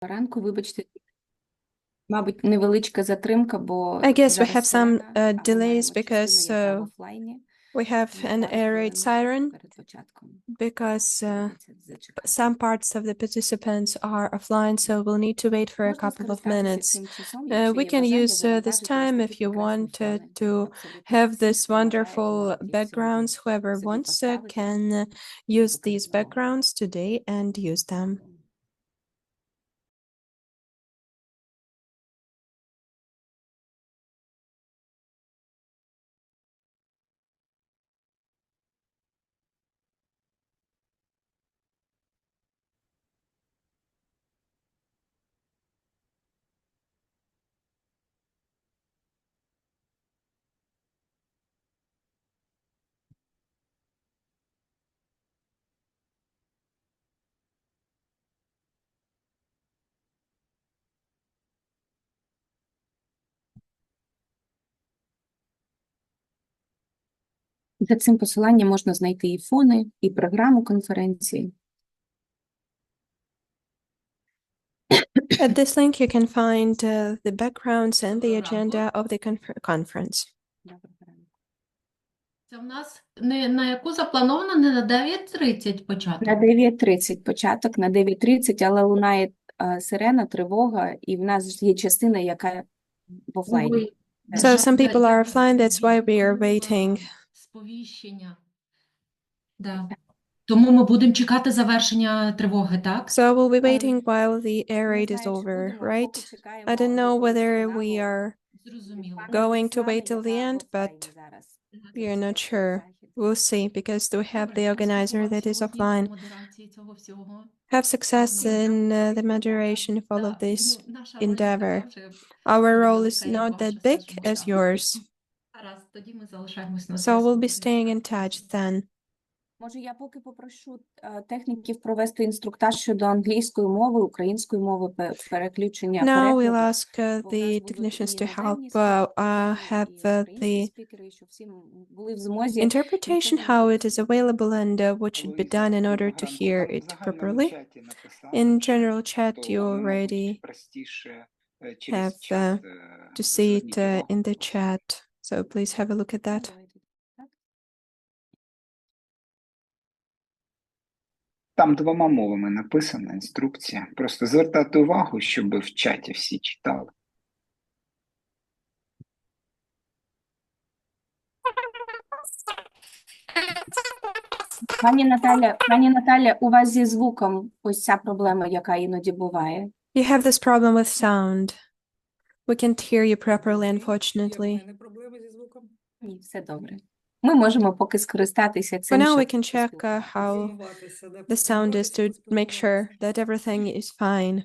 Ранку, вибачте, мабуть, невеличка затримка, бо I guess we зараз have some сирена, а ми delays маємо частину, because яка в офлайні. we have Тому an пару air raid хвилин siren перед початком because доведеться зачекати. some parts of the participants are offline, so we'll need to wait for a Можна couple of скористатися minutes. цим часом, якщо We є can бажання use this завантажити ось time такі if you прекрасні want файли. to Абсолютно have всі, this хто бажає, хто wonderful захотів backgrounds. сьогодні Whoever собі wants поставити, can use these показово. backgrounds today and use them. За цим посиланням можна знайти і фони, і програму конференції. At this link, you can find the backgrounds and the agenda of the conference. Це в нас на яку заплановано? Не на 9:30 початок? На 9:30 початок, на 9:30, але лунає сирена, тривога, і в нас є частина, яка в офлайні. So some people are offline, that's why we are waiting. Сповіщення. Да. Тому ми будемо чекати завершення тривоги, так? So we'll be waiting while the air raid is over, right? I don't know whether we are Зрозуміло. going to wait till the end, but we are not sure. We'll see, because we have the organizer that is offline. Have success in the moderation of all of this endeavor. Our role is not that big as yours, so we'll be staying in touch then. Може, я поки попрошу техніків провести інструктаж щодо англійської мови, української мови, переключення Now перекладу. we'll ask the technicians to help have the interpretation, how it is available and what should be done in order to hear it properly. In general chat, you already have to see it in the chat, so please have a look at that. Там двома мовами написана інструкція. Просто звертати увагу, щоб в чаті всі читали. Пані Наталя, у вас зі звуком ось ця проблема, яка іноді буває. You have this problem with sound. We can't hear you properly, unfortunately. Ні, все добре. Ми можемо поки скористатися For цим, now, we щоб can check how the sound is to make sure that everything is fine.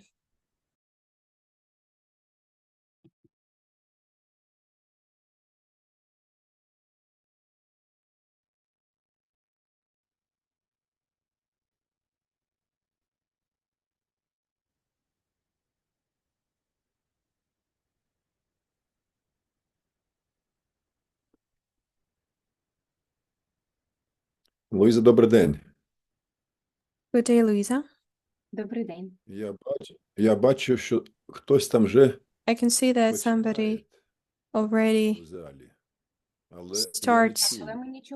Луїза, добрий день. Good day, Louisa. Добрий день. Я бачу, що хтось там вже I can see that somebody already в залі. starts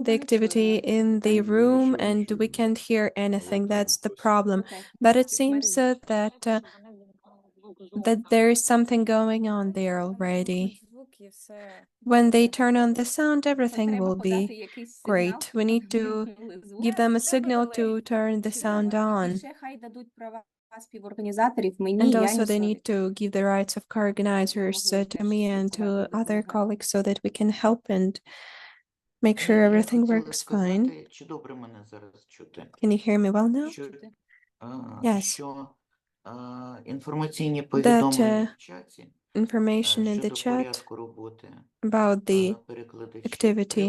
the activity in the room and we can't hear anything. That's the problem. But it seems that there is something going on there already. When they turn on the sound, everything will be great. We need to give them a signal to turn the sound on. And also they need to give the rights of co-organizers to me and to other colleagues so that we can help and make sure everything works fine. Can you hear me well now? Yes. That information in the chat about the activity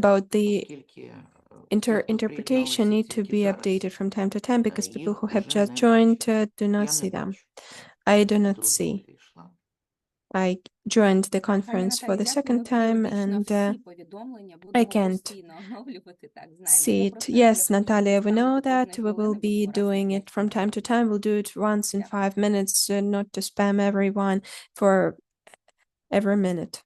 about the interpretation need to be updated from time to time because people who have just joined do not see them. I do not see I joined the conference for the second time, and I can't see it. Yes, Natalia, we know that we will be doing it from time to time. We'll do it once in 5 minutes, not to spam everyone for every minute.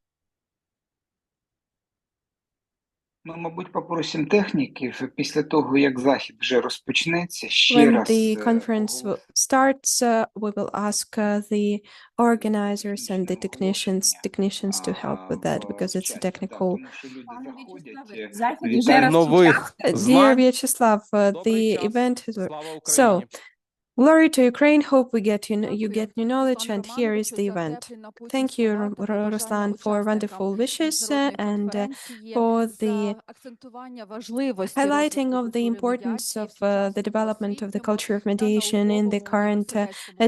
Ми, мабуть, попросимо техніків після того, як захід вже розпочнеться, ще When раз the conference starts, we will ask the organizers and the technicians to help with that because it's a technical. тому що люди заходять. Захід вже Вітаю. Нових Dear знань. Vyacheslav, Добрий the час. event is Слава so. Україні. Glory to Ukraine. Hope you get new knowledge, and here is the event. Thank you, Ruslan, for wonderful wishes and for the highlighting of the importance of the development of the culture of mediation in the current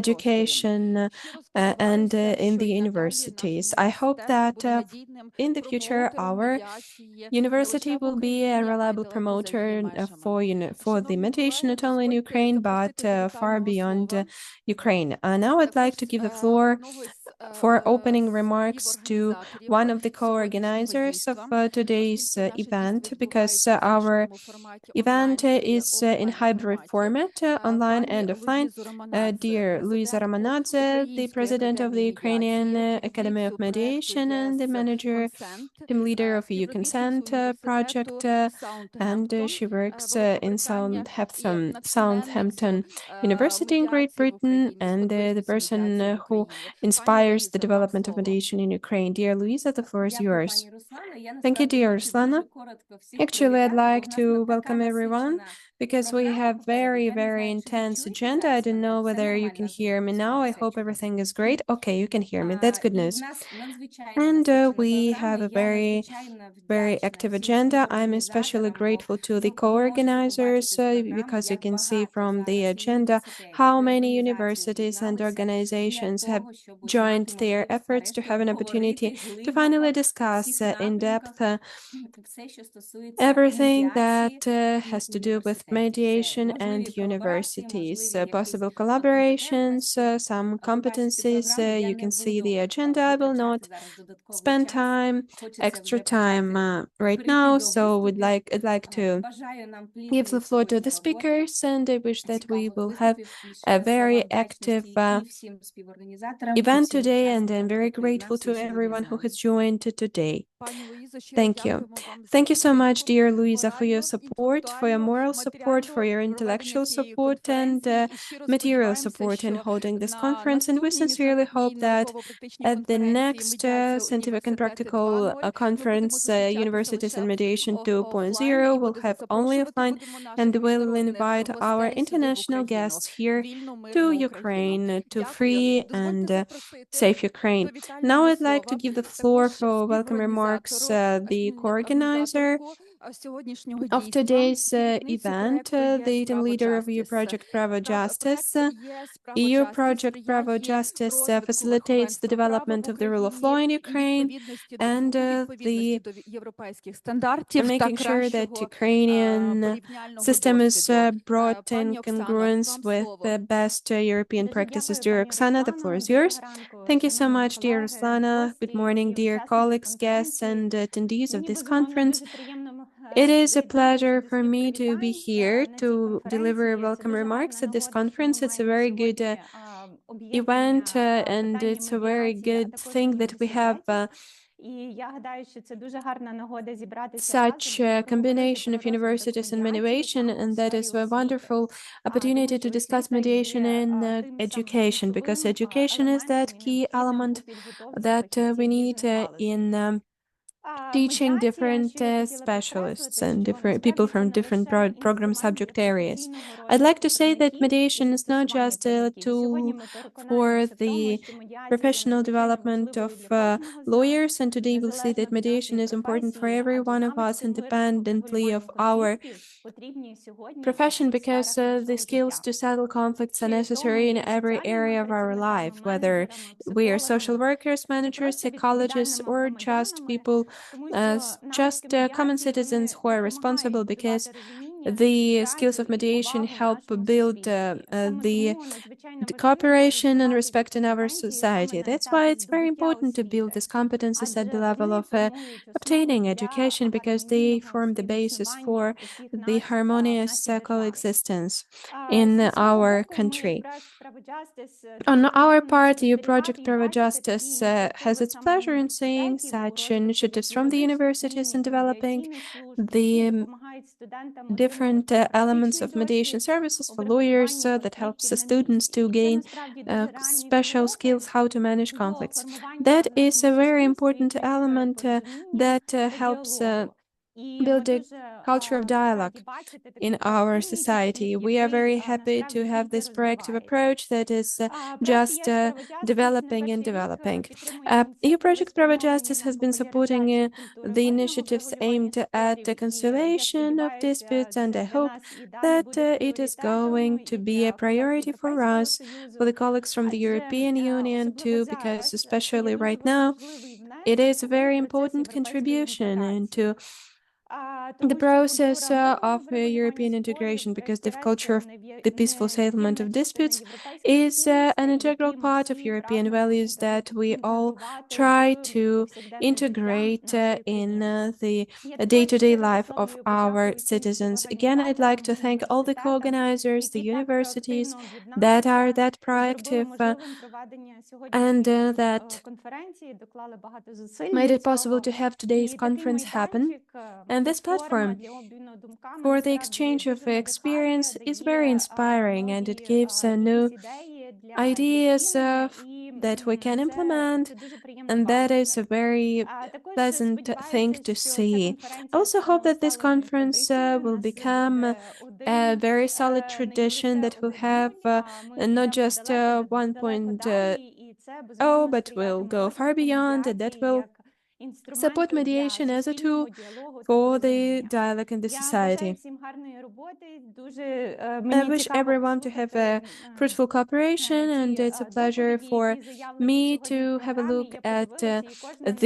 education and in the universities. I hope that in the future our university will be a reliable promoter for the mediation not only in Ukraine but far beyond Ukraine. Now I'd like to give the floor for opening remarks to one of the co-organizers of today's event, because our event is in hybrid format, online and offline. Dear Luisa Romanadze, the president of the Ukrainian Academy of Mediation and the team leader of EU Consent project, and she works in Southampton University in Great Britain, and the person who inspires the development of mediation in Ukraine. Dear Luisa, the floor is yours. Thank you, dear Ruslana. Actually, I'd like to welcome everyone because we have very, very intense agenda. I don't know whether you can hear me now. I hope everything is great. Okay, you can hear me. That's good news. And we have a very, very active agenda. I'm especially grateful to the co-organizers because you can see from the agenda how many universities and organizations have joined their efforts to have an opportunity to finally discuss in depth everything that has to do with mediation and universities, possible collaborations, some competencies. You can see the agenda. I will not spend extra time right now, so I'd like to give the floor to the speakers, and I wish that we will have a very active event today, and I'm very grateful to everyone who has joined today. Thank you. Thank you so much, dear Luisa, for your support, for your moral support, for your intellectual support and material support in holding this conference. And we sincerely hope that at the next Scientific and Practical Conference, Universities and Mediation 2.0, we'll have only offline, and we'll invite our international guests here to Ukraine, to free and safe Ukraine. Now I'd like to give the floor for welcome remarks, the co-organizer of today's event, the team leader of EU Project Bravo Justice. EU Project Bravo Justice facilitates the development of the rule of law in Ukraine and making sure that Ukrainian system is brought in congruence with the best European practices. Dear Oksana, the floor is yours. Thank you so much, dear Ruslana. Good morning, dear colleagues, guests, and attendees of this conference. It is a pleasure for me to be here to deliver welcome remarks at this conference. It's a very good event, and it's a very good thing that we have such a combination of universities and mediation, and that is a wonderful opportunity to discuss mediation in education, because education is that key element that we need in teaching different specialists and different people from different program subject areas. I'd like to say that mediation is not just a tool for the professional development of lawyers, and today we'll see that mediation is important for every one of us independently of our profession, because the skills to settle conflicts are necessary in every area of our life, whether we are social workers, managers, psychologists, or just people, just common citizens who are responsible, because the skills of mediation help build the cooperation and respect in our society. That's why it's very important to build these competences at the level of obtaining education, because they form the basis for the harmonious coexistence in our country. On our part, EU Project Private Justice has its pleasure in seeing such initiatives from the universities in developing the different elements of mediation services for lawyers that helps the students to gain special skills how to manage conflicts. That is a very important element that helps build a culture of dialogue in our society. We are very happy to have this proactive approach that is just developing and developing. EU Project Private Justice has been supporting the initiatives aimed at the conciliation of disputes, and I hope that it is going to be a priority for us, for the colleagues from the European Union too, because especially right now, it is a very important contribution into the process of European integration, because the culture of the peaceful settlement of disputes is an integral part of European values that we all try to integrate in the day-to-day life of our citizens. Again, I'd like to thank all the co-organizers, the universities that are that proactive and that made it possible to have today's conference happen. And this platform for the exchange of experience is very inspiring, and it gives new ideas that we can implement, and that is a very pleasant thing to see. I also hope that this conference will become a very solid tradition that will have not just 1.0, but will go far beyond, and that will support mediation as a tool for the dialogue in the society. I wish everyone to have a fruitful cooperation, and it's a pleasure for me to have a look at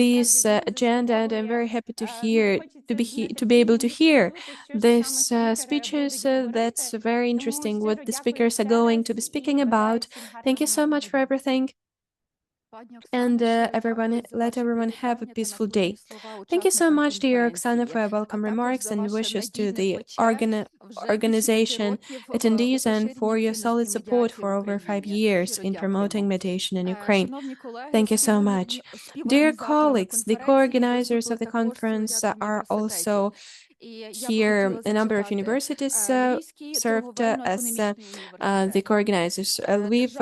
this agenda, and I'm very happy to be able to hear these speeches. That's very interesting what the speakers are going to be speaking about. Thank you so much for everything. And let everyone have a peaceful day. Thank you so much, dear Oksana, for your welcome remarks and wishes to the organization attendees, and for your solid support for over 5 years in promoting mediation in Ukraine. Thank you so much. Dear colleagues, the co-organizers of the conference are also here. A number of universities served as the co-organizers. Lviv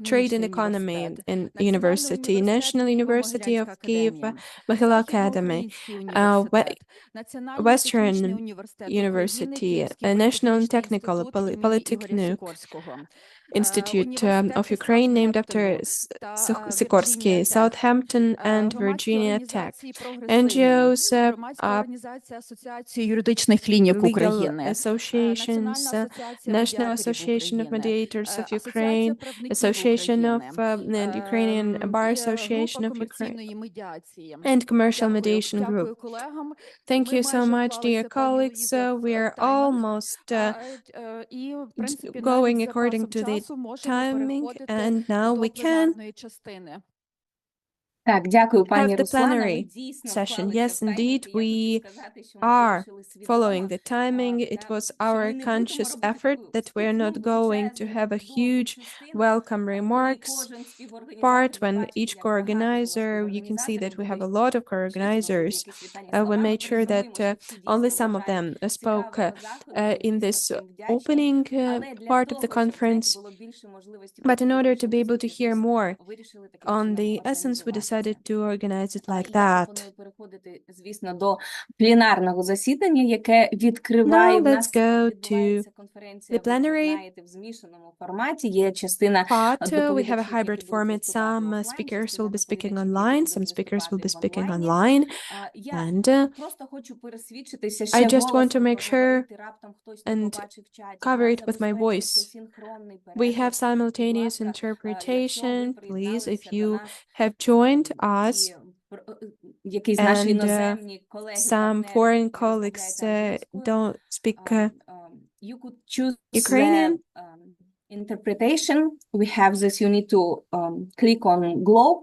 Trade and Economy in University, National University of Kiev, Mahila Academy, Western University, National and Technical Polytechnic Institute of Ukraine, named after Sikorsky, Southampton and Virginia Tech. NGOs, legal associations, National Association of Mediators of Ukraine, Association of and Ukrainian Bar Association of Ukraine, and Commercial Mediation Group. Thank you so much, dear colleagues. We are almost going according to the timing, and now we can Так, дякую, пані have the Руслана. Ми plenary дійсно session. вклалися Yes, в таймінг, indeed, і я we хочу сказати, що ми are залишили following свідомо, the timing. It was our що ми не conscious будемо effort робити that we are not вступну going to величезну have a довгу huge частину, welcome коли remarks кожен співорганізатор, part ви when бачите, each як багато було co-organizer, you can see that we have a співорганізаторів, lot of було co-organizers. якісь вітальні We слова. Ми made sure that презумуємо, що всі only дійсно some of them вважають spoke цікавого заходу, ми in дійсно this всім вдячні. opening Але для part of the того, щоб, знаєте, conference. було більше можливості But in order to почути be able to hear more вирішили таким on чином the essence, we організувати decided це. to organize it like Я that. пропоную переходити, звісно, до пленарного засідання, яке відкриває Now в let's нас go відбувається to конференція, the plenary ви знаєте, в змішаному форматі. Є частина part. We have a доповідачів, hybrid які будуть format. виступати Some офлайн, speakers частина will be speaking доповідачів, які online, будуть some speakers will виступати be в speaking онлайні. online. Я And просто хочу пересвідчитися I ще just want to голосом make sure проговорити, раптом хтось не and побачив в чаті. cover У нас it with my забезпечується voice. синхронний We переклад. have simultaneous Будь ласка, якщо ви interpretation. Please, if приєдналися до you нас have joined і us якийсь наші And іноземні колеги, some партнери, foreign які colleagues розмовляють англійською, don't speak you could choose Ukrainian. the interpretation. We have this. You need to click on globe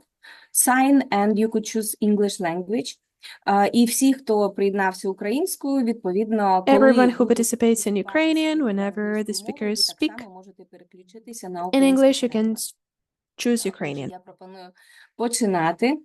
sign and you could choose English language. І всі, хто приєднався українською, відповідно, коли Everyone who будуть participates in виступати Ukrainian, спікери whenever the англійською speakers мовою, ви так speak само можете переключитися на in український English, you can переклад. choose Отже, Ukrainian. я пропоную починати.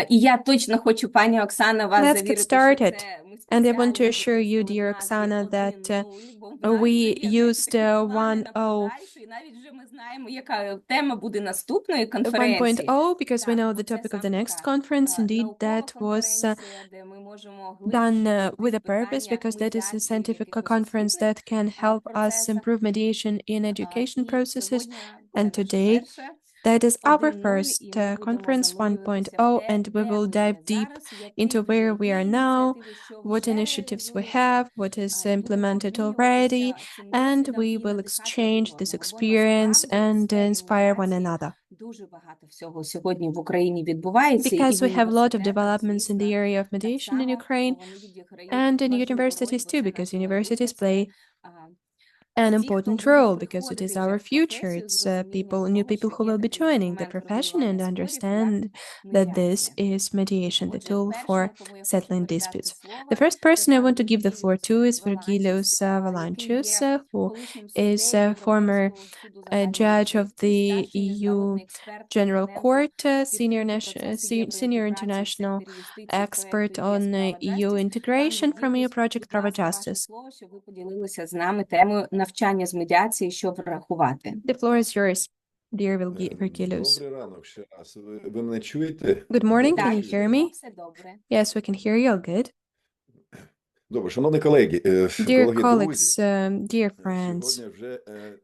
І я точно хочу, пані Оксана, вас Let's get завірити, що started. це ми And I want to спеціально assure you, dear використовували Oksana, назви that 1.0, бо в нас we вже є used плани на 1.0 подальше, і навіть вже ми знаємо, яка тема буде наступної конференції. 1.0 because we Так, know бо the це topic of the саме next така conference. Indeed, наукова that was конференція, де ми можемо done глибше with a піти в purpose because that is a медіації, scientific якихось conference освітніх that can help us процесах. improve mediation in education І processes. сьогодні And буде наше today, перше that is our 1.0, first і ми будемо conference занурюватися в 1.0, те, and we де will ми dive є deep зараз, into які where вже we є are now, ініціативи, що what вже initiatives we робиться, have, what is і будемо implemented already, обмінюватися цим and досвідом we і will надихати один exchange this одного. Бо experience насправді в and сфері inspire one медіації another. дуже багато всього сьогодні в Україні відбувається, і Because в we have a lot of університетах, developments in the звісно, area of так mediation in само, Ukraine бо вони відіграють and in важливу роль, universities бо too, це because наше майбутнє, universities це play an ті, хто important будуть role because it is приходити вже our в future. професію з It's розумінням new того, people що who є will be такий joining the інструмент profession and регулювання спорів, як understand that this медіація. is mediation, the Отже, tool for першому, кому я хочу settling передати disputes. слово, The first це person I пан want to give the floor to is Virgilijus Virgilius Valančius, який Valančius, є who колишнім is суддею a former Європейського суду загальної judge of юрисдикції, the старший EU міжнародний експерт, General перманентний Court, senior, відкриті процеси senior євроінтеграції в international секторі юстиції expert проекту ЄС on Права EU Justice. Пан integration from EU Virgilius, project будь Prava ласка, ваше Justice. слово, щоб ви поділилися з нами темою навчання з медіації, що врахувати. The floor is yours, dear Virgilius. Добрий ранок ще раз. Ви мене чуєте? Good morning, Добре can you Так, чуєте? hear чуємо, me? все добре. Yes, we can hear you all good. Добре, шановні колеги, Dear колеги, colleagues, друзі, dear friends, сьогодні вже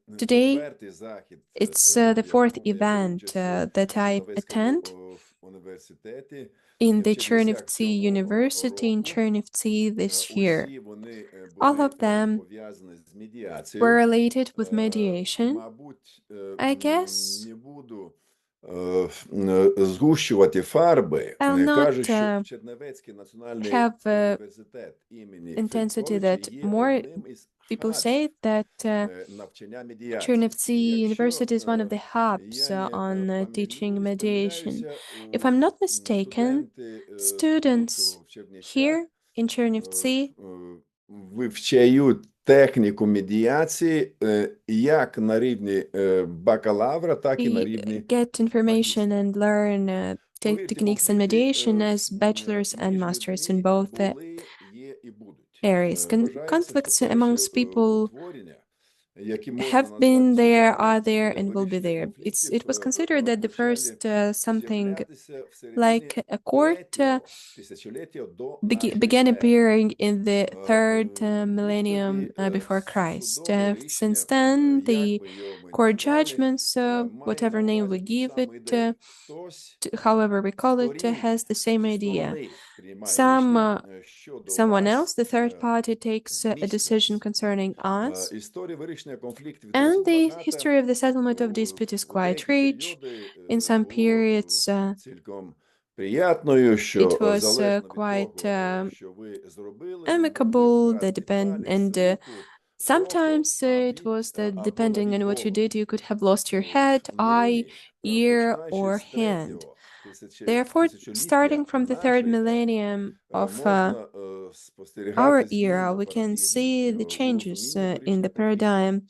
today четвертий захід, it's the в fourth якому я беру event участь that в I Чернівецькому attend університеті in в the Чернівцях Chernivtsi цього University in року. Chernivtsi this year. Усі вони All були of them пов'язані з were медіацією. related with mediation. Мабуть, I guess не буду згущувати фарби. I'll not Кажуть, що Чернівецький національний have університет імені intensity Федьковича that є more одним із people хабів say that навчання медіації. Chernivtsi Якщо University is one of the hubs я on не teaching mediation. помиляюся, If I'm not mistaken, студенти students в Чернівцях here in Chernivtsi вивчають техніку медіації як на рівні бакалавра, так і на рівні get information and learn Повірте, techniques in конфлікти mediation as bachelors and між masters in людьми both були, є і будуть. areas. Вважається, Conflicts що перші amongst people утворення, які можна have been назвати there, are суперечками there, для and will be вирішення there. It was конфліктів, considered that the почали first something з'являтися в середині like a court третього тисячоліття до нашої began ери. appearing in the third millennium Відтоді before Christ. судове Since рішення, then, як the би його ми court назвали, judgments, має whatever на name we увазі ту give саму it, ідею. Хтось however we call it, сторін has the same зі idea. сторони приймає Some рішення щодо someone else, вас the third party, takes a decision змісту. concerning us, Історія вирішення конфліктів and досить the багата. history of the settlement of dispute is У quite деякі rich. періоди In some було periods, цілком приятною, що it was залежно від quite того, що ви зробили, ви могли amicable. That вкрасти depend, палець, and руку, sometimes око, it was that або depending навіть on what you голову. did, you could have lost your head, В eye, нині, ear, починаючи or з hand. третього Therefore, starting тисячоліття from the third нашої ери, millennium of можна our спостерігати era, зміну we can парадигми see the в changes розумінні in the вирішення конфліктів. paradigm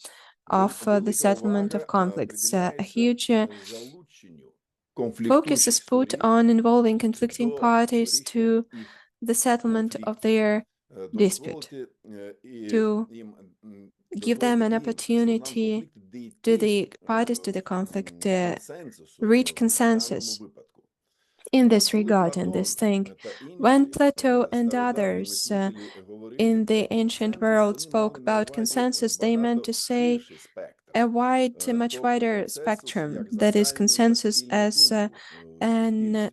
of the Велика settlement of увага conflicts. A приділяється huge залученню focus конфліктуючих is put сторін on involving conflicting до parties вирішення to їх the settlement of конфліктів. their dispute, Дозволити to їм give them an сторонам opportunity конфлікту to дійти the parties to the conflict консенсусу reach в даному consensus випадку. in this Коли regard, in Платон this thing. та When інші Plato and стародавні others мислителі говорили in the про ancient консенсус, world вони spoke мали на about увазі consensus, they meant багато to say ширший спектр. a wide, much Тобто wider консенсус spectrum, як that is загальну та consensus спільну as думку в суспільстві.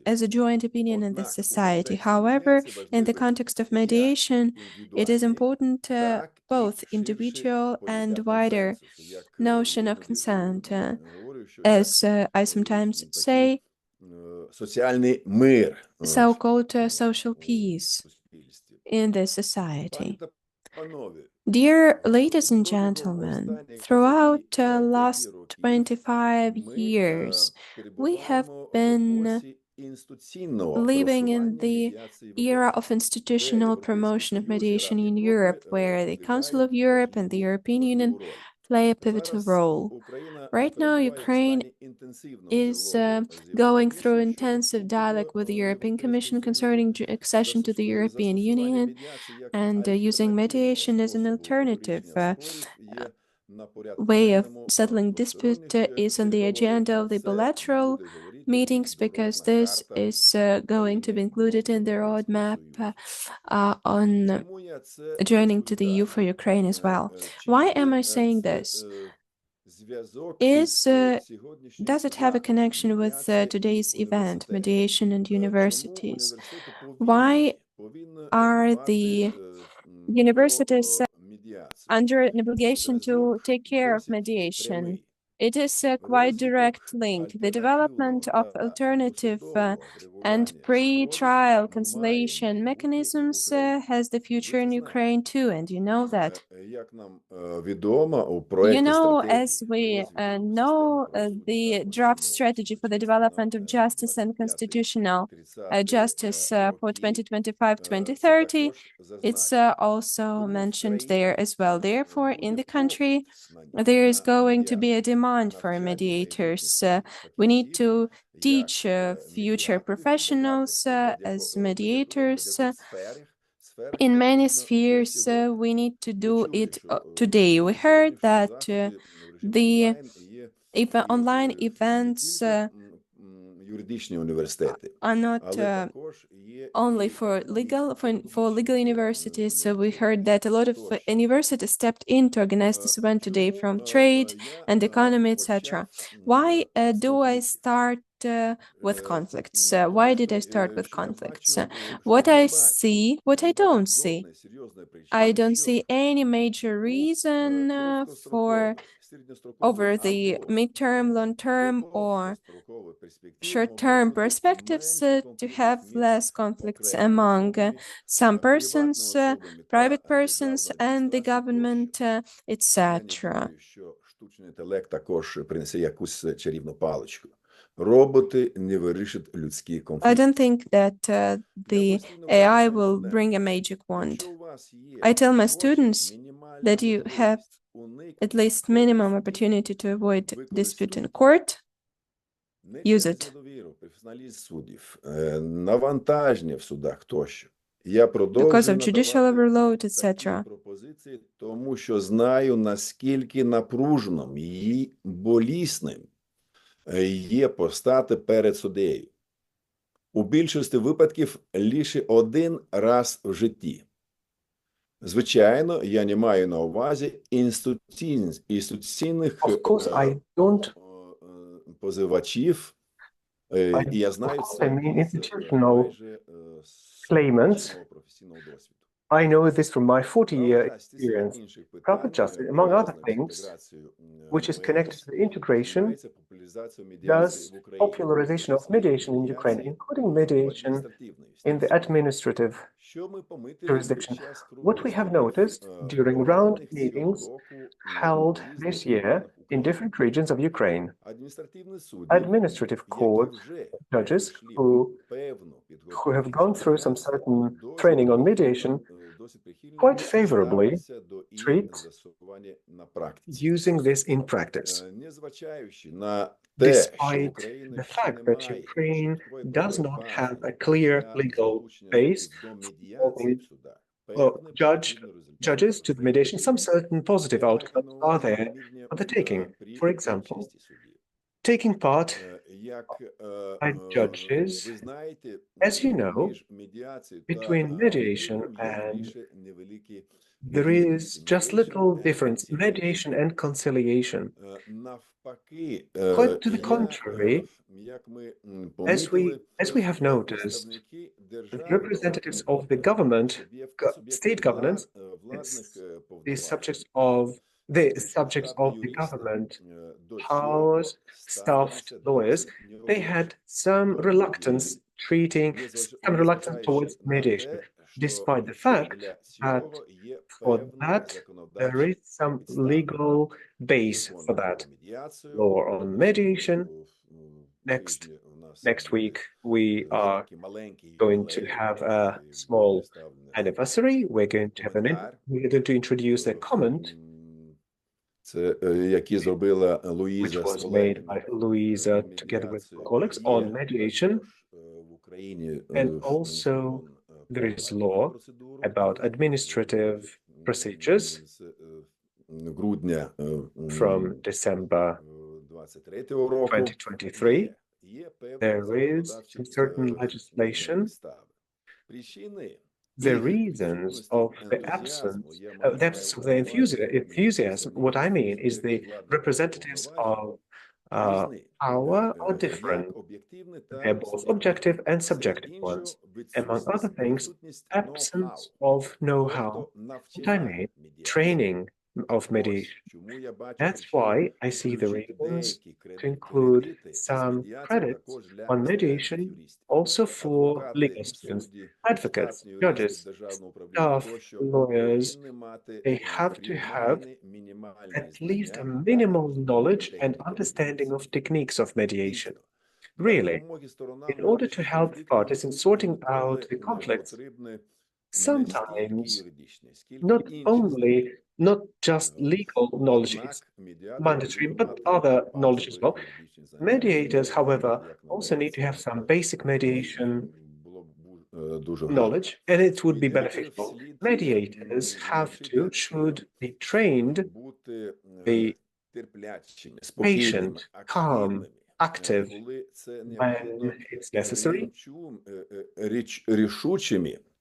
as a joint opinion in the Однак у society. контексті However, медіації in the важливий context of як mediation, it is індивідуальний, important так і both ширше individual and поняття wider консенсусу. Як notion of іноді consent, говорю, що as I sometimes такі say, соціальний мир so-called social peace суспільстві. in this society. Пані та панове, Dear ladies and протягом gentlemen, останніх throughout 25 last років 25 ми years, we have перебуваємо в been епосі інституційного living in просування the медіації в era Європі, of institutional де promotion of Європейський Союз і mediation Рада in Європи Europe, where the Council of відіграють Europe and the важливу European Union роль. play a pivotal Зараз role. Україна Right now, перебуває в Ukraine стані інтенсивного is діалогу з going through Єврокомісією щодо intensive вступу dialogue with the до European Європейського Commission Союзу. concerning accession to the European Застосування Union, медіації як and using альтернативного mediation as an способу alternative вирішення спорів є на порядку way of денному settling dispute двосторонніх is on the переговорів, agenda а of the це bilateral буде говорити meetings because міжнародна this карта is going to be України included до in the Європейського roadmap Союзу. on Чому я це joining to the EU розповідаю? for Ukraine as well. Чи Why є am I saying це this? зв'язок Is із сьогоднішнім Does it have a святом connection with медіації і today's event, університетів? mediation and Чому universities? університети Why повинні are дбати the про universities медіацію? under an obligation to Зв'язок take care of досить mediation? прямий. It is a quite direct Розвиток link. The development of альтернативного та alternative досудового and врегулювання pre-trial спорів conciliation має майбутнє і в mechanisms Україні. has the future in Ви це Ukraine too, and you know that. Як нам відомо, у You проекті know, стратегії as we розвитку know, системи the правосуддя та draft конституційного strategy for the суду development of на justice and constitutional 25-30 justice for роки 2025-2030, також it's зазначено. also Тому в mentioned країні there as well. Therefore, in буде the country, попит there is на going to be a медіаторів. demand for Навчання mediators. майбутніх We need фахівців to як teach future медіаторів professionals as в mediators. багатьох сферах, In це many потрібно вже spheres, сьогодні. we need to Ми do чули, it що today. We heard сьогоднішні that заходи в режимі the онлайн є online не events тільки юридичні університети, are not але також є only і for legal економічні universities. So we heard університети. that a lot of Тож, universities stepped in to organize this event today from trade я and economy, etc. почав Why з do I конфліктів? start with conflicts? Why Тому did I що, start with що я conflicts? бачу, What що не I бачу, see, what I не бачу don't see. жодної серйозної I причини, don't що see any major у reason for короткострокової, середньострокової over the або midterm, long-term, or довгострокової перспективи short-term може бути perspectives менше to конфліктів have між less conflicts окремими among особами, some persons, приватними особами та private persons, державною and the адміністрацією government, тощо. Я не etc. думаю, що штучний інтелект також принесе якусь чарівну паличку. Роботи не вирішать людські I конфлікти. don't think that Я the постійно AI кажу will своїм bring a студентам, magic wand. якщо у вас є I tell my хоч students мінімальна that you have можливість уникнути at least спору в minimum суді, opportunity to avoid dispute in використовуйте. court, Не use через it. недовіру, професіоналізм суддів, навантаження в судах тощо. Я Because продовжую of judicial надавати overload, такі etc. пропозиції, тому що знаю, наскільки напруженим і болісним є постати перед суддею. У більшості випадків лише один раз в житті. Звичайно, я не маю на увазі інституційних Of course, I don't. позивачів, і я знаю Of course, це I mean з institutional майже claimants. 40-річного професійного досвіду. I know this from my 40-year Правда, стосовно experience. інших Private питань, justice, among other пов'язаних з things, інтеграцією which is в connected to the ЄС, integration, займається популяризацією медіації does в Україні, popularization of саме mediation in Ukraine, медіації including в mediation адміністративній in the юстиції. administrative Що ми помітили jurisdiction. під час What we have noticed during round meetings held this year in different regions of Ukraine, administrative court judges who have gone through some certain training on mediation quite favorably treat using this in practice. Despite the fact that Ukraine does not have a clear legal base for judges to the mediation, some certain positive outcomes are there for the taking. For example, taking part by judges, as you know, between mediation and there is just little difference, mediation and conciliation. Quite to the contrary, as we have noticed, the representatives of the government, state governance, the subjects of the subjects of the government, powers, staffed lawyers, they had some reluctance towards mediation, despite the fact that for that there is some legal base for that. Law on mediation. Next week, we are going to have a small anniversary. We're going to introduce a comment which was made by Louisa together with colleagues on mediation. And also there is law about administrative procedures from December 2023. There is certain legislation. The reasons of the absence of the enthusiasm, what I mean is the representatives of power are different. They're both objective and subjective ones. Among other things, absence of know-how. What I mean, training of mediation. That's why I see the reasons to include some credits on mediation also for legal students, advocates, judges, staff, lawyers. They have to have at least a minimal knowledge and understanding of techniques of mediation. Really, in order to help parties in sorting out the conflicts, sometimes not just legal knowledge is mandatory, but other knowledge as well. Mediators, however, also need to have some basic mediation knowledge, and it would be beneficial. Mediators should be trained, be patient, calm, active when it's necessary,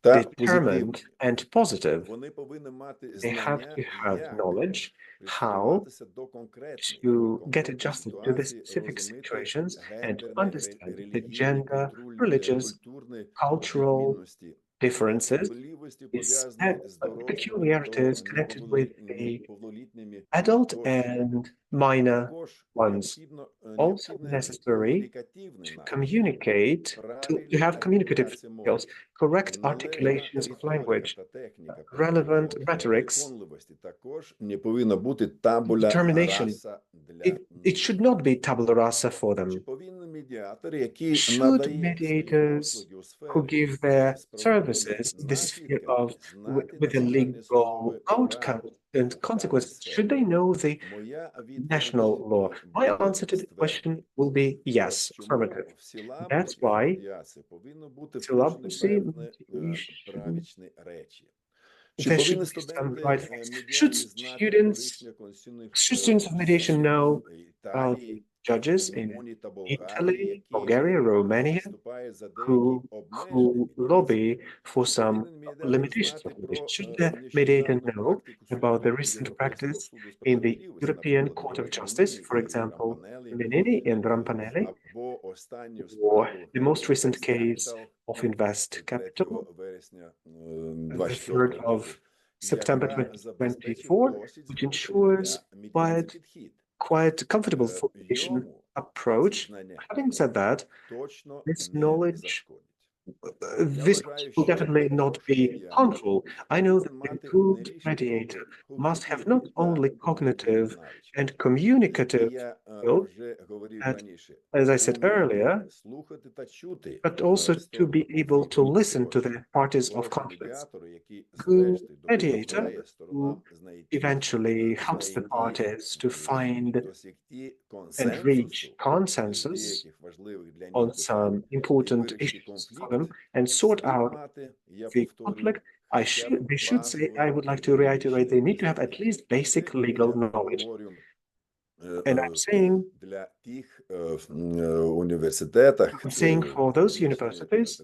determined and positive. They have to have knowledge how to get adjusted to the specific situations and understand the gender, religious, cultural differences, peculiarities connected with the adult and minor ones. Also necessary to communicate, to have communicative skills, correct articulations of language, relevant rhetorics, determination. It should not be tabula rasa for them. Should mediators who give their services in the sphere of with a legal outcome and consequences, should they know the national law? My answer to the question will be yes, affirmative. That's why celibacy, there should be some right things. Should students of mediation know about judges in Italy, Bulgaria, Romania, who lobby for some limitations of mediation? Should the mediator know about the recent practice in the European Court of Justice, for example, Menini and Rampanelli, or the most recent case of Invest Capital, the 3rd of September 2024, which ensures quite comfortable formation approach. Having said that, this knowledge will definitely not be harmful. I know that a good mediator must have not only cognitive and communicative skills, as I said earlier, but also to be able to listen to the parties of conflicts. Good mediator who eventually helps the parties to find and reach consensus on some important issues for them and sort out the conflict. They should say, I would like to reiterate, they need to have at least basic legal knowledge. And I'm saying for those universities,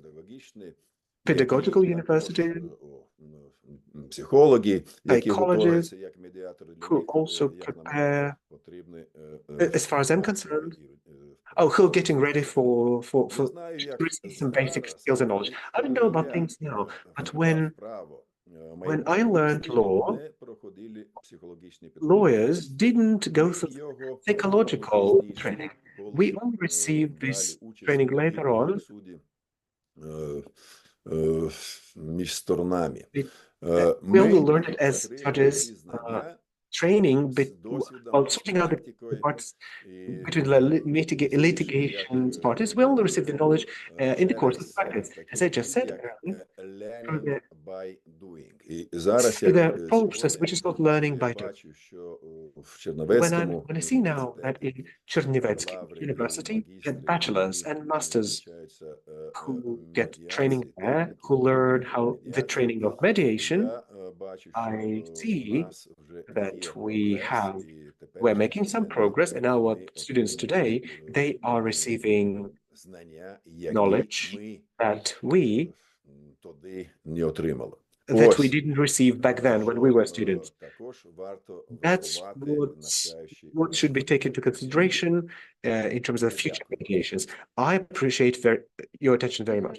pedagogical universities, psychologists who also prepare, as far as I'm concerned, who are getting ready for receive some basic skills and knowledge. I don't know about things now, but when When I learned law, lawyers didn't go through psychological training. We only received this training later on. Між сторонами. We only learned it as judges training while sorting out the parts between the litigation parties. We only received the knowledge in the course of practice. As I just said earlier, through the process which is called learning by doing. When I see now that in Chernivetsk University, get bachelors and masters who get training there, who learn how the training of mediation, I see that we're making some progress, and our students today, they are receiving knowledge that we didn't receive back then when we were students. That's what should be taken into consideration in terms of future mediations. I appreciate your attention very much.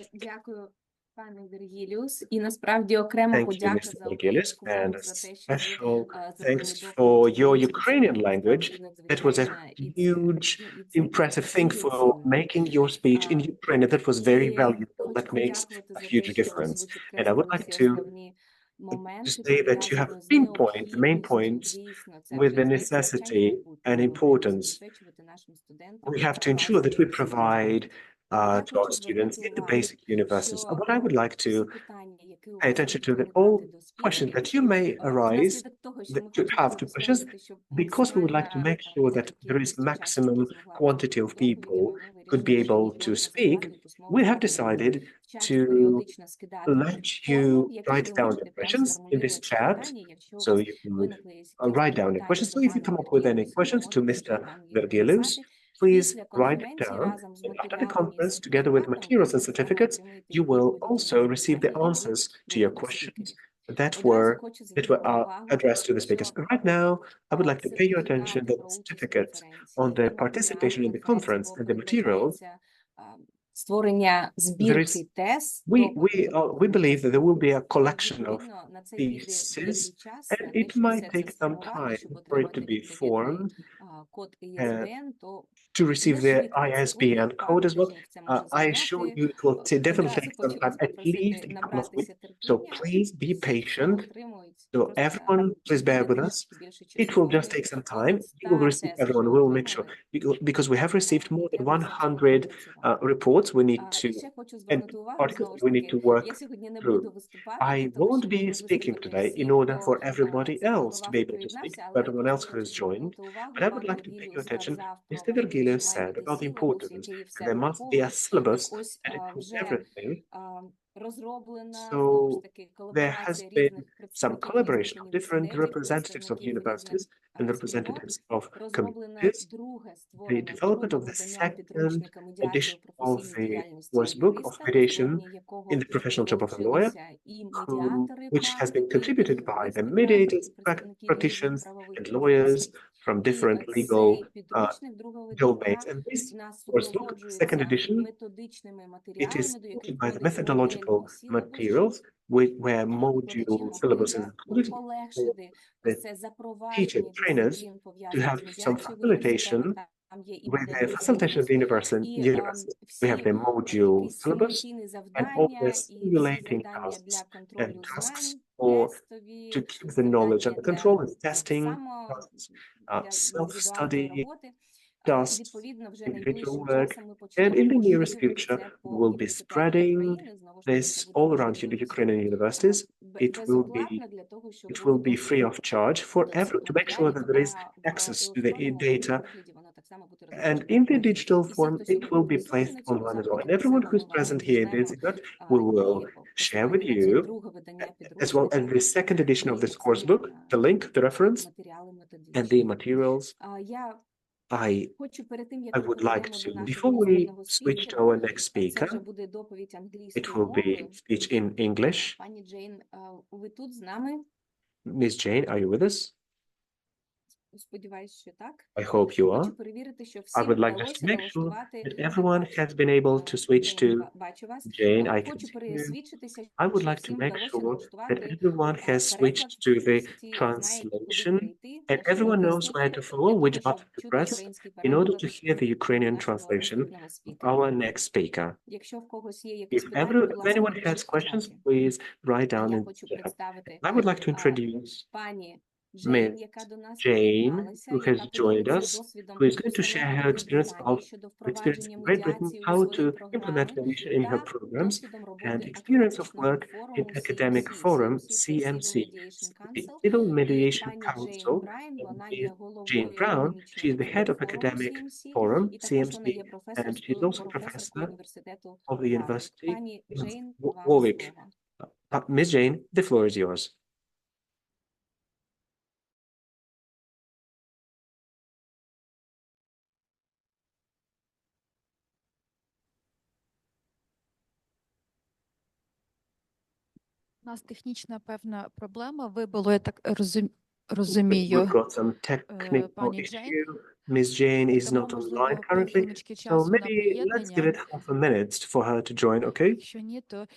Пане Вергіліус, і насправді окремо Thank you, подяка Mr. за Vergilius, and a за те, що ви special thanks зробили for доповідь your українською Ukrainian мовою. language. That was a huge, impressive thing for making your speech in Ukrainian. That was very valuable. That makes a huge difference. And I would like to say that you have pinpointed the main points with the necessity and importance. We have to ensure that we provide to our students in the basic universities. What I would like to pay attention to that all questions that you may arise, that you have to questions, because we would like to make sure that there is maximum quantity of people could be able to speak. We have decided to let you write down the questions in this chat, so you can write down the questions. So if you come up with any questions to Mr. Vergilius, please write it down. And after the conference, together with materials and certificates, you will also receive the answers to your questions that were addressed to the speakers. Right now, I would like to pay your attention to the certificates on the participation in the conference and the materials. Створення збірки тез. We believe that there will be a collection of pieces, and it might take some time for it to be formed, to receive the ISBN code as well. I assure you it will definitely take some time, at least a couple of weeks. So please be patient. So everyone, please bear with us. It will just take some time. You will receive, everyone will make sure, because we have received more than 100 reports we need to, and articles we need to work through. I won't be speaking today in order for everybody else to be able to speak, for everyone else who has joined. But I would like to pay your attention. Mr. Vergilius said about the importance, and there must be a syllabus that includes everything. So there has been some collaboration of different representatives of universities and representatives of communities. The development of the second edition of the course book of mediation in the professional job of a lawyer, which has been contributed by the mediators, practitioners, and lawyers from different legal domains. And this course book, second edition, it is supported by the methodological materials where module syllabus is included for the teachers, trainers to have some facilitation. With the facilitation of the university, we have the module syllabus and all the simulating tasks and tasks to keep the knowledge under control and testing tasks, self-study, tasks, individual work, and in the nearest future, we will be spreading this all around Ukrainian universities. It will be free of charge for everyone to make sure that there is access to the data. And in the digital form, it will be placed online as well. And everyone who's present here in the institute, we will share with you, as well as the second edition of this course book, the link, the reference, and the materials. I would like to, before we switch to our next speaker, it will be speech in English. Ms. Jane, are you with us? Сподіваюсь, що так. I hope you are. Хочу перевірити, що I всім would like just вдалося to make sure налаштувати. that everyone has been able to switch to Бачу вас. Jane. I can Хочу see you. пересвідчитися, I would що like to всім make вдалося sure that налаштувати everyone has переклад switched to the всі знають, куди translation перейти, and everyone knows слухати where to для follow, which того, button щоб to чути press український in order переклад to hear the Ukrainian нашого translation наступного of спікера. our next speaker. Якщо в когось є якісь If питання, будь if ласка, anyone has напишіть в questions, чаті. please write А down я in хочу chat. представити I would like to introduce пані Джейн, Miss яка до нас Jane, приєдналася, who яка has joined поділиться us, досвідом who is going to свого share her роботи в experience Британії of щодо experience впровадження in Great Britain, медіації у how свої to implement програми mediation in her та programs, досвідом and роботи experience of академічного work in форуму academic CMC, forum CMC – це Civil CMC, Mediation the Council, Civil і Mediation пані Джейн Council. Брайан, And вона Miss є Jane головою Brown, she is академічного the head of форуму academic CMC, forum і також вона CMC, є and she's also професоркою professor університету of the Warwick. University Пані of Джейн, вам Warwick. слово. Miss Jane, the floor is yours. У нас технічна певна проблема. Вибило, я так We've розумію, got some technical пані Джейн. issue. Miss Jane is Тому, not online можливо, currently, півхвилиночки so часу на maybe let's give приєднання. it half a minute for her to join, okay? Якщо ні, то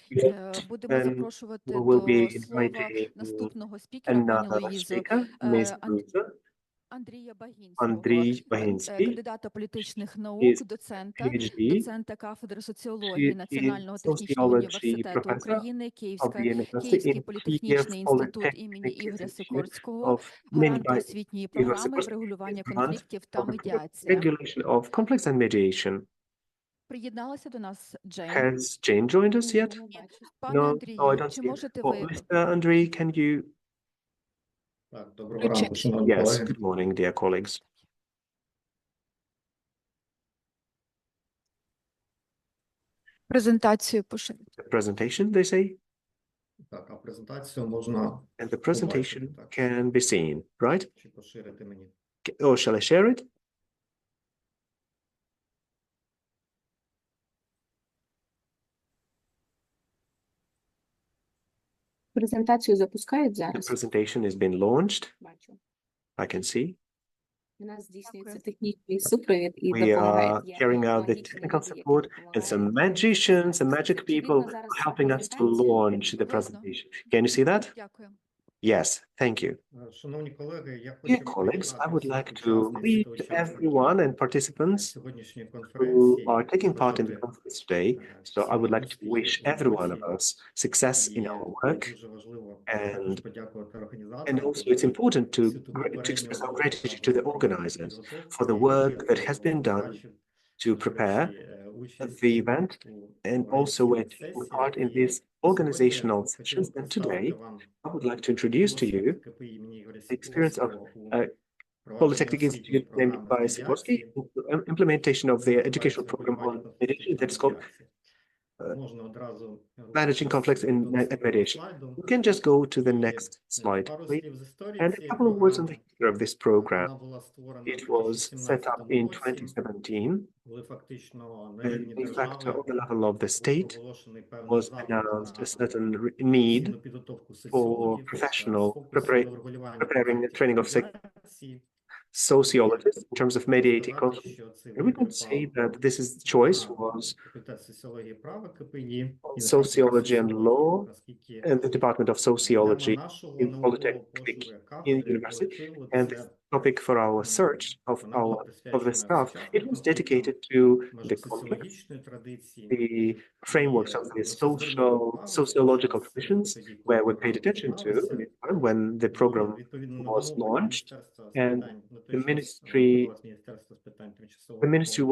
будемо Then запрошувати we will be до слова inviting наступного спікера, пані another Луїзу, speaker, Miss Luisa, Андрія Багінського, Андрій Багінський. кандидата політичних Is наук, доцента PhD. кафедри соціології She is Національного технічного sociology університету professor України, of the university Київський in політехнічний інститут Kyiv імені Polytechnic Ігоря Institute Сікорського, of гаранту Minby освітньої Ігор програми Сікорський врегулювання grant конфліктів та of the медіація. regulation of conflicts and mediation. Приєдналася до нас Джейн. Has Jane joined us yet? Не бачу. Пане No, I Андрію, don't чи see it. можете Oh, ви Mr. Andrei, can you? Так, доброго ранку, шановні Yes, колеги. good morning, dear colleagues. презентацію поширити? The presentation, they say, Так, а презентацію можна and the presentation побачити, так. can be seen, right? Чи поширити мені? Or shall I share it? Презентацію запускають The зараз. presentation has been launched. Бачу. I can see. У нас здійснюється технічний супровід і We допомагають. are Є carrying out the магічні technical люди, які support, and допомагають. some magicians and magic people Очевидно, зараз are helping us to презентація. launch the presentation. Can you see that? Дякую. Yes, thank you. Шановні колеги, я Dear хочу colleagues, I would привітати like всіх to учасниць та greet учасників everyone and participants сьогоднішньої who конференції, are taking part in the побажати conference today. So I would like to всім wish успіхів every в one роботі. of us success in І our work. дуже важливо and- також подякувати And організаторам also it's important to, всю ту to попередню express our роботу gratitude та to the проведену organizers підготовку for the цієї work that участі, has been done бачив to prepare участь the event у and also we're taking part in these organizational sessions. And today I would like to introduce to you the experience of Polytechnic Institute named by Sikorsky, implementation of the educational program on mediation that's called Managing Conflicts in Mediation. You can just go to the next slide, please. And a couple of words on the history of this program. It was set up in 2017, and de facto on the level of the state was announced a certain need for professional preparing and training of sociologists in terms of mediating conflict. And we could say that this is choice was sociology and law and the Department of Sociology in Polytechnic in university. And this topic for our search of the staff, it was dedicated to the conflicts, the frameworks of the sociological traditions, where we paid attention to when the program was launched. And the ministry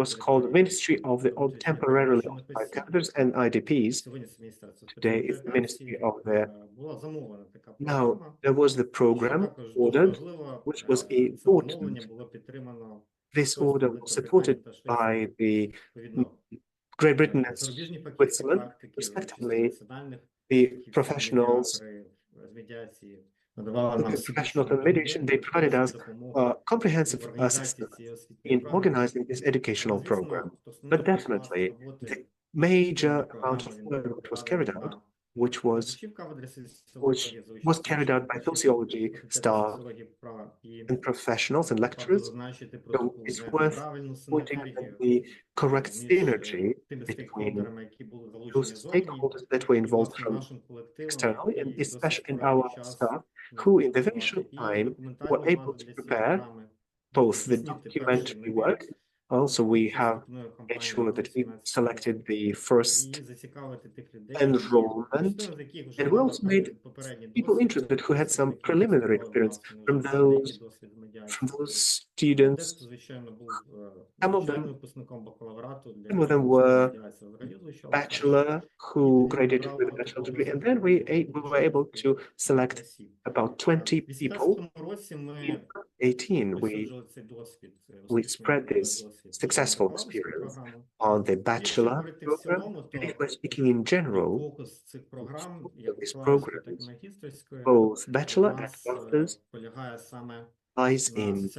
was called Ministry of the Temporarily Occupied Territories and IDPs. Today is the Ministry of the. Now there was the program ordered, which was important. This order was supported by the Great Britain and Switzerland, respectively, the professionals. The professionals in mediation, they provided us comprehensive assistance in organizing this educational program. But definitely, the major amount of work that was carried out which was carried out by sociology staff and professionals and lecturers. So it's worth pointing at the correct synergy between those stakeholders that were involved from externally, and especially in our staff, who in the very short time were able to prepare both the documentary work. Also, we have made sure that we selected the first enrollment, and we also made people interested who had some preliminary experience from those students. Some of them were bachelor who graduated with a bachelor degree, and then we were able to select about 20 people. In 18, we spread this successful experience on the bachelor program. And if we're speaking in general, these programs, both bachelor and master's, lies in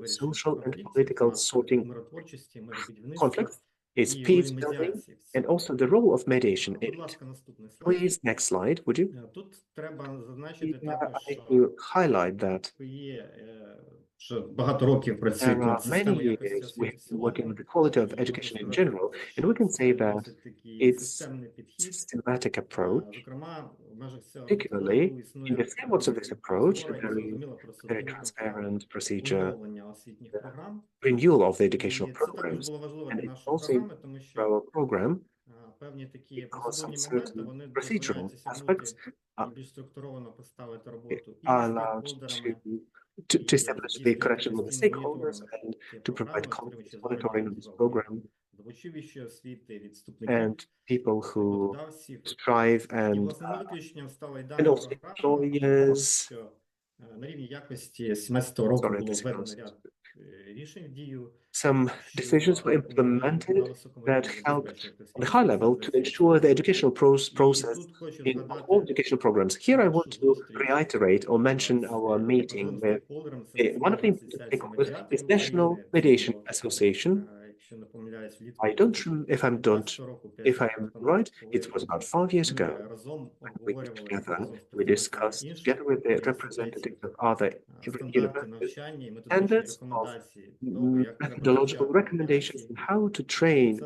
social and political sorting conflicts, is peace building, and also the role of mediation in it. Please, next slide, would you? Yeah, I need to highlight that there are many years we have been working with the quality of education in general, and we can say that it's systematic approach, particularly in the frameworks of this approach, a very transparent procedure, renewal of the educational programs, and it's also in our program because some certain procedural aspects are allowed to establish the connection with the stakeholders and to provide continuous monitoring of this program, and people who strive and also employers. Sorry, this is some decisions were implemented that helped on the high level to ensure the educational process in all educational programs. Here I want to reiterate or mention our meeting with one of the important stakeholders is National Mediation Association. I don't, if I'm right, it was about 5 years ago when we got together. We discussed together with the representatives of other universities standards of methodological recommendations on how to train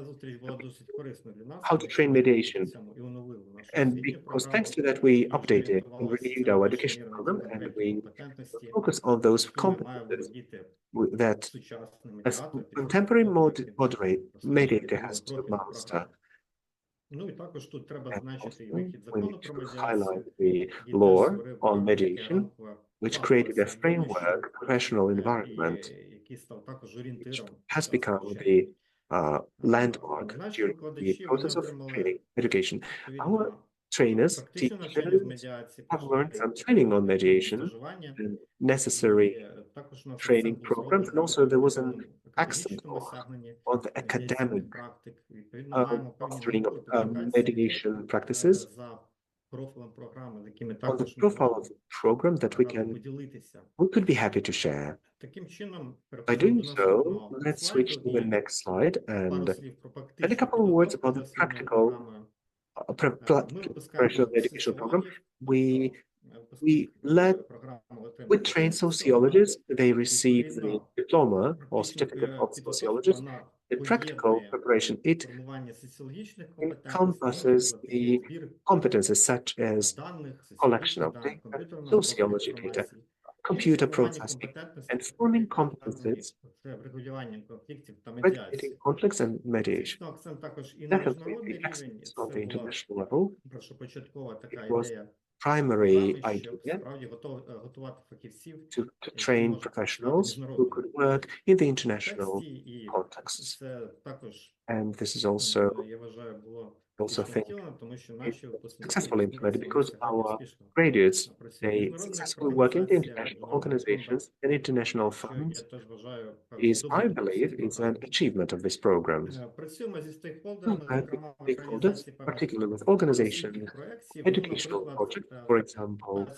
mediation. And because thanks to that, we updated and renewed our education program, and we focus on those competences that a contemporary mediator has to master. And also, we need to highlight the law on mediation, which created a framework, professional environment, which has become the landmark during the process of training education. Our trainers, teachers have learned some training on mediation and necessary training programs, and also there was an accent on the academic fostering of mediation practices, on the profile of the program that we could be happy to share. By doing so, let's switch to the next slide and a couple of words about the practical preparation of the educational program. We train sociologists. They receive the diploma or certificate of sociologist. In practical preparation, it encompasses the competences such as collection of data, sociology data, computer processing, and forming competences, regulating conflicts and mediation. Definitely, the excellence on the international level, it was primary idea to train professionals who could work in the international contexts. And this is also think successfully implemented because our graduates, they successfully work in the international organizations and international funds I believe, is an achievement of this program. Stakeholders, particularly with organizations, educational projects, for example,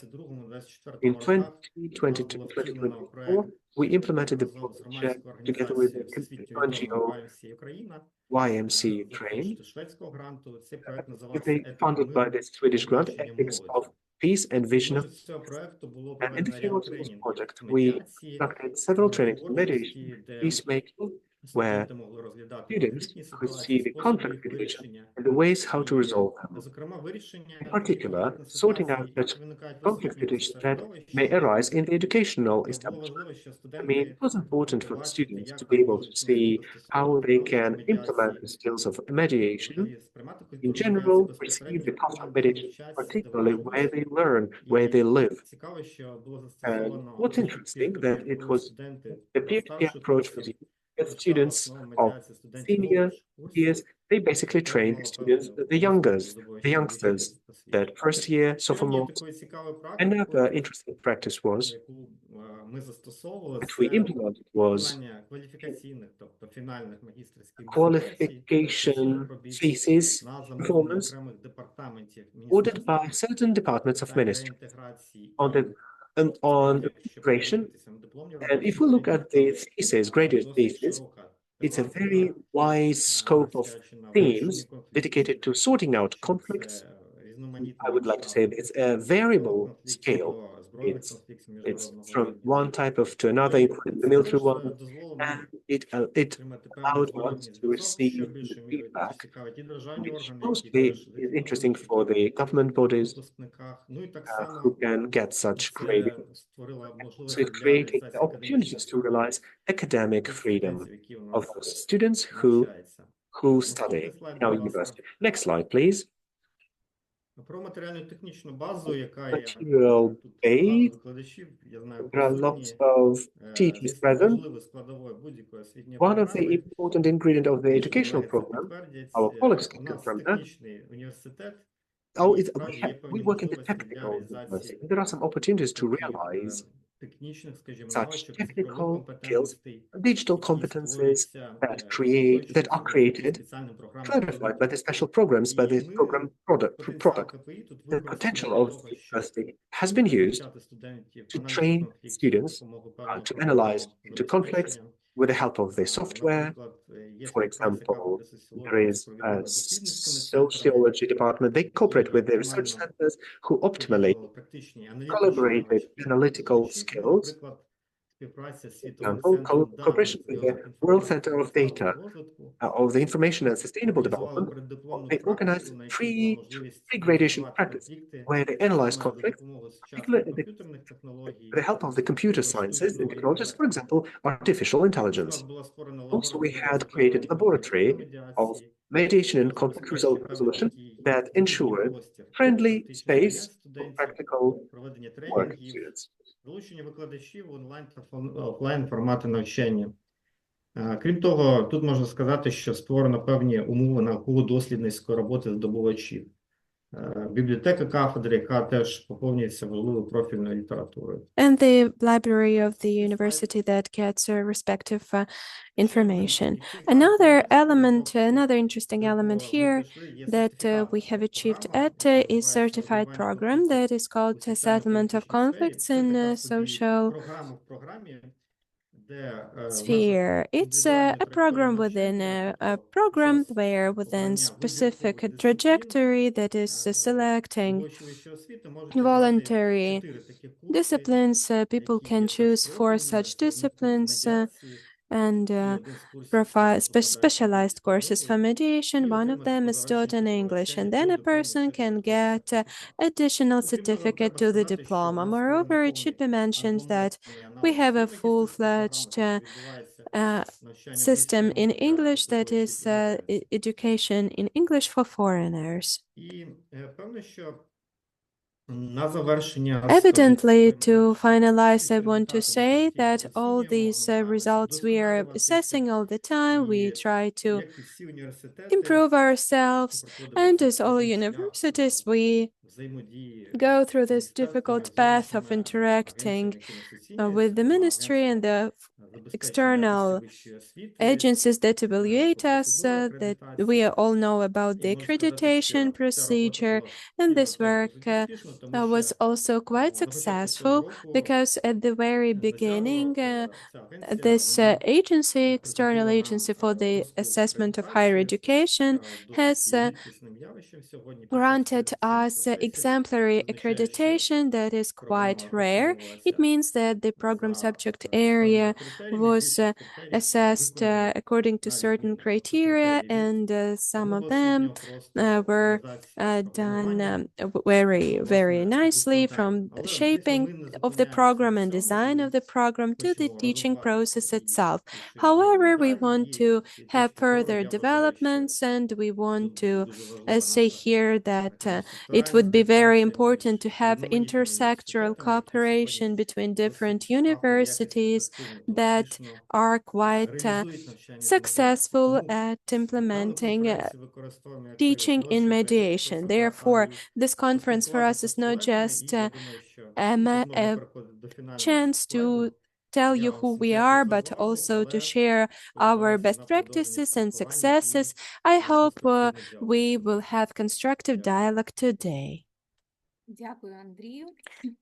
in 2022-2024, we implemented the разом з project громадською together with the організацією всесвітньо NGO відомою YMCA Україна YMC за Train. кошти шведського гранту. Цей проект називався They «Етика funded by миру the Swedish і grant вивчення Ethics of молоді». Peace and В Vision of. межах цього проекту було And in the проведено field ряд of this тренінгів project, з we медіації, conducted several trainings in миротворчості, mediation, де peacemaking, where студенти могли розглядати students конфліктні could see ситуації, the способи conflict їх situation вирішення. and the ways how to І, resolve them. зокрема, вирішення In таких particular, конфліктних sorting out ситуацій, such які виникають в conflict освітньому situations that may середовищі. arise in the educational Тобто було establishment. важливо, що I mean, студенти it was important for the побачити, students to як be вони able to можуть see how застосовувати they навички can implement медіації, the skills of mediation, взагалі сприймати in культуру general, медіації receive безпосередньо the в culture of команді, де mediation, навчаються, де particularly вони where живуть. they learn, where they І live. цікаво, що було And застосовано what's interesting that peer-to-peer, it коли was студенти the peer-to-peer старших approach was курсів used, that вивчали students основи of медіації студентів senior молодших years, курсів, they basically trained отримали students, певні the обов'язки при youngers, the здобувачі youngsters, освіти. that first year Ще однією sophomores. такою цікавою Another практикою, interesting practice was яку ми застосовували, that we це implemented was виконання кваліфікаційних, тобто фінальних магістерських дисертацій, qualification робіт thesis на замовлення performance окремих департаментів ordered by міністерства certain departments of питань ministry реінтеграції on і the and on справді, щоб integration. подивитися на дипломні And роботи if we look студентів, at the там thesis, graduate досить thesis, широка it's a тематика, very wide scope of присвячена вирішенню themes конфліктів, dedicated to sorting out чи conflicts. це різноманітні I would like to say масштаби it's a військових variable конфліктів scale. до збройних It's конфліктів it's міжнародного from рівня. one type of to another, І including the це military теж one, дозволило and нам it отримати певний allowed us зворотній to зв'язок, receive що the більшою мірою також feedback, цікавить і державні which органи, які mostly теж is interesting декларують for the government bodies випускниках. Ну і так who само can get such це grading. створило So можливості it для created the реалізації академічних opportunities to realize academic тих freedom студентів, які у of нас those students who навчаються. study Наступний слайд, in our будь ласка. university. Next slide, please. Про матеріально-технічну базу, яка є Material тут base. багато викладачів, я знаю, There are присутні. lots of teachers Це present. важливою складовою будь-якої освітньої One of the програми. important ingredient of the Інші educational колеги це program, підтвердять. our colleagues У can нас confirm that. технічний університет. Oh, І it's, справді є певні we work in the можливості для technical реалізації university. There are some opportunities to таких realize технічних, скажімо, such навичок, цифрових technical skills, компетентностей, digital які competencies створюються, that are created, спеціальним програмам clarified by the special programs, by the program product. Потенціал КПІ тут The використаний potential для of того, the щоб university has been used навчати студентів to аналізу train конфліктів за students допомогою певного to програмного analyze into conflicts забезпечення. with the help of the software. Наприклад, є For співпраця example, кафедри there соціології з is a провідними дослідницькими центрами, sociology department. They cooperate with the research centers who optimally поєднували практичні аналітичні collaborate with навички analytical викладачів. skills. Наприклад, співпраця з For світовим example, центром cooperation даних with the World Center of Data розвитку. of the Information and Sustainable Організували Development. переддипломну They практику, organized на якій була можливість pre-gradation аналізувати practice конфлікти where they analyze саме за conflicts, допомогою сучасних particularly комп'ютерних технологій, with the help of the computer sciences and technologies, for example, artificial У intelligence. нас була створена Also, we лабораторія had з created оперативної laboratory медіації, of mediation and що conflict забезпечує певний resolution такий that вільний ensured простір friendly практичних space занять for студентів, practical проведення work тренінгів, students. залучення викладачів в онлайн та офлайн формати навчання. Крім того, тут можна сказати, що створено певні умови науково-дослідницької роботи здобувачів. Бібліотека кафедри, яка теж поповнюється важливою профільною літературою. And the library of the university that gets respective information. Another element, another interesting element here that we have achieved at is certified program that is called Settlement of Conflicts in Social Sphere. It's a program within a program where within specific trajectory that is selecting voluntary disciplines. People can choose 4 such disciplines and provide specialized courses for mediation. One of them is taught in English, and then a person can get additional certificate to the diploma. Moreover, it should be mentioned that we have a full-fledged system in English that is education in English for foreigners. Evidently, to finalize, I want to say that all these results we are assessing all the time, we try to improve ourselves, and as all universities, we go through this difficult path of interacting with the ministry and the external agencies that evaluate us, that we all know about the accreditation procedure, and this work was also quite successful because at the very beginning, this agency, external agency for the assessment of higher education, has granted us exemplary accreditation that is quite rare. It means that the program subject area was assessed according to certain criteria, and some of them were done very, very nicely, from shaping of the program and design of the program to the teaching process itself. However, we want to have further developments, and we want to say here that it would be very important to have intersectoral cooperation between different universities that are quite successful at implementing teaching in mediation. Therefore, this conference for us is not just a chance to tell you who we are, but also to share our best practices and successes. I hope we will have constructive dialogue today. Дякую, Андрію.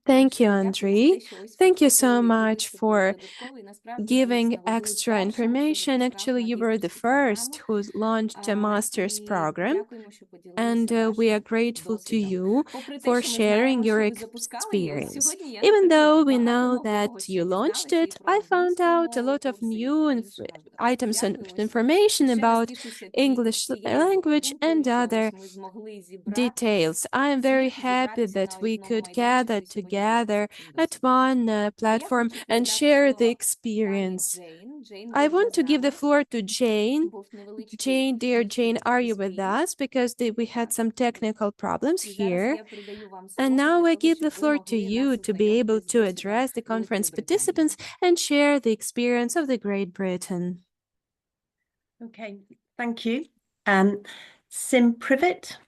Thank you, Дякую за Andrei. те, що ось Thank you so потрапили much туристи for додатково, і насправді giving ви були extra першим, хто information. зареєстрував Actually, you were the магістерську програму. first who launched a master's І program, дякуємо, що and поділилися we are вашим grateful to досвідом. you Попри те, for що ми sharing знаємо, your що ви запускали її, experience. сьогодні я, Even наприклад, though we багато know нового that ще you дізналася launched і it, про I found англійську out a мову, lot of курси, і new все інше важливе. items and Дякуємо всім. information Ще раз about тішуся English тією language and думкою, що other ось ми змогли зібрати details. I am very всіх, happy зібратися that на we одному could майданчику gather і сьогодні together ділитися цим at досвідом. one Я platform хочу and передати share the слово пані experience. Джейн. Джейн, I ви вже want to з give the нами. floor to Jane. Був невеличкий Jane, dear Jane, технічний are you with збій. us? Because we had some technical problems І зараз here. я передаю вам And слово now для I того, give the щоб ви floor to могли you нас to be able ознайомити з to досвідом address the Великої conference Британії. participants and share the experience of the Great Britain. Okay, thank you. Sim privet,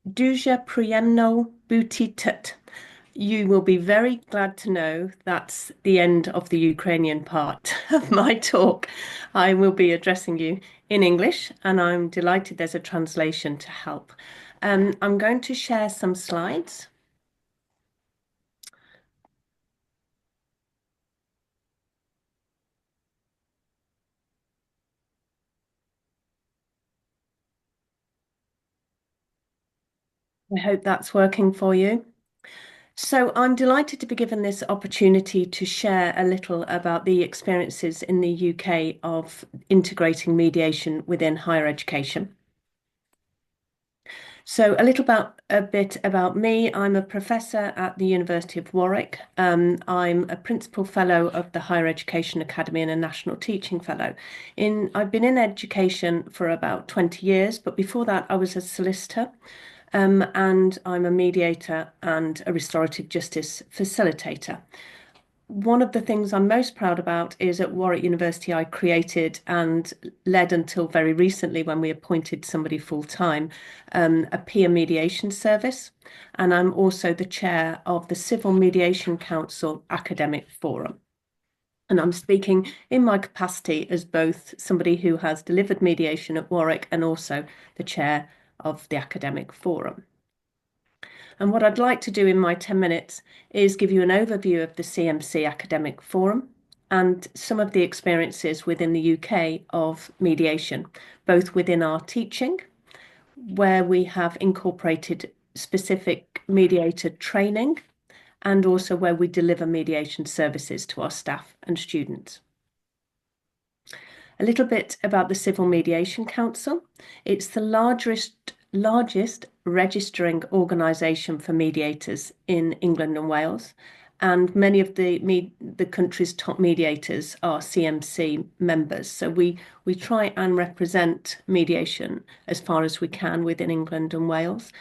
duja priemno buti tut. You will be very glad to know that's the end of the Ukrainian part of my talk. I will be addressing you in English, and I'm delighted there's a translation to help. I'm going to share some slides. I hope that's working for you. So I'm delighted to be given this opportunity to share a little about the experiences in the UK of integrating mediation within higher education. So a bit about me. I'm a professor at the University of Warwick. I'm a principal fellow of the Higher Education Academy and a national teaching fellow. I've been in education for about 20 years, but before that I was a solicitor. And I'm a mediator and a restorative justice facilitator. One of the things I'm most proud about is at Warwick University, I created and led until very recently when we appointed somebody full-time, a peer mediation service. And I'm also the chair of the Civil Mediation Council Academic Forum. And I'm speaking in my capacity as both somebody who has delivered mediation at Warwick and also the chair of the Academic Forum. And what I'd like to do in my 10 minutes is give you an overview of the CMC Academic Forum and some of the experiences within the UK of mediation, both within our teaching, where we have incorporated specific mediator training, and also where we deliver mediation services to our staff and students. A little bit about the Civil Mediation Council. It's the largest registering organisation for mediators in England and Wales, and many of the country's top mediators are CMC members. So we try and represent mediation as far as we can within England and Wales.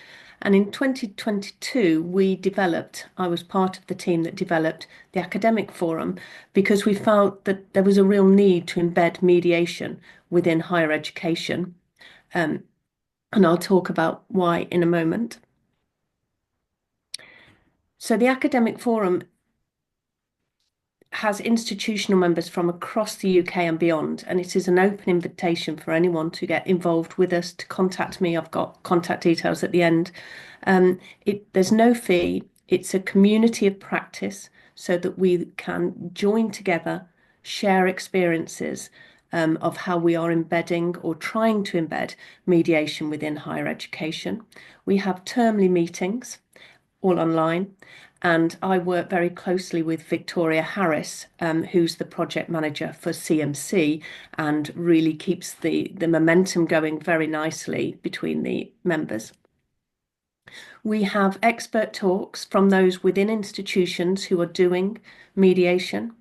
And in 2022, I was part of the team that developed the Academic Forum because we felt that there was a real need to embed mediation within higher education. And I'll talk about why in a moment. So the Academic Forum has institutional members from across the UK and beyond, and it is an open invitation for anyone to get involved with us, to contact me. I've got contact details at the end. There's no fee. It's a community of practice so that we can join together, share experiences of how we are embedding or trying to embed mediation within higher education. We have termly meetings, all online. And I work very closely with Victoria Harris, who's the project manager for CMC, and really keeps the momentum going very nicely between the members. We have expert talks from those within institutions who are doing mediation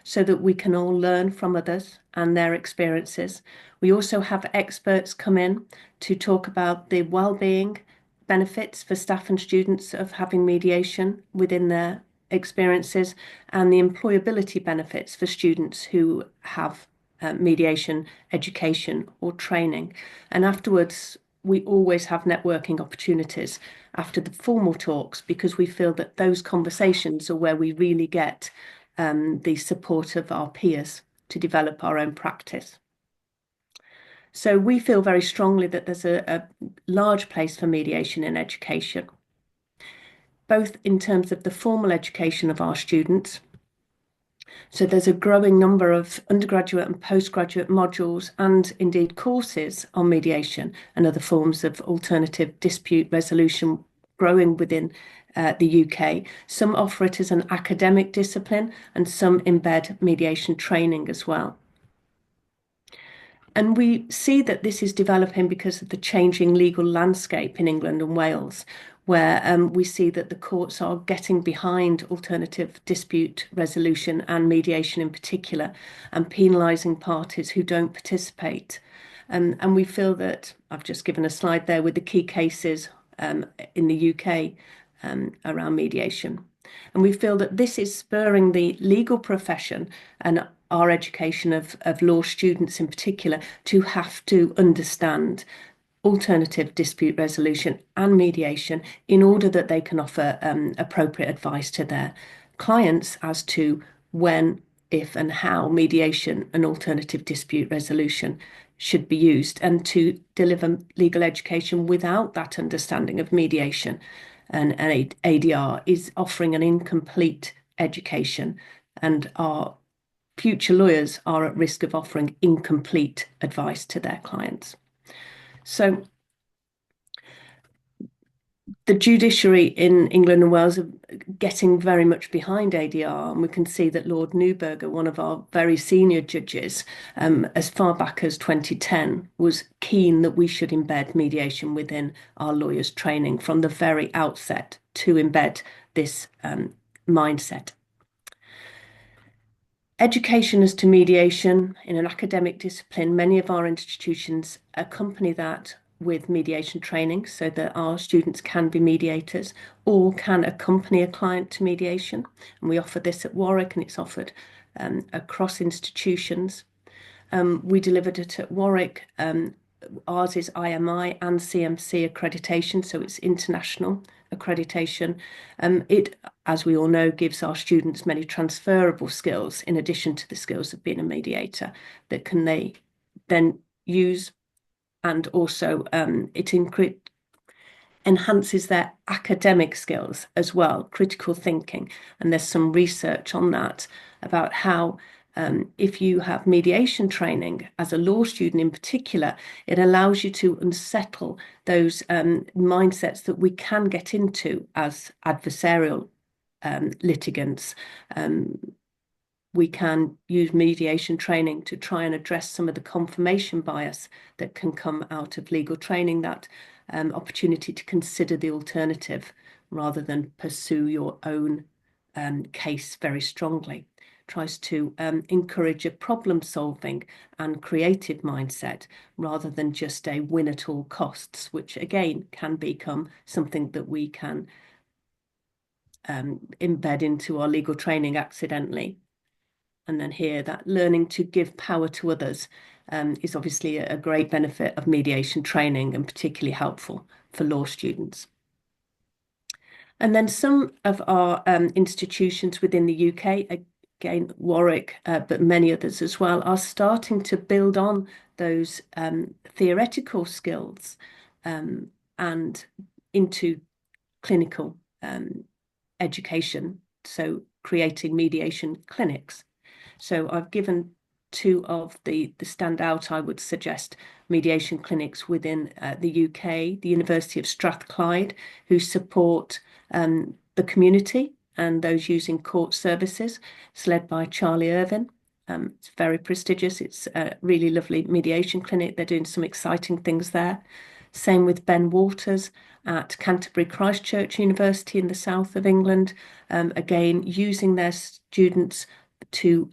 so that we can all learn from others and their experiences. We also have experts come in to talk about the well-being benefits for staff and students of having mediation within their experiences, and the employability benefits for students who have mediation education or training. And afterwards, we always have networking opportunities after the formal talks, because we feel that those conversations are where we really get the support of our peers to develop our own practice. So we feel very strongly that there's a large place for mediation in education, both in terms of the formal education of our students. So there's a growing number of undergraduate and postgraduate modules and indeed courses on mediation and other forms of alternative dispute resolution growing within the UK. Some offer it as an academic discipline and some embed mediation training as well. And we see that this is developing because of the changing legal landscape in England and Wales, where we see that the courts are getting behind alternative dispute resolution and mediation in particular, and penalising parties who don't participate. And we feel that, I've just given a slide there with the key cases in the UK around mediation. And we feel that this is spurring the legal profession and our education of law students in particular to have to understand alternative dispute resolution and mediation in order that they can offer appropriate advice to their clients as to when, if and how mediation and alternative dispute resolution should be used, and to deliver legal education without that understanding of mediation and ADR is offering an incomplete education, and our future lawyers are at risk of offering incomplete advice to their clients. So the judiciary in England and Wales are getting very much behind ADR, and we can see that Lord Neuberger, one of our very senior judges, as far back as 2010, was keen that we should embed mediation within our lawyers' training from the very outset to embed this mindset. Education as to mediation in an academic discipline, many of our institutions accompany that with mediation training so that our students can be mediators or can accompany a client to mediation. And we offer this at Warwick, and it's offered across institutions. We delivered it at Warwick. Ours is IMI and CMC accreditation, so it's international accreditation. It, as we all know, gives our students many transferable skills in addition to the skills of being a mediator that can they then use, and also it enhances their academic skills as well, critical thinking. And there's some research on that about how if you have mediation training as a law student in particular, it allows you to unsettle those mindsets that we can get into as adversarial litigants. We can use mediation training to try and address some of the confirmation bias that can come out of legal training, that opportunity to consider the alternative rather than pursue your own case very strongly. Tries to encourage a problem-solving and creative mindset rather than just a win at all costs, which again can become something that we can embed into our legal training accidentally. And then here, that learning to give power to others is obviously a great benefit of mediation training, and particularly helpful for law students. And then some of our institutions within the UK, again, Warwick, but many others as well, are starting to build on those theoretical skills and into clinical education, so creating mediation clinics. So I've given two of the standout, I would suggest, mediation clinics within the UK, the University of Strathclyde, who support the community and those using court services. It's led by Charlie Irvin. It's very prestigious. It's a really lovely mediation clinic. They're doing some exciting things there. Same with Ben Walters at Canterbury Christ Church University in the south of England, again, using their students to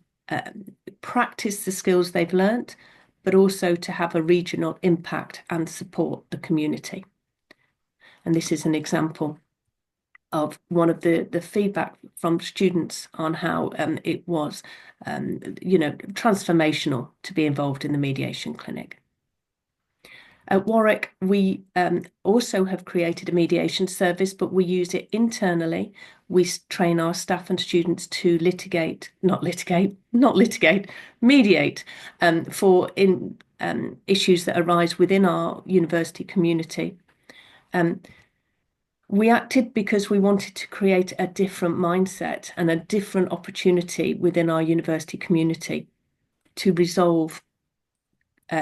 practice the skills they've learnt, but also to have a regional impact and support the community. And this is an example of one of the feedback from students on how it was, transformational to be involved in the mediation clinic. At Warwick, we also have created a mediation service, but we use it internally. We train our staff and students to mediate for issues that arise within our university community. We acted because we wanted to create a different mindset and a different opportunity within our university community to resolve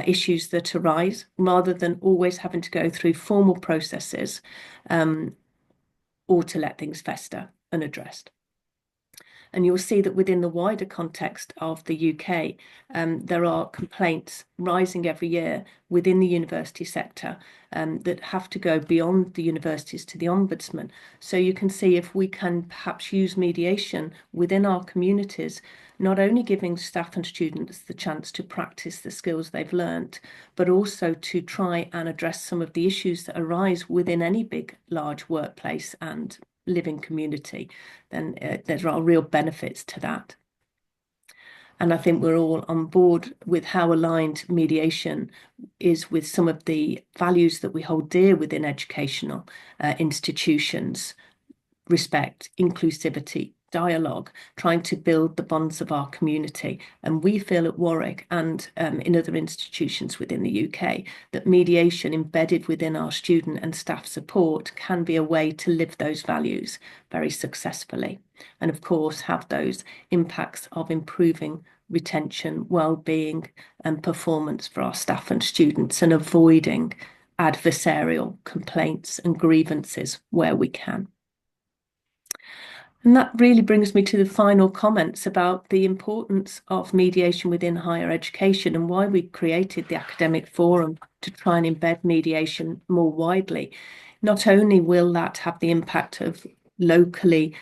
issues that arise, rather than always having to go through formal processes or to let things fester unaddressed. And you'll see that within the wider context of the UK, there are complaints rising every year within the university sector that have to go beyond the universities to the Ombudsman. So you can see if we can perhaps use mediation within our communities, not only giving staff and students the chance to practice the skills they've learnt, but also to try and address some of the issues that arise within any big, large workplace and living community, then there are real benefits to that. And I think we're all on board with how aligned mediation is with some of the values that we hold dear within educational institutions: respect, inclusivity, dialogue, trying to build the bonds of our community. And we feel at Warwick and in other institutions within the UK that mediation embedded within our student and staff support can be a way to live those values very successfully. And of course, have those impacts of improving retention, well-being and performance for our staff and students, and avoiding adversarial complaints and grievances where we can. And that really brings me to the final comments about the importance of mediation within higher education and why we created the academic forum to try and embed mediation more widely. Not only will that have the impact of locally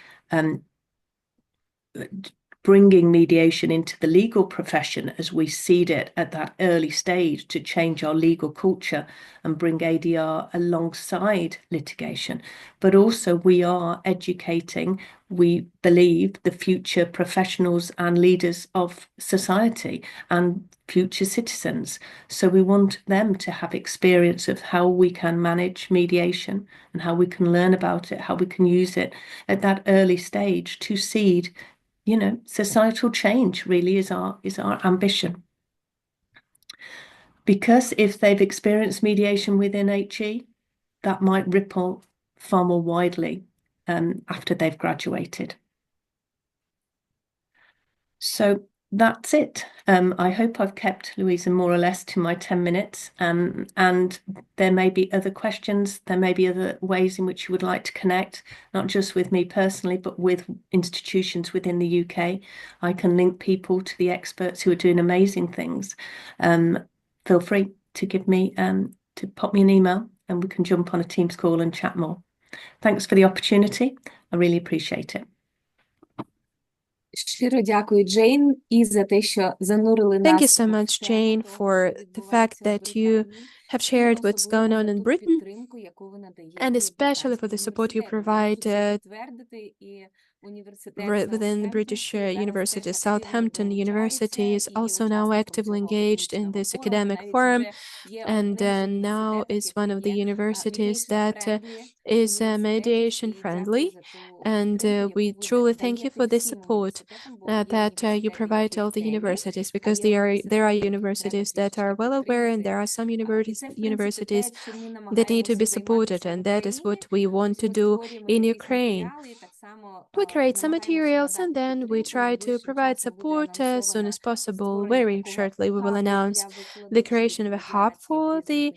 bringing mediation into the legal profession as we seed it at that early stage to change our legal culture and bring ADR alongside litigation, but also we are educating, we believe, the future professionals and leaders of society and future citizens. So we want them to have experience of how we can manage mediation and how we can learn about it, how we can use it at that early stage to seed, societal change. Really is our ambition. Because if they've experienced mediation within HE, that might ripple far more widely after they've graduated. So that's it. I hope I've kept Louisa more or less to my 10 minutes. And there may be other questions. There may be other ways in which you would like to connect, not just with me personally, but with institutions within the UK. I can link people to the experts who are doing amazing things. Feel free to give me, to pop me an email and we can jump on a Teams call and chat more. Thanks for the opportunity. I really appreciate it. Щиро дякую, Джейн, і за те, що занурили нас. Thank you so much, Jane, for the fact that you have shared what's going on in Britain, and especially for the support you provide within the British universities. Southampton University is also now actively engaged in this academic forum, and now is one of the universities that is mediation friendly. And we truly thank you for the support that you provide to all the universities, because there are universities that are well aware, and there are some universities that need to be supported, and that is what we want to do in Ukraine. We create some materials and then we try to provide support as soon as possible. Very shortly, we will announce the creation of a hub for the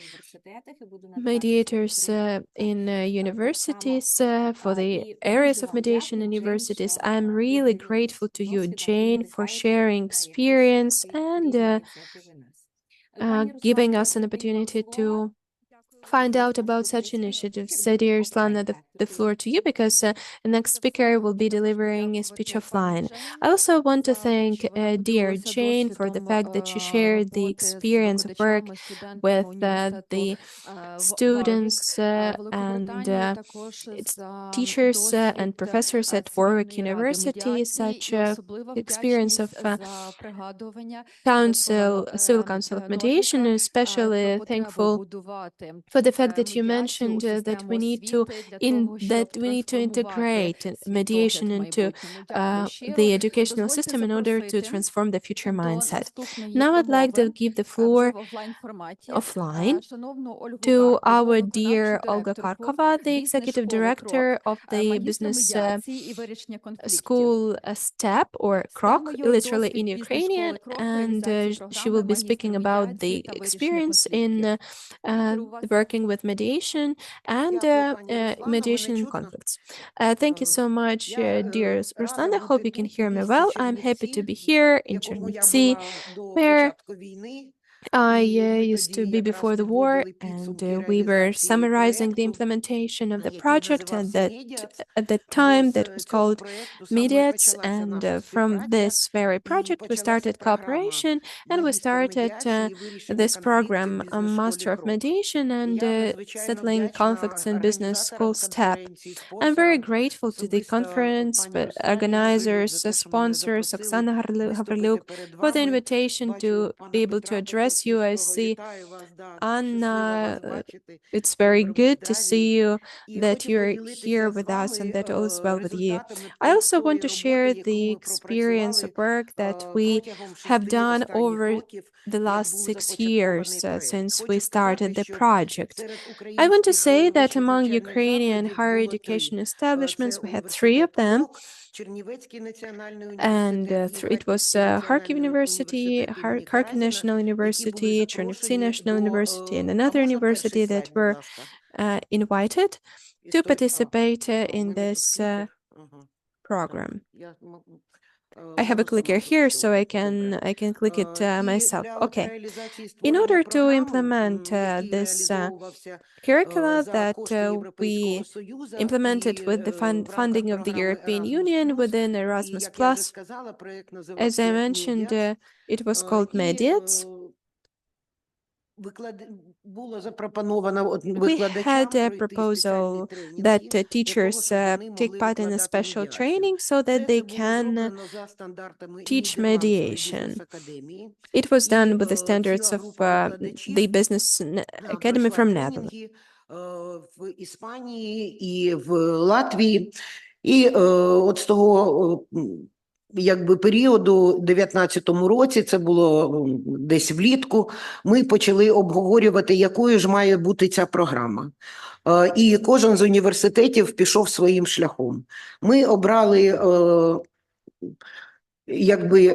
mediators in universities, for the areas of mediation in universities. I'm really grateful to you, Jane, for sharing experience and giving us an opportunity to find out about such initiatives. Dear Slana, the floor to you, because the next speaker will be delivering a speech offline. I also want to thank dear Jane for the fact that she shared the experience of work with the students and its teachers and professors at Warwick University. Such experience of Civil Council of Mediation. Especially thankful for the fact that you mentioned that we need to integrate mediation into the educational system in order to transform the future mindset. Now I'd like to give the floor offline to our dear Olga Karkova, the executive director of the business school STEP, or KROK, literally in Ukrainian, and she will be speaking about the experience in working with mediation and mediation in conflicts. Thank you so much, dear Ruslan. I hope you can hear me well. I'm happy to be here in Chernivtsi, where I used to be before the war, and we were summarizing the implementation of the project, and that at that time that was called MEDIATION, and from this very project we started cooperation, and we started this program, Master of Mediation and Settling Conflicts in Business called STEP. I'm very grateful to the conference organizers, sponsors, Oksana Havriluk, for the invitation to be able to address you. I see Anna, it's very good to see you, that you're here with us and that all is well with you. I also want to share the experience of work that we have done over the last 6 years since we started the project. I want to say that among Ukrainian higher education establishments, we had 3 of them. And it was Kharkiv University, Kharkiv National University, Chernivtsi National University, and another university that were invited to participate in this program. I have a clicker here, so I can click it myself. Okay. In order to implement this curricula that we implemented with the funding of the European Union within Erasmus+, as I mentioned, it was called MEDIATION. We had a proposal that teachers take part in a special training so that they can teach mediation. It was done with the standards of the Business Academy from Netherlands. В Іспанії і в Латвії. І от з того якби періоду, у 19-му році, це було десь влітку, ми почали обговорювати, якою ж має бути ця програма. І кожен з університетів пішов своїм шляхом. Ми обрали, якби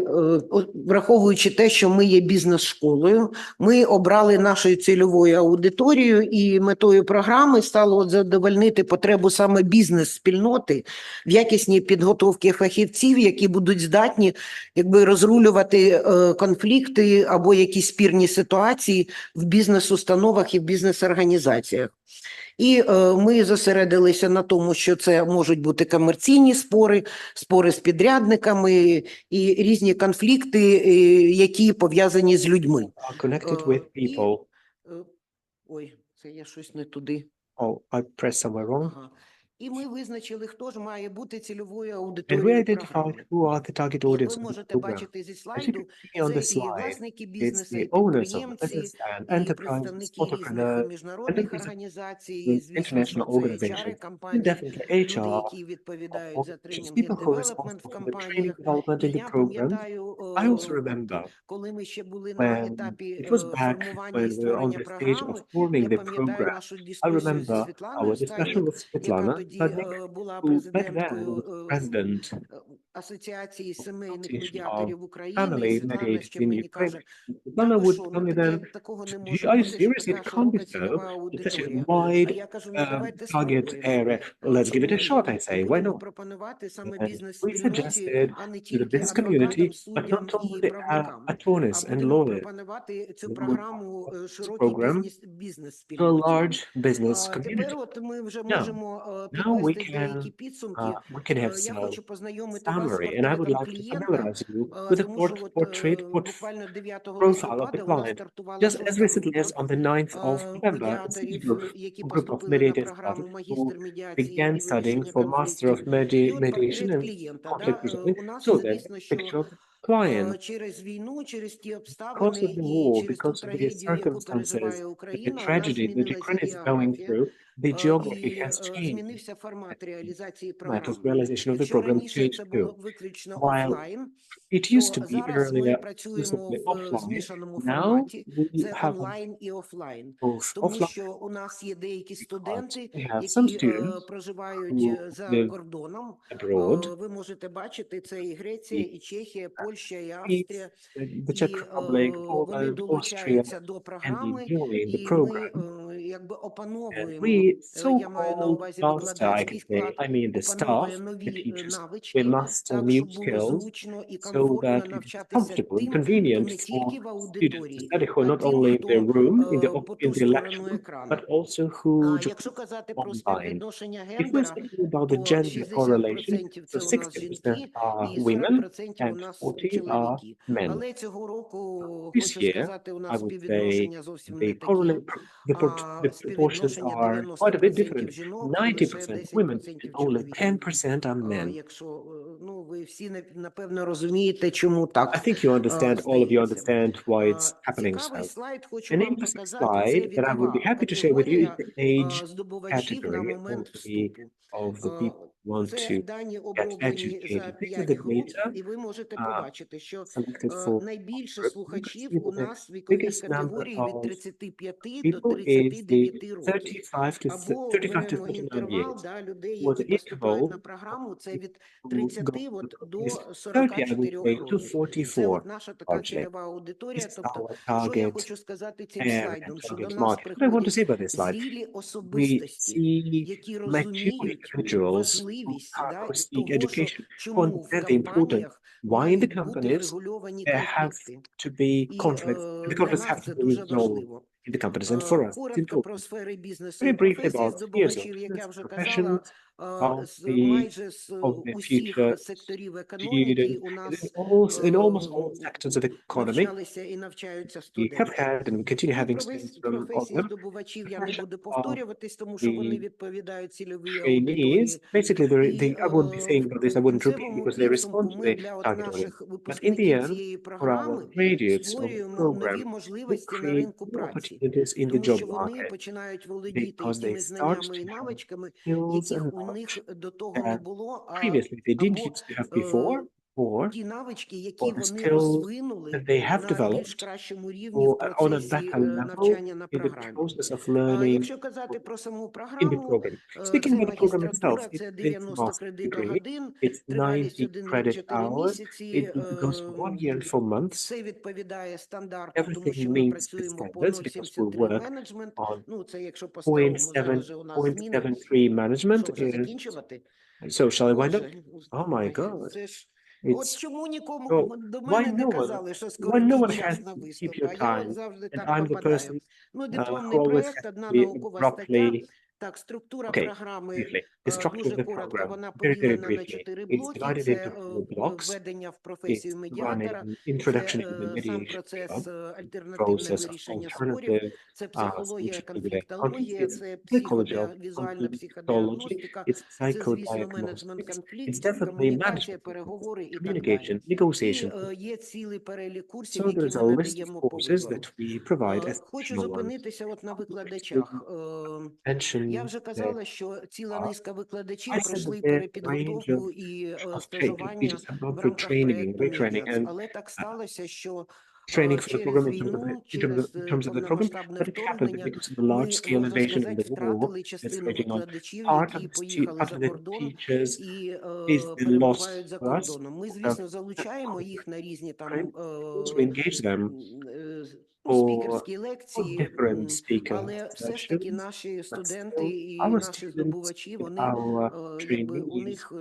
враховуючи те, що ми є бізнес-школою, ми обрали нашою цільовою аудиторією, і метою програми стало задовольнити потребу саме бізнес-спільноти в якісній підготовці фахівців, які будуть здатні якби розрулювати конфлікти або якісь спірні ситуації в бізнес-установах і в бізнес-організаціях. І ми зосередилися на тому, що це можуть бути комерційні спори, спори з підрядниками і різні конфлікти, які пов'язані з людьми. Ой, це я щось не туди. Oh, I pressed somewhere wrong. І ми визначили, хто ж має бути цільовою And we аудиторією identified програми. who are the target Як audience ви of the можете program. бачити зі As you слайду, can see on the це і є slide, власники it's бізнесу, і the owners of the підприємці, business and і enterprises, представники різних entrepreneurs, and міжнародних the організацій, і, звісно, international що це HR organizations, and компанії, definitely люди, HR, які відповідають за organizations, тренінг і people who are девелопмент в responsible for the training компаніях. development І in the я programs. пам'ятаю, I also от, remember коли ми ще були на when етапі it was back формування і when we were on створення the stage of програми, forming я the пам'ятаю program. нашу I дискусію зі remember Світланою our discussion Стаднік, with яка Svetlana тоді Stadnik, була who back then президенткою was president Асоціації сімейних of медіаторів України, і family Світлана ще mediators in мені Ukraine. каже, та Svetlana ви would що, tell ну me таке, then, такого не "Do може are you бути, що serious? It така can't be широка so. цільова It's such a аудиторія. А wide я кажу, ну давайте target спробуємо. area. Let's give it a shot, I say. Why Пропонуємо not? пропонувати саме And we бізнес-спільноті, suggested а не to the тільки business адвокатам, community, but суддям not і only the правникам. А attorneys and будемо lawyers. пропонувати цю We would програму offer this широкій program to a бізнес-спільноті. large business Тепер community. от ми вже Now, можемо now we підвести деякі підсумки. we can have Я some хочу познайомити вас з summary, and I would портретом like to клієнта, familiarize you with the тому що от portrait буквально 9 profile of the листопада у нас client. стартувала Just as шоста recently група as on the 9th of November, a медіаторів, які group of поступили на mediators програму started who магістр медіації began і studying вирішення for Master of конфліктів. І от Mediation портрет and клієнта. conflict resolving. У нас, So then, звісно, що picture of the client. через війну, через ті Because обставини of the і war, через ту because of the трагедію, яку circumstances, переживає the Україна, у нас tragedy that змінилася Ukraine is going географія. through, the geography І has changed. змінився формат реалізації Matter of програми. realization of the Якщо program раніше це changed було too. виключно While офлайн, it used то to be зараз ми earlier працюємо exclusively в offline, змішаному now форматі. we Це have онлайн і офлайн. both Тому offline що у нас є деякі and студенти, we have some які students проживають who за live кордоном. abroad. Ви можете бачити, це і Греція, і Чехія, Польща, і Greece, Австрія. the Czech І Republic, вони Poland, Austria, долучаються до and they програми, join the і ми program. якби And опановуємо, we, я маю на so-called увазі master, I викладацький could say, склад, I mean the staff, опановує the нові teachers, we навички, master так, new щоб було skills зручно і so комфортно that it is навчатися comfortable and тим, хто convenient не for тільки в students to аудиторії, study who а are not тим, only in their хто room, по in ту the lecture сторону room, екрану. but also who Якщо join казати про online. співвідношення If we're гендера, speaking about the то gender correlation, 60% so це у нас 60% жінки are і women 40% у and нас 40 are чоловіки. men. Але цього року, This хочу year, сказати, у I нас would say співвідношення зовсім не the таке. the proportions Співвідношення are quite a bit 90% different. жінок і лише 90% women and 10% only чоловіків. 10% are men. Якщо, ну, ви всі, напевно, розумієте, чому I так think you understand, all of you стається. understand why it's happening Цікавий so. слайд хочу An вам interesting показати, це slide that I would be вікова happy to share with you is категорія the age здобувачів на category момент of вступу. the people who want Це to дані get оброблені за educated. This is 5 the груп, data і ви можете побачити, що selected for найбільше groups. You can слухачів see у that the нас в віковій biggest number категорії від of 35 до people is the 39 років. 35 to Або 35 to беремо 39 інтервал years. людей, Was які the поступають на interval програму, це від who 30 go до is 30, I would 44 say, to років. Це 44 от наша така largely. цільова аудиторія. This is Тобто, our що я target хочу сказати цим area, слайдом? Що до target нас market. What I want to приходять say about this slide, зрілі we особистості, see які mature розуміють individuals важливість who seek того, що education, who чому в understand the importance, компаніях why in the мають бути companies врегульовані there have конфлікти. to be І conflicts, the для conflicts have нас to це be дуже resolved важливо. in the companies, and for us, it's Коротко про important. сфери бізнесу і Very briefly професії about spheres of здобувачів, як я business, вже казала, professions, of майже з the усіх future секторів економіки students, у in нас almost all sectors of the economy. навчалися і навчаються We have студенти. had and we continue having students from all of Професії them. здобувачів я не Profession буду of повторюватись, тому що вони the відповідають цільовій trainees, аудиторії. basically, І I wouldn't be saying about this, I в wouldn't repeat кінцевому because they respond підсумку to ми the для target audience. наших But in the випускників end, цієї for our програми graduates of the створюємо program, нові we можливості на create ринку new праці, opportunities in the тому job що вони market починають володіти because they якими start знаннями to і have навичками, skills яких and у них knowledge до того не that було, previously they didn't або used to have before, or ті навички, які the вони skills розвинули that they have на більш developed кращому рівні в or on a процесі better level навчання на in the програмі. process of learning Якщо казати про саму in the програму, program. Speaking це about the program itself, магістратура, it's це a 90 master's degree. кредитогодин, It's тривалість 90 credit 1,4 hours. місяці. It goes for 1 year and 4 months. Це відповідає стандарту, тому Everything що ми meets the працюємо по standards because we 0,73 work менеджмент. on Ну, це якщо по-старому, зараз же у нас зміни. 0.73 management. Що, вже закінчувати? So shall I wind up? Боже, Oh my God. це ж... От It's чому нікому so до why мене не no one казали, що скоро why no мій one час has на to keep виступ, your а я от time, завжди and так I'm the попадаю. person Ну, who дипломний always has проєкт, to одна be наукова стаття, abruptly Так, структура Okay, програми briefly. The structure of дуже the коротко, program, вона very, very поділена на briefly. 4 It's блоки. divided Це into 4 blocks. введення в професію It's медіатора, running це introduction to the сам mediation процес job, альтернативне process of вирішення спорів, alternative це психологія, solution to the конфліктологія, conflict. It's це psychology of психодіавізуальна conflict, психодіагностика, it's це, звісно, менеджмент psychodiagnostics. It's конфліктів, definitely комунікація, management, переговори і так далі. communication, negotiation. І є цілий перелік курсів, So які there's ми a list of надаємо по courses вибору. that we provide as Хочу optional ones. зупинитися от на викладачах. Я Mention вже that казала, що ціла низка викладачів I said пройшли that the range перепідготовку і of стажування teachers have gone в through рамках training, проєкту retraining, MEDIATION. and Але так сталося, що training for the через program війну, in terms of the program, повномасштабне but it happened that вторгнення, because of the large ми, scale можна invasion in сказати, the war втратили that's частину raging on, викладачів, part of які the поїхали part за of the кордон teachers і is the перебувають lost за for us. кордоном. Ми, звісно, залучаємо їх на різні там Also engage them спікерські for лекції, different speaker але все ж таки sessions, наші but студенти still і our наші students здобувачі, and вони our якби у trainees, них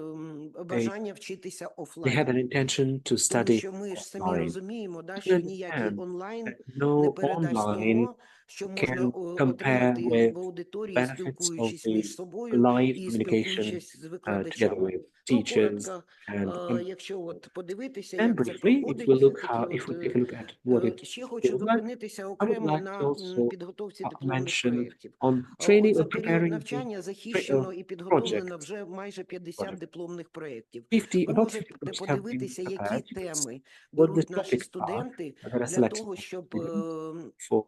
бажання вчитися they had офлайн. an intention to Тому study що ми ж самі offline. розуміємо, да, You що ніякий understand онлайн that не no передасть online того, що можна can compare отримати with в аудиторії, benefits of спілкуючись the між собою live і communication спілкуючись з together викладачами. with Ну, teachers. коротко, And якщо от подивитися, and як це briefly, if we проходить, look такі if we от take a look at what it ще хочу feels like, зупинитися I would окремо like to на also підготовці дипломних mention проєктів. on От training за or період preparing навчання захищено і підготовлено projects. вже майже 50 Project. дипломних проєктів. 50, Ви about можете 50 projects have been подивитися, які prepared. You can теми see what the беруть наші topics are студенти that are для selected того, by щоб students for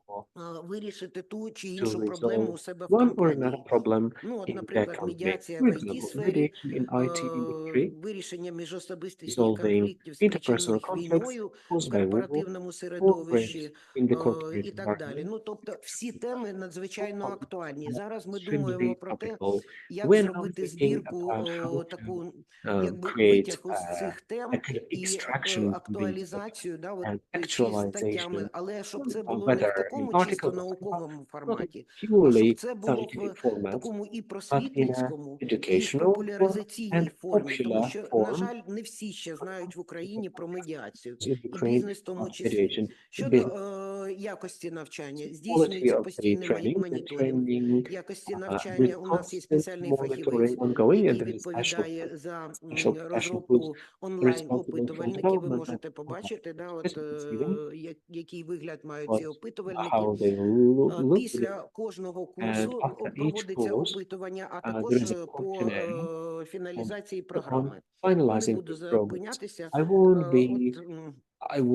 вирішити ту чи to іншу проблему у resolve себе в one or another компанії. problem Ну, от, in their наприклад, company. медіація For в example, IT-сфері, mediation in IT industry, вирішення міжособистісних resolving конфліктів, interpersonal спричинених conflicts війною в caused by war корпоративному or середовищі, friends in the corporate і так далі. environment. Ну, тобто, всі теми надзвичайно актуальні. Зараз ми Extremely думаємо про те, topical. як We're now зробити thinking збірку, about how to таку, якби create витяг ось цих a тем kind of і extraction from these topics актуалізацію, да, от, and чи статтями, actualization, але щоб це було не в whether in такому article чисто or науковому not форматі, а purely щоб це було в scientific format, такому і but in a просвітницькому, і в educational form популяризаційній and формі, тому popular що, на form жаль, не всі ще знають в Україні про медіацію, in і Ukraine бізнес в тому of числі. mediation. Щодо Business якості навчання, quality здійснюється of the постійний training, the моніторинг training якості with навчання. У нас є constant спеціальний фахівець, monitoring ongoing, and який there is special відповідає за special who's розробку онлайн responsible for опитувальників. Ви development можете of побачити, да, As от, you can see them, який вигляд мають ці what, опитувальники. how they look. Після кожного And курсу after each проводиться course, опитування, а there також is a по questionnaire, and фіналізації upon програми. finalizing буду the programs, зупинятися. I won't be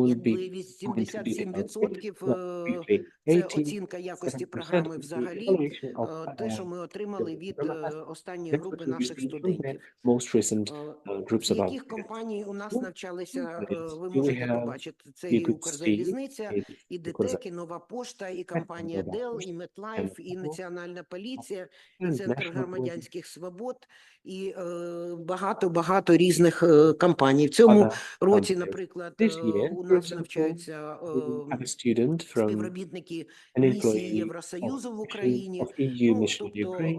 Якби going into details. 87% Briefly, це оцінка якості 87% програми is the взагалі, evaluation of те, що ми отримали від останньої That's what групи we наших received from the студентів. most recent groups З of our яких компаній у нас Ну, навчалися, ви we можете have, побачити, це you і could see, Укрзалізниця, it's і because ДТЕК, і Нова Пошта, і компанія Dell, і MetLife, і Національна поліція, і and Центр national громадянських свобод, і багато-багато різних компаній. В цьому other році, companies. наприклад, This year, у for нас example, навчаються we have a student from співробітники an місії employee Євросоюзу в of Україні. of EU Ну, mission in тобто, Ukraine.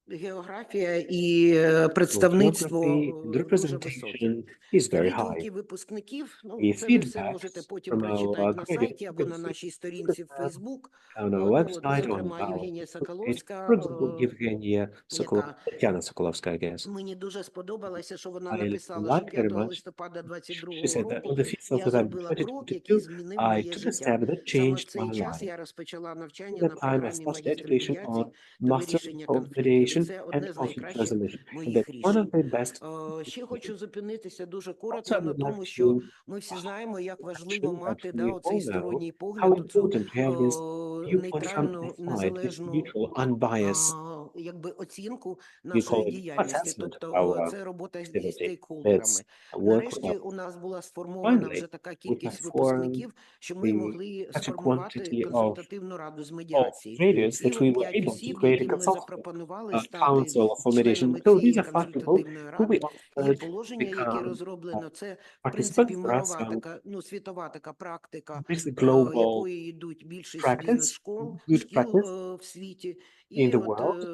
географія і представництво Geography and дуже високі. representation is very high. Відгуки випускників, ну, The це ви все feedbacks можете потім from прочитати our на graduates, сайті you або can на see нашій сторінці в Facebook. on our Ну, от, website, on зокрема, our Євгенія Facebook page. Соколовська, For example, Evgenia яка Tatiana Sokolovska, I guess. мені дуже сподобалося, що вона I написала, що like very 5 much. листопада She 22 said that року on the 5th of я November зробила крок, який 2022, змінив I моє took a життя. step that Саме в changed цей my час life. я розпочала навчання At на that time, I програмі started магістр education медіації on та Master вирішення of конфліктів. І Mediation це and одне з Conflict найкращих Resolution. And моїх that's one of рішень. the best. Ще хочу зупинитися дуже Also, коротко I на would like тому, що to ми всі знаємо, як важливо mention that мати we оцей all know сторонній how погляд, оцю important to have this viewpoint from нейтральну, outside, this незалежну neutral, unbiased, якби оцінку we нашої call it діяльності. assessment of Тобто our це робота зі activity. стейкхолдерами. Let's work with Нарешті our. у нас була сформована Finally, вже така we have кількість formed випускників, що ми the могли such a сформувати quantity of консультативну раду з of медіації. graduates І that we от were 5 able to осіб, create a яким ми consultative запропонували стати council for mediation. членами So these цієї are 5 people консультативної who we ради. Є offered положення, яке become розроблено. Це, в participants принципі, for us. мирова So така, ну, світова така практика, this is global якої йдуть більшість practice, бізнес-школ, good шкіл practice. в світі. in the world,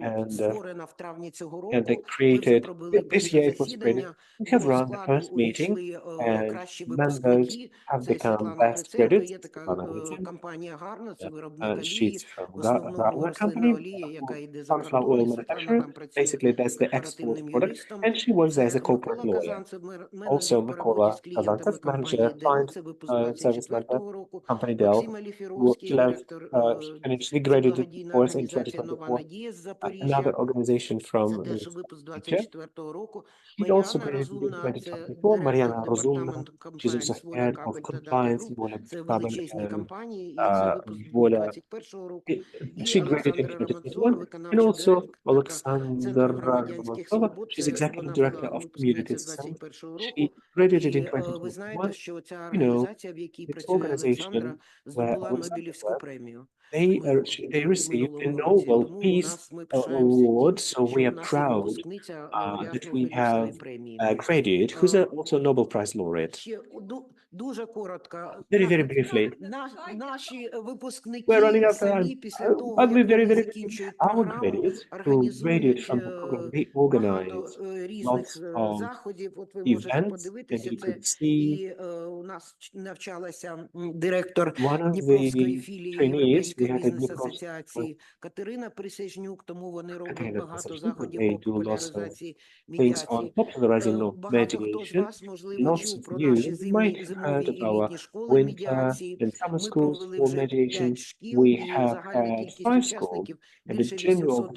and they created, this year it was created, we have run the first meeting, and members have become best credits. She's from Gartner company, sunflower oil manufacturer. Basically, that's the export product, and she works as a corporate lawyer. Also, Mikola Kazantsev, manager, client service manager, company Dell, who left, she graduated course in 2024. Another organization from he also graduated in 2024, Mariana Rozumna. She's also head of compliance, Vola Carbon and Vola. She graduated in 2021, and also Alexandra Romanova. She's executive director of Community System. She graduated in 2021. You know, this organization where Alexandra worked, they received a Nobel Peace Award, so we are proud that we have a graduate who's also a Nobel Prize laureate. Very, very briefly, we're running out of time. I'll be very, very brief. Our graduates who graduate from the program, they organize lots of events, and you could see one of the trainees, we had a Katerina Prysяжнюк, they do lots of things on popularizing mediation. Lots of you might have heard of our winter and summer schools for mediation. We have had 5 schools, and the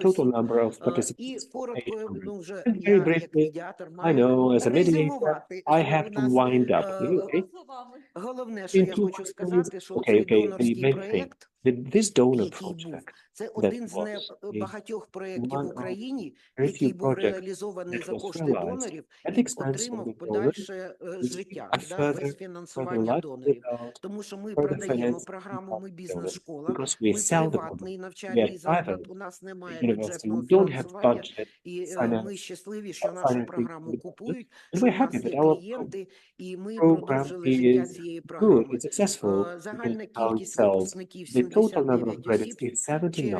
total number of participants is 800. And very briefly, I know as a mediator, I have to wind up. Okay? In 2 questions. Okay, the main thing. This donor project that was one of very few projects that was realized at the expense of the donors, which I further like to develop further financing donors, because we sell the product. We are private university. We don't have budget financing, and we're happy that our program is good, it's successful, we can count cells. The total number of credits is 79. In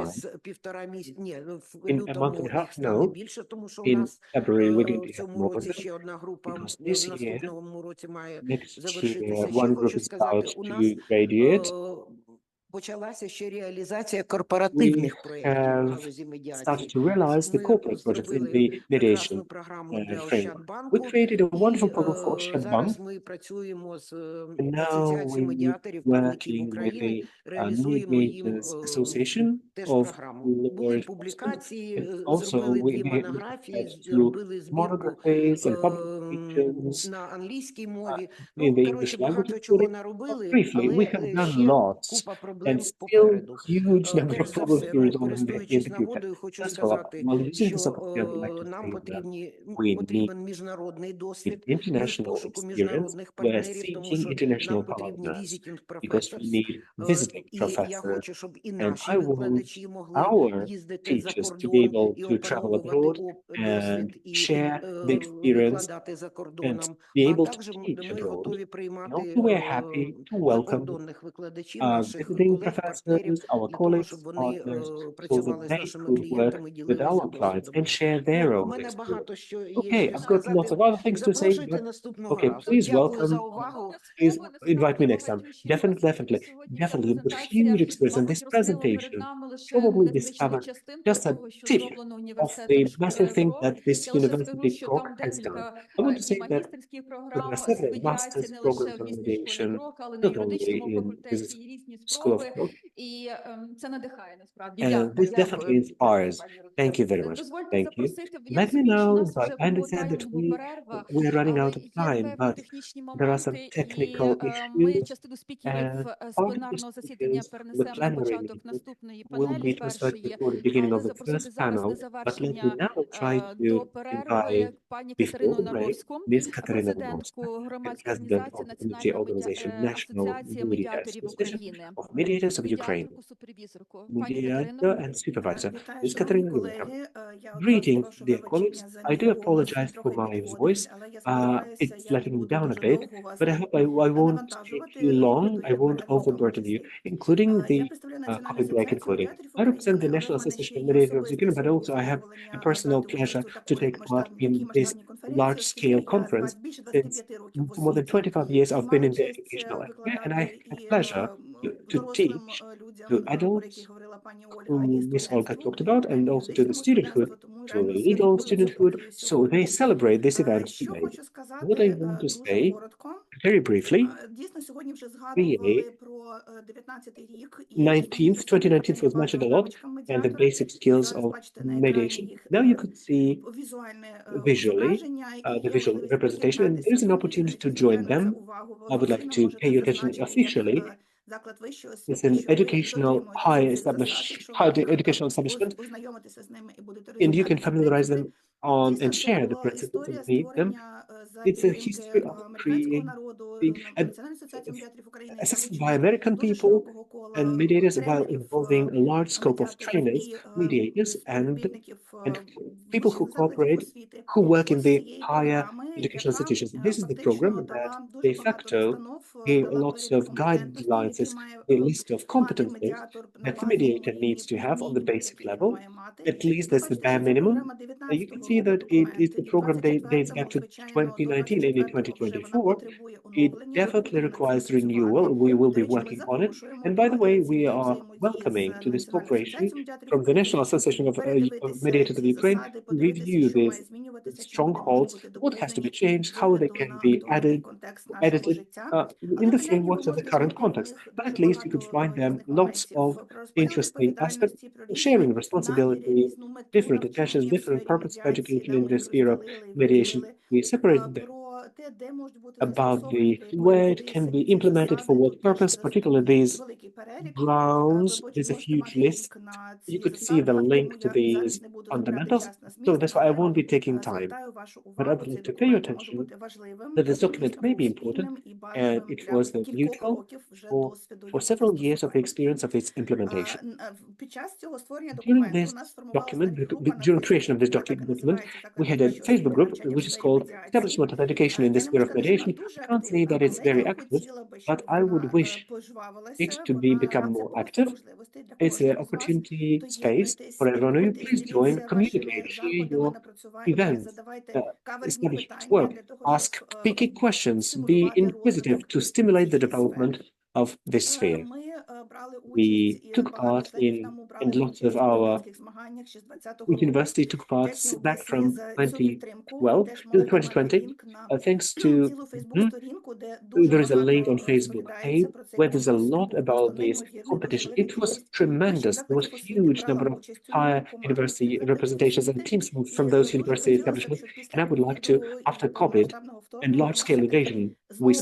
a month and a half, no. In February, we're going to have more of them, because this year, next year, one group is about to graduate. We have started to realize the corporate projects in the mediation framework. We created a wonderful program for Shadbank, and now we're working with the Mediators Association of Law Enforcement, and also we have to monographies and publications in the English language. Briefly, we have done lots, and still huge number of problems to resolve in the future. First of all, while using this opportunity, I would like to say that we need international experience. We're seeking international partners because we need visiting professors, and I want our teachers to be able to travel abroad and share the experience and be able to teach abroad. And also, we're happy to welcome visiting professors, our colleagues, partners, so that they could work with our clients and share their own experience. Okay, I've got lots of other things to say, but okay, please welcome, please invite me next time. Definitely, with huge experience. And this presentation probably discovered just a tip of the massive thing that this university program has done. I want to say that there are several master's programs on mediation, not only in this School of Law. And this definitely inspires. Thank you very much. Thank you. Let me now invite, I understand that we're running out of time, but there are some technical issues, and part of the speakers from the plenary meeting will be transferred before the beginning of the first panel, but let me now try to invite, before the break, Ms. Katerina Romanova, the president of the Community Organization National Media Association of Mediators of Ukraine, mediator and supervisor. Ms. Katerina, Welcome. Greetings, dear colleagues. I do apologize for my voice. It's letting me down a bit, but I hope I won't take you long. I won't overburden you, including the coffee break including. I represent the National Association of Mediators of Ukraine, but also I have a personal pleasure to take part in this large-scale conference. Since for more than 25 years, I've been in the educational area, and I had pleasure to teach to adults whom Miss Olga talked about, and also to the studenthood, to the legal studenthood. So they celebrate this event today. What I want to say very briefly, 2019 was mentioned a lot, and the basic skills of mediation. Now you could see visually the visual representation, and there's an opportunity to join them. I would like to pay your attention officially. It's an higher educational establishment, and you can familiarize them on and share the principles and read them. It's a history of creating assessed by American people and mediators while involving a large scope of trainers, mediators, and people who cooperate, who work in the higher educational institutions. This is the program that de facto gave lots of guidelines, a list of competencies that the mediator needs to have on the basic level. At least that's the bare minimum. You can see that the program dates back to 2019 and in 2024. It definitely requires renewal. We will be working on it. And by the way, we are welcoming to this cooperation from the National Association of Mediators of Ukraine to review these strongholds, what has to be changed, how they can be edited in the frameworks of the current context. But at least you could find them lots of interesting aspects, sharing responsibility, different intentions, different purposes of education in the sphere of mediation. We separated them about where it can be implemented for what purpose, particularly these grounds. There's a huge list. You could see the link to these fundamentals. So that's why I won't be taking time. But I would like to pay your attention that this document may be important, and it was neutral for several years of the experience of its implementation. During this document, during creation of this document, we had a Facebook group which is called Establishment of Education in the Sphere of Mediation. I can't say that it's very active, but I would wish it to become more active. It's an opportunity space for everyone of you. Please join, communicate, share your events, establish work, ask picky questions, be inquisitive to stimulate the development of this sphere. We took part and lots of our university took part back from 2012 to 2020, thanks to there is a link on Facebook page where there's a lot about this competition. It was tremendous. There was a huge number of higher university representations and teams from those university establishments. And I would like to, after COVID and large-scale invasion, we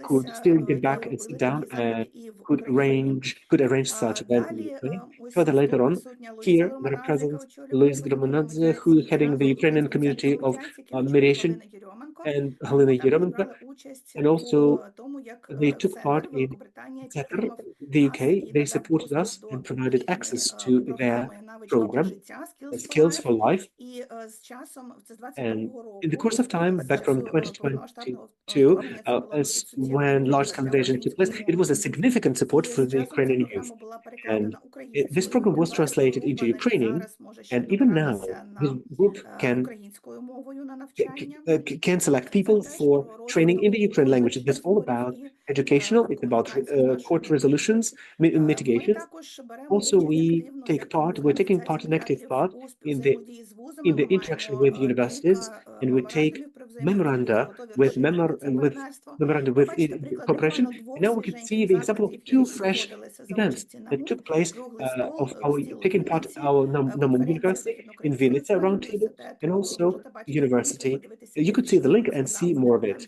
could get back and sit down and could arrange such events in Ukraine. Further later on, here there are present Luis Gromanadze, who is heading the Ukrainian community of mediation, and Helena Yeremenko, and also they took part in the UK. They supported us and provided access to their program, Skills for Life. And in the course of time, back from 2022, as when large-scale invasion took place, it was a significant support for the Ukrainian youth. And this program was translated into Ukrainian, and even now, this group can select people for training in the Ukrainian language. It's all about educational, it's about court resolutions, mitigations. Also, we're taking part, an active part in the interaction with universities, and we take memoranda with cooperation. And now we can see the example of two fresh events that took place of our taking part our number university in Vinnytsia roundtable, and also university. You could see the link and see more of it.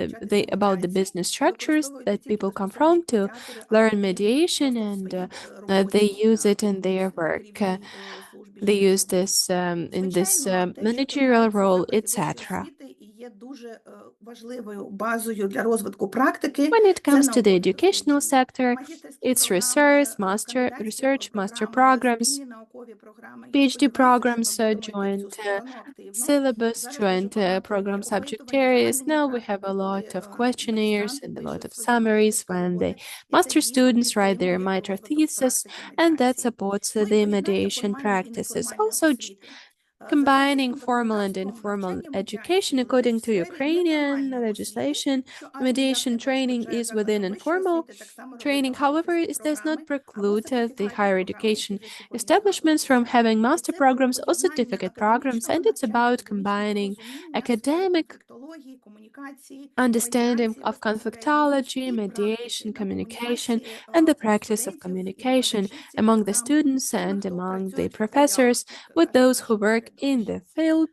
about the business structures that people come from to learn mediation, and they use it in their work. They use this in this managerial role, etc. є дуже важливою базою для розвитку практики. When it Це comes to the наукові educational дослідження. sector, Магістерські it's програми, research, master програми, programs, змінні наукові програми. Я PhD сподіваюся, що programs ми будемо йти в цю joined сторону активно. syllabus, Зараз joined дуже багато program є subject опитувань, areas. узагальнені Now we have практики, a коли lot of questionnaires магістранти and a lot пишуть of свої summaries магістерські when the роботи, і це master дійсно students write their підтримує major розвиток thesis, практики and that медіації. supports Ну і the поєднання mediation формальної і practices. неформальної Also, освіти. combining formal and informal education according to Ukrainian legislation. Mediation training is within informal training. However, it does not preclude the higher education establishments from having master programs or certificate programs, and it's about combining academic understanding of conflictology, mediation, communication, and the practice of communication among the students and among the professors with those who work in the field.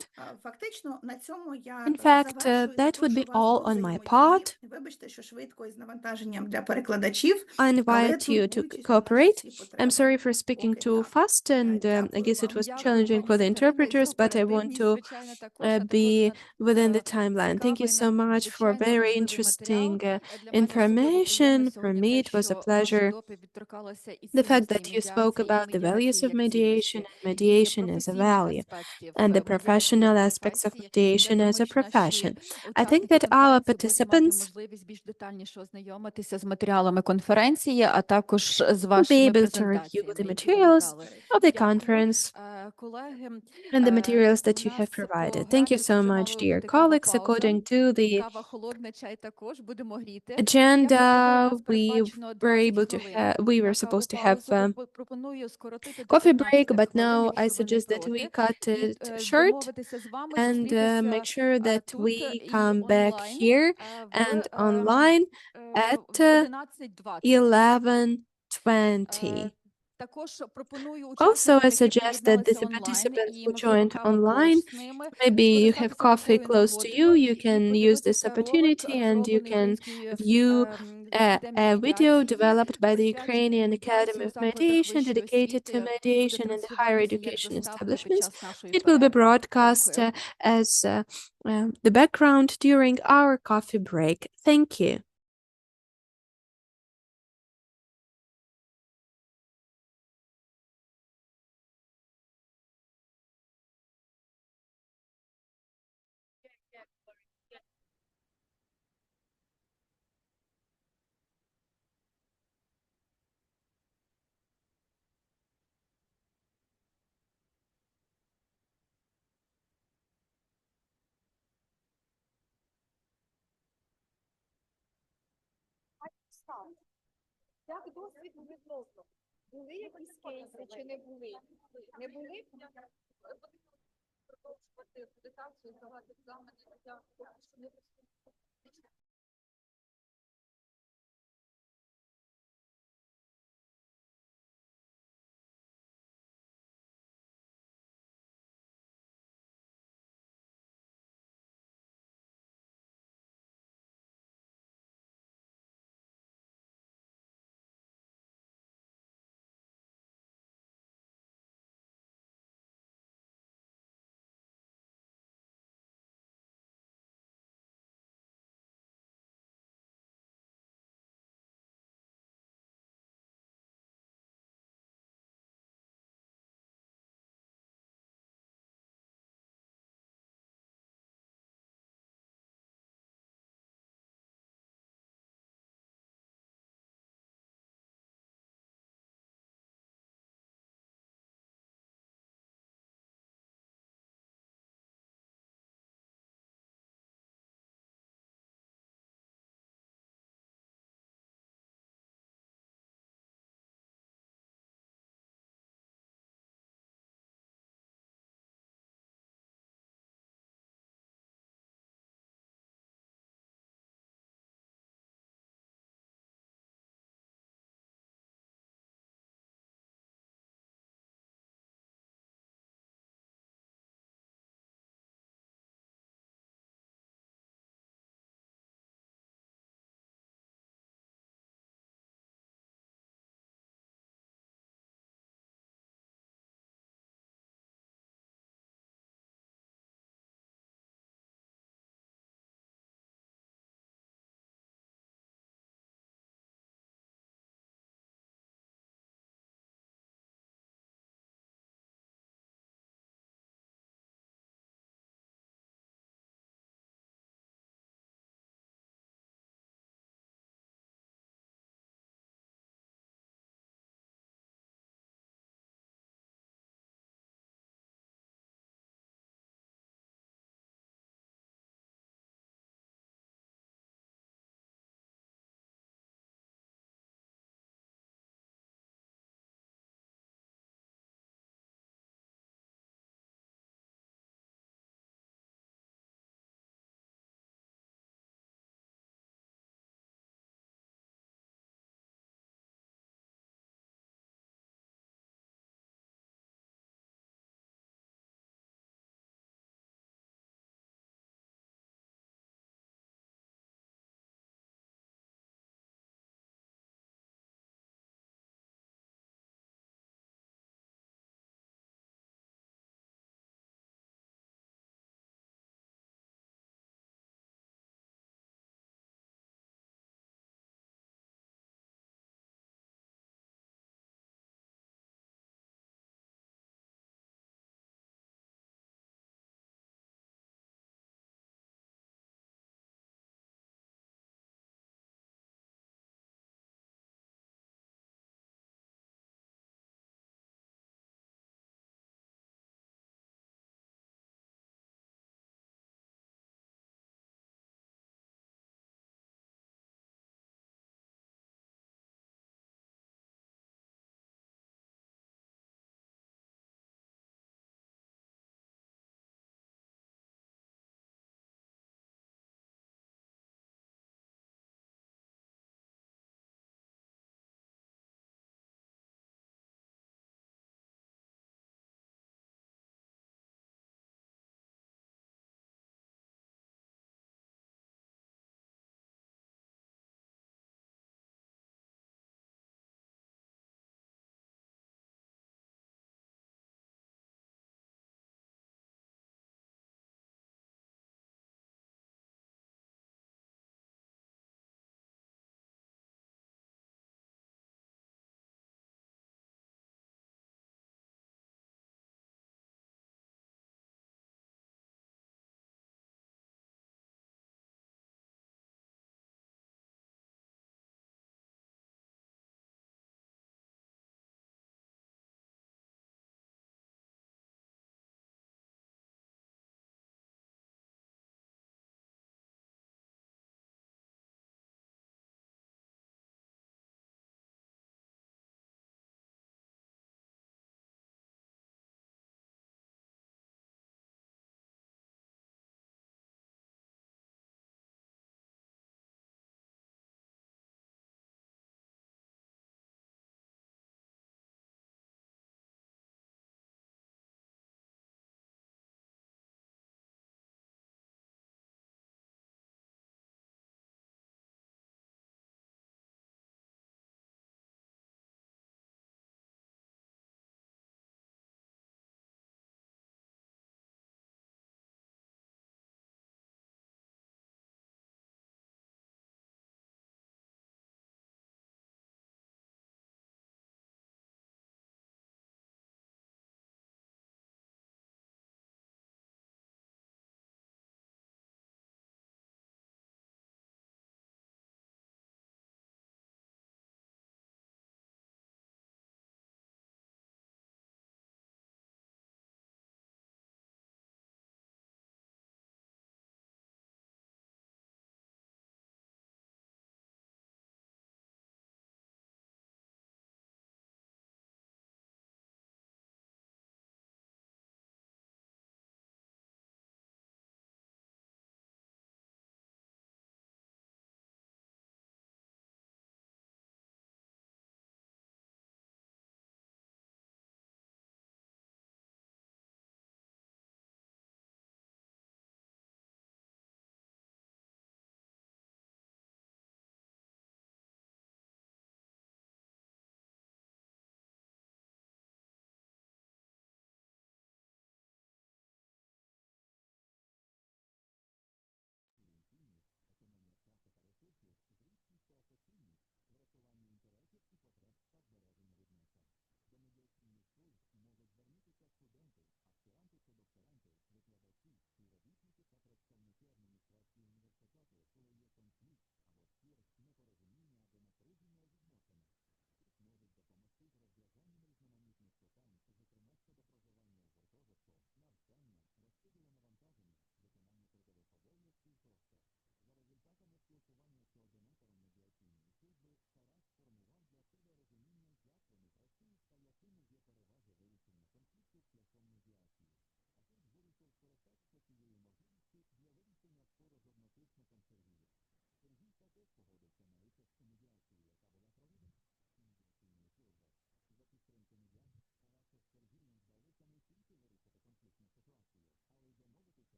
In fact, that would be all on my part. I invite you to cooperate. I'm sorry for speaking too fast, and I guess it was challenging for the interpreters, but I want to be within the timeline. Thank you so much for very interesting information. For me, it was a pleasure. The fact that you spoke about the values of mediation and mediation as a value, and the professional aspects of mediation as a profession. I think that our participants will be able to review the materials of the conference and the materials that you have provided. Thank you so much, dear colleagues. According to the agenda, we were supposed to have coffee break, but now I suggest that we cut it short and make sure that we come back here and online at 11:20. Also, I suggest that the participants who joined online, maybe you have coffee close to you, you can use this opportunity and you can view a video developed by the Ukrainian Academy of Mediation dedicated to mediation in the higher education establishments. It will be broadcast as the background during our coffee break. Thank you. Як досвід відносно? Були якісь кейси чи не були? Не були? Продовжувати акредитацію, здавати екзамени.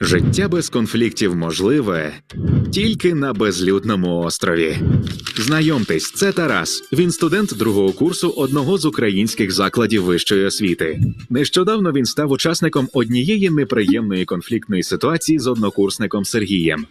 Життя без конфліктів можливе тільки на безлюдному острові. Знайомтесь, це Тарас. Він студент другого курсу одного з українських закладів вищої освіти. Нещодавно він став учасником однієї неприємної конфліктної ситуації з однокурсником Сергієм.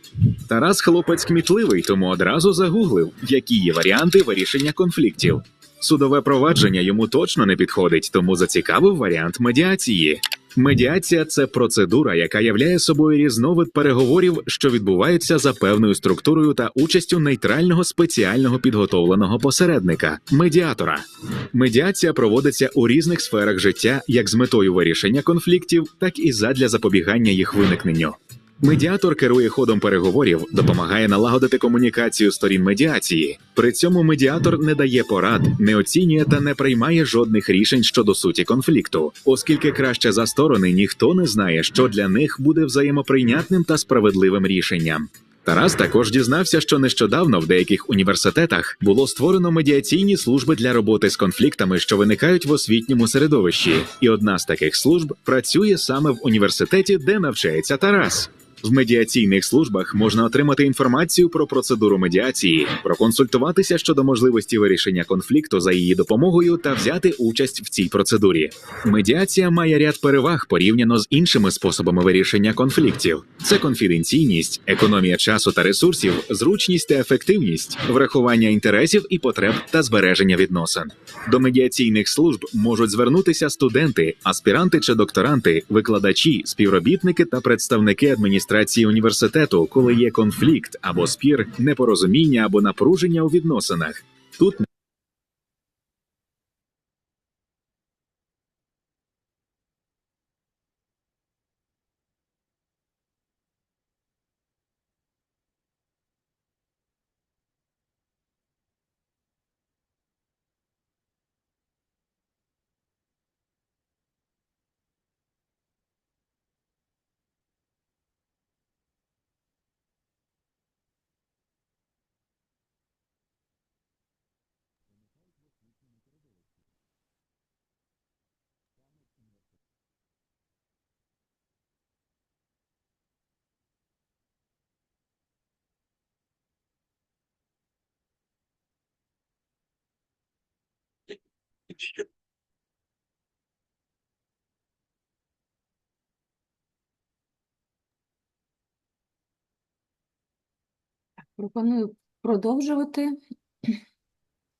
Тарас хлопець кмітливий, тому одразу загуглив, які є варіанти вирішення конфліктів. Судове провадження йому точно не підходить, тому зацікавив варіант медіації. Медіація – це процедура, яка являє собою різновид переговорів, що відбуваються за певною структурою та участю нейтрального спеціального підготовленого посередника – медіатора. Медіація проводиться у різних сферах життя як з метою вирішення конфліктів, так і задля запобігання їх виникненню. Медіатор керує ходом переговорів, допомагає налагодити комунікацію сторін медіації. При цьому медіатор не дає порад, не оцінює та не приймає жодних рішень щодо суті конфлікту, оскільки краще за сторони ніхто не знає, що для них буде взаємоприйнятним та справедливим рішенням. Тарас також дізнався, що нещодавно в деяких університетах було створено медіаційні служби для роботи з конфліктами, що виникають в освітньому середовищі. І одна з таких служб працює саме в університеті, де навчається Тарас. В медіаційних службах можна отримати інформацію про процедуру медіації, проконсультуватися щодо можливості вирішення конфлікту за її допомогою та взяти участь в цій процедурі. Медіація має ряд переваг порівняно з іншими способами вирішення конфліктів. Це конфіденційність, економія часу та ресурсів, зручність та ефективність, врахування інтересів і потреб та збереження відносин. До медіаційних служб можуть звернутися студенти, аспіранти чи докторанти, викладачі, співробітники та представники адміністрації університету, коли є конфлікт або спір, непорозуміння або напруження у відносинах. Тут Пропоную продовжувати.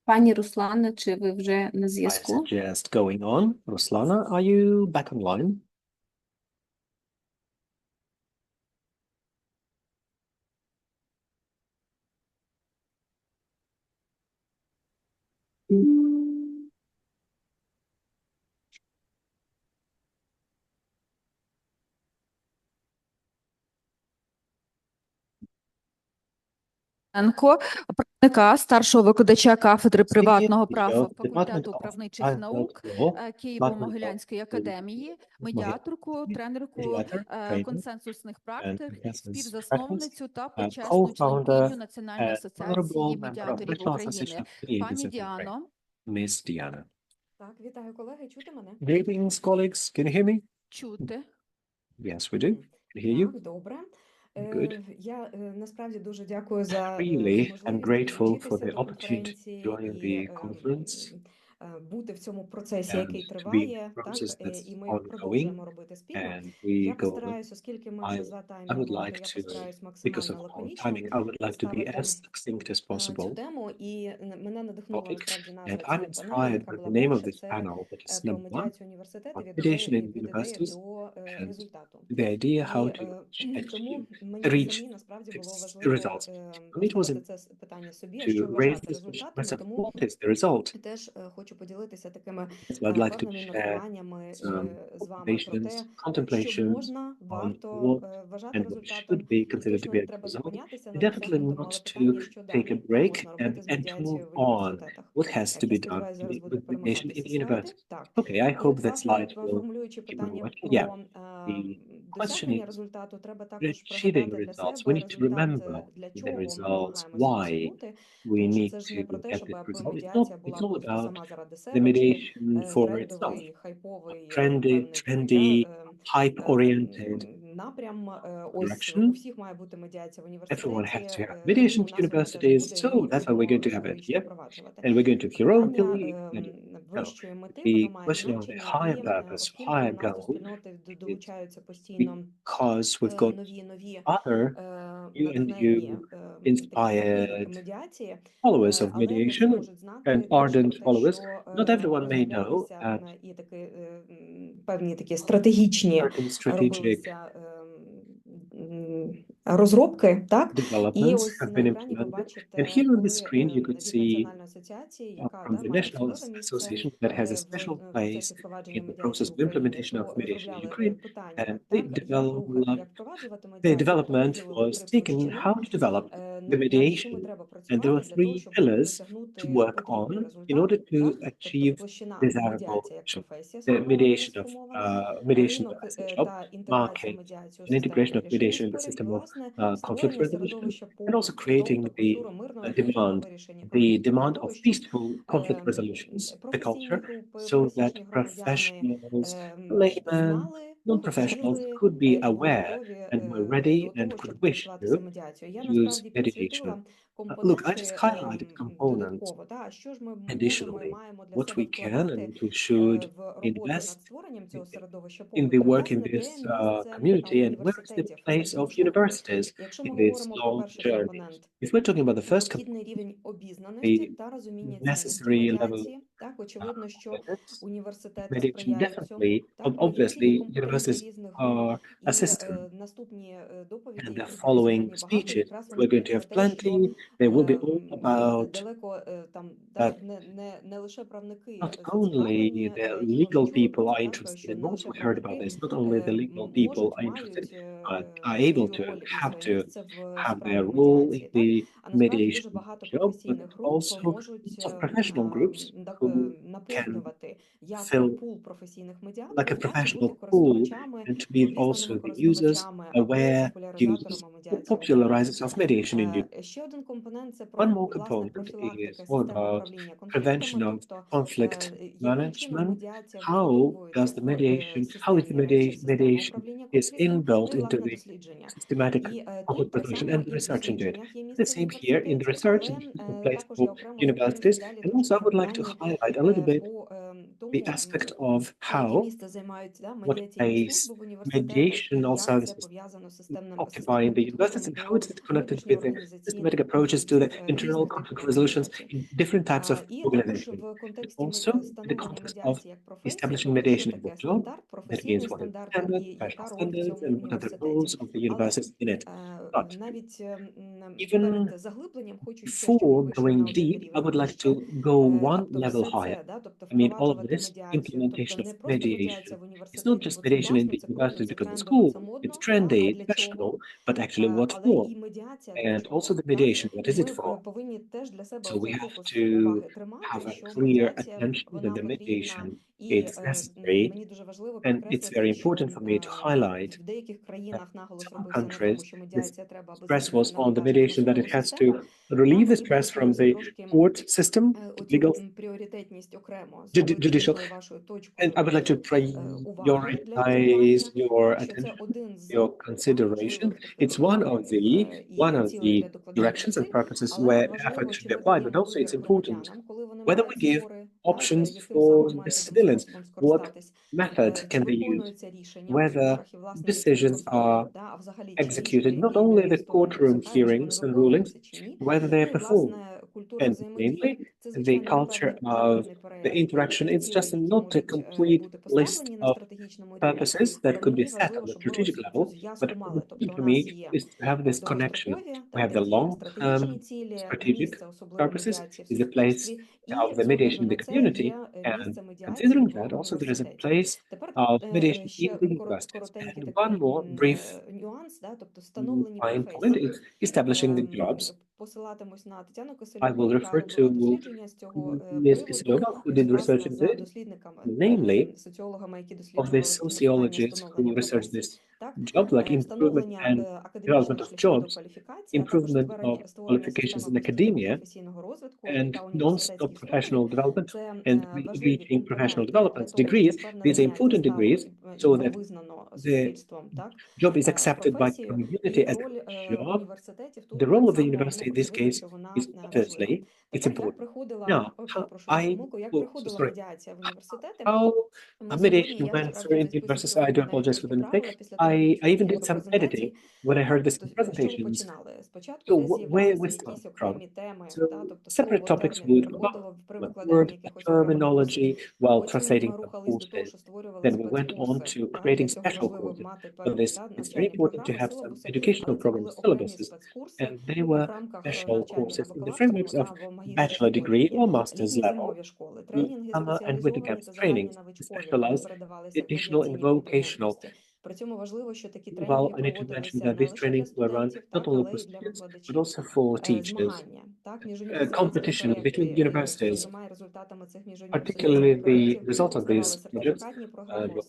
Пані Руслана, чи ви вже на I зв'язку? suggest going on. Ruslana, are you back online? Правника, старшого викладача кафедри приватного права Department факультету of правничих Private наук Law, Києво-Могилянської академії, медіаторку, тренерку mediator, trainer, консенсусних and практик, consensus practice, співзасновницю та почесну co-founder членкиню Національної and асоціації honorable member of медіаторів National Association України. of Mediators Пані of Ukraine, Діано. Miss Diana. Так, вітаю, колеги. Чути мене? Greetings, colleagues. Can you hear me? Чути. Yes, we do. Can hear you. Так, добре. Good. Я насправді дуже дякую за Really, I'm можливість grateful for долучитися the до opportunity to конференції join і the conference бути в цьому процесі, and який to be in триває, the так, process that's і ми ongoing, продовжуємо робити спільно. and Я we go on. постараюсь, оскільки ми вже за I таймінгом, would то like я to, постараюсь because максимально of our лаконічно timing, I would like to be представити as succinct as цю possible. тему, і мене надихнула Topic. насправді And назва I'm цього панелу, inspired яка by була the name of перша, this це panel, that is про number one, медіацію університетів on від mediation in від ідеї universities до and результату. the idea how І to тому achieve, мені reach самі насправді було its важливо results. For me, it was поставити це питання собі, а to що raise вважати this question результатами. myself. Тому What is the result? теж хочу поділитися такими So I'd like to певними share міркуваннями some з вами про observations, те, що contemplations можна, on варто what вважати and what результатом, should be і considered to точно be не a треба result, зупинятися and на definitely досягнутому, not але to питання, що take a далі break можна робити з and to move медіацією в on. університетах. What has to Так, я be done сподіваюся, зараз буде with mediation in перемикатися the слайди. university? Так. Okay, I І hope от, that власне, slide will формулюючи keep on питання watching. про Yeah, the question досягнення is, результату, треба for також achieving пригадати для results, we себе need to результат, remember для the чого ми results, намагаємося why досягнути. we Тому що need це ж не про to те, get щоб this result. медіація була It's all просто about сама заради the себе, чи mediation for itself. трендовий, хайповий, Trendy, певний такий, да, trendy, hype-oriented напрям. Ось у direction. всіх має бути медіація в Everyone has університеті, to have mediation і у at нас вона теж буде, universities, so і that's how we're будемо going to have it героїчно here. впроваджувати. And we're going to Питання heroically вищої мети, воно the має question of the значення, higher і purpose, оскільки у higher нас до goal, спільноти is долучаються постійно because we've got нові other you and натхненні такі прихильники inspired медіації, followers of але не всі mediation можуть and знати теж ardent про те, followers. що Not everyone may know розроблялися that і такі певні такі стратегічні certain strategic робилися розробки, так? І developments ось have на been екрані ви implemented. And бачите, here on the коли screen, you could від see Національної асоціації, яка from the має National особливе місце Association that has a special в place процесі впровадження in the медіації process в of Україні, implementation of то mediation in розробляли Ukraine. питання, And так, як рухати, як впроваджувати the медіацію, то development виділили was 3 taken площини, how to develop the над якими mediation. треба And there працювати were для того, three щоб pillars to досягнути work потрібний on in результат, order to так? Тобто achieve площина desirable медіація як action. професія The mediation of сформована, mediation ринок as a job та інтеграція market, медіації у and систему integration of вирішення mediation in the спорів, і, system of власне, conflict створення resolution, середовища and also попиту, creating культуру мирного і вирішення the конфліктів для demand того, of щоб peaceful conflict resolutions, the професійні culture, групи, so that пересічні громадяни professionals, laymen, знали, non-professionals хотіли could be і були aware готові and were ready до and того, could щоб wish користуватися to медіацією. Я use насправді mediation. підсвітила Look, I just компоненти highlighted components. додатково. А що ж ми можемо і Additionally, маємо для what себе we can вкладати and we should в роботу invest над створенням цього середовища in the попиту? І, work in власне, де this місце community and where is the університетів place в цьому of шляху? universities Якщо ми in this говоримо про long перший journey? компонент, If we're talking about the first необхідний рівень обізнаності the та розуміння цінності necessary level медіації, так, очевидно, що limits, університети mediation сприяють цьому, definitely, так, ну, є кілька obviously, компетенцій universities різних груп, are a і system. наступні доповіді, And the яких буде following сьогодні багато, speeches, якраз вони we're going будуть to про have те, що plenty. They will be all about далеко там that не лише правники not зацікавлені only the і вони legal чули про people це, are так, interested що in не what лише we heard about правники this, not only the legal people можуть, are interested, мають but are able свою to роль і have своє to місце в have their справі role in медіації, так? the А насправді дуже mediation багато job, but професійних груп also можуть lots of professional groups who can наповнювати як fill пул професійних like a медіаторів, так і бути professional pool користувачами, and to be обізнаними also the users, користувачами або aware users, популяризаторами or медіації в Україні. popularizers of mediation in Ukraine. Ще один компонент – це One more власне component профілактика is all системи about управління конфліктами, prevention of тобто conflict яким чином management. медіація How вбудовується does the в mediation, how is the системні речі, в систему mediation управління is конфліктом, inbuilt ну і into власне the дослідження. systematic І conflict тут так resolution само and the і в research into it. дослідженнях є The місце в same here in the університеті, research але and the place також for я окремо зупинюся universities. далі And also трошки I на would like to питанні highlight a little bit по the aspect of how, what place mediational services occupy in the universities and how it's connected with the systematic approaches to the internal conflict resolutions in different types of organizations. And also in the context of establishing mediation as a job, that means what is the standard, professional standards, and what are the roles of the universities in it. But even before going deep, I would like to go one level higher. I mean, all of this implementation of mediation. It's not just mediation in the university because it's cool, it's trendy, it's fashionable, but actually what for? And also the mediation, what is it for? So we have to have a clear attention that the mediation is necessary, and it's very important for me to highlight that some countries, this stress was on the mediation that it has to relieve the stress from the court system, legal, judicial. And I would like to prioritize your attention, your consideration. It's one of the directions and purposes where effort should be applied, but also it's important whether we give options for the civilians, what method can they use, whether decisions are executed, not only the courtroom hearings and rulings, whether they are performed. And mainly, the culture of the interaction, it's just not a complete list of purposes that could be set on the strategic level, but the key for me is to have this connection. We have the long-term strategic purposes, is a place of the mediation in the community, and considering that, also there is a place of mediation in the universities. And one more brief fine point is establishing the jobs. I will refer to Ms. Kisilova, who did research into it, namely of the sociologists who researched this job, like improvement and development of jobs, improvement of qualifications in academia, and non-stop professional development and reaching professional development degrees. These are important degrees so that the job is accepted by the community as a job. The role of the university in this case is obviously it's important. Now, how mediation went through in the university, I do apologize for the mistake. I even did some editing when I heard this in presentations. So where we start from? So separate topics would come up, like word terminology while translating the courses. Then we went on to creating special courses. For this, it's very important to have some educational programs, syllabuses, and they were special courses in the frameworks of bachelor degree or master's level, summer and winter camps trainings, specialized additional and vocational. Well, I need to mention that these trainings were run not only for students, but also for teachers. Competition between universities, particularly the result of these projects,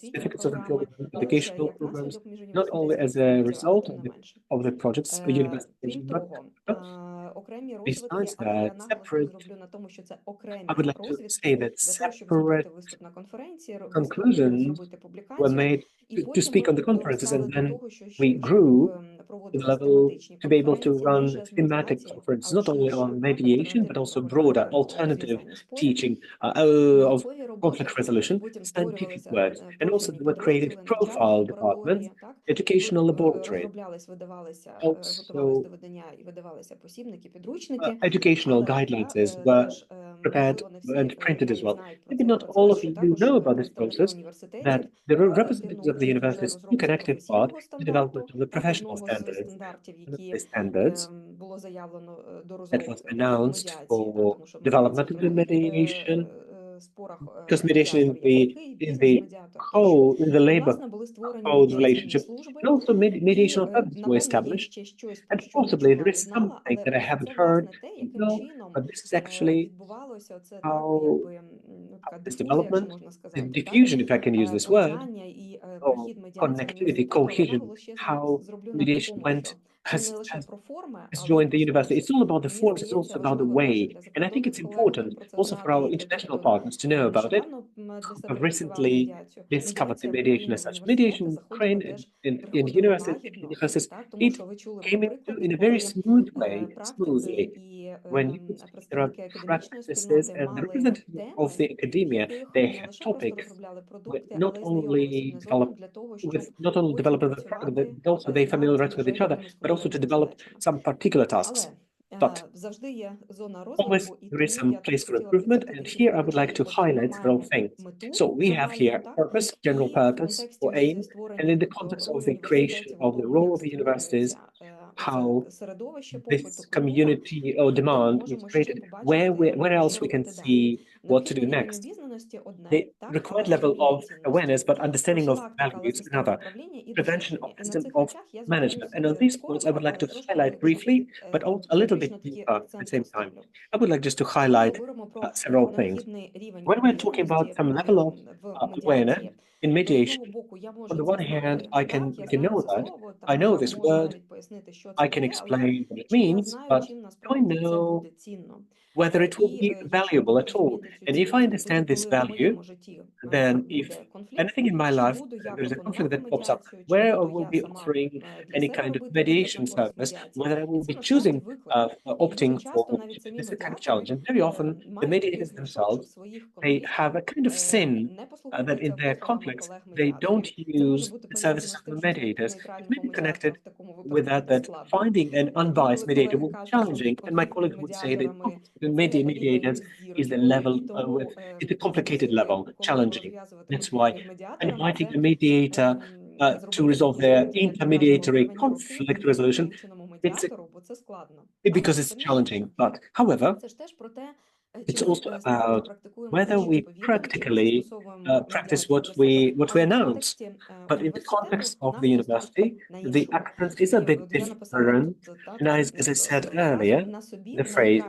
certificates of employment, educational programs, not only as a result of the projects, university projects, but besides that, I would like to say that separate conclusions were made to speak on the conferences, and then we grew to the level to be able to run thematic conferences, not only on mediation, but also broader alternative teaching of conflict resolution, scientific works, and also there were creative profile departments, educational laboratories, also educational guidelines were prepared and printed as well. Maybe not all of you know about this process, that the representatives of the universities took an active part in the development of the professional standards. One of the standards that was announced for development of the mediation, because mediation in the labor code relationship, and also mediation services were established. And possibly there is something that I haven't heard, no, but this is actually how this development, the diffusion, if I can use this word, or connectivity, cohesion, how mediation went has joined the university. It's all about the forms, it's also about the way. And I think it's important also for our international partners to know about it. I've recently discovered the mediation as such. Mediation in Ukraine in universities, it came into in a very smooth way, smoothly. When you could see there are practices and the representatives of the academia, they have topics with not only developing the product, but also they familiarize with each other, but also to develop some particular tasks. But always there is some place for improvement, and here I would like to highlight several things. So we have here purpose, general purpose or aim, and in the context of the creation of the role of the universities, how this community or demand is created, where else we can see what to do next. The required level of awareness, but understanding of values, another. Prevention of system of management. And on these points, I would like to highlight briefly, but also a little bit deeper at the same time. I would like just to highlight several things. When we're talking about some level of awareness in mediation, on the one hand, I can know that I know this word, I can explain what it means, but do I know whether it will be valuable at all? And if I understand this value, then if anything in my life, there is a conflict that pops up, where I will be offering any kind of mediation service, whether I will be choosing, opting for this kind of challenge. And very often the mediators themselves, they have a kind of sin that in their conflicts, they don't use the services of the mediators. It may be connected with that finding an unbiased mediator will be challenging. And my colleagues would say that the mediators is the level it's a complicated level, challenging. That's why inviting a mediator to resolve their intermediary conflict resolution, because it's challenging. But however, it's also about whether we practically practice what we announce. But in the context of the university, the accent is a bit different. And as I said earlier, the phrase,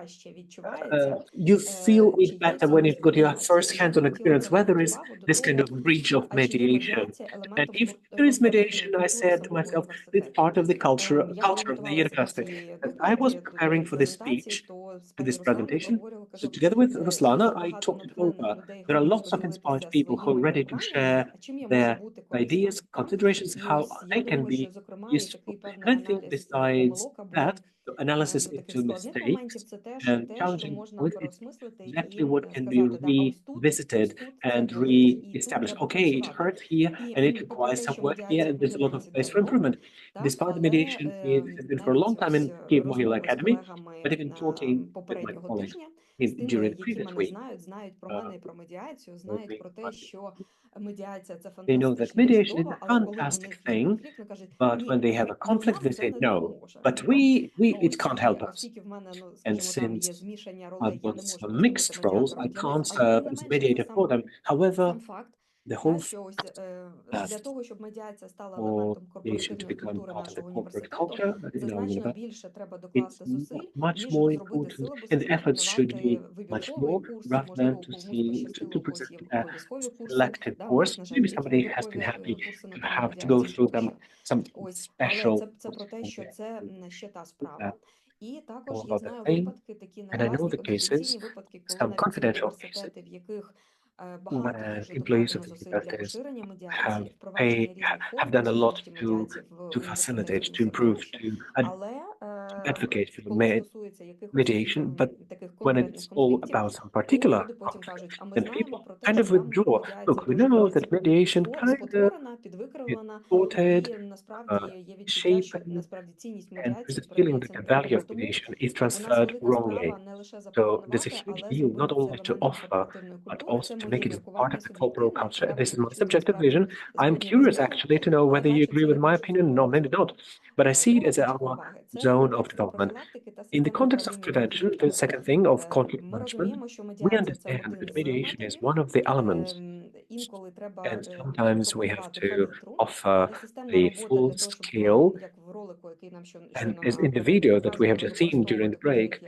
you feel it better when you've got your first hands-on experience, where there is this kind of breach of mediation. And if there is mediation, I said to myself, it's part of the culture of the university. As I was preparing for this speech, for this presentation, so together with Ruslana, I talked it over. There are lots of inspired people who are ready to share their ideas, considerations, how they can be useful. And I think besides that, the analysis into mistakes and challenging with it, exactly what can be revisited and re-established. Okay, it hurts here and it requires some work here, and there's a lot of space for improvement. Despite the mediation, it has been for a long time in Kyiv Mohila Academy, but even talking with my colleagues during the previous week, they know that mediation is a fantastic thing, but when they have a conflict, they say no. But it can't help us. And since I've got some mixed roles, I can't serve as a mediator for them. However, the whole fact that for mediation to become part of the corporate culture in our university, it's much more important, and the efforts should be much more rather than to present a selected course. Maybe somebody has been happy to have to go through some special all about the thing. And I know the cases, some confidential cases, when employees of the universities have done a lot to facilitate, to improve, to advocate for mediation, but when it's all about some particular conflict, then people kind of withdraw. Look, we know that mediation kind of is sorted, shaped, and there's a feeling that the value of mediation is transferred wrongly. So there's a huge deal not only to offer, but also to make it part of the corporate culture. This is my subjective vision. I'm curious actually to know whether you agree with my opinion. No, maybe not. But I see it as our zone of development. In the context of prevention, the second thing of conflict management, we understand that mediation is one of the elements. And sometimes we have to offer the full scale And as in the video that we have just seen during the break,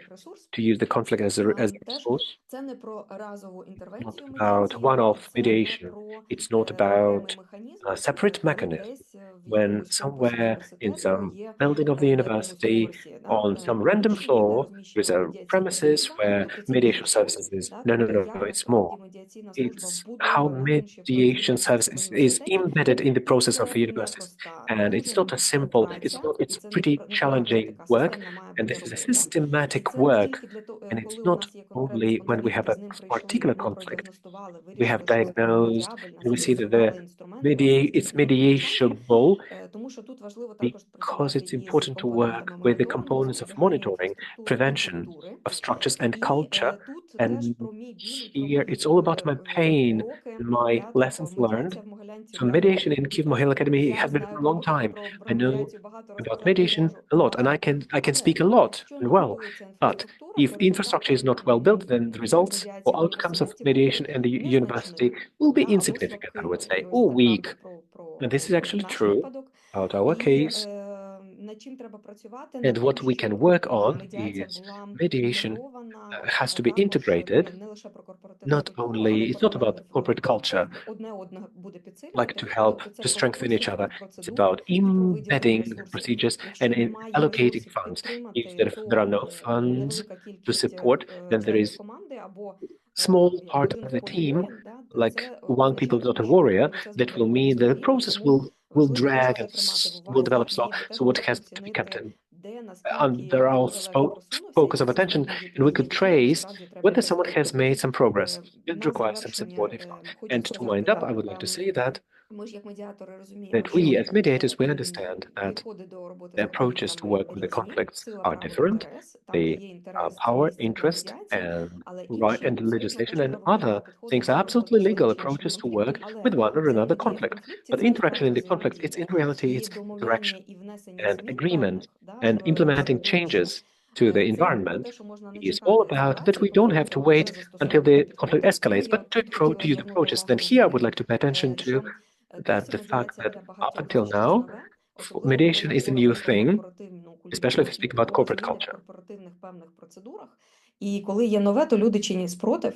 to use the conflict as a resource, not about one-off mediation. It's not about a separate mechanism when somewhere in some building of the university, on some random floor, there's a premises where mediation services is. No, no, no, no, it's more. It's how mediation services is embedded in the process of the universities. And it's not a simple, it's pretty challenging work. And this is a systematic work. And it's not only when we have a particular conflict, we have diagnosed and we see that it's mediatable because it's important to work with the components of monitoring, prevention of structures and culture. And here it's all about my pain and my lessons learned. So mediation in Kyiv Mohil Academy has been for a long time. I know about mediation a lot, and I can speak a lot and well. But if infrastructure is not well built, then the results or outcomes of mediation and the university will be insignificant, I would say, or weak. And this is actually true about our case. And what we can work on is mediation has to be integrated. Not only, it's not about corporate culture, like to help to strengthen each other. It's about embedding the procedures and in allocating funds. If there are no funds to support, then there is small part of the team, like one people not a warrior, that will mean the process will drag and will develop slow. So what has to be kept under our focus of attention, and we could trace whether someone has made some progress. It requires some support, if not. And to wind up, I would like to say that we as mediators, we understand that the approaches to work with the conflicts are different. The power, interest, and right and legislation and other things are absolutely legal approaches to work with one or another conflict. But interaction in the conflict, it's in reality, it's interaction and agreement and implementing changes to the environment is all about that we don't have to wait until the conflict escalates, but to use approaches. Then here I would like to pay attention to that the fact that up until now, mediation is a new thing, especially if you speak about corporate culture. І коли є нове, то люди чинять спротив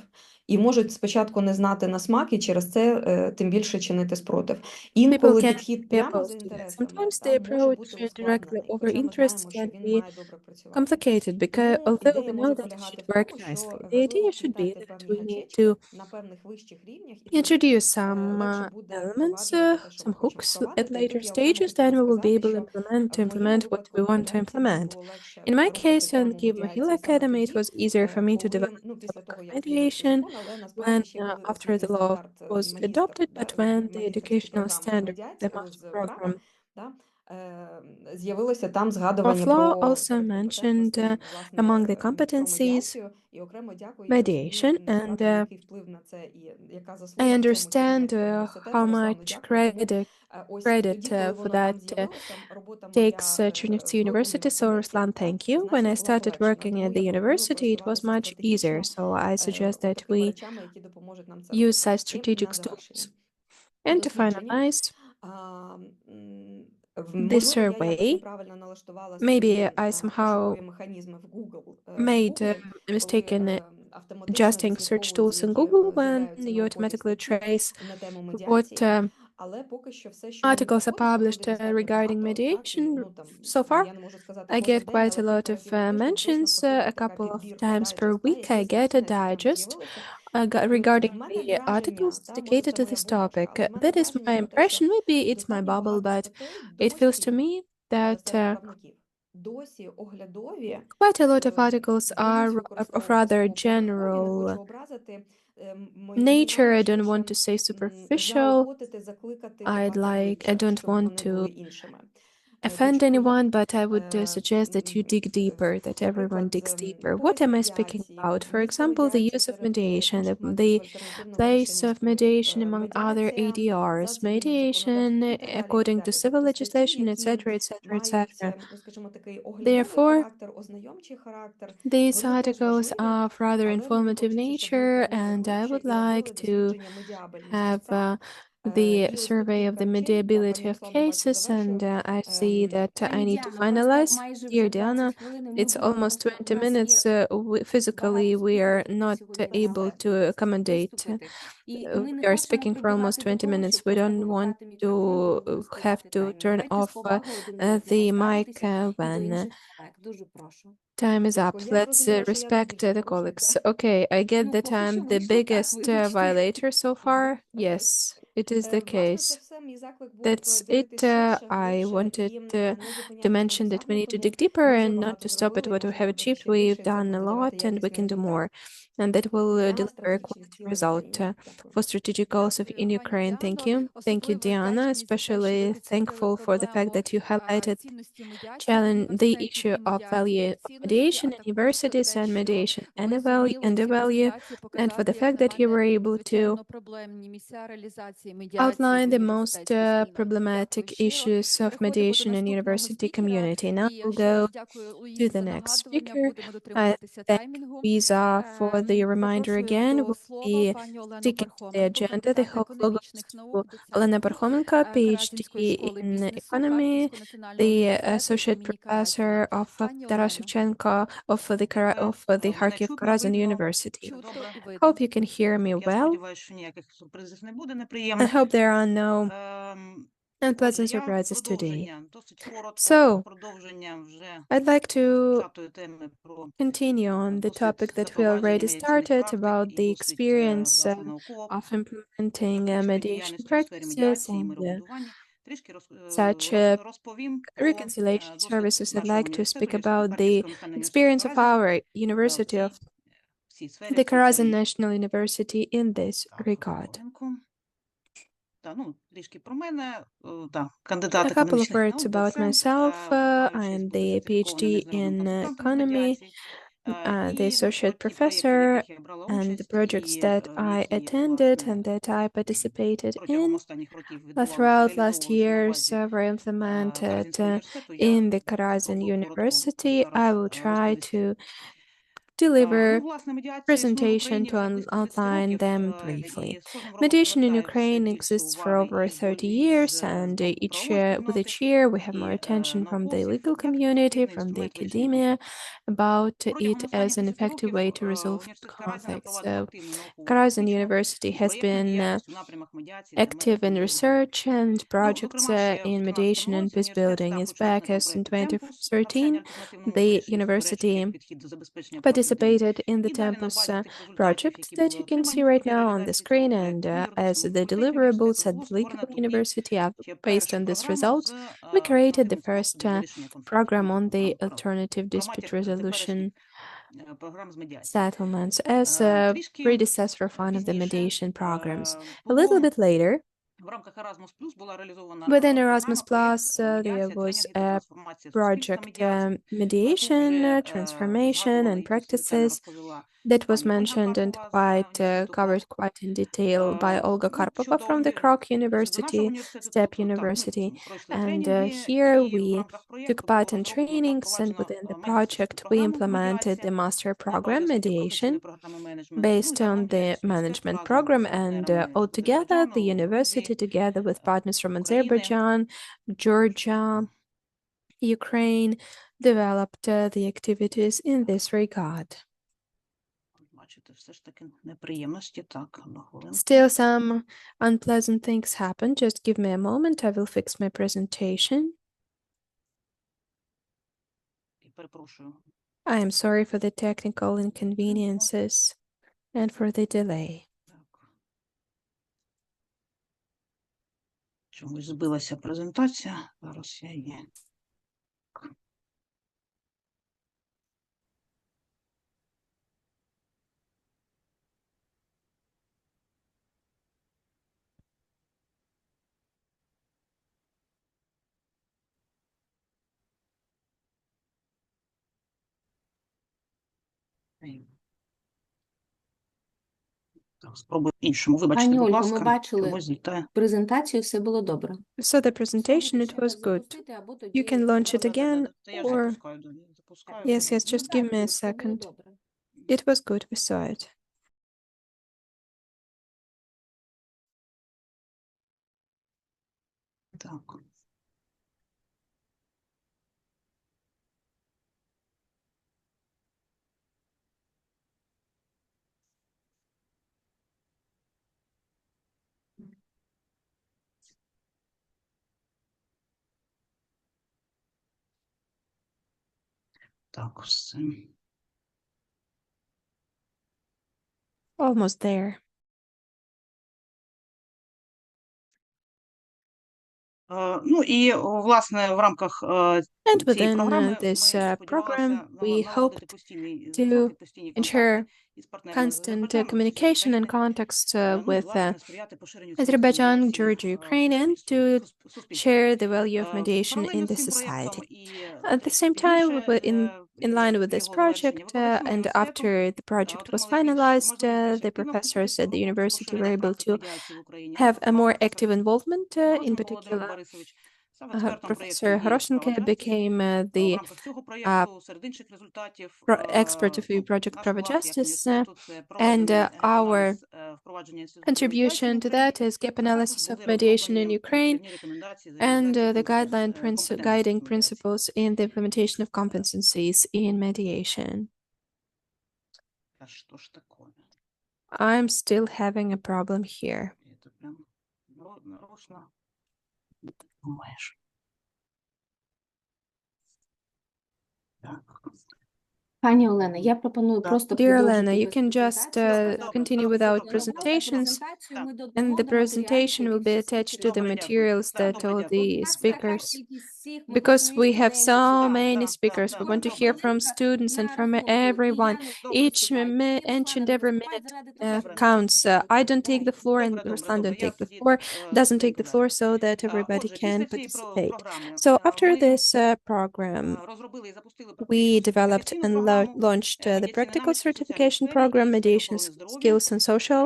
і можуть спочатку не знати на смак, і через це тим більше чинити спротив. Інколи підхід прямо за інтересами може бути ускладнений. Хоча ми знаємо, що він має добре працювати. Complicated because although we know that it should work nicely, the idea should be that we need to introduce some elements, some hooks at later stages, then we will be able to implement what we want to implement. In my case, on Kyiv Mohil Academy, it was easier for me to develop the topic of mediation when after the law was adopted, but when the educational standard, the master program of law also mentioned among the competencies mediation, and I understand how much credit for that takes Chernivtsi University. So Ruslan, thank you. When I started working at the university, it was much easier. So I suggest that we use such strategic tools. And to finalize this survey, maybe I somehow made a mistake in adjusting search tools in Google when you automatically trace what articles are published regarding mediation. So far, I get quite a lot of mentions. A couple of times per week, I get a digest regarding the articles dedicated to this topic. That is my impression. Maybe it's my bubble, but it feels to me that quite a lot of articles are of rather general nature. I don't want to say superficial. I don't want to offend anyone, but I would suggest that you dig deeper, that everyone digs deeper. What am I speaking about? For example, the use of mediation, the place of mediation among other ADRs, mediation according to civil legislation, etc., etc., etc. Therefore, these articles are of rather informative nature, and I would like to have the survey of the mediability of cases, and I see that I need to finalize. Dear Diana, it's almost 20 minutes. Physically, we are not able to accommodate. We are speaking for almost 20 minutes. We don't want to have to turn off the mic when time is up. Let's respect the colleagues. Okay, I get that I'm the biggest violator so far. Yes, it is the case. That's it. I wanted to mention that we need to dig deeper and not to stop at what we have achieved. We've done a lot and we can do more. And that will deliver a quality result for strategic goals in Ukraine. Thank you. Thank you, Diana. Especially thankful for the fact that you highlighted the issue of value of mediation in universities and mediation and the value, and for the fact that you were able to outline the most problematic issues of mediation in university community. Now we'll go to the next speaker. I thank Lisa for the reminder again. We'll be sticking to the agenda. The whole floor goes to Olena Parhomenko, PhD in economy, the associate professor of Taras Shevchenko of the Kharkiv Karazin University. Hope you can hear me well. I hope there are no unpleasant surprises today. So, I'd like to continue on the topic that we already started about the experience of implementing mediation practices and such reconciliation services. I'd like to speak about the experience of our university, of the Karazin National University, in this regard. A couple of words about myself. I am the PhD in economy, the associate professor, and the projects that I attended and that I participated in throughout last years were implemented in the Karazin University. I will try to deliver presentation to outline them briefly. Mediation in Ukraine exists for over 30 years, and with each year we have more attention from the legal community, from the academia, about it as an effective way to resolve conflicts. So, Karazin University has been active in research and projects in mediation and peace building. As back as in 2013, the university participated in the Tempus project that you can see right now on the screen, and as the deliverables at the legal university are based on this result, we created the first program on the alternative dispute resolution settlements as a predecessor of one of the mediation programs. A little bit later, within Erasmus Plus, there was a project mediation, transformation, and practices that was mentioned and covered quite in detail by Olga Karpova from the Krok University, STEP University. And here we took part in trainings, and within the project we implemented the master program mediation based on the management program, and altogether the university, together with partners from Azerbaijan, Georgia, Ukraine, developed the activities in this regard. Still, some unpleasant things happen. Just give me a moment. I will fix my presentation. I am sorry for the technical inconveniences and for the delay. Чомусь збилася презентація. Зараз я її. Спробую іншому. Вибачте, будь Пані Ольго, ми ласка, бачили чомусь злітає. презентацію, все було добре. So the presentation, it was good. You can launch it again, or... Yes, just give me a second. It was good, we saw it. Так. Так, все. Almost there. Ну і, власне, в рамках And цієї within програми this ми program, сподівалися we налагодити hoped постійний to зв'язок і постійні ensure контакти із партнерами з constant Азербайджану, communication and contacts ну і, with власне, сприяти поширенню цінностей Azerbaijan, медіації Georgia, в Ukraine, and суспільстві. to суспільстві. share the value of mediation Паралельно in з the цим society. проєктом і At the трішки same time, пізніше, in line with після this його завершення, project, викладачі and університету after the project was отримали finalized, можливість більш the активно professors включитися at в the роботу university were поширення able практик to медіації в Україні. have a more Професор active involvement. In Грощенко Володимир particular, Борисович став експертом проєкту Professor «Дії в справах Groshenko Justice». became В the рамках цього проєкту серед інших результатів expert of the project наш Prava вклад як Justice, університету це and проведений our аналіз впровадження інституту медіації в contribution to Україні. that is gap А також analysis of були mediation in розроблені Ukraine керівні рекомендації з and реалізації the компетентності guiding медіації. principles in the implementation of competencies in mediation. А що ж таке? I'm still having a problem here. Це прям нарочно думаєш. Так. Пані Олена, я пропоную просто Dear продовжити Elena, you без can just презентації. continue without Зробимо presentations, презентацію, ми додамо and the до матеріалів, presentation will які be всі attached спікери to the Добре, дякую. materials Так, that добре, all дякую. the speakers. кількість всіх Because we можливих have людей, so які many speakers, we want to hear from students and from everyone. Each and every minute counts. I don't take the floor, and Ruslan don't take the floor, doesn't take the floor, so that everybody can participate. So after this program, we developed and launched the practical certification program, Mediation Skills in Social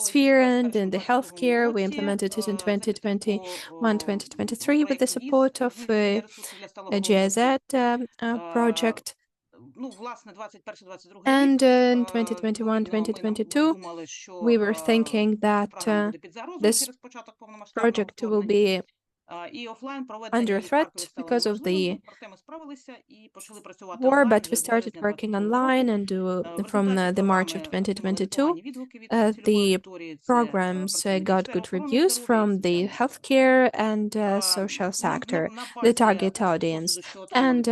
Sphere and in the healthcare. We implemented it in 2021-2023 with the support of a GIZ project. And in 2021-2022, we were thinking that this project will be under threat because of the war, but we started working online, and from the March of 2022, the programs got good reviews from the healthcare and social sector, the target audience. And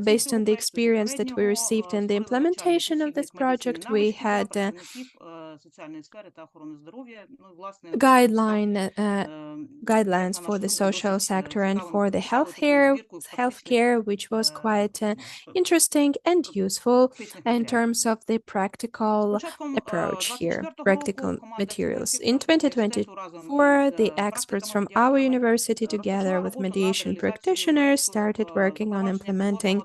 based on the experience that we received in the implementation of this project, we had guidelines for the social sector and for the healthcare, which was quite interesting and useful in terms of the practical approach here, practical materials. In 2024, the experts from our university, together with mediation practitioners, started working on implementing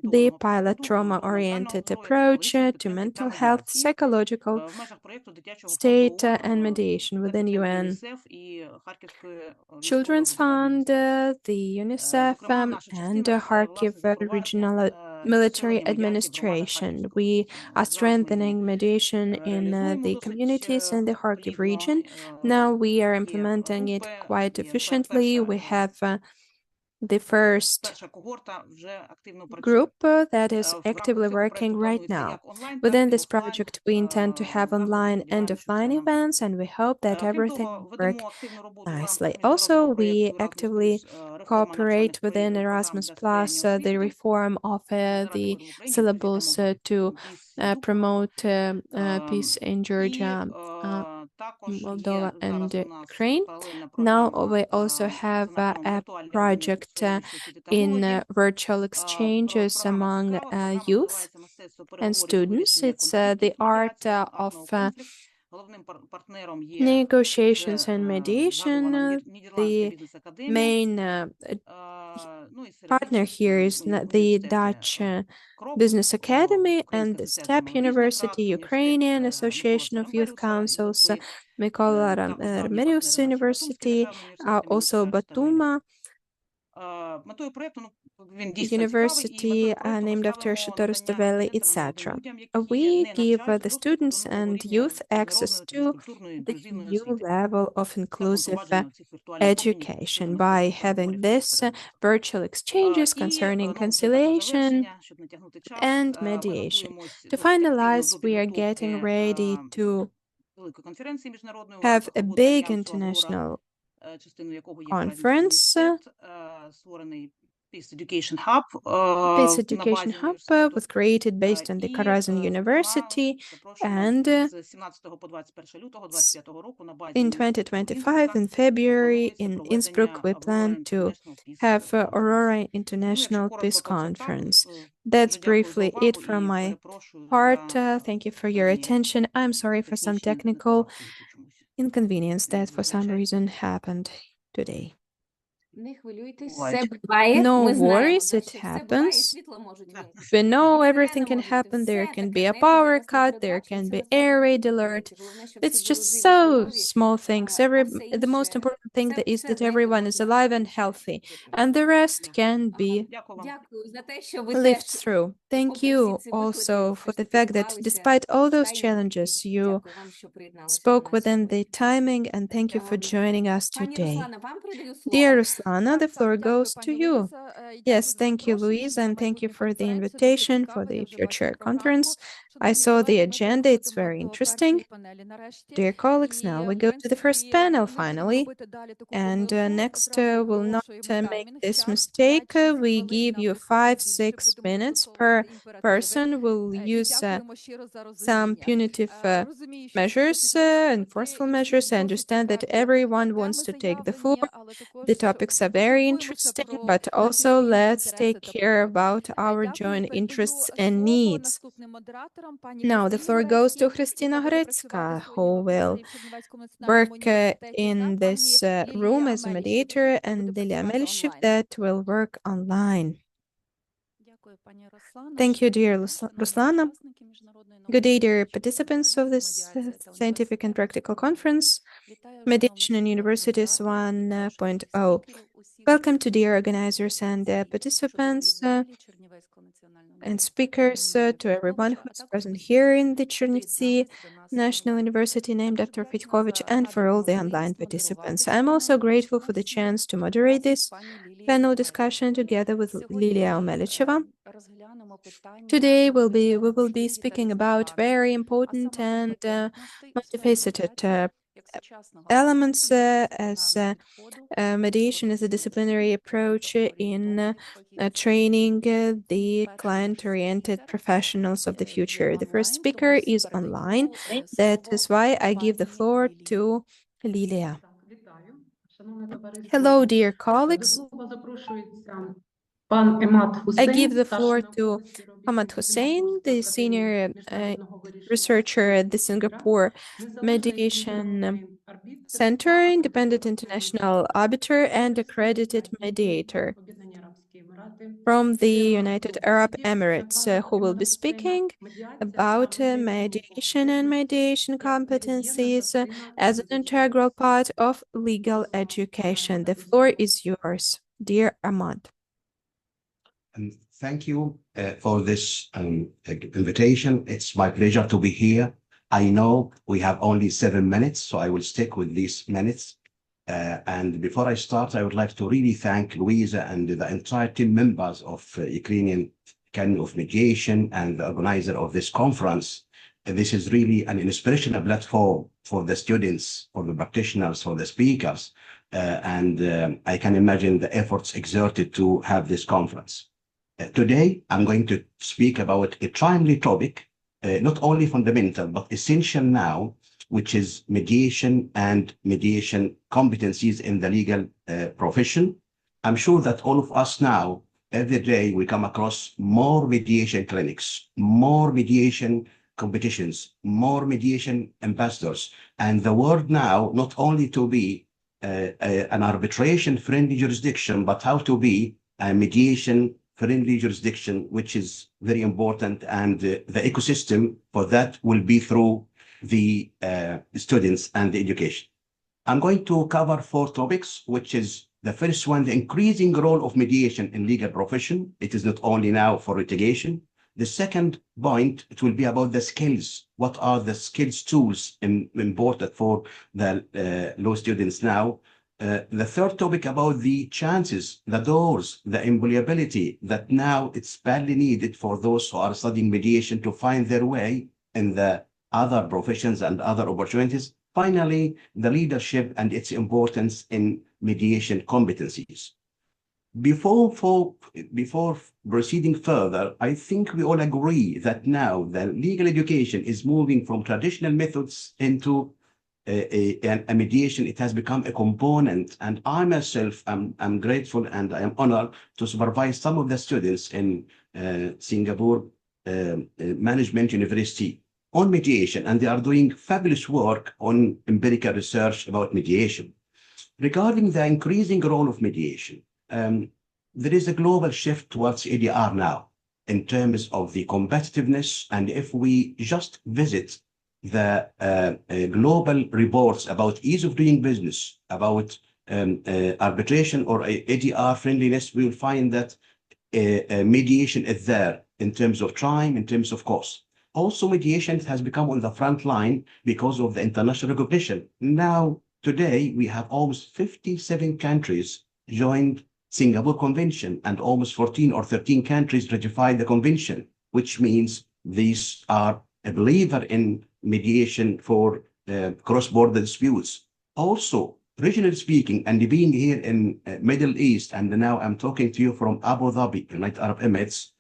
the pilot trauma-oriented approach to mental health, psychological state, and mediation within UN Children's Fund, the UNICEF, and Kharkiv Regional Military Administration. We are strengthening mediation in the communities in the Kharkiv region. Now we are implementing it quite efficiently. We have the first group that is actively working right now. Within this project, we intend to have online and offline events, and we hope that everything will work nicely. Also, we actively cooperate within Erasmus Plus, the reform of the syllabus to promote peace in Georgia, Moldova, and Ukraine. Now we also have a project in virtual exchanges among youth and students. It's the art of negotiations and mediation. The main partner here is the Dutch Business Academy and the STEP University, Ukrainian Association of Youth Councils, Mykola Romerio University, also Batuma Метою проєкту, він дійсно University named after Shota Rustaveli, etc. We give the students and youth access to the new level of inclusive education by having this virtual exchanges concerning conciliation and mediation. To finalize, we are getting ready to have a big international conference, Peace Education Hub. Peace Education Hub was created based on the Karazhan University, and in 2025, in February, in Innsbruck, we plan to have Aurora International Peace Conference. That's briefly it from my part. Thank you for your attention. I'm sorry for some technical inconvenience that for some reason happened today. Не хвилюйтесь, все буває. No Ми знаємо, worries, да, it що все буває, happens. світло можуть вимкнути. We know І everything сирени can можуть happen. бути. There Все can таке, be a знаєте, power зараз не cut. There передбачено, can це be насправді air raid дуже alert. важливо. Головне, щоб It's всі були just живі, so здорові, small things. а все The most інше, important thing все, is все, that знаєте, everyone is можна alive and ще healthy, витримати. and the rest can be Дякую за те, що ви lived теж, through. Thank попри you всі ці виклики, also все for ж the таки fact that вклалися despite all those в challenges, таймінг. you Дякую вам, що приєдналися до spoke нас within сьогодні. the timing, and thank you for joining us Пані today. Руслана, вам передаю слово. Dear Ruslana, the floor goes to you. Yes, thank you, Louise, and thank you for the invitation for the future conference. I saw the agenda, it's very interesting. Dear colleagues, now we go to the first panel finally. And next, we'll not make this mistake. We give you 5-6 minutes per person. We'll use some punitive measures and forceful measures. I understand that everyone wants to take the floor. The topics are very interesting, but also let's take care about our joint interests and needs. Now the floor goes to Christina Grecka, who will work in this room as a mediator, and Delia Melishchev that will work online. Thank you, dear Ruslana. Good day, dear participants of this scientific and practical conference, Mediation in Universities 1.0. Welcome to dear organizers and participants and speakers, to everyone who is present here in the Chernivtsi National University named after Fedькович, and for all the online participants. I'm also grateful for the chance to moderate this panel discussion together with Lilia Omelicheva. Today we will be speaking about very important and multifaceted elements as mediation is a disciplinary approach in training the client-oriented professionals of the future. The first speaker is online. That is why I give the floor to Lilia. Hello, dear colleagues. I give the floor to Hamad Hussein, the senior researcher at the Singapore Mediation Center, independent international arbiter and accredited mediator from the United Arab Emirates, who will be speaking about mediation and mediation competencies as an integral part of legal education. The floor is yours, dear Ahmad. Thank you for this invitation. It's my pleasure to be here. I know we have only 7 minutes, so I will stick with these minutes. And before I start, I would like to really thank Louisa and the entire team members of Ukrainian Academy of Mediation and the organizer of this conference. This is really an inspirational platform for the students, for the practitioners, for the speakers. And I can imagine the efforts exerted to have this conference. Today, I'm going to speak about a timely topic, not only fundamental, but essential now, which is mediation and mediation competencies in the legal profession. I'm sure that all of us now, every day, we come across more mediation clinics, more mediation competitions, more mediation ambassadors. And the world now, not only to be an arbitration-friendly jurisdiction, but how to be a mediation-friendly jurisdiction, which is very important. And the ecosystem for that will be through the students and the education. I'm going to cover 4 topics, which is The first one, the increasing role of mediation in legal profession. It is not only now for litigation. The second point, it will be about the skills. What are the skills tools important for the law students now? The third topic about the chances, the doors, the employability that now it's badly needed for those who are studying mediation to find their way in the other professions and other opportunities. Finally, the leadership and its importance in mediation competencies. Before proceeding further, I think we all agree that now the legal education is moving from traditional methods into a mediation. It has become a component, and I myself am grateful and I am honored to supervise some of the students in Singapore Management University on mediation, and they are doing fabulous work on empirical research about mediation. Regarding the increasing role of mediation, there is a global shift towards ADR now in terms of the competitiveness. And if we just visit the global reports about ease of doing business, about arbitration or ADR friendliness, we will find that mediation is there in terms of time, in terms of cost. Also, mediation has become on the front line because of the international recognition. Now, today, we have almost 57 countries joined Singapore Convention, and almost 14 or 13 countries ratified the convention, which means these are a believer in mediation for cross-border disputes. Also, regionally speaking, and being here in Middle East, and now I'm talking to you from Abu Dhabi, United Arab Emirates,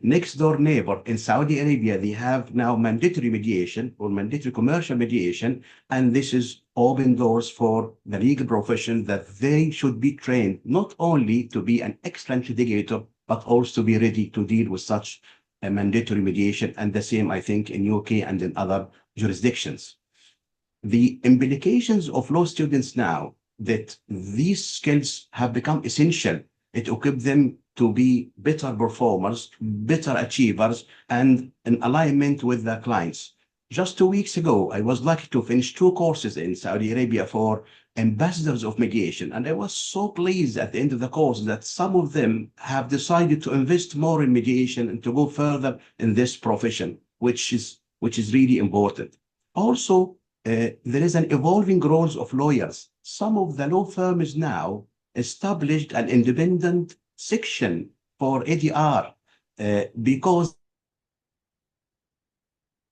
next door neighbor in Saudi Arabia, they have now mandatory mediation or mandatory commercial mediation, and this is open doors for the legal profession that they should be trained not only to be an excellent litigator, but also to be ready to deal with such a mandatory mediation, and the same, I think, in UK and in other jurisdictions. The implications of law students now that these skills have become essential, it equips them to be better performers, better achievers, and in alignment with their clients. Just 2 weeks ago, I was lucky to finish 2 courses in Saudi Arabia for ambassadors of mediation. And I was so pleased at the end of the course that some of them have decided to invest more in mediation and to go further in this profession, which is really important. Also, there is an evolving roles of lawyers. Some of the law firms now established an independent section for ADR because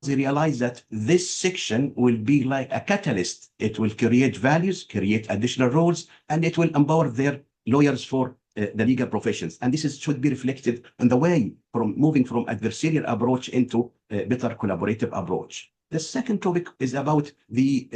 they realize that this section will be like a catalyst. It will create values, create additional roles, and it will empower their lawyers for the legal professions. And this should be reflected in the way from moving from adversarial approach into a better collaborative approach. The second topic is about the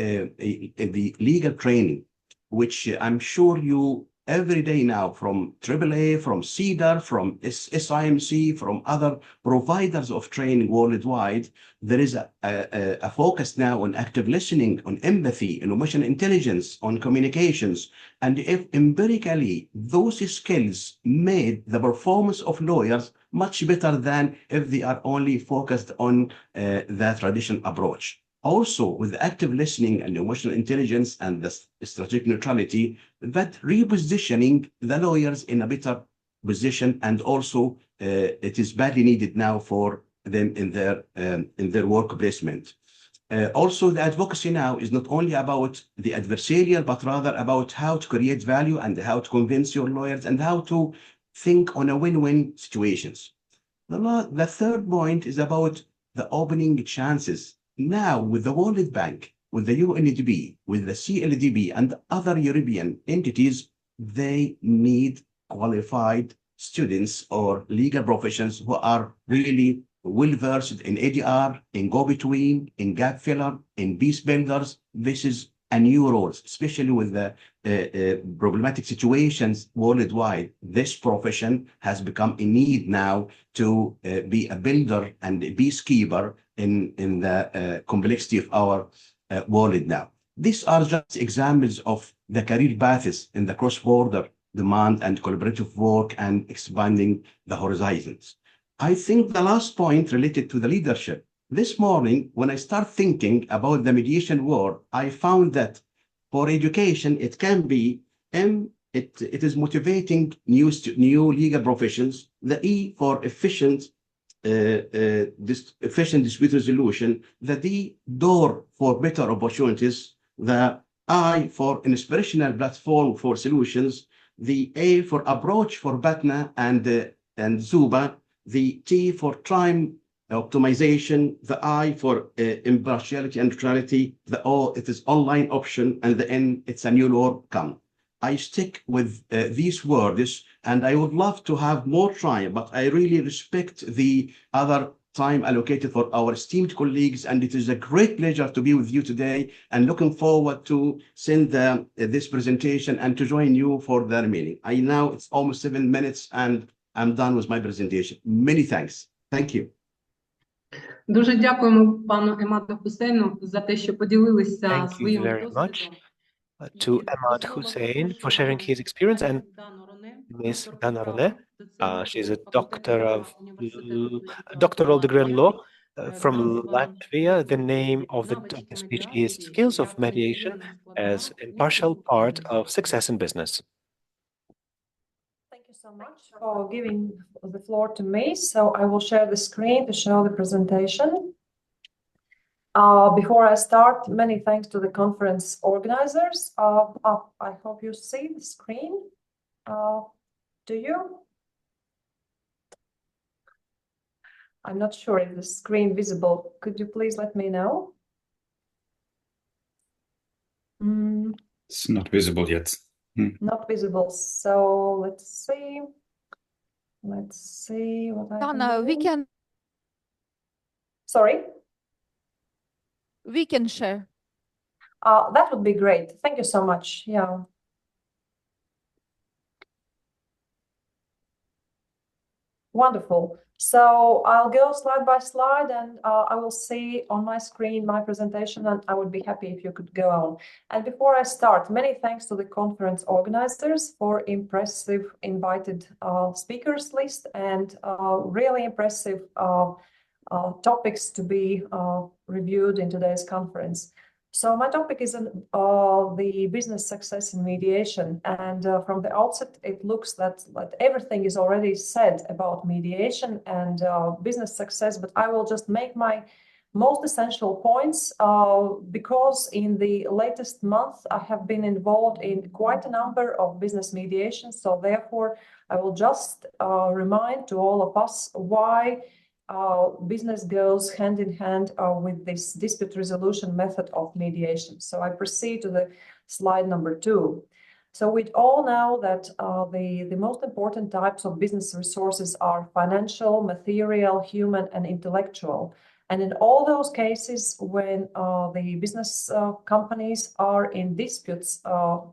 legal training, which I'm sure you every day now from AAA, from CEDAR, from SIMC, from other providers of training worldwide, there is a focus now on active listening, on empathy, on emotional intelligence, on communications. And if empirically those skills made the performance of lawyers much better than if they are only focused on the traditional approach. Also, with the active listening and emotional intelligence and the strategic neutrality, that repositioning the lawyers in a better position, and also it is badly needed now for them in their work placement. Also, the advocacy now is not only about the adversarial, but rather about how to create value and how to convince your lawyers and how to think on a win-win situations. The third point is about the opening chances. Now, with the World Bank, with the UNDP, with the CLDB, and other European entities, they need qualified students or legal professions who are really well-versed in ADR, in go-between, in gap filler, in peace builders. This is a new role, especially with the problematic situations worldwide. This profession has become in need now to be a builder and a peacekeeper in the complexity of our world now. These are just examples of the career paths in the cross-border demand and collaborative work and expanding the horizons. I think the last point related to the leadership. This morning, when I start thinking about the mediation world, I found that for education, it can be it is motivating new legal professions. The E for efficient dispute resolution, the D, door for better opportunities, the I for inspirational platform for solutions, the A for approach for Batna and Zuba, the T for time optimization, the I for impartiality and neutrality, the O, it is online option, and the N, it's a new law come. I stick with these words, and I would love to have more time, but I really respect the other time allocated for our esteemed colleagues, and it is a great pleasure to be with you today, and looking forward to send this presentation and to join you for the remaining. Now it's almost 7 minutes, and I'm done with my presentation. Many thanks. Thank you. Дуже дякуємо пану Емаду Хусейну за те, що поділилися Thank you своїм very much досвідом. to Ahmad Hussein for sharing his experience, and Ms. Dana Rone. She's a doctoral degree in law from Latvia. The name of the speech is Skills of Mediation as Impartial Part of Success in Business. Thank you so much for giving the floor to me. So I will share the screen to show the presentation. Before I start, many thanks to the conference organizers. I hope you see the screen. Do you? I'm not sure if the screen visible. Could you please let me know? It's not visible yet. Not visible. So let's see. Let's see what I Dana, can do. we can Sorry? we can share. That would be great. Thank you so much. Yeah. Wonderful. So I'll go slide by slide, and I will see on my screen my presentation, and I would be happy if you could go on. And before I start, many thanks to the conference organizers for impressive invited speakers list and really impressive topics to be reviewed in today's conference. So my topic is the business success in mediation, and from the outset it looks that everything is already said about mediation and business success, but I will just make my most essential points because in the latest month I have been involved in quite a number of business mediations, so therefore I will just remind to all of us why business goes hand in hand with this dispute resolution method of mediation. So I proceed to the slide number 2. So we all know that the most important types of business resources are financial, material, human, and intellectual. And in all those cases, when the business companies are in disputes,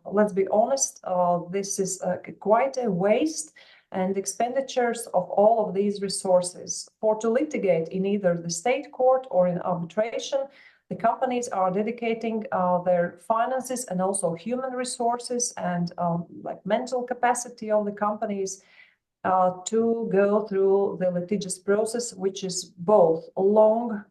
let's be honest, this is quite a waste and expenditures of all of these resources. For to litigate in either the state court or in arbitration, the companies are dedicating their finances and also human resources and like mental capacity of the companies to go through the litigious process, which is both long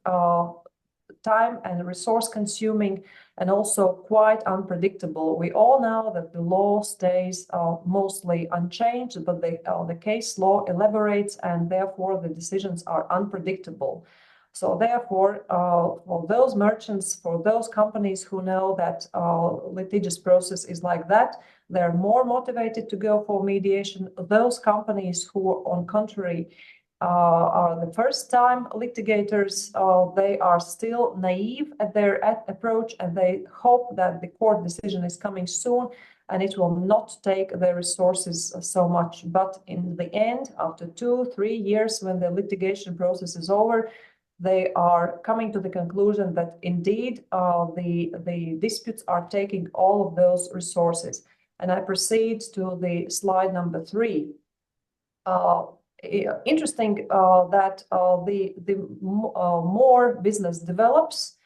time and resource consuming and also quite unpredictable. We all know that the law stays mostly unchanged, but the case law elaborates, and therefore the decisions are unpredictable. So therefore, for those merchants, for those companies who know that litigious process is like that, they're more motivated to go for mediation. Those companies who, on contrary, are the first-time litigators, they are still naive at their approach, and they hope that the court decision is coming soon and it will not take their resources so much. But in the end, after 2-3 years, when the litigation process is over, they are coming to the conclusion that indeed the disputes are taking all of those resources. And I proceed to the slide number 3. Interesting that the more business develops,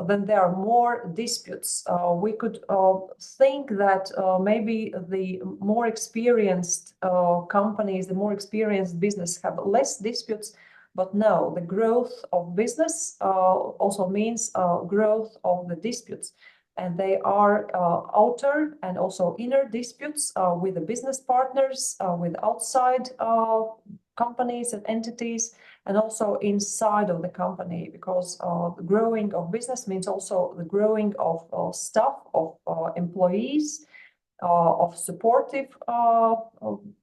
then there are more disputes. We could think that maybe the more experienced companies, the more experienced business have less disputes, but no, the growth of business also means growth of the disputes. and they are outer and also inner disputes with the business partners, with outside companies and entities, and also inside of the company, because the growing of business means also the growing of staff, of employees, of supportive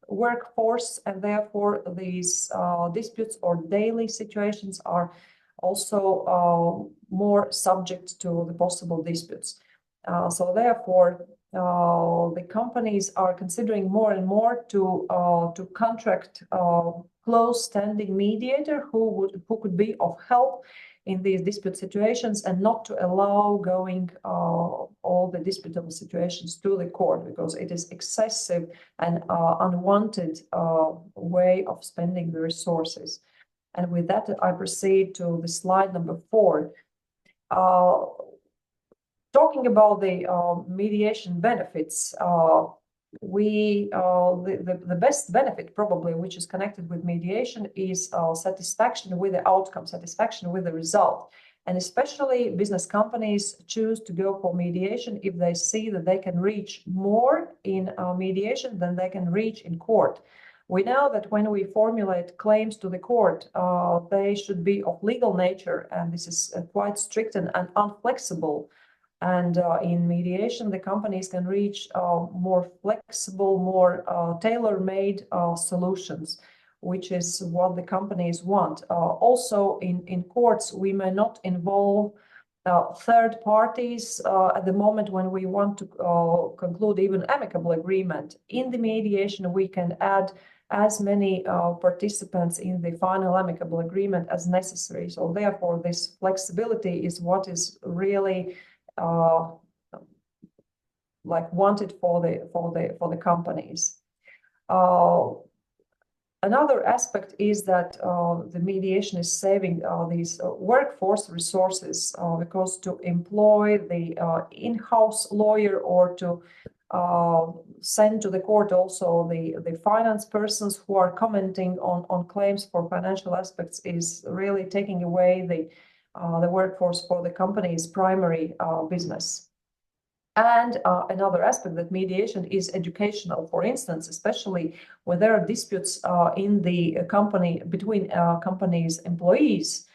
workforce, and therefore these disputes or daily situations are also more subject to the possible disputes. So therefore, the companies are considering more and more to contract close-standing mediator who could be of help in these dispute situations, and not to allow going all the disputable situations to the court, because it is excessive and unwanted way of spending the resources. And with that, I proceed to the slide number 4. Talking about the mediation benefits, the best benefit probably which is connected with mediation is satisfaction with the outcome, satisfaction with the result. And especially business companies choose to go for mediation if they see that they can reach more in mediation than they can reach in court. We know that when we formulate claims to the court, they should be of legal nature, and this is quite strict and unflexible. And in mediation, the companies can reach more flexible, more tailor-made solutions, which is what the companies want. Also, in courts, we may not involve third parties at the moment when we want to conclude even amicable agreement. In the mediation, we can add as many participants in the final amicable agreement as necessary. So therefore, this flexibility is what is really like wanted for the companies. Another aspect is that the mediation is saving these workforce resources, because to employ the in-house lawyer or to send to the court also the finance persons who are commenting on claims for financial aspects is really taking away the workforce for the company's primary business. And another aspect that mediation is educational, for instance, especially when there are disputes in the company between companies' employees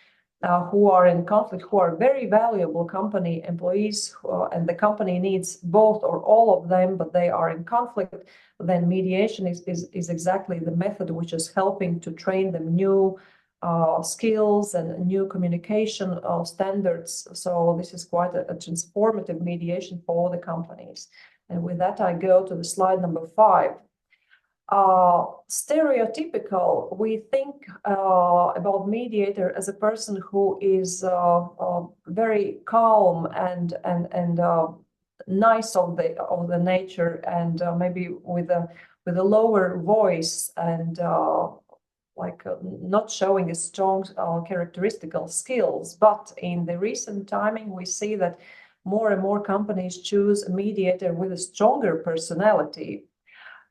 who are in conflict, who are very valuable company employees, and the company needs both or all of them, but they are in conflict, then mediation is exactly the method which is helping to train them new skills and new communication standards. So this is quite a transformative mediation for the companies. And with that, I go to the slide number 5. Stereotypical, we think about mediator as a person who is very calm and nice of the nature, and maybe with a lower voice, and not showing a strong characteristical skills. But in the recent timing, we see that more and more companies choose a mediator with a stronger personality.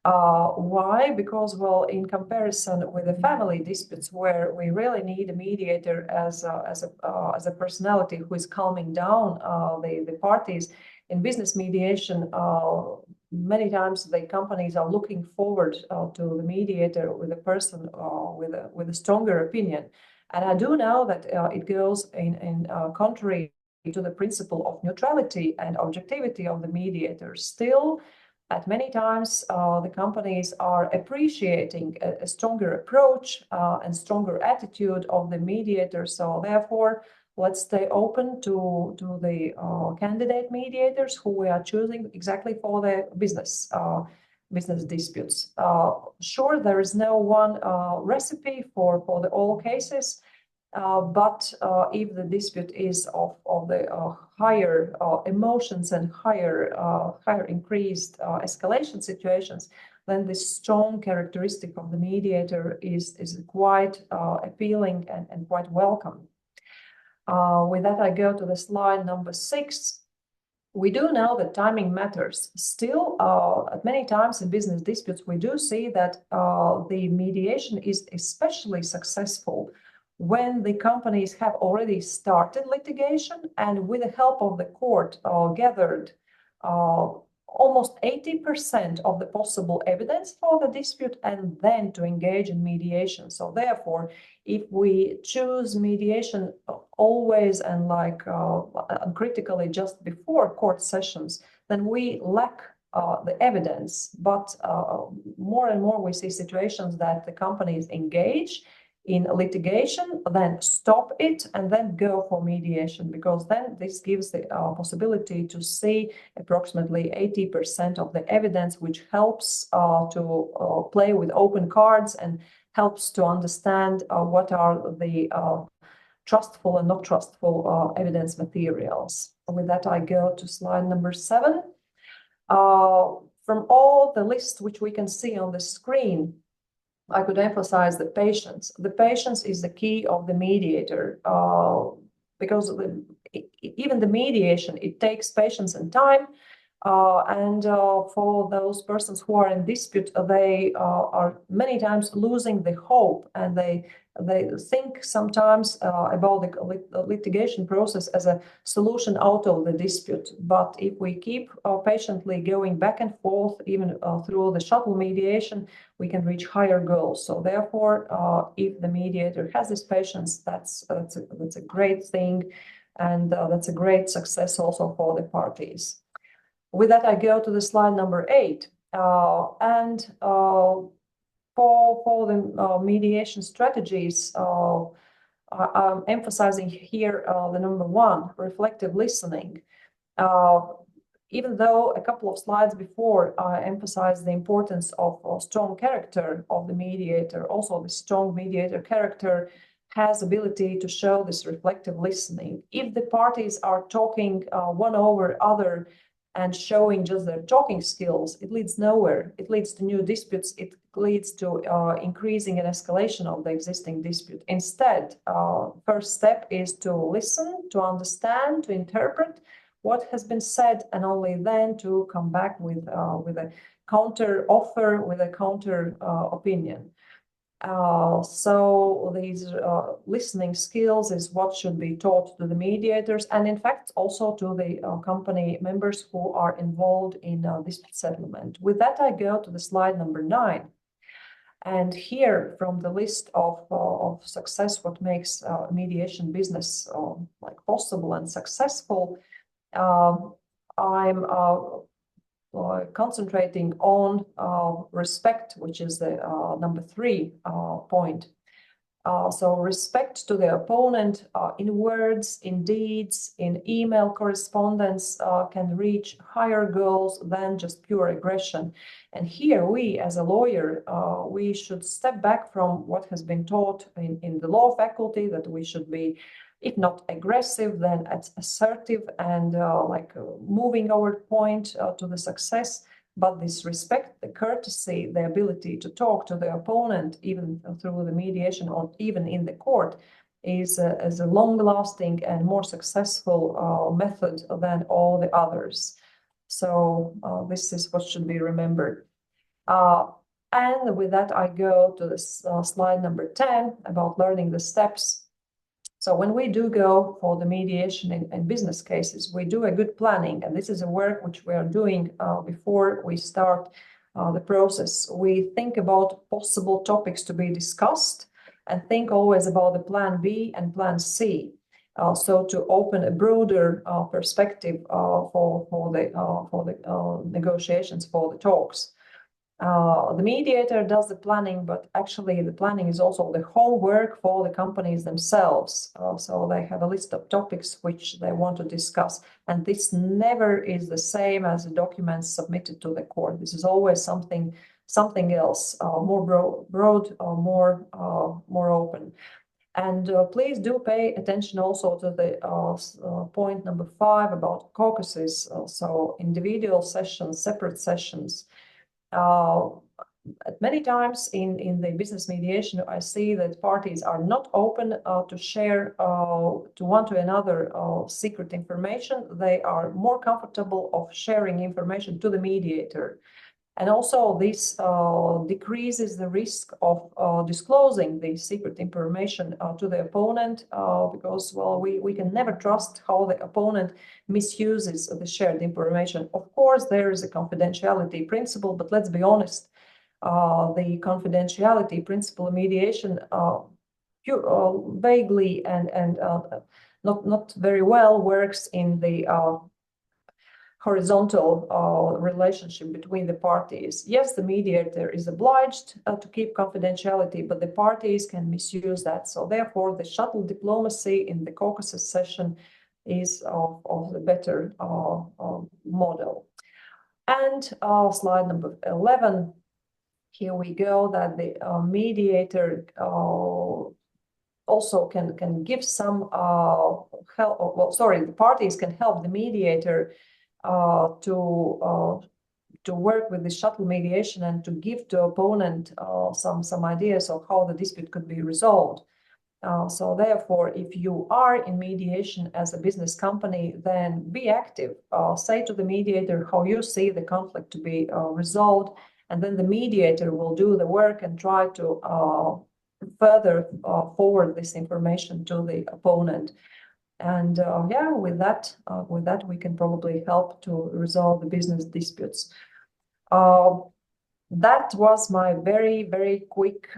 Why? Because, well, in comparison with the family disputes, where we really need a mediator as a personality who is calming down the parties, in business mediation, many times the companies are looking forward to the mediator with a person with a stronger opinion. And I do know that it goes in contrary to the principle of neutrality and objectivity of the mediator. Still, at many times, the companies are appreciating a stronger approach and stronger attitude of the mediator. So therefore, let's stay open to the candidate mediators who we are choosing exactly for the business disputes. Sure, there is no one recipe for the all cases, but if the dispute is of the higher emotions and higher increased escalation situations, then this strong characteristic of the mediator is quite appealing and quite welcome. With that, I go to the slide number 6. We do know that timing matters. Still, at many times in business disputes, we do see that the mediation is especially successful when the companies have already started litigation and with the help of the court gathered almost 80% of the possible evidence for the dispute and then to engage in mediation. So therefore, if we choose mediation always and like uncritically just before court sessions, then we lack the evidence. But more and more we see situations that the companies engage in litigation, then stop it, and then go for mediation, because then this gives the possibility to see approximately 80% of the evidence, which helps to play with open cards and helps to understand what are the trustful and not trustful evidence materials. With that, I go to slide number 7. From all the list which we can see on the screen, I could emphasize the patience. The patience is the key of the mediator, because even the mediation, it takes patience and time. And for those persons who are in dispute, they are many times losing the hope, and they think sometimes about the litigation process as a solution out of the dispute. But if we keep patiently going back and forth, even through the shuttle mediation, we can reach higher goals. So therefore, if the mediator has this patience, that's a great thing, and that's a great success also for the parties. With that, I go to the slide number 8, and for the mediation strategies, I'm emphasizing here the number 1, reflective listening. Even though a couple of slides before I emphasized the importance of strong character of the mediator, also the strong mediator character has ability to show this reflective listening. If the parties are talking one over other and showing just their talking skills, it leads nowhere. It leads to new disputes. It leads to increasing and escalation of the existing dispute. Instead, first step is to listen, to understand, to interpret what has been said, and only then to come back with a counter offer, with a counter opinion. So these listening skills is what should be taught to the mediators, and in fact also to the company members who are involved in dispute settlement. With that, I go to the slide number 9. And here, from the list of success, what makes mediation business like possible and successful, I'm concentrating on respect, which is the number 3 point. So respect to the opponent in words, in deeds, in email correspondence can reach higher goals than just pure aggression. And here we, as a lawyer, we should step back from what has been taught in the law faculty, that we should be, if not aggressive, then assertive and moving our point to the success. But this respect, the courtesy, the ability to talk to the opponent, even through the mediation or even in the court, is a long-lasting and more successful method than all the others. So this is what should be remembered. And with that, I go to this slide number 10 about learning the steps. So when we do go for the mediation in business cases, we do a good planning, and this is a work which we are doing before we start the process. We think about possible topics to be discussed and think always about the plan B and plan C. So to open a broader perspective for the negotiations, for the talks. The mediator does the planning, but actually the planning is also the homework for the companies themselves. So they have a list of topics which they want to discuss, and this never is the same as the documents submitted to the court. This is always something else, more broad, more open. And please do pay attention also to the point number 5 about caucuses, so individual sessions, separate sessions. Many times in the business mediation, I see that parties are not open to share to one to another secret information. They are more comfortable of sharing information to the mediator. And also this decreases the risk of disclosing the secret information to the opponent because, well, we can never trust how the opponent misuses the shared information. Of course, there is a confidentiality principle, but let's be honest, the confidentiality principle in mediation vaguely and not very well works in the horizontal relationship between the parties. Yes, the mediator is obliged to keep confidentiality, but the parties can misuse that. So therefore, the shuttle diplomacy in the Caucasus session is of the better model. And slide number 11, here we go, that the mediator also can give some help. Well, sorry, the parties can help the mediator to work with the shuttle mediation and to give to opponent some ideas of how the dispute could be resolved. So therefore, if you are in mediation as a business company, then be active. Say to the mediator how you see the conflict to be resolved, and then the mediator will do the work and try to further forward this information to the opponent. And yeah, with that, we can probably help to resolve the business disputes. That was my very, very quick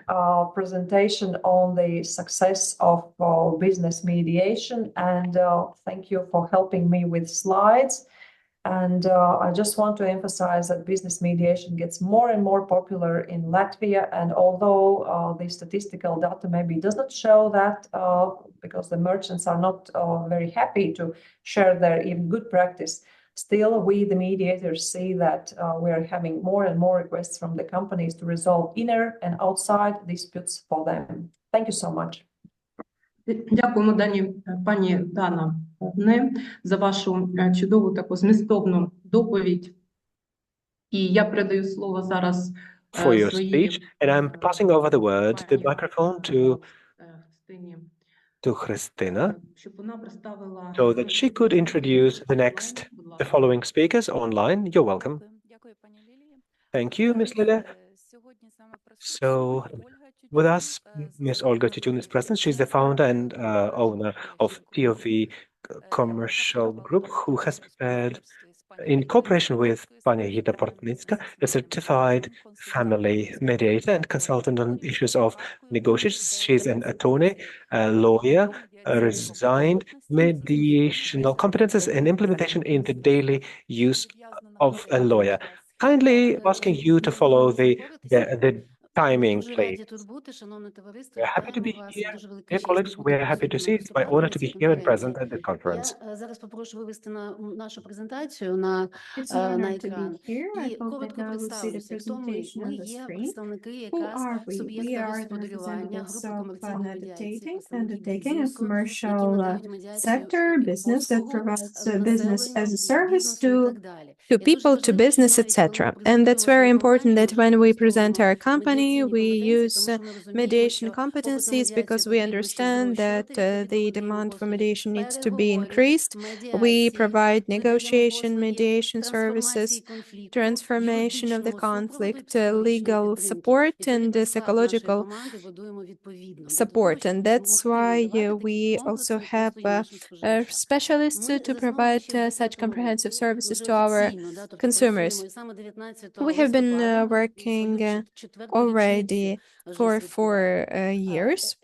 presentation on the success of business mediation. And thank you for helping me with slides. And I just want to emphasize that business mediation gets more and more popular in Latvia. And although the statistical data maybe does not show that, because the merchants are not very happy to share their even good practice, still we, the mediators, see that we are having more and more requests from the companies to resolve inner and outside disputes for them. Thank you so much. Дякуємо, пані Дана, за вашу чудову таку змістовну доповідь. І я передаю слово зараз for your speech, and I'm passing over the microphone to Christina so that she could introduce the following speakers online. You're welcome. Thank you, Ms. Lile. So with us, Ms. Olga Titun is present. She's the founder and owner of TOV Commercial Group, who has prepared, in cooperation with Pani Hida Portnitska, a certified family mediator and consultant on issues of negotiations. She's an attorney, a lawyer, resigned mediational competences and implementation in the daily use of a lawyer. Kindly asking you to follow the timing, please. We're happy to be here. Dear colleagues, we're happy to see you. It's my honor to be here and present at the conference. It's an honor to be here. I hope that now we'll see the presentation on the screen. Who are we? We are the representatives of an undertaking, a commercial sector business that provides business as a service to people, to business, etc. And that's very important that when we present our company, we use mediation competencies because we understand that the demand for mediation needs to be increased. We provide negotiation, mediation services, transformation of the conflict, legal support, and psychological support. And that's why we also have specialists to provide such comprehensive services to our consumers. We have been working already for 4 years.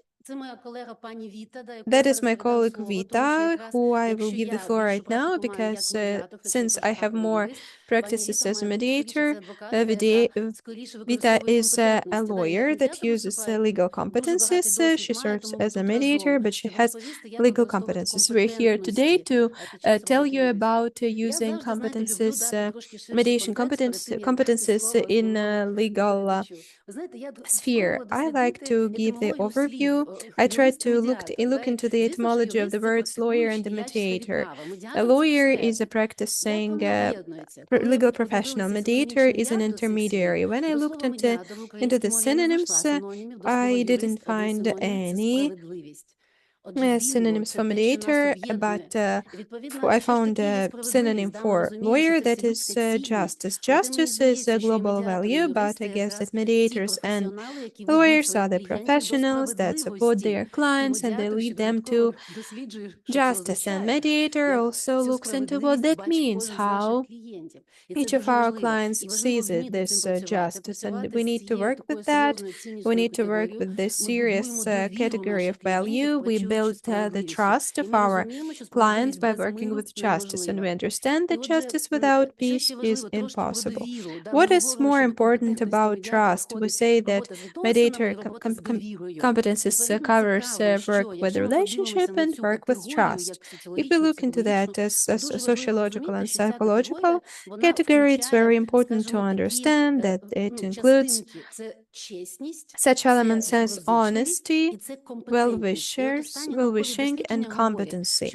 That is my colleague Vita, who I will give the floor right now, because since I have more practices as a mediator, Vita is a lawyer that uses legal competencies. She serves as a mediator, but she has legal competencies. We're here today to tell you about using competencies, mediation competencies in legal sphere. I like to give the overview. I tried to look into the etymology of the words lawyer and the mediator. A lawyer is a practicing legal professional. Mediator is an intermediary. When I looked into the synonyms, I didn't find any. synonyms for mediator, but I found a synonym for lawyer, that is justice. Justice is a global value, but I guess that mediators and lawyers are the professionals that support their clients and they lead them to justice. And mediator also looks into what that means, how each of our clients sees it, this justice, and we need to work with that. We need to work with this serious category of value. We build the trust of our clients by working with justice, and we understand that justice without peace is impossible. What is more important about trust? We say that mediator competencies covers work with relationship and work with trust. If we look into that as a sociological and psychological category, it's very important to understand that it includes such elements as honesty, well-wishing, and competency.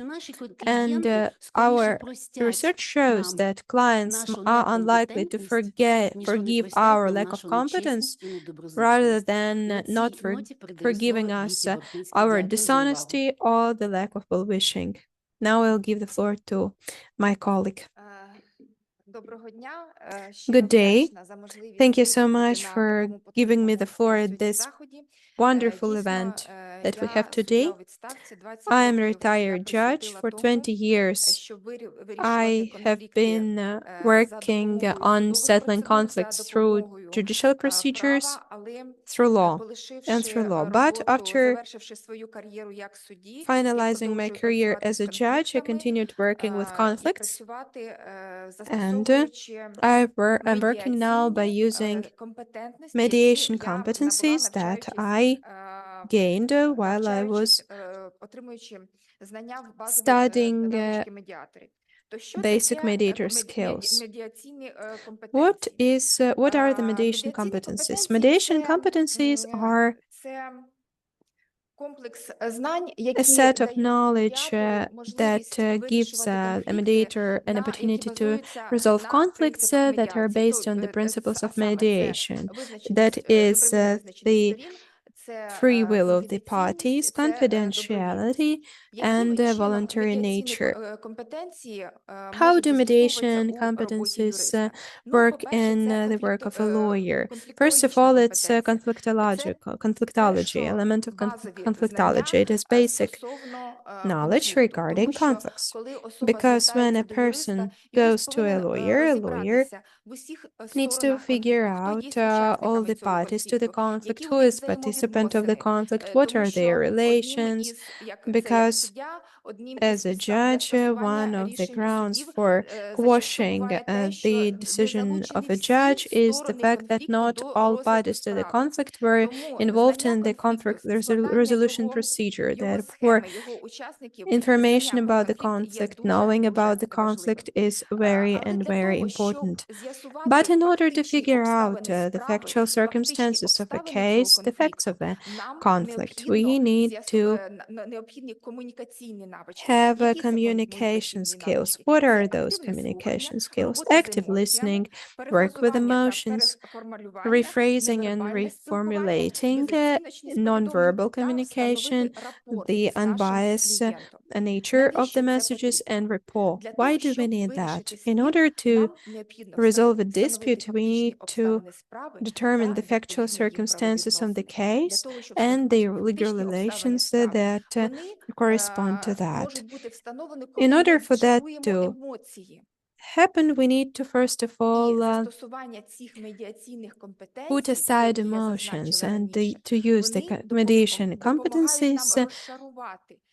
And our research shows that clients are unlikely to forgive our lack of competence rather than not forgiving us our dishonesty or the lack of well-wishing. Now I'll give the floor to my colleague. Good day. Thank you so much for giving me the floor at this wonderful event that we have today. I am a retired judge for 20 years. I have been working on settling conflicts through judicial procedures, through law. But after finalizing my career as a judge, I continued working with conflicts, and I'm working now by using mediation competencies that I gained while I was studying basic mediator skills. What are the mediation competencies? Mediation competencies are a set of knowledge that gives a mediator an opportunity to resolve conflicts that are based on the principles of mediation. That is the free will of the parties, confidentiality, and voluntary nature. How do mediation competencies work in the work of a lawyer? First of all, it's conflictology, element of conflictology. It is basic knowledge regarding conflicts. Because when a person goes to a lawyer needs to figure out all the parties to the conflict, who is participant of the conflict, what are their relations, because as a judge, one of the grounds for quashing the decision of a judge is the fact that not all parties to the conflict were involved in the conflict resolution procedure. Therefore, information about the conflict, knowing about the conflict is very important. But in order to figure out the factual circumstances of a case, the facts of a conflict, we need to have communication skills. What are those communication skills? Active listening, work with emotions, rephrasing and reformulating, nonverbal communication, the unbiased nature of the messages, and rapport. Why do we need that? In order to resolve a dispute, we need to determine the factual circumstances of the case and the legal relations that correspond to that. In order for that to happen, we need to first of all put aside emotions and to use the mediation competencies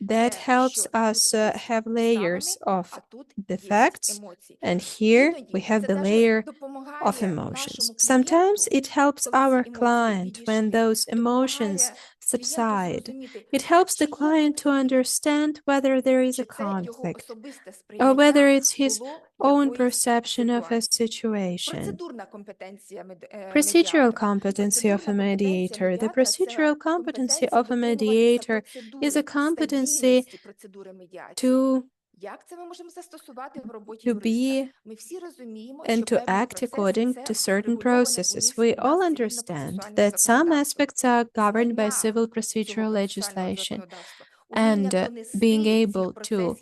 that helps us have layers of the facts, and here we have the layer of emotions. Sometimes it helps our client when those emotions subside. It helps the client to understand whether there is a conflict or whether it's his own perception of a situation. Procedural competency of a mediator. The procedural competency of a mediator is a competency to be and to act according to certain processes. We all understand that some aspects are governed by civil procedural legislation, and being able to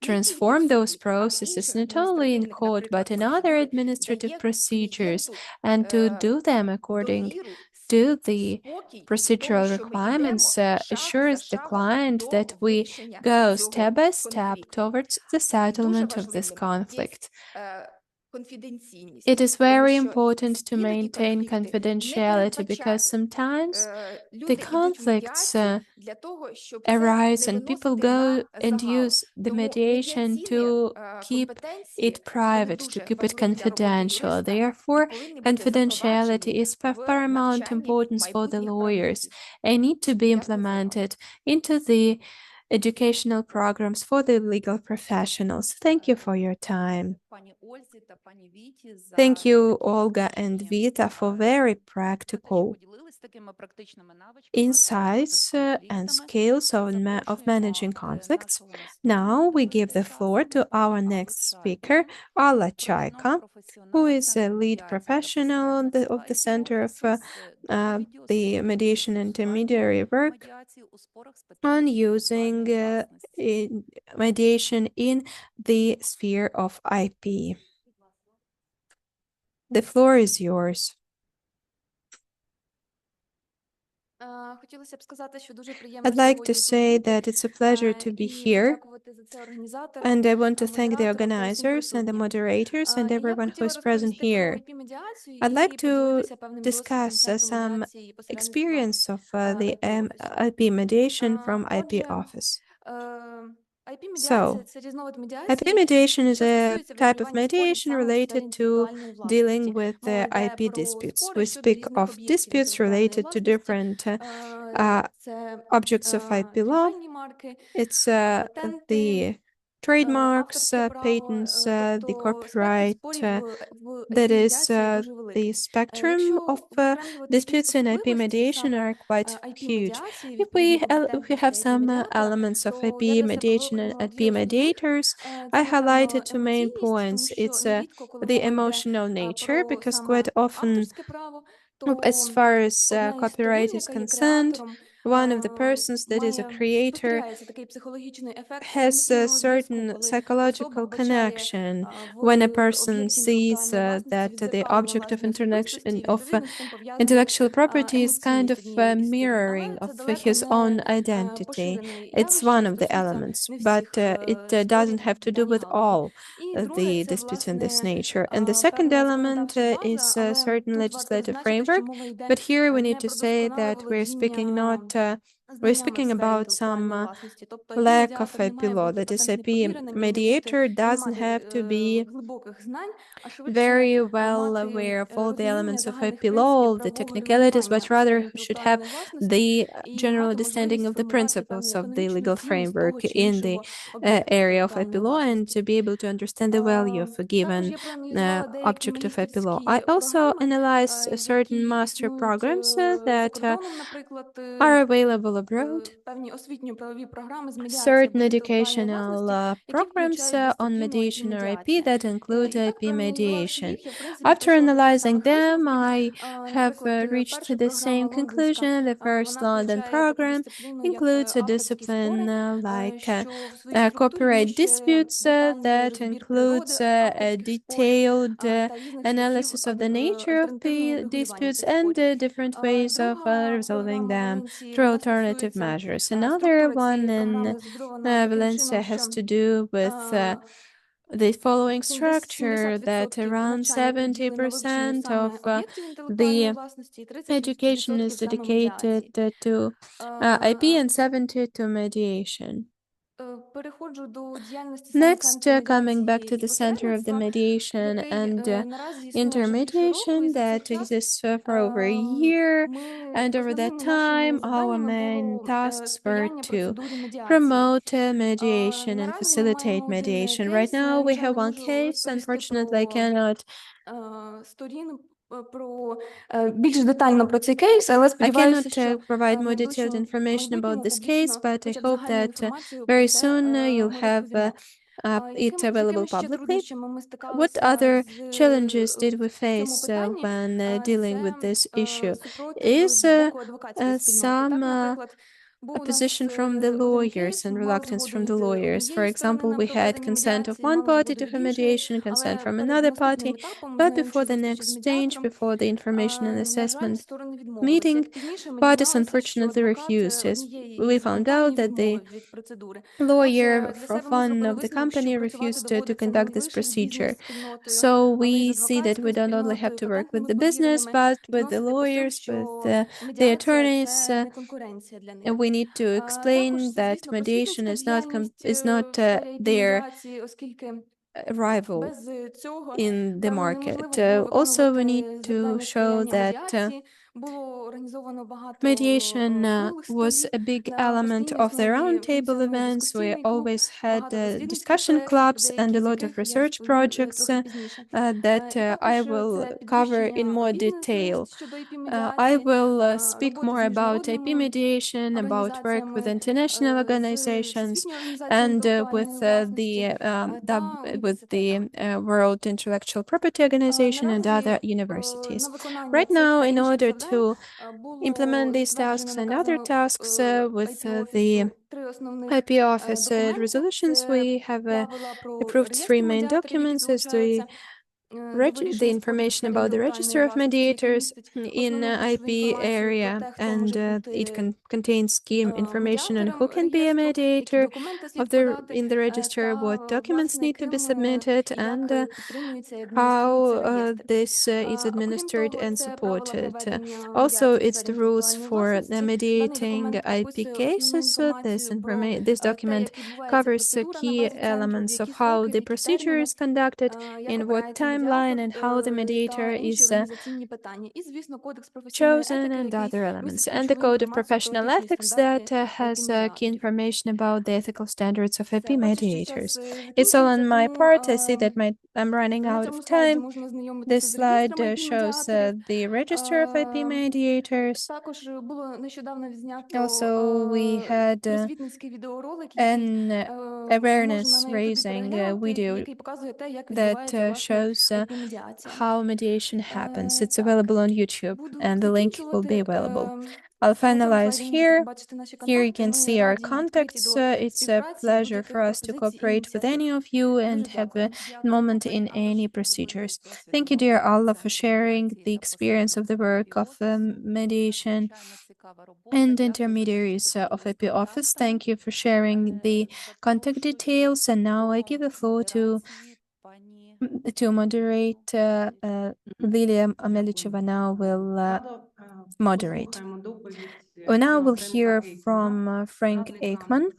transform those processes not only in court but in other administrative procedures and to do them according to the procedural requirements assures the client that we go step by step towards the settlement of this conflict. It is very important to maintain confidentiality because sometimes the conflicts arise and people go and use the mediation to keep it private, to keep it confidential. Therefore, confidentiality is of paramount importance for the lawyers and need to be implemented into the educational programs for the legal professionals. Thank you for your time. Thank you, Olga and Vita, for very practical insights and skills of managing conflicts. Now we give the floor to our next speaker, Alla Chaika, who is a lead professional of the Center of the Mediation Intermediary work on using mediation in the sphere of IP. The floor is yours. I'd like to say that it's a pleasure to be here, and I want to thank the organizers and the moderators and everyone who is present here. I'd like to discuss some experience of the IP mediation from IP office. So, IP mediation is a type of mediation related to dealing with the IP disputes. We speak of disputes related to different objects of IP law. It's the trademarks, patents, the copyright, that is, the spectrum of disputes in IP mediation are quite huge. If we have some elements of IP mediation and IP mediators, I highlighted two main points. It's the emotional nature, because quite often, as far as copyright is concerned, one of the persons that is a creator has a certain psychological connection when a person sees that the object of intellectual property is kind of mirroring of his own identity. It's one of the elements, but it doesn't have to do with all the disputes in this nature. And the second element is a certain legislative framework, but here we need to say that we're speaking about some lack of IP law. That is, IP mediator doesn't have to be very well aware of all the elements of IP law, all the technicalities, but rather should have the general understanding of the principles of the legal framework in the area of IP law and to be able to understand the value of a given object of IP law. I also analyzed certain master programs that are available abroad. Certain educational programs on mediation or IP that include IP mediation. After analyzing them, I have reached the same conclusion. The first London program includes a discipline like copyright disputes that includes a detailed analysis of the nature of the disputes and different ways of resolving them through alternative measures. Another one in Valencia has to do with the following structure, that around 70% of the education is dedicated to IP and 70% to mediation. Next, coming back to the center of the mediation and intermediation that exists for over a year, and over that time, our main tasks were to promote mediation and facilitate mediation. Right now, we have one case. Unfortunately, I cannot provide more detailed information about this case, but I hope that very soon you'll have it available publicly. What other challenges did we face when dealing with this issue? Is some opposition from the lawyers and reluctance from the lawyers. For example, we had consent of one party to mediation, consent from another party, but before the next stage, before the information and assessment meeting, parties unfortunately refused, as we found out that the lawyer of one of the company refused to conduct this procedure. So we see that we don't only have to work with the business, but with the lawyers, with the attorneys. And we need to explain that mediation is not their rival in the market. Also, we need to show that mediation was a big element of the roundtable events. We always had discussion clubs and a lot of research projects that I will cover in more detail. I will speak more about IP mediation, about work with international organizations, and with the World Intellectual Property Organization and other universities. Right now, in order to implement these tasks and other tasks with the IP Office resolutions, we have approved 3 main documents as the information about the register of mediators in IP area, and it contains key information on who can be a mediator in the register, what documents need to be submitted, and how this is administered and supported. Also, it's the rules for mediating IP cases. So this document covers key elements of how the procedure is conducted, in what timeline, and how the mediator is chosen, and other elements. And the Code of Professional Ethics that has key information about the ethical standards of IP mediators. It's all on my part. I see that I'm running out of time. This slide shows the register of IP mediators. Also, we had an awareness raising video that shows how mediation happens. It's available on YouTube, and the link will be available. I'll finalize here. Here you can see our contacts. It's a pleasure for us to cooperate with any of you and have a moment in any procedures. Thank you, dear Allah, for sharing the experience of the work of mediation and intermediaries of IP Office. Thank you for sharing the contact details. And now I give the floor to moderate. Lilia Amelicheva now will moderate. We now will hear from Frank Aikman,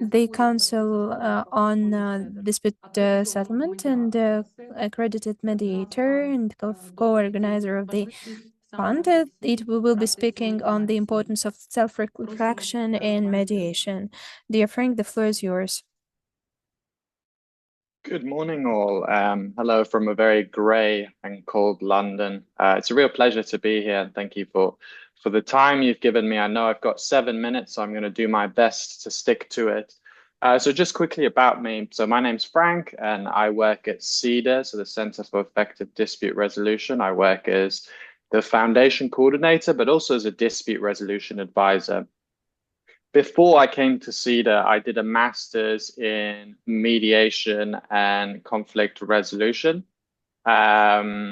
the Council on Dispute Settlement and accredited mediator and co-organizer of the fund. We will be speaking on the importance of self-reflection in mediation. Dear Frank, the floor is yours. Good morning, all. Hello from a very grey and cold London. It's a real pleasure to be here, and thank you for the time you've given me. I know I've got 7 minutes, so I'm going to do my best to stick to it. So just quickly about me. So my name's Frank, and I work at CEDA, so the Centre for Effective Dispute Resolution. I work as the foundation coordinator, but also as a dispute resolution advisor. Before I came to CEDA, I did a master's in mediation and conflict resolution at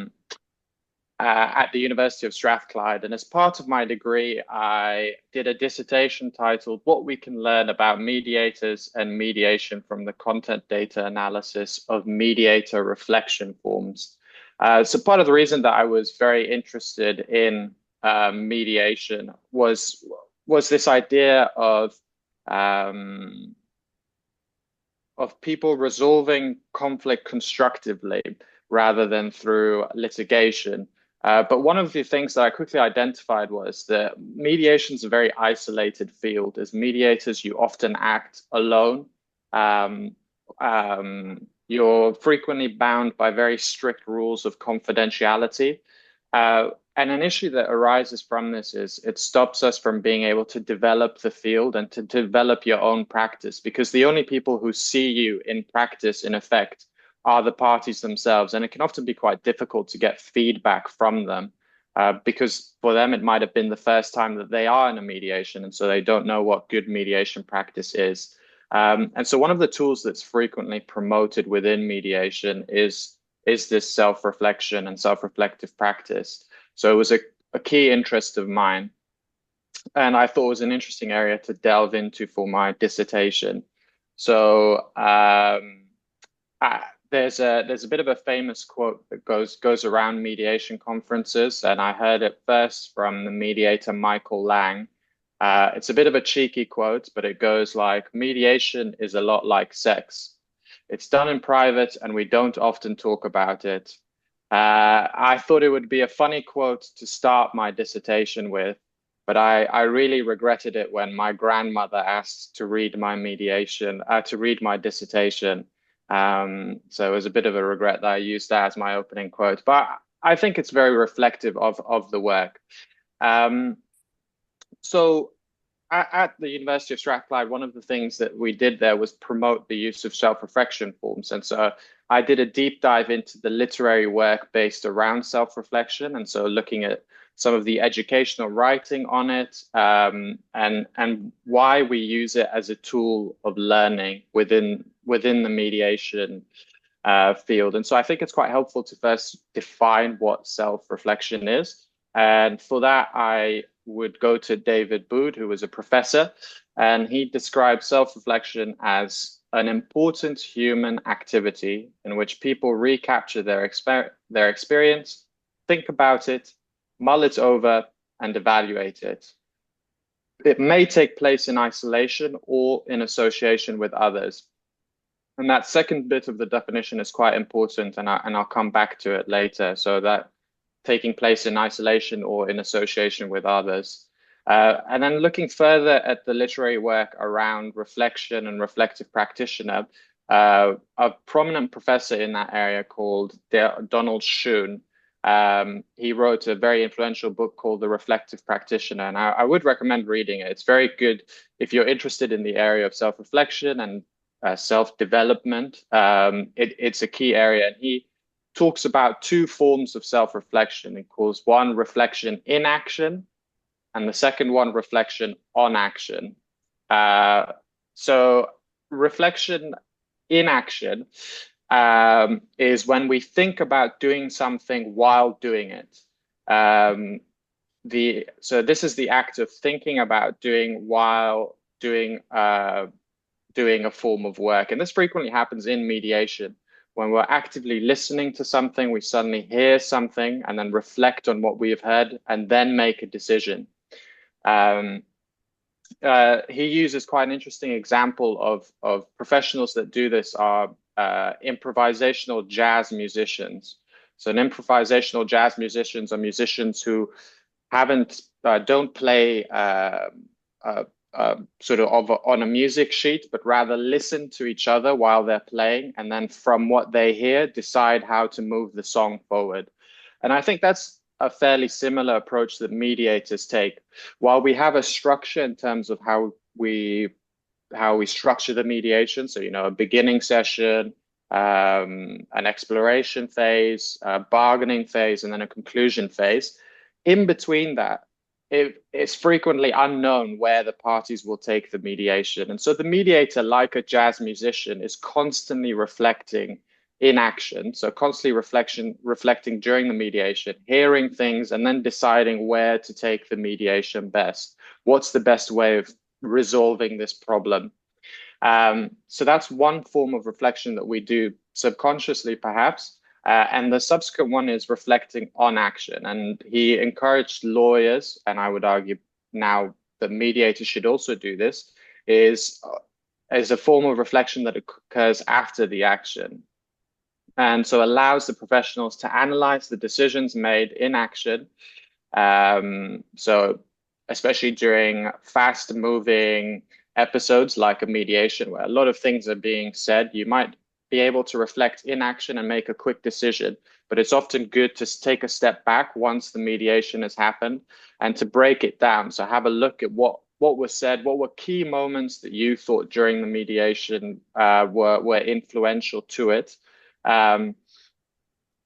the University of Strathclyde. And as part of my degree, I did a dissertation titled "What We Can Learn About Mediators and Mediation from the Content Data Analysis of Mediator Reflection Forms." So part of the reason that I was very interested in mediation was this idea of people resolving conflict constructively rather than through litigation. But one of the things that I quickly identified was that mediation is a very isolated field. As mediators, you often act alone. You're frequently bound by very strict rules of confidentiality. And an issue that arises from this is it stops us from being able to develop the field and to develop your own practice, because the only people who see you in practice, in effect, are the parties themselves. And it can often be quite difficult to get feedback from them. because for them it might have been the first time that they are in a mediation, and so they don't know what good mediation practice is. And so one of the tools that's frequently promoted within mediation is this self-reflection and self-reflective practice. So it was a key interest of mine, and I thought it was an interesting area to delve into for my dissertation. So there's a bit of a famous quote that goes around mediation conferences, and I heard it first from the mediator Michael Lang. It's a bit of a cheeky quote, but it goes like, mediation is a lot like sex. It's done in private and we don't often talk about it. I thought it would be a funny quote to start my dissertation with, but I really regretted it when my grandmother asked to read my dissertation. So it was a bit of a regret that I used that as my opening quote, but I think it's very reflective of the work. So at the University of Strathclyde, one of the things that we did there was promote the use of self-reflection forms. And so I did a deep dive into the literary work based around self-reflection. And so looking at some of the educational writing on it, and why we use it as a tool of learning within the mediation field. And so I think it's quite helpful to first define what self-reflection is. And for that, I would go to David Bood, who was a professor, and he described self-reflection as an important human activity in which people recapture their experience, think about it, mull it over, and evaluate it. It may take place in isolation or in association with others. And that second bit of the definition is quite important, and I'll come back to it later. So that taking place in isolation or in association with others. And then looking further at the literary work around reflection and reflective practitioner, a prominent professor in that area called Donald Schoon, he wrote a very influential book called The Reflective Practitioner, and I would recommend reading it. It's very good if you're interested in the area of self-reflection and self-development. It's a key area, and he talks about two forms of self-reflection. He calls one reflection in action, and the second one reflection on action. So reflection in action is when we think about doing something while doing it. So this is the act of thinking about doing while doing a form of work. And this frequently happens in mediation. When we're actively listening to something, we suddenly hear something and then reflect on what we have heard and then make a decision. He uses quite an interesting example of professionals that do this are improvisational jazz musicians. So an improvisational jazz musicians are musicians who don't play sort of on a music sheet, but rather listen to each other while they're playing, and then from what they hear, decide how to move the song forward. And I think that's a fairly similar approach that mediators take. While we have a structure in terms of how we structure the mediation, so a beginning session, an exploration phase, a bargaining phase, and then a conclusion phase. In between that, it's frequently unknown where the parties will take the mediation. And so the mediator, like a jazz musician, is constantly reflecting in action. So constantly reflecting during the mediation, hearing things, and then deciding where to take the mediation best. What's the best way of resolving this problem? So that's one form of reflection that we do subconsciously, perhaps. And the subsequent one is reflecting on action. And he encouraged lawyers, and I would argue now that mediators should also do this, is a form of reflection that occurs after the action. And so allows the professionals to analyze the decisions made in action. So especially during fast moving episodes like a mediation where a lot of things are being said, you might be able to reflect in action and make a quick decision. But it's often good to take a step back once the mediation has happened and to break it down. So have a look at what was said, what were key moments that you thought during the mediation were influential to it. And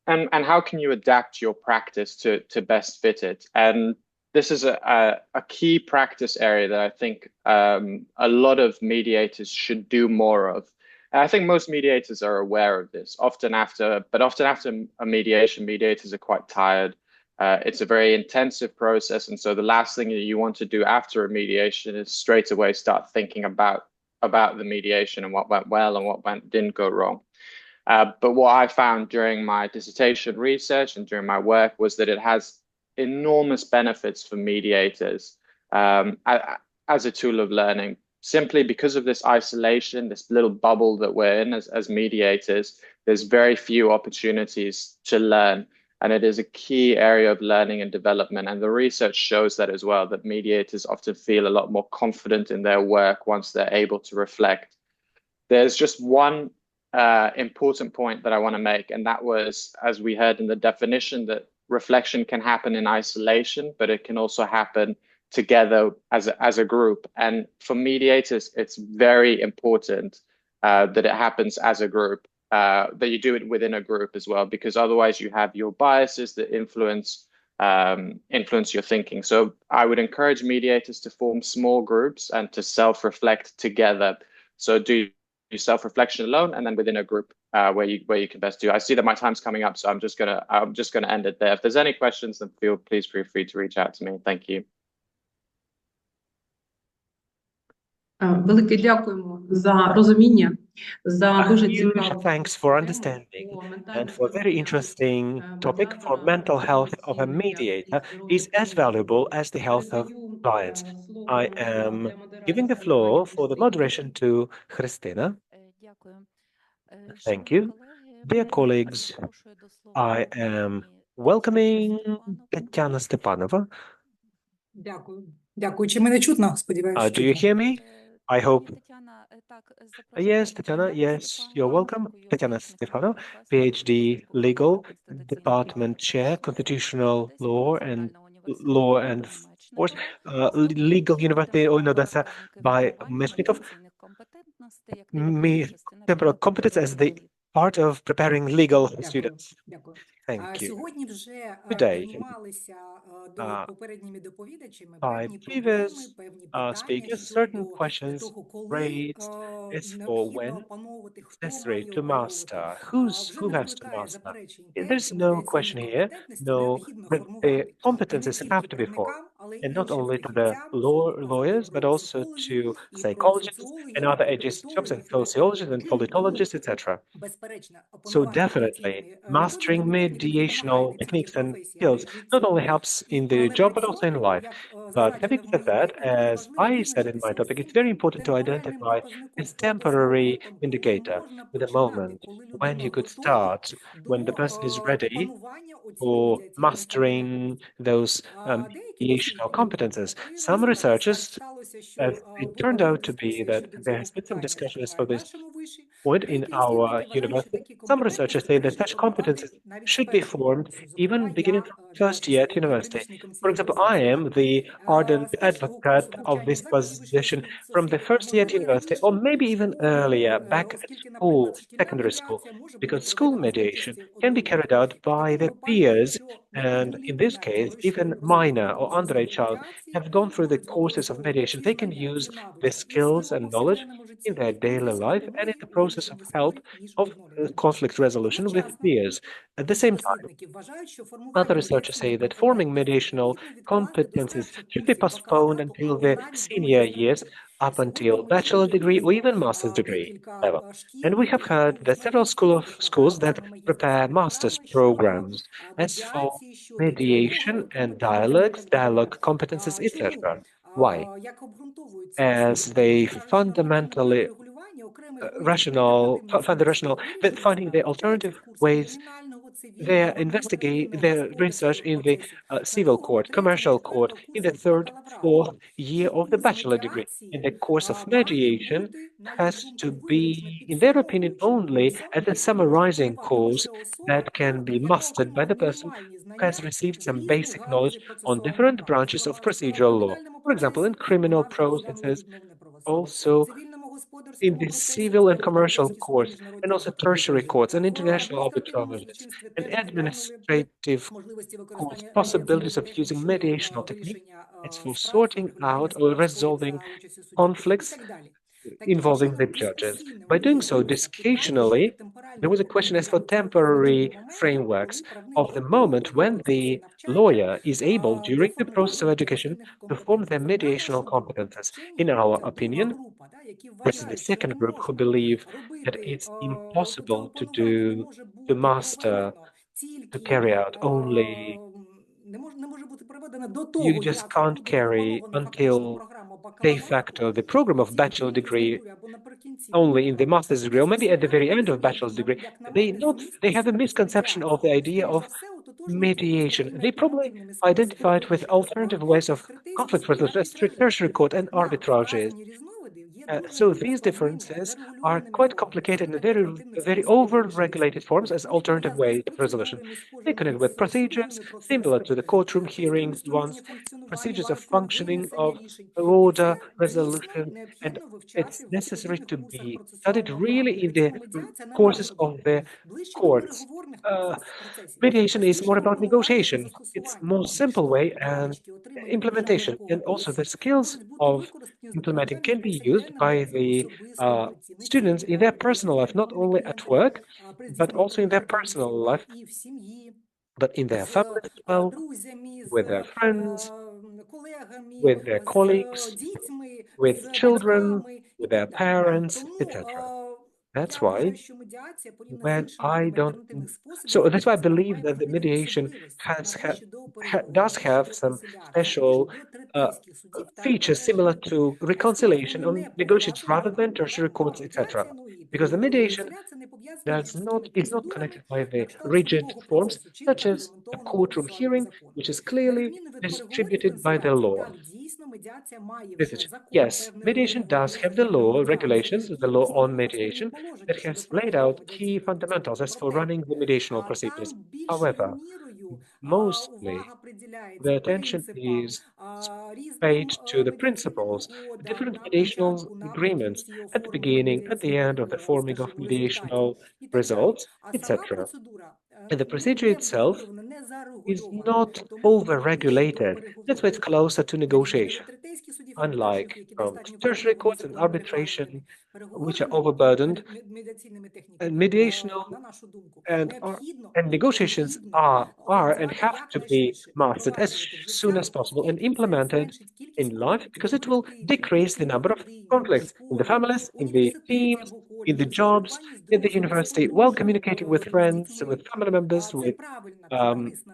and how can you adapt your practice to best fit it? And this is a key practice area that I think a lot of mediators should do more of. And I think most mediators are aware of this. Often after a mediation, mediators are quite tired. It's a very intensive process, and so the last thing that you want to do after a mediation is straight away start thinking about the mediation and what went well and what didn't go wrong. But what I found during my dissertation research and during my work was that it has enormous benefits for mediators as a tool of learning, simply because of this isolation, this little bubble that we're in as mediators. There's very few opportunities to learn, and it is a key area of learning and development. And the research shows that as well, that mediators often feel a lot more confident in their work once they're able to reflect. There's just one important point that I want to make, and that was, as we heard in the definition, that reflection can happen in isolation, but it can also happen together as a group. And for mediators, it's very important that it happens as a group, that you do it within a group as well, because otherwise you have your biases that influence your thinking. So I would encourage mediators to form small groups and to self-reflect together. So do self-reflection alone, and then within a group where you can best do. I see that my time's coming up, so I'm just gonna end it there. If there's any questions, then please feel free to reach out to me. Thank you. Велике дякуємо за розуміння, за дуже Huge цікаву thanks for understanding and for a very interesting topic. For mental health of a mediator is as valuable as the health of clients. I am giving the floor for the moderation to Christina. Thank you. Dear colleagues, I am welcoming Tatiana Stepanova. Дякую. Дякую. Чи мене чутно? Сподіваюся, Do you hear me? I hope. Yes, Tatiana, yes, you're welcome. Tatiana Stefano, PhD, Legal Department Chair, Constitutional Law and Force, Legal University Odessa by Meshnikov. Temporal competence as the part of preparing legal students. Thank you. Сьогодні вже Today, піднімалися попередніми доповідачами by певні проблеми, previous певні питання speakers, щодо certain questions того, коли raised as for необхідно when опановувати, it's хто necessary має to опановувати. master, Вже who не has to викликає master. заперечень те, There's що no ведеться question рівень here, компетентності no, необхідно that the формувати не competences тільки have to be formed, правникам, але й and not іншим only to the фахівцям. Сьогодні казали lawyers, but про also психологів, to і про psychologists соціологів, and і other про jobs and політологів. sociologists and Тому, politologists, etc. безперечно, So опанування definitely, медіаційної mastering методики не тільки mediational допомагає не тільки в techniques and професії, але й skills в not житті. only helps І in the job, but also in проаналізувати, life. як But зазначено having в said моїй that, роботі, дуже as важливо I said in визначитися my ось topic, цим it's very important to темпоральним identify показником, this з точним temporary моментом, коли indicator можна with a починати, moment коли when людина you could готова start, when the до person is ready опанування оцієї for медіаційної mastering компетентності. those Деякі mediational дослідження competences. Some виявили, так researchers, сталося, as що it була turned велика out to be дискусія that щодо there цього has been some питання, discussion as зокрема for і в this нашому виші. point in Деякі our дослідники вважають, що university. такі Some researchers компетентності say that краще such формувати competences навіть з should be першого formed курсу. even Зокрема, beginning я from first являюся year at university. прибічником For цієї example, I позиції. am the ardent З першого курсу advocate of навчання this в закладі вищої position from the освіти, а first year at можливо і university, or раніше, maybe even earlier, back at оскільки, school, наприклад, шкільна secondary school, медіація може бути because school проведена за mediation участі can be carried однолітків. out І в by такому the випадку, peers, якщо and in неповнолітні this навіть case, пройшли even minor розрахункові or курси underage child медіації, have gone through the можуть courses of застосовувати mediation. ці They can знання, use ці the навички і в skills and своєму knowledge повсякденному житті, in their і в daily life and in взаємодопомозі the у process of вирішенні help спорів між of однолітками. conflict resolution with Одночасно, peers. At the інші same time, дослідники вважають, що other формування researchers say медіаційної that forming компетентності mediational необхідно відкласти до competences старших should be курсів postponed бакалаврату until або the навіть до senior years, магістратури. up Сьогодні until ми bachelor чули degree or про even master's degree декілька level. шкіл And we have heard медіаторів the з several магістратурних schools програм, that саме prepare магістерські master's програми щодо programs. As for медіації, щодо mediation діалогу, and компетентності і dialogues, так далі. dialogue competences, Чому? etc. Why? Як обґрунтовують ці As дослідники? they Вони кажуть, що нормативне fundamentally врегулювання окремих видів альтернативних find the способів rational, that вирішення finding the справ вивчається alternative в курсах ways кримінального, their цивільного, investigate адміністративного, their research господарських in the процесів. civil Такого court, на commercial court, третього in the курсах third, бакалаврату. fourth year of the Курс bachelor degree. And the медіації course of має mediation бути, на їх has думку, to виключно be, in their opinion, only підсумовуючим as a курсом, який може summarizing подавати course лише особа, that can be яка mastered by отримала the person мінімальні who has знання received з some різних basic knowledge галузей on процесуального different права, branches of зокрема, procedural law. кримінальному For example, процесі, in criminal вона вже розглянула processes, відновлене правосуддя, also цивільному in the civil and commercial courts, and also tertiary courts and international arbitrages and administrative courts, possibilities of using mediational technique as for sorting out or resolving conflicts involving the judges. By doing so, discretionally, there was a question as for temporary frameworks of the moment when the lawyer is able, during the process of education, to form their mediational competences. In our opinion, this is the second group who believe that it's impossible to master, to carry out only. You just can't carry until de facto the program of bachelor degree only in the master's degree, or maybe at the very end of bachelor's degree. They have a misconception of the idea of mediation. They probably identified with alternative ways of conflict resolution as tertiary court and arbitrages. So these differences are quite complicated and very over-regulated forms as alternative ways of resolution. They connect with procedures similar to the courtroom hearings ones, procedures of functioning of order, resolution, and it's necessary to be studied really in the courses of the courts. Mediation is more about negotiation. It's more simple way and implementation, and also the skills of implementing can be used by the students in their personal life, not only at work, but also in their personal life, but in their families as well, with their friends, with their colleagues, with children, with their parents, etc. That's why when I don't, so that's why I believe that the mediation does have some special features similar to reconciliation on negotiations rather than tertiary courts, etc. Because the mediation is not connected by the rigid forms, such as a courtroom hearing, which is clearly distributed by the law. Yes, mediation does have the law regulations, the law on mediation, that has laid out key fundamentals as for running the mediational procedures. However, mostly the attention is paid to the principles, different mediational agreements at the beginning, at the end of the forming of mediational results, etc. And the procedure itself is not over-regulated. That's why it's closer to negotiation. Unlike tertiary courts and arbitration, which are overburdened, and mediational and negotiations are and have to be mastered as soon as possible and implemented in life, because it will decrease the number of conflicts in the families, in the teams, in the jobs, in the university, while communicating with friends, with family members, with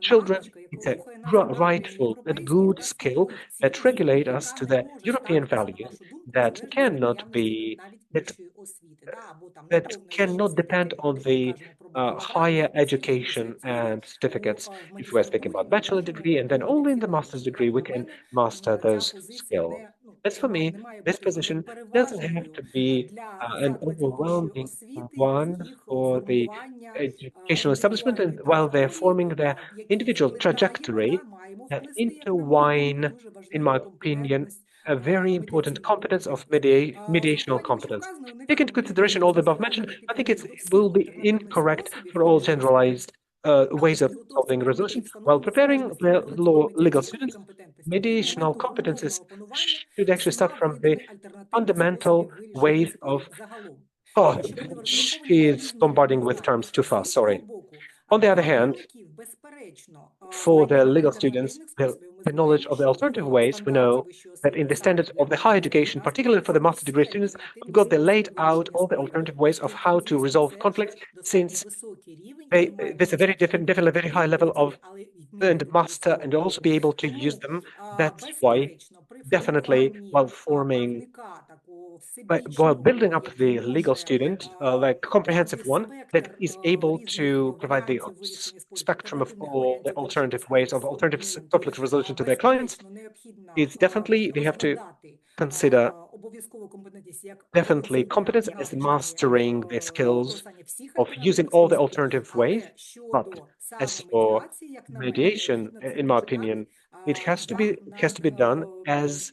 children. It's a rightful and good skill that regulate us to the European values that cannot be that cannot depend on the higher education and certificates. If we're speaking about bachelor degree, and then only in the master's degree we can master those skills. As for me, this position doesn't have to be an overwhelming one for the educational establishment, and while they're forming their individual trajectory, that intertwine, in my opinion, a very important competence of mediational competence. Take into consideration all the above mentioned, I think it will be incorrect for all generalized ways of solving resolution. While preparing the legal students, mediational competences should actually start from the fundamental ways of. Oh, she is bombarding with terms too fast, sorry. On the other hand, for the legal students, the knowledge of the alternative ways, we know that in the standards of the higher education, particularly for the master's degree students, we've got laid out all the alternative ways of how to resolve conflicts, since there's a definitely very high level of and master and also be able to use them. That's why definitely while building up the legal student, like comprehensive one that is able to provide the spectrum of all the alternative ways of alternative conflict resolution to their clients, it's definitely they have to consider definitely competence as mastering the skills of using all the alternative ways. But as for mediation, in my opinion, it has to be done as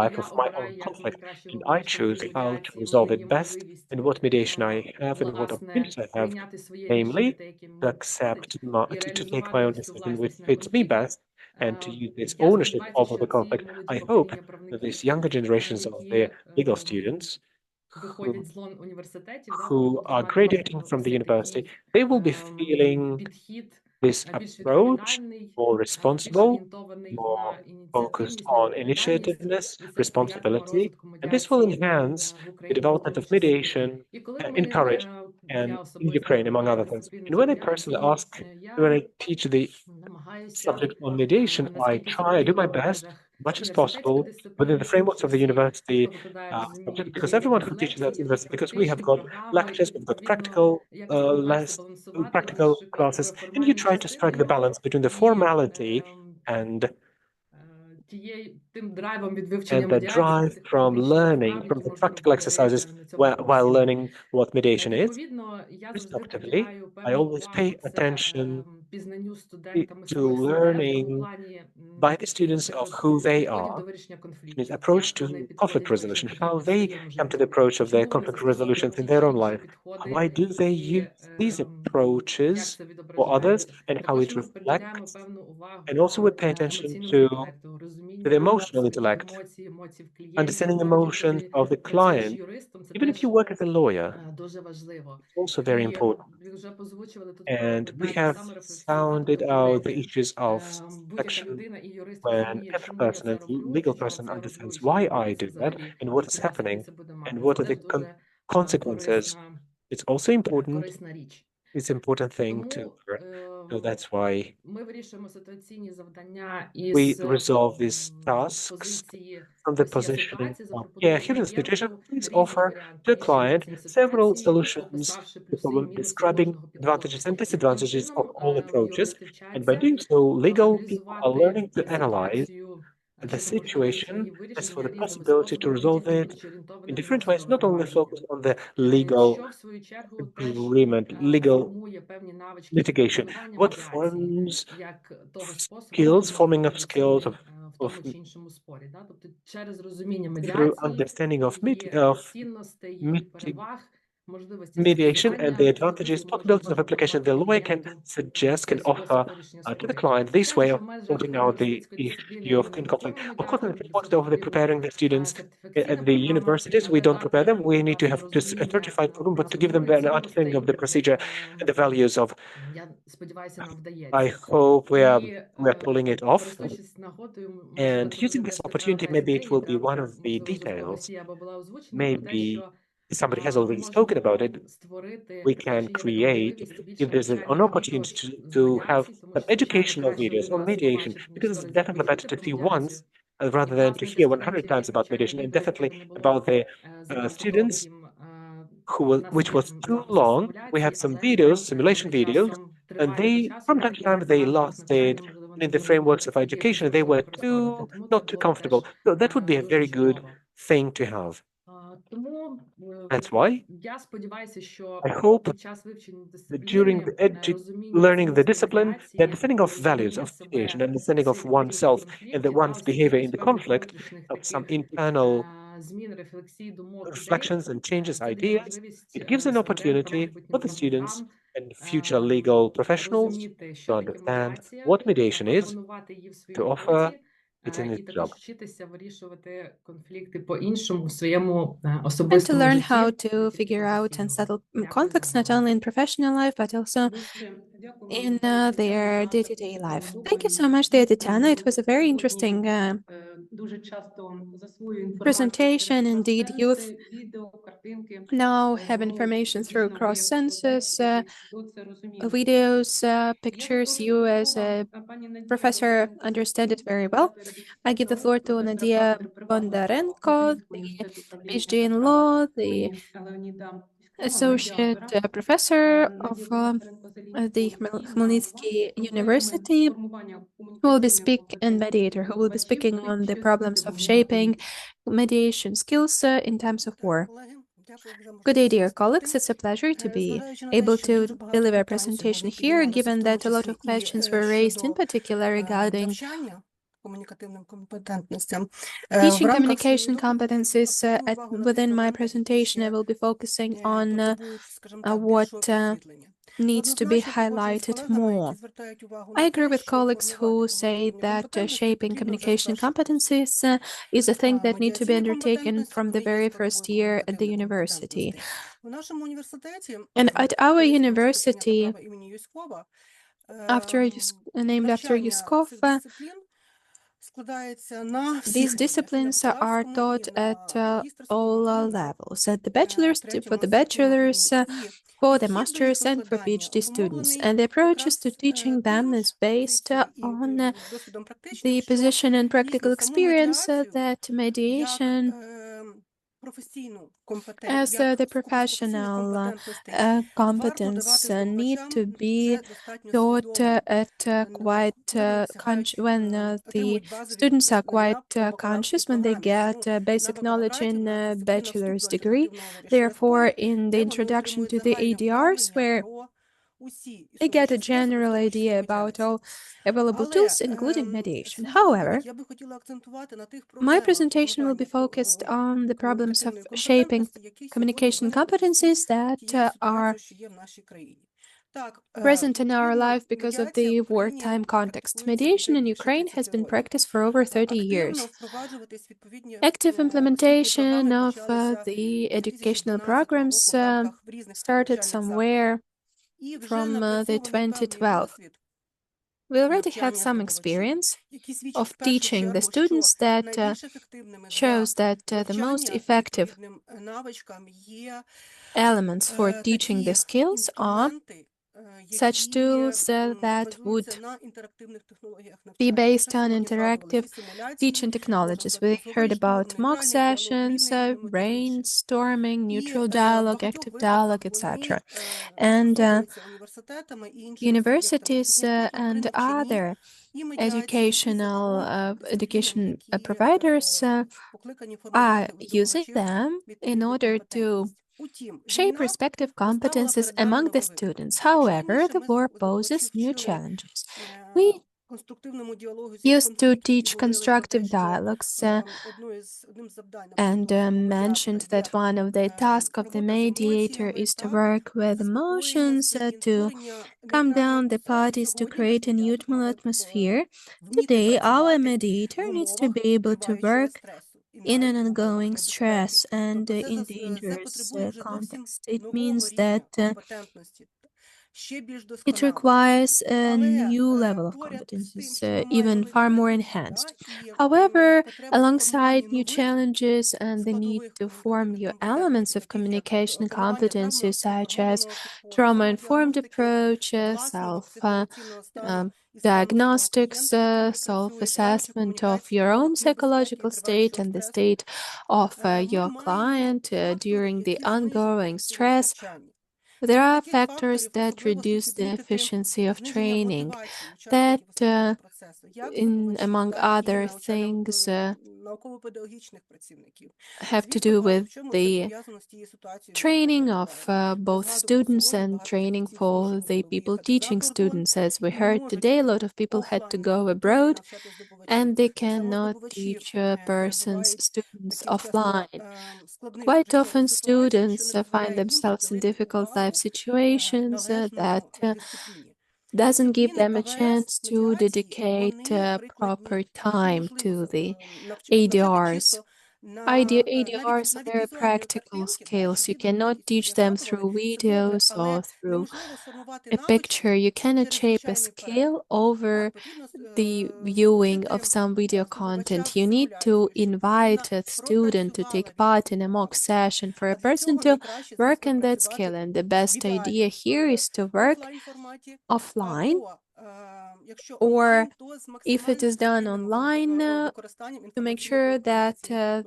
life of my own conflict, and I choose how to resolve it best and what mediation I have and what opportunities I have, namely to accept to take my own decision which fits me best and to use this ownership over the conflict. I hope that these younger generations of the legal students who, who are graduating from the university, they will be feeling This approach, more responsible, more focused on initiativeness, responsibility, and this will enhance the development of mediation, encourage, and in Ukraine, among other things. And when a person asks, when I teach the subject on mediation, I do my best, much as possible, within the frameworks of the university subject, because everyone who teaches at university, because we have got lectures, we've got practical classes, and you try to strike the balance between the formality and the drive from learning, from the practical exercises while learning what mediation is. Respectively, I always pay attention to learning by the students of who they are, his approach to conflict resolution, how they come to the approach of their conflict resolutions in their own life. Why do they use these approaches for others and how it reflects? And also we pay attention to the emotional intellect, understanding emotions of the client. Even if you work as a lawyer, it's also very important. And we have sounded out the issues of satisfaction when every person, a legal person, understands why I do that and what is happening and what are the consequences. It's also important. It's an important thing to learn. So that's why we resolve these tasks from the position of, yeah, here's the situation. Please offer to a client several solutions to the problem, describing advantages and disadvantages of all approaches. And by doing so, legal people are learning to analyze the situation as for the possibility to resolve it in different ways, not only focus on the legal agreement, legal litigation, what forms skills, forming of skills of through understanding of mediation and the advantages, possibilities of application, the lawyer can suggest, can offer to the client this way of sorting out the issue of conflict. Of course, it's important over the preparing the students at the universities. We don't prepare them. We need to have just a certified program, but to give them an understanding of the procedure and the values of. I hope we are pulling it off. And using this opportunity, maybe it will be one of the details. Maybe somebody has already spoken about it. We can create, if there's an opportunity to have some educational videos on mediation, because it's definitely better to see once rather than to hear 100 times about mediation, and definitely about the students which was too long. We have some videos, simulation videos, and they, from time to time, they lost it. And in the frameworks of education, they were not too comfortable. So that would be a very good thing to have. That's why I hope that during learning the discipline, the understanding of values, of mediation, understanding of oneself and the one's behavior in the conflict, of some internal reflections and changes, ideas, it gives an opportunity for the students and future legal professionals to understand what mediation is, to offer it in its job. And to learn how to figure out and settle conflicts not only in professional life but also in their day-to-day life. Thank you so much, dear Tatiana. It was a very interesting presentation. Indeed, youth now have information through cross-census, videos, pictures. You as a professor understand it very well. I give the floor to Nadia Bondarenko, the PhD in law, the associate professor of the Khmelnytsky University, who will be mediator, who will be speaking on the problems of shaping mediation skills in times of war. Good day, dear colleagues. It's a pleasure to be able to deliver a presentation here, given that a lot of questions were raised, in particular regarding teaching communication competencies. Within my presentation, I will be focusing on what needs to be highlighted more. I agree with colleagues who say that shaping communication competencies is a thing that needs to be undertaken from the very first year at the university. And at our university, named after Yuskov. These disciplines are taught at all levels, at the for the bachelor's, for the master's, and for PhD students. And the approaches to teaching them is based on the position and practical experience that mediation as the professional competence need to be taught at quite when the students are quite conscious when they get basic knowledge in bachelor's degree. Therefore, in the introduction to the ADRs, where they get a general idea about all available tools, including mediation. However, my presentation will be focused on the problems of shaping communication competencies that are present in our life because of the wartime context. Mediation in Ukraine has been practiced for over 30 years. Active implementation of the educational programs started somewhere from the 2012. We already had some experience of teaching the students that shows that the most effective elements for teaching the skills are such tools that would be based on interactive teaching technologies. We heard about mock sessions, brainstorming, neutral dialogue, active dialogue, etc. And universities and other education providers are using them in order to shape respective competences among the students. However, the war poses new challenges. We used to teach constructive dialogues and mentioned that one of the tasks of the mediator is to work with emotions, to calm down the parties, to create a neutral atmosphere. Today, our mediator needs to be able to work in an ongoing stress and in dangerous context. It means that it requires a new level of competencies, even far more enhanced. However, alongside new challenges and the need to form new elements of communication competencies, such as trauma-informed approach, diagnostics, self-assessment of your own psychological state and the state of your client during the ongoing stress, there are factors that reduce the efficiency of training that, among other things, have to do with the training of both students and training for the people teaching students. As we heard today, a lot of people had to go abroad and they cannot teach students offline. Quite often students find themselves in difficult life situations that doesn't give them a chance to dedicate proper time to the ADRs. ADRs are very practical skills. You cannot teach them through videos or through a picture. You cannot shape a skill over the viewing of some video content. You need to invite a student to take part in a mock session for a person to work on that skill. And the best idea here is to work offline, or if it is done online, to make sure that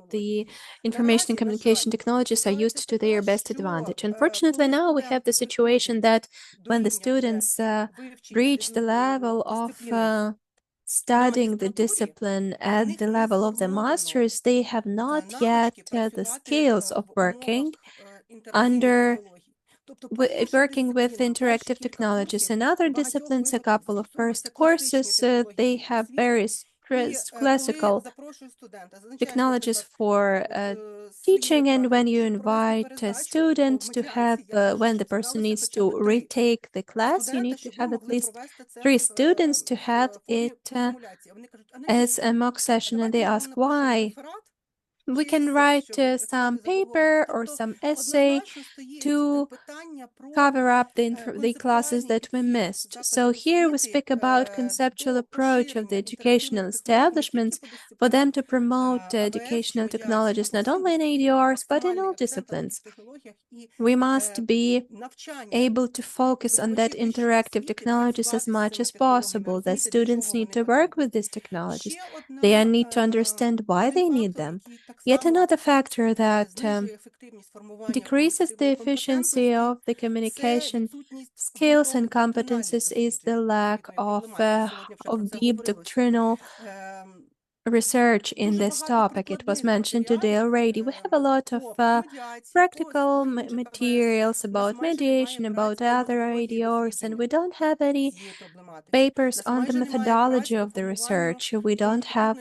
the information and communication technologies are used to their best advantage. Unfortunately, now we have the situation that when the students reach the level of studying the discipline at the level of the masters, they have not yet the skills of working with interactive technologies. In other disciplines, a couple of first courses, they have various classical technologies for teaching, and when you invite a student to have, when the person needs to retake the class, you need to have at least 3 students to have it as a mock session, and they ask why we can write some paper or some essay to cover up the classes that we missed. So here we speak about conceptual approach of the educational establishments for them to promote educational technologies not only in ADRs but in all disciplines. We must be able to focus on that interactive technologies as much as possible, that students need to work with these technologies. They need to understand why they need them. Yet another factor that decreases the efficiency of the communication skills and competencies is the lack of deep doctrinal research in this topic. It was mentioned today already. We have a lot of practical materials about mediation, about other ADRs, and we don't have any papers on the methodology of the research. We don't have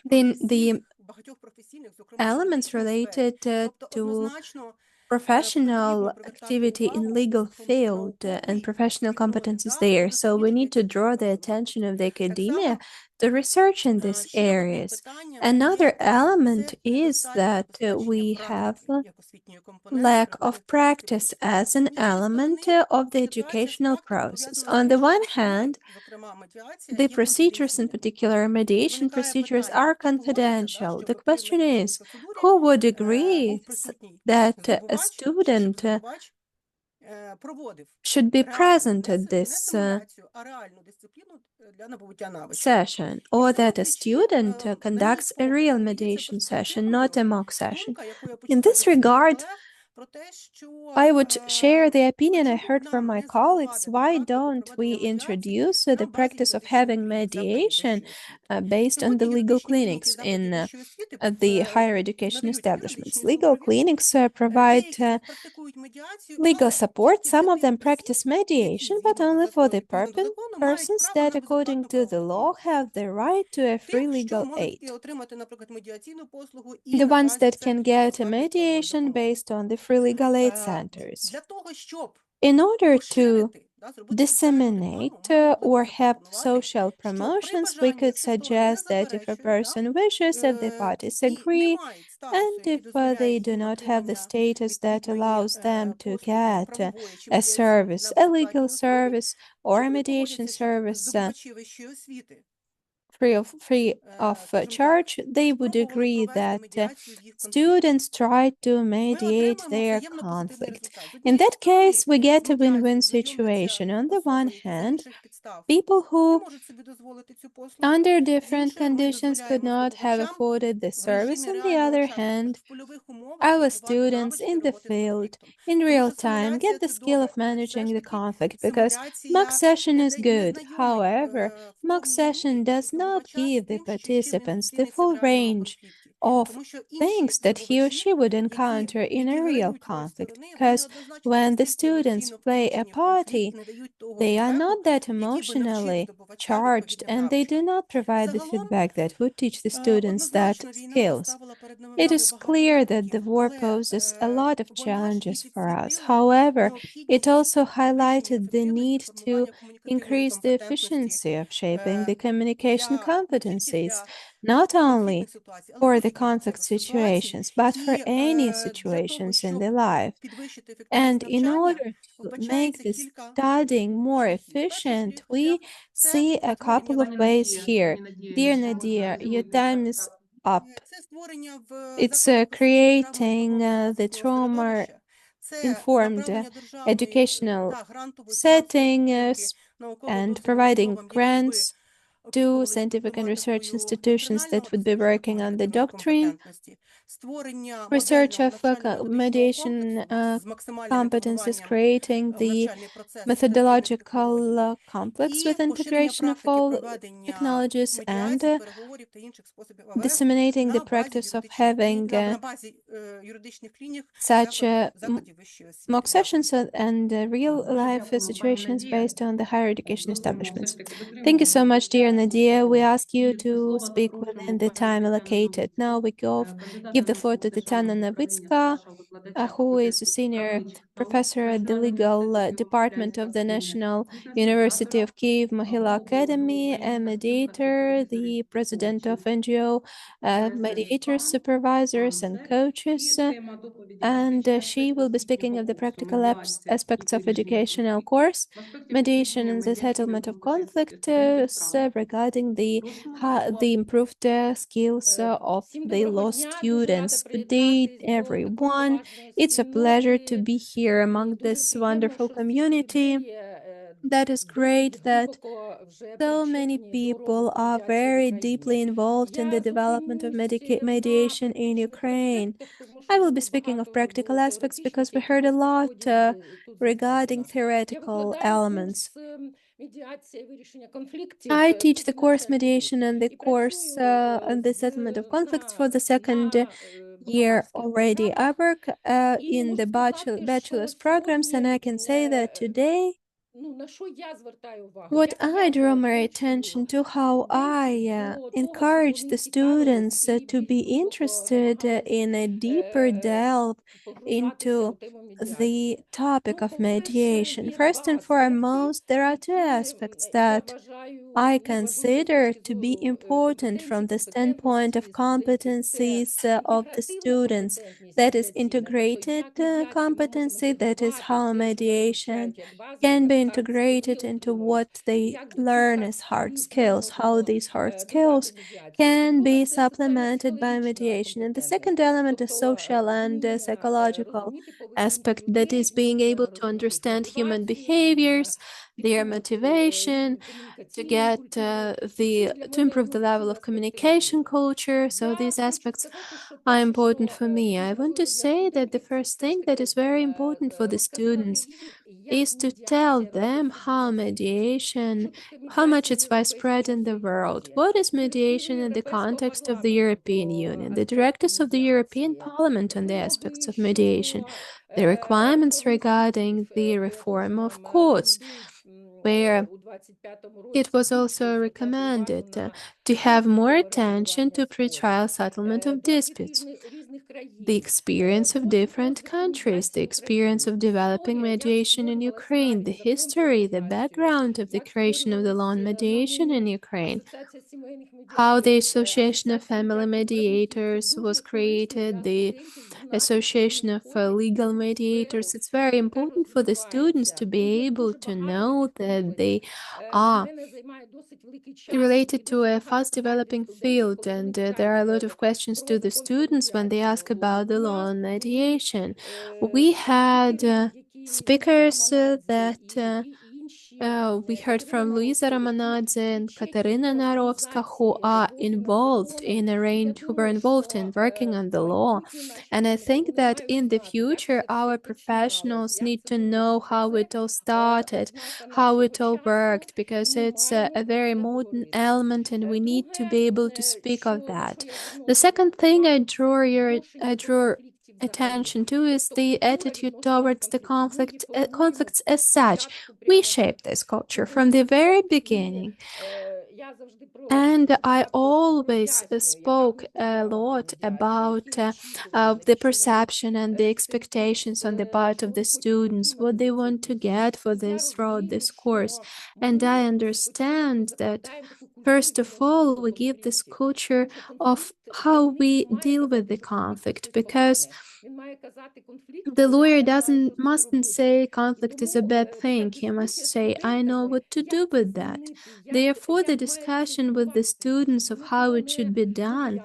the elements related to professional activity in legal field and professional competencies there. So we need to draw the attention of the academia to research in these areas. Another element is that we have lack of practice as an element of the educational process. On the one hand, the procedures, in particular mediation procedures, are confidential. The question is, who would agree that a student should be present at this session, or that a student conducts a real mediation session, not a mock session? In this regard, I would share the opinion I heard from my colleagues. Why don't we introduce the practice of having mediation based on the legal clinics in the higher education establishments? Legal clinics provide legal support. Some of them practice mediation, but only for the persons that, according to the law, have the right to a free legal aid. The ones that can get a mediation based on the free legal aid centers. In order to disseminate or have social promotions, we could suggest that if a person wishes, if the parties agree, and if they do not have the status that allows them to get a service, a legal service or a mediation service free of charge, they would agree that students try to mediate their conflict. In that case, we get a win-win situation. On the one hand, people who under different conditions could not have afforded the service. On the other hand, our students in the field, in real time, get the skill of managing the conflict, because mock session is good. However, mock session does not give the participants the full range of things that he or she would encounter in a real conflict, because when the students play a party, they are not that emotionally charged, and they do not provide the feedback that would teach the students that skills. It is clear that the war poses a lot of challenges for us. However, it also highlighted the need to increase the efficiency of shaping the communication competencies, not only for the conflict situations, but for any situations in the life. And in order to make this studying more efficient, we see a couple of ways here. Dear Nadia, your time is up. It's creating the trauma-informed educational setting and providing grants to scientific and research institutions that would be working on the doctrine, research of mediation competencies, creating the methodological complex with integration of all technologies, and disseminating the practice of having such mock sessions and real-life situations based on the higher education establishments. Thank you so much, dear Nadia. We ask you to speak within the time allocated. Now we give the floor to Tatiana Navitska, who is a senior professor at the legal department of the National University of Kyiv Mahila Academy, a mediator, the president of NGO mediators, supervisors, and coaches. And she will be speaking of the practical aspects of educational course, mediation and the settlement of conflicts regarding the improved skills of the law students. Good day, everyone. It's a pleasure to be here among this wonderful community. That is great that so many people are very deeply involved in the development of mediation in Ukraine. I will be speaking of practical aspects because we heard a lot regarding theoretical elements. I teach the course mediation and the course on the settlement of conflicts for the second year already. I work in the bachelor's programs, and I can say that today what I draw my attention to, how I encourage the students to be interested in a deeper delve into the topic of mediation. First and foremost, there are two aspects that I consider to be important from the standpoint of competencies of the students. That is integrated competency, that is how mediation can be integrated into what they learn as hard skills, how these hard skills can be supplemented by mediation. And the second element is social and psychological aspect, that is being able to understand human behaviors, their motivation, to get to improve the level of communication culture. So these aspects are important for me. I want to say that the first thing that is very important for the students is to tell them how mediation, how much it's widespread in the world. What is mediation in the context of the European Union? The directives of the European Parliament on the aspects of mediation, the requirements regarding the reform of courts, where it was also recommended to have more attention to pretrial settlement of disputes. The experience of different countries, the experience of developing mediation in Ukraine, the history, the background of the creation of the law on mediation in Ukraine, how the Association of Family Mediators was created, the Association of Legal Mediators. It's very important for the students to be able to know that they are related to a fast developing field, and there are a lot of questions to the students when they ask about the law on mediation. We had speakers that we heard from Luisa Ramanadze and Katerina Narovska, who are involved in who were involved in working on the law. And I think that in the future, our professionals need to know how it all started, how it all worked, because it's a very modern element, and we need to be able to speak of that. The second thing I draw attention to is the attitude towards the conflicts as such. We shaped this culture from the very beginning. And I always spoke a lot about the perception and the expectations on the part of the students, what they want to get for this throughout this course. And I understand that, first of all, we give this culture of how we deal with the conflict, because the lawyer mustn't say conflict is a bad thing. He must say, I know what to do with that. Therefore, the discussion with the students of how it should be done,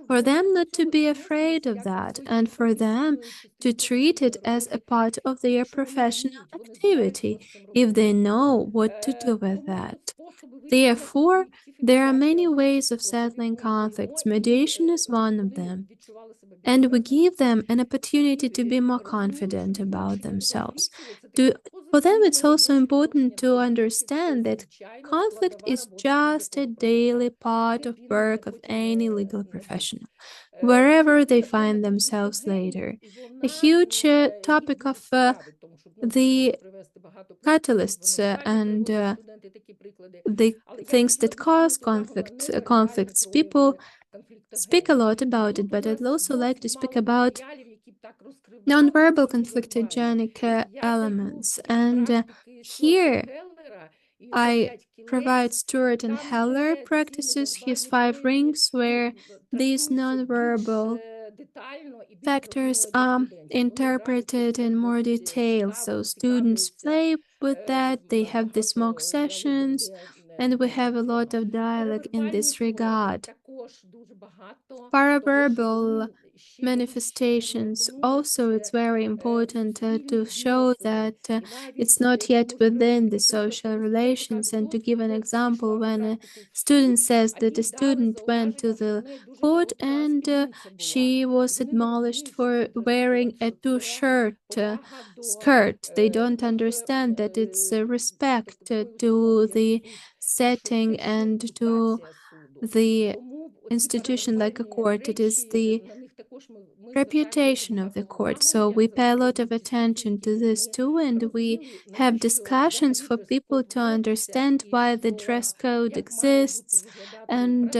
for them not to be afraid of that, and for them to treat it as a part of their professional activity, if they know what to do with that. Therefore, there are many ways of settling conflicts. Mediation is one of them. And we give them an opportunity to be more confident about themselves. For them, it's also important to understand that conflict is just a daily part of work of any legal professional, wherever they find themselves later. A huge topic of the catalysts and the things that cause conflicts. People speak a lot about it, but I'd also like to speak about nonverbal conflictogenic elements. And here I provide Stewart and Heller practices, his 5 rings, where these nonverbal factors are interpreted in more detail. So students play with that, they have these mock sessions, and we have a lot of dialogue in this regard. Paraverbal manifestations also, it's very important to show that it's not yet within the social relations. And to give an example, when a student says that a student went to the court and she was admonished for wearing a two-shirt skirt, they don't understand that it's respect to the setting and to the institution like a court. It is the reputation of the court. So we pay a lot of attention to this too, and we have discussions for people to understand why the dress code exists and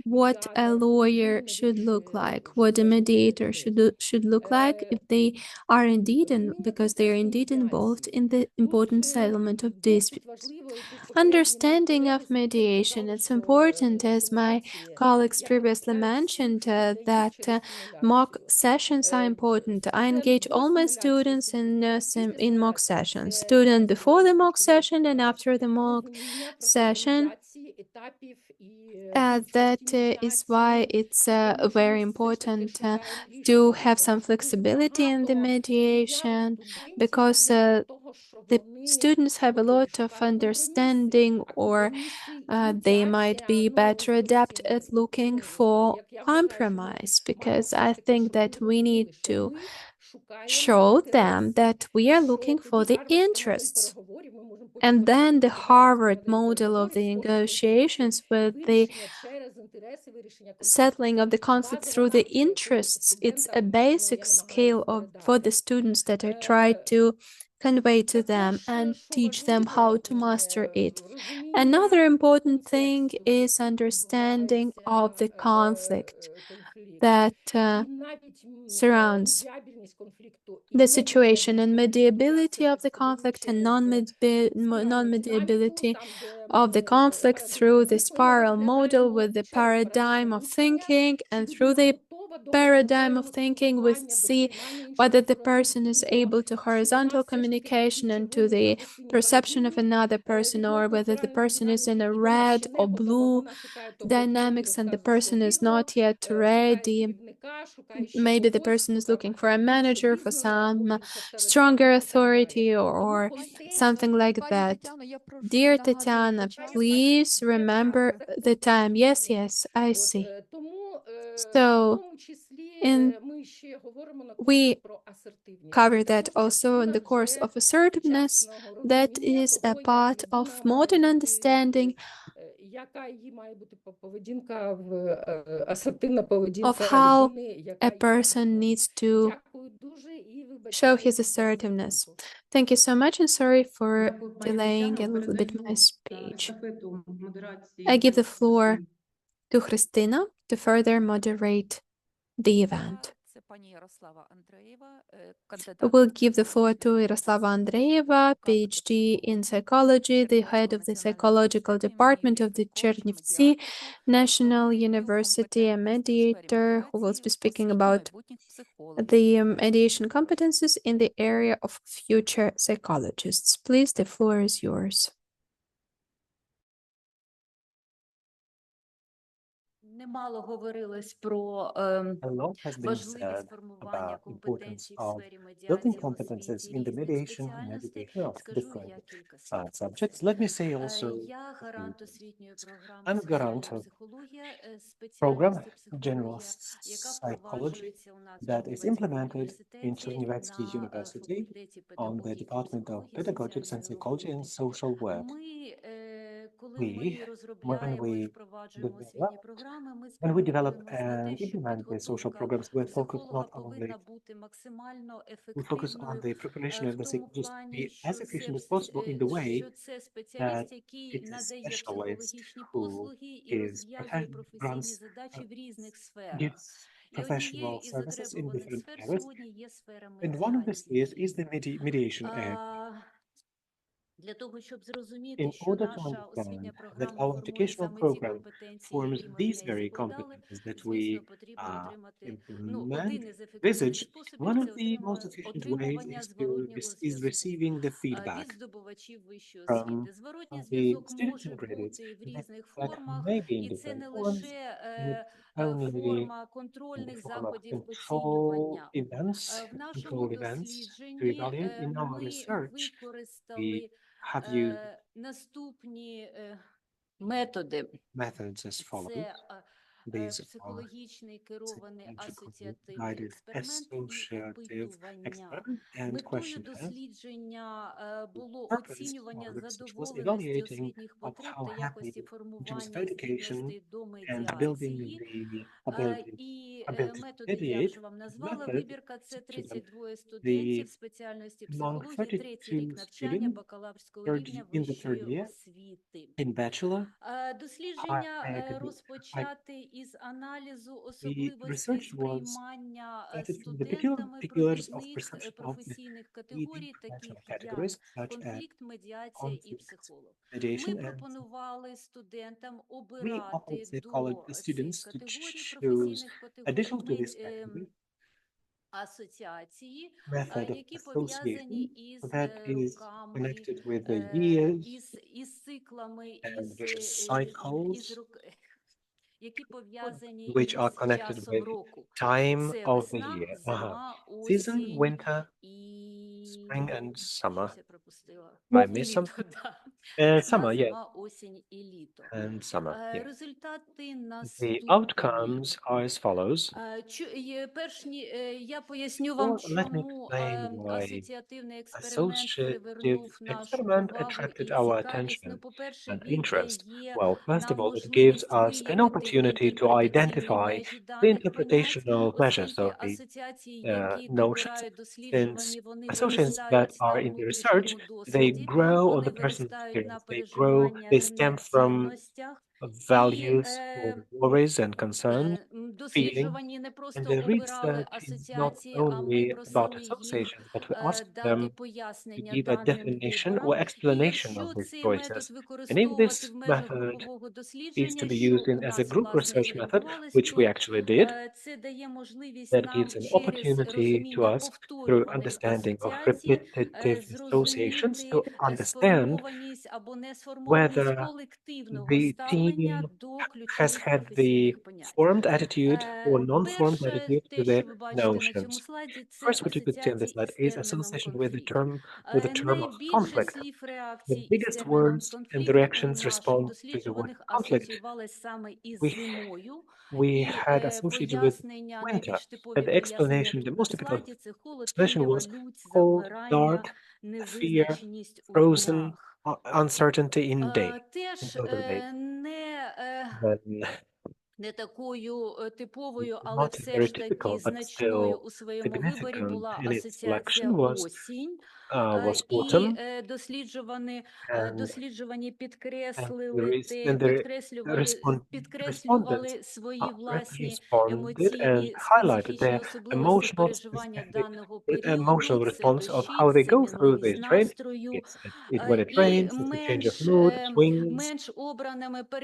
what a lawyer should look like, what a mediator should look like if they are indeed, and because they are indeed involved in the important settlement of disputes. Understanding of mediation, it's important, as my colleagues previously mentioned, that mock sessions are important. I engage all my students in mock sessions, student before the mock session and after the mock session. That is why it's very important to have some flexibility in the mediation, because the students have a lot of understanding, or they might be better adept at looking for compromise, because I think that we need to show them that we are looking for the interests. And then the Harvard model of the negotiations with the settling of the conflict through the interests, it's a basic skill for the students that I try to convey to them and teach them how to master it. Another important thing is understanding of the conflict that surrounds the situation, and mediability of the conflict and non-mediability of the conflict through the spiral model with the paradigm of thinking. And through the paradigm of thinking, we see whether the person is able to horizontal communication and to the perception of another person, or whether the person is in a red or blue dynamics and the person is not yet ready. Maybe the person is looking for a manager, for some stronger authority, or something like that. Dear Tatiana, please remember the time. Yes, I see. So, we cover that also in the course of assertiveness. That is a part of modern understanding of how a person needs to show his assertiveness. Thank you so much, and sorry for delaying a little bit my speech. I give the floor to Christina to further moderate the event. I will give the floor to Yaroslava Andreeva, PhD in psychology, the head of the psychological department of the Chernivtsi National University, a mediator who will be speaking about the mediation competencies in the area of future psychologists. Please, the floor is yours. A lot has been said about importance of building competences in the mediation and mediation of different subjects. Let me say also a few things. I'm a garant of program General Psychology that is implemented in Chernivtsi University on the Department of Pedagogics and Psychology and Social Work. When we develop and implement the social programs, we focus on the preparation of the psychologist to be as efficient as possible in the way that it's a specialist who runs professional services in different areas. And one of the spheres is the mediation area. In order to understand that our educational program forms these very competencies that we implement, envisage, one of the most efficient ways is receiving the feedback from the students and graduates. That feedback may be in different forms, not only in the form of control events to evaluate. In our research, we have used methods as follows. These are psychological guided associative experiment and questionnaire. The purpose of the research was evaluating of how happy in terms of education and building the ability to mediate. The method the among 32 students in the third year in bachelor higher academic. The research was started from the particulars of perception of the leading professional categories such as conflict, mediation, and we often say college students to choose additional to this category method of association that is connected with the years and vicious cycles which are connected with time of the year. Season, winter, spring, and summer. I missed something? Summer, yeah. And summer, yeah. The outcomes are as follows. Well, let me explain why associative experiment attracted our attention and interest. Well, first of all, it gives us an opportunity to identify the interpretational measures of the notions, since associations that are in the research, they grow on the person's experience. They stem from values or worries and concerns, feelings, and the research is not only about associations, but we ask them to give a definition or explanation of these choices. And if this method is to be used as a group research method, which we actually did, that gives an opportunity to us through understanding of repetitive associations to understand whether the team has had the formed attitude or non-formed attitude to the notions. First, what you could see on the slide is association with the term of conflict. The biggest words and the reactions respond to the word conflict. We had associated with winter, and the explanation, the most typical explanation was cold, dark, fear, frozen, uncertainty in total day. Then, not very typical, but still significant in its selection was autumn, and the respondents responded and highlighted their emotional response of how they go through this train. When it rains, it's a change of mood, swings,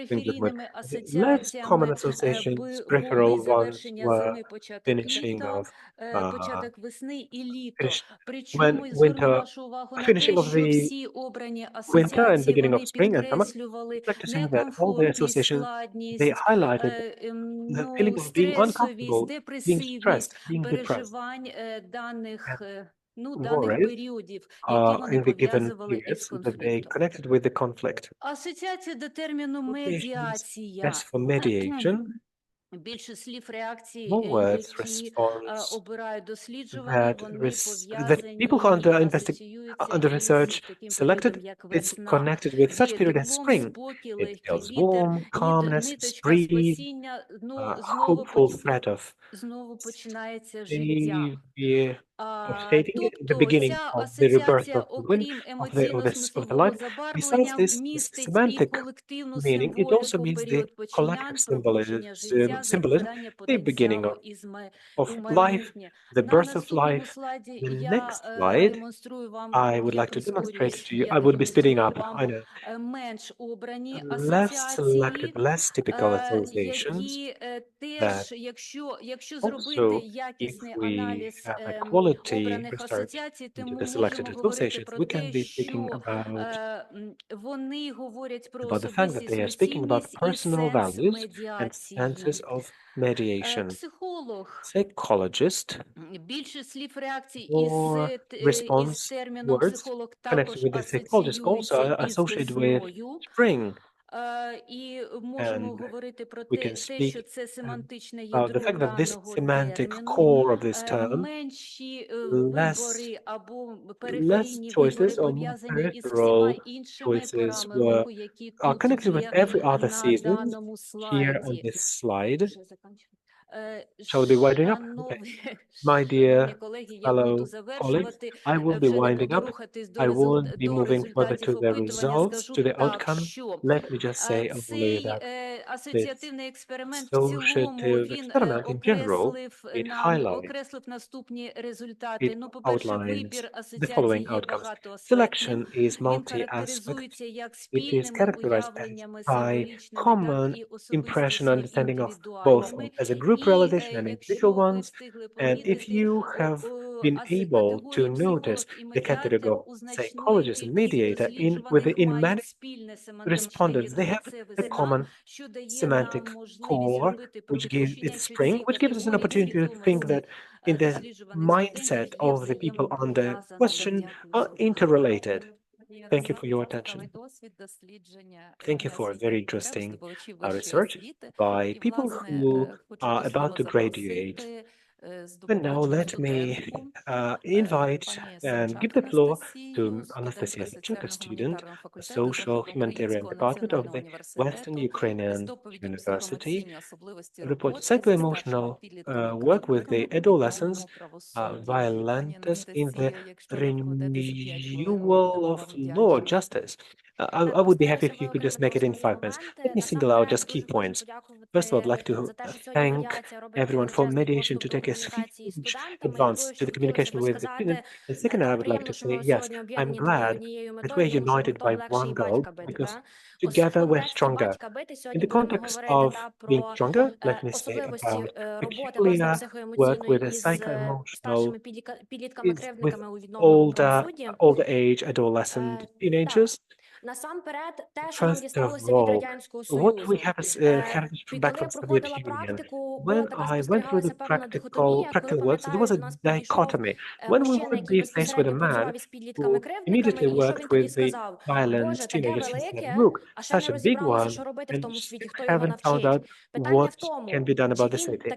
things of mood. The less common associations, peripheral ones, were finishing of when winter, finishing of the winter and beginning of spring and summer. I'd like to say that all the associations, they highlighted the feeling of being uncomfortable, being stressed, being depressed, and worried in the given periods that they connected with the conflict. As for mediation, more words response that people who under research selected, it's connected with such period as spring. It feels warm, calmness, breeze, hopeful threat of severe of stating the beginning of the rebirth of the wind of the light. Besides this semantic meaning, it also means the collective symbolism, the beginning of life, the birth of life. The next slide I would like to demonstrate to you. I would be speeding up, I know. Less selected, less typical associations that also, if we have a quality research into the selected associations, we can be speaking about the fact that they are speaking about personal values and senses of mediation. Psychologist or response words connected with the psychologist also are associated with spring. And we can speak about the fact that this semantic core of this term, less choices or more peripheral choices are connected with every other season here on this slide. Shall we be winding up? Okay. My dear fellow colleagues, I will be winding up. I won't be moving further to the results, to the outcome. Let me just say only that this associative experiment in general, it highlights, it outlines the following outcomes. Selection is multi-aspect. It is characterized by common impression, understanding of both as a group realization and individual ones. And if you have been able to notice the category of psychologist and mediator in many respondents, they have a common semantic core, which gives its spring, which gives us an opportunity to think that in the mindset of the people under question are interrelated. Thank you for your attention. Thank you for very interesting research by people who are about to graduate. And now let me invite and give the floor to Anastasia Savchenko, student, a social humanitarian department of the Western Ukrainian University, report psycho-emotional work with the adolescents, violentas in the renewal of law justice. I would be happy if you could just make it in 5 minutes. Let me single out just key points. First of all, I'd like to thank everyone for mediation to take a huge advance to the communication with the student. And second, I would like to say, yes, I'm glad that we're united by one goal because together we're stronger. In the context of being stronger, let me say about peculiar work with a psycho-emotional with older age adolescent teenagers. First of all, what we have is heritage back from Soviet Union. When I went through the practical works, there was a dichotomy. When we would be faced with a man who immediately worked with the violent teenagers, he said, look, such a big one, and still haven't found out what can be done about the city.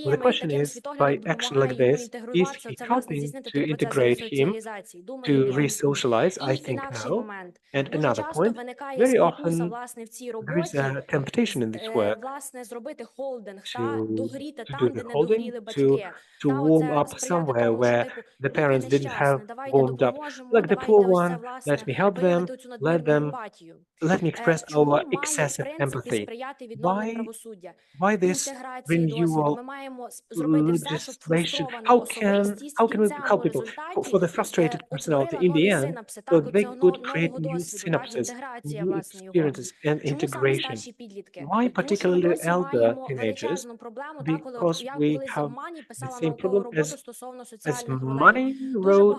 Well, the question is, by action like this, is he helping to integrate him, to re-socialize? I think no. And another point, very often there is a temptation in this work to do the holding, to warm up somewhere where the parents didn't have warmed up. Like the poor one, let me help them, let me express our excessive empathy. Why this renewal legislation? How can we help people for the frustrated personality in the end, so they could create new synapses, new experiences and integration? Why particularly elder teenagers? Because we have the same problem as Money wrote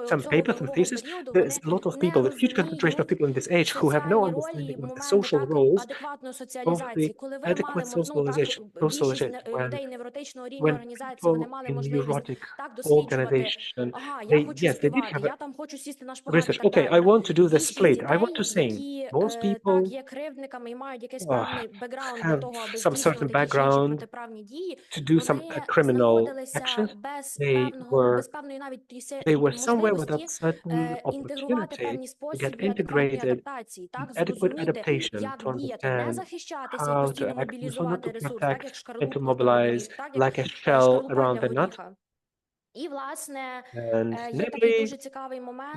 some papers and thesis. There's a lot of people, a huge concentration of people in this age who have no understanding of the social roles of the adequate socialization when people in neurotic organization, they did have a research. Okay, I want to do the split. I want to sing. Most people have some certain background to do some criminal actions. They were somewhere without certain opportunity to get integrated, adequate adaptation to understand how to act, how not to protect and to mobilize like a shell around the nut. And namely,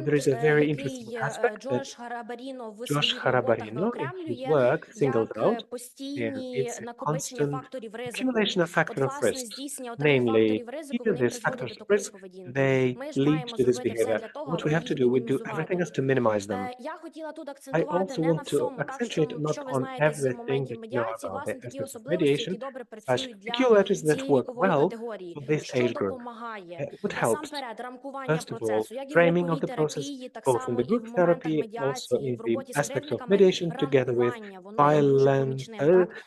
there is a very interesting aspect that Josh Harabarino in his work singled out, and it's a constant accumulation of factor of risks. Namely, even these factors of risk, they lead to this behavior. What we have to do, we do everything else to minimize them. I also want to accentuate not on everything that you know about the aspects of mediation, such peculiarities that work well for this age group. What helps? First of all, framing of the process, both in the group therapy, also in the aspects of mediation, together with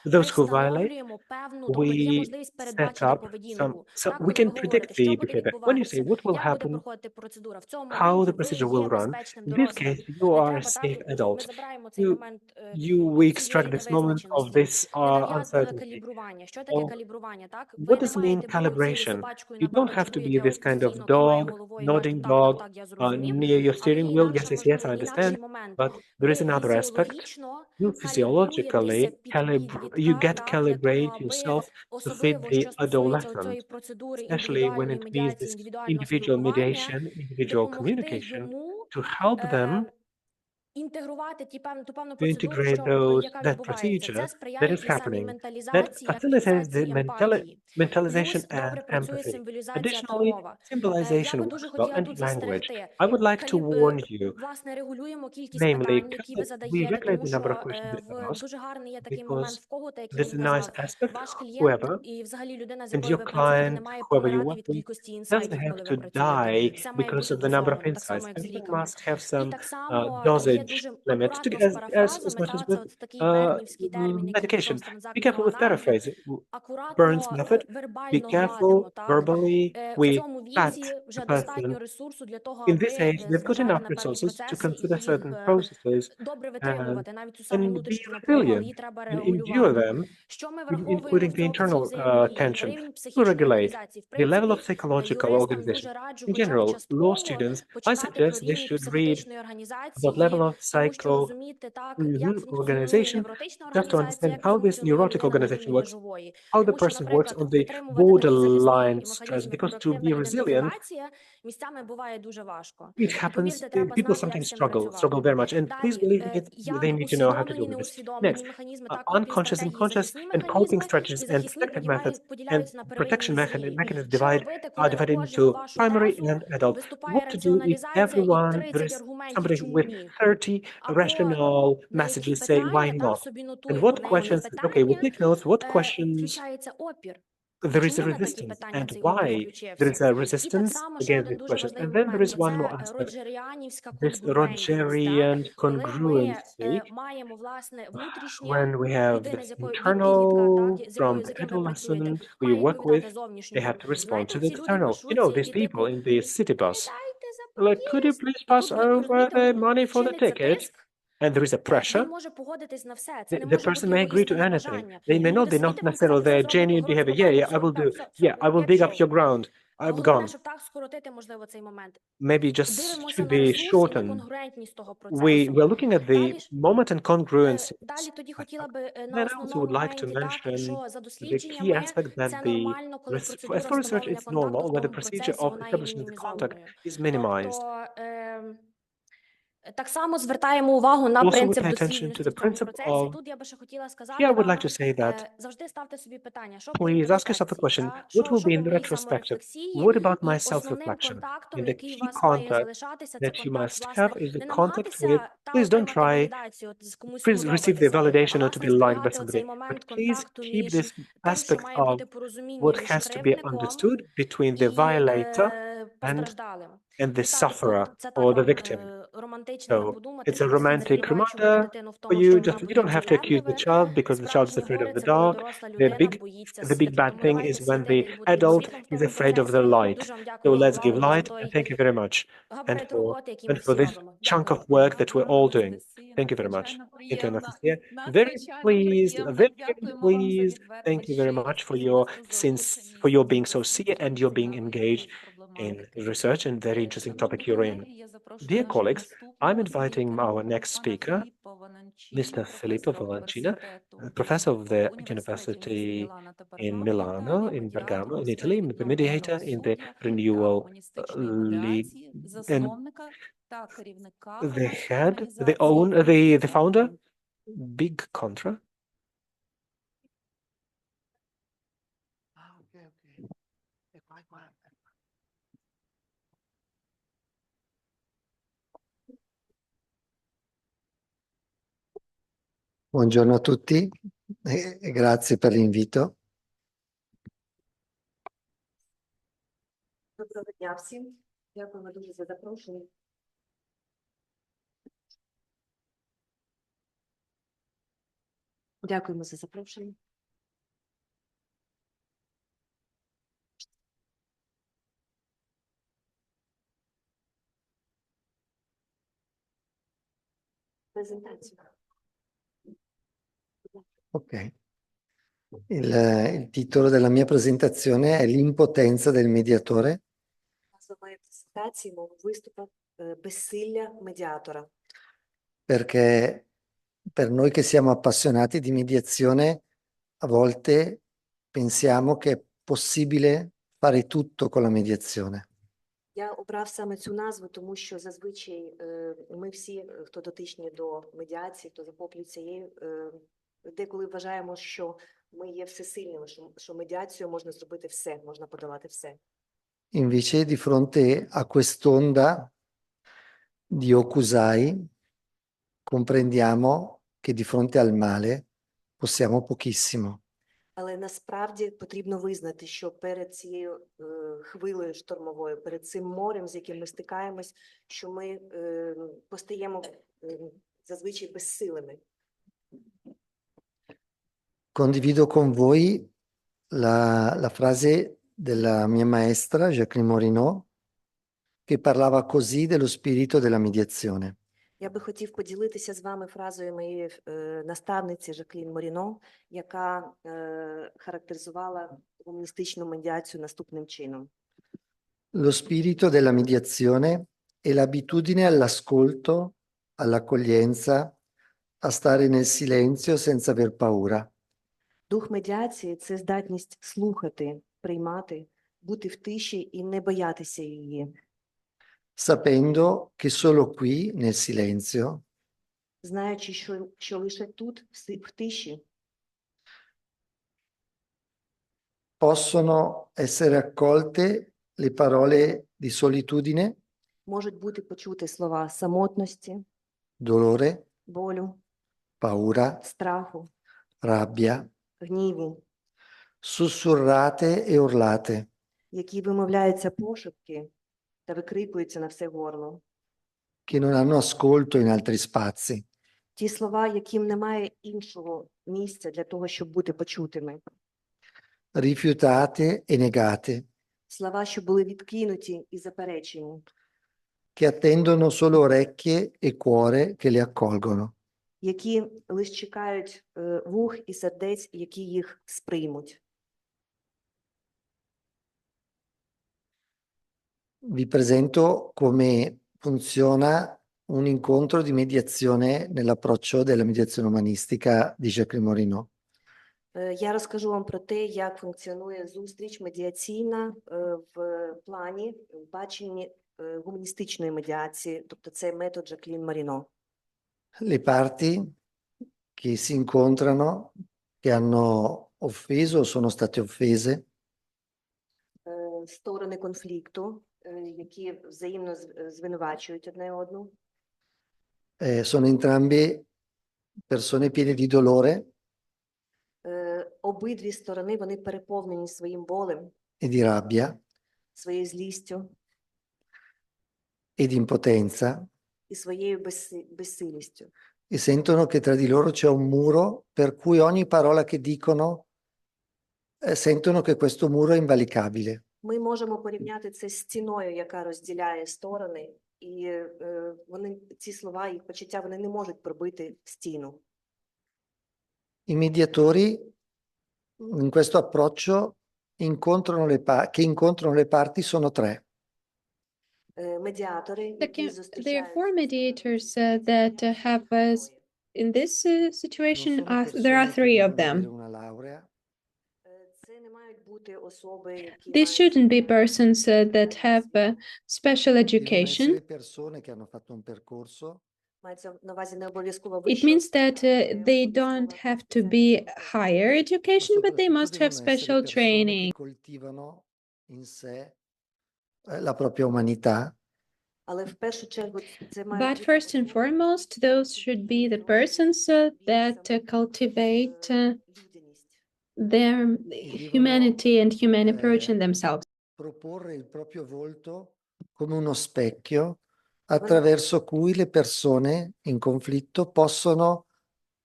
those who violate, we set up some, so we can predict the behavior. When you say what will happen, how the procedure will run, in this case, you are a safe adult. We extract this moment of this uncertainty. So, what does it mean calibration? You don't have to be this kind of dog, nodding dog near your steering wheel. Yes, yes, yes, I understand. But there is another aspect. You physiologically you get calibrate yourself to fit the adolescent, especially when it means this individual mediation, individual communication, to help them to integrate that procedure that is happening, that facilitates the mentalization and empathy. Additionally, symbolization works well and language. I would like to warn you, namely, we regulate the number of questions that are asked because this is a nice aspect. Whoever, and your client, whoever you work with, doesn't have to die because of the number of insights. Everything must have some dosage limit, as much as with medication. Be careful with paraphrasing. Burns method. Be careful verbally. We pat the person. In this age, they've got enough resources to consider certain processes and be resilient and endure them, including the internal tension, to regulate the level of psychological organization. In general, law students, I suggest they should read about level of organization, just to understand how this neurotic organization works, how the person works on the borderline stress, because to be resilient, it happens, people sometimes struggle very much, and please believe me, they need to know how to deal with this. Next, unconscious and conscious and coping strategies and protective methods and protection mechanisms are divided into primary and adult. What to do if everyone, there is somebody with 30 rational messages say, why not? And what questions, okay, we'll take notes, what questions there is a resistance and why there is a resistance against these questions. And then there is one more aspect, this Rogerian congruency, when we have this internal from the adolescent who you work with, they have to respond to the external. You know, these people in the city bus, like, could you please pass over the money for the ticket? And there is a pressure. The person may agree to anything. They may not, they're not necessarily their genuine behavior. Yeah, I will do. Yeah, I will dig up your ground. I'm gone. Maybe just should be shortened. We're looking at the moment and congruence. Then I also would like to mention the key aspect that as for research, it's normal when the procedure of establishing the contact is minimized. Also, we pay attention to the principle of, here I would like to say that, please ask yourself a question, what will be in retrospective? What about my self-reflection? And the key contact that you must have is the contact with, please don't try, please receive the validation or to be liked by somebody, but please keep this aspect of what has to be understood between the violator and the sufferer or the victim. So it's a romantic reminder for you. You don't have to accuse the child because the child is afraid of the dark. The big bad thing is when the adult is afraid of the light. So let's give light, and thank you very much. And for this chunk of work that we're all doing. Thank you very much. Thank you, Anastasia. Very pleased, very pleased. Thank you very much for your being so sincere and your being engaged. in research and very interesting topic you're in. Dear colleagues, I'm inviting our next speaker, Mr. Filippo Valancina, professor of the University in Milano, in Bergamo, in Italy, the mediator in the Renewal League, and the head, the founder, Big Contra. Buongiorno a tutti e grazie per l'invito. Доброго дня всім. Дякуємо дуже за запрошення. Дякуємо за запрошення. Презентацію. Ok. Il titolo della mia presentazione è L'impotenza del mediatore. Назва моєї презентації мого виступу «Безсилля медіатора». Perché per noi che siamo appassionati di mediazione, a volte pensiamo che è possibile fare tutto con la mediazione. Я обрав саме цю назву, тому що зазвичай ми всі, хто дотичні до медіації, хто захоплюється її, деколи вважаємо, що ми є всесильними, що медіацією можна зробити все, можна подолати все. Invece di fronte a quest'onda di Okusai comprendiamo che di fronte al male possiamo pochissimo. Але насправді потрібно визнати, що перед цією хвилею штормовою, перед цим морем, з яким ми стикаємось, що ми постаємо зазвичай безсилими. Condivido con voi la frase della mia maestra, Jacqueline Morinot, che parlava così dello spirito della mediazione. Я би хотів поділитися з вами фразою моєї наставниці Жаклін Моріно, яка характеризувала гуманістичну медіацію наступним чином. Lo spirito della mediazione è l'abitudine all'ascolto, all'accoglienza, a stare nel silenzio senza aver paura. Дух медіації – це здатність слухати, приймати, бути в тиші і не боятися її. Sapendo che solo qui, nel silenzio, знаючи, що лише тут, в тиші, possono essere accolte le parole di solitudine, можуть бути почути слова самотності, dolore, болю, paura, страху, rabbia, гніву, sussurrate e urlate, які вимовляються пошепки та викрикуються на все горло. che non hanno ascolto in altri spazi. Ті слова, яким немає іншого місця для того, щоб бути почутими. Rifiutate e negate, Слова, що були відкинуті і заперечені. che attendono solo orecchie e cuore che le accolgono. Які лише чекають вух і сердець, які їх сприймуть. Vi presento come funziona un incontro di mediazione nell'approccio della mediazione umanistica di Jacqueline Morinot. Я розкажу вам про те, як функціонує зустріч медіаційна в плані, в баченні гуманістичної медіації, тобто це метод Жаклін Моріно. Le parti che si incontrano, che hanno offeso o sono state offese, Сторони конфлікту, які взаємно звинувачують одне одну. sono entrambe persone piene di dolore Обидві сторони, вони переповнені своїм болем, e di rabbia своєю злістю e di impotenza і своєю безсилістю. e sentono che tra di loro c'è un muro per cui ogni parola che dicono sentono che questo muro è invalicabile. Ми можемо порівняти це з стіною, яка розділяє сторони, і вони, ці слова, їх почуття, вони не можуть пробити стіну. I mediatori in questo approccio che incontrano le parti sono tre. медіатори, які There are зустрічаються four mediators that have us in this Non situation. sono There are persone che three of devono avere them. una laurea, Це не мають бути особи, які These shouldn't be persons that have special devono education. essere persone che hanno fatto un percorso мається на увазі не обов'язково It вища means освіта, that they don't have to be higher ma education, but they soprattutto must have devono essere special persone che training. coltivano in sé la propria umanità але в першу чергу це мають But бути first and особи, foremost, those should be the persons that cultivate людяність. their humanity and humane approach in themselves. proporre il proprio volto come uno specchio attraverso cui le persone in conflitto possono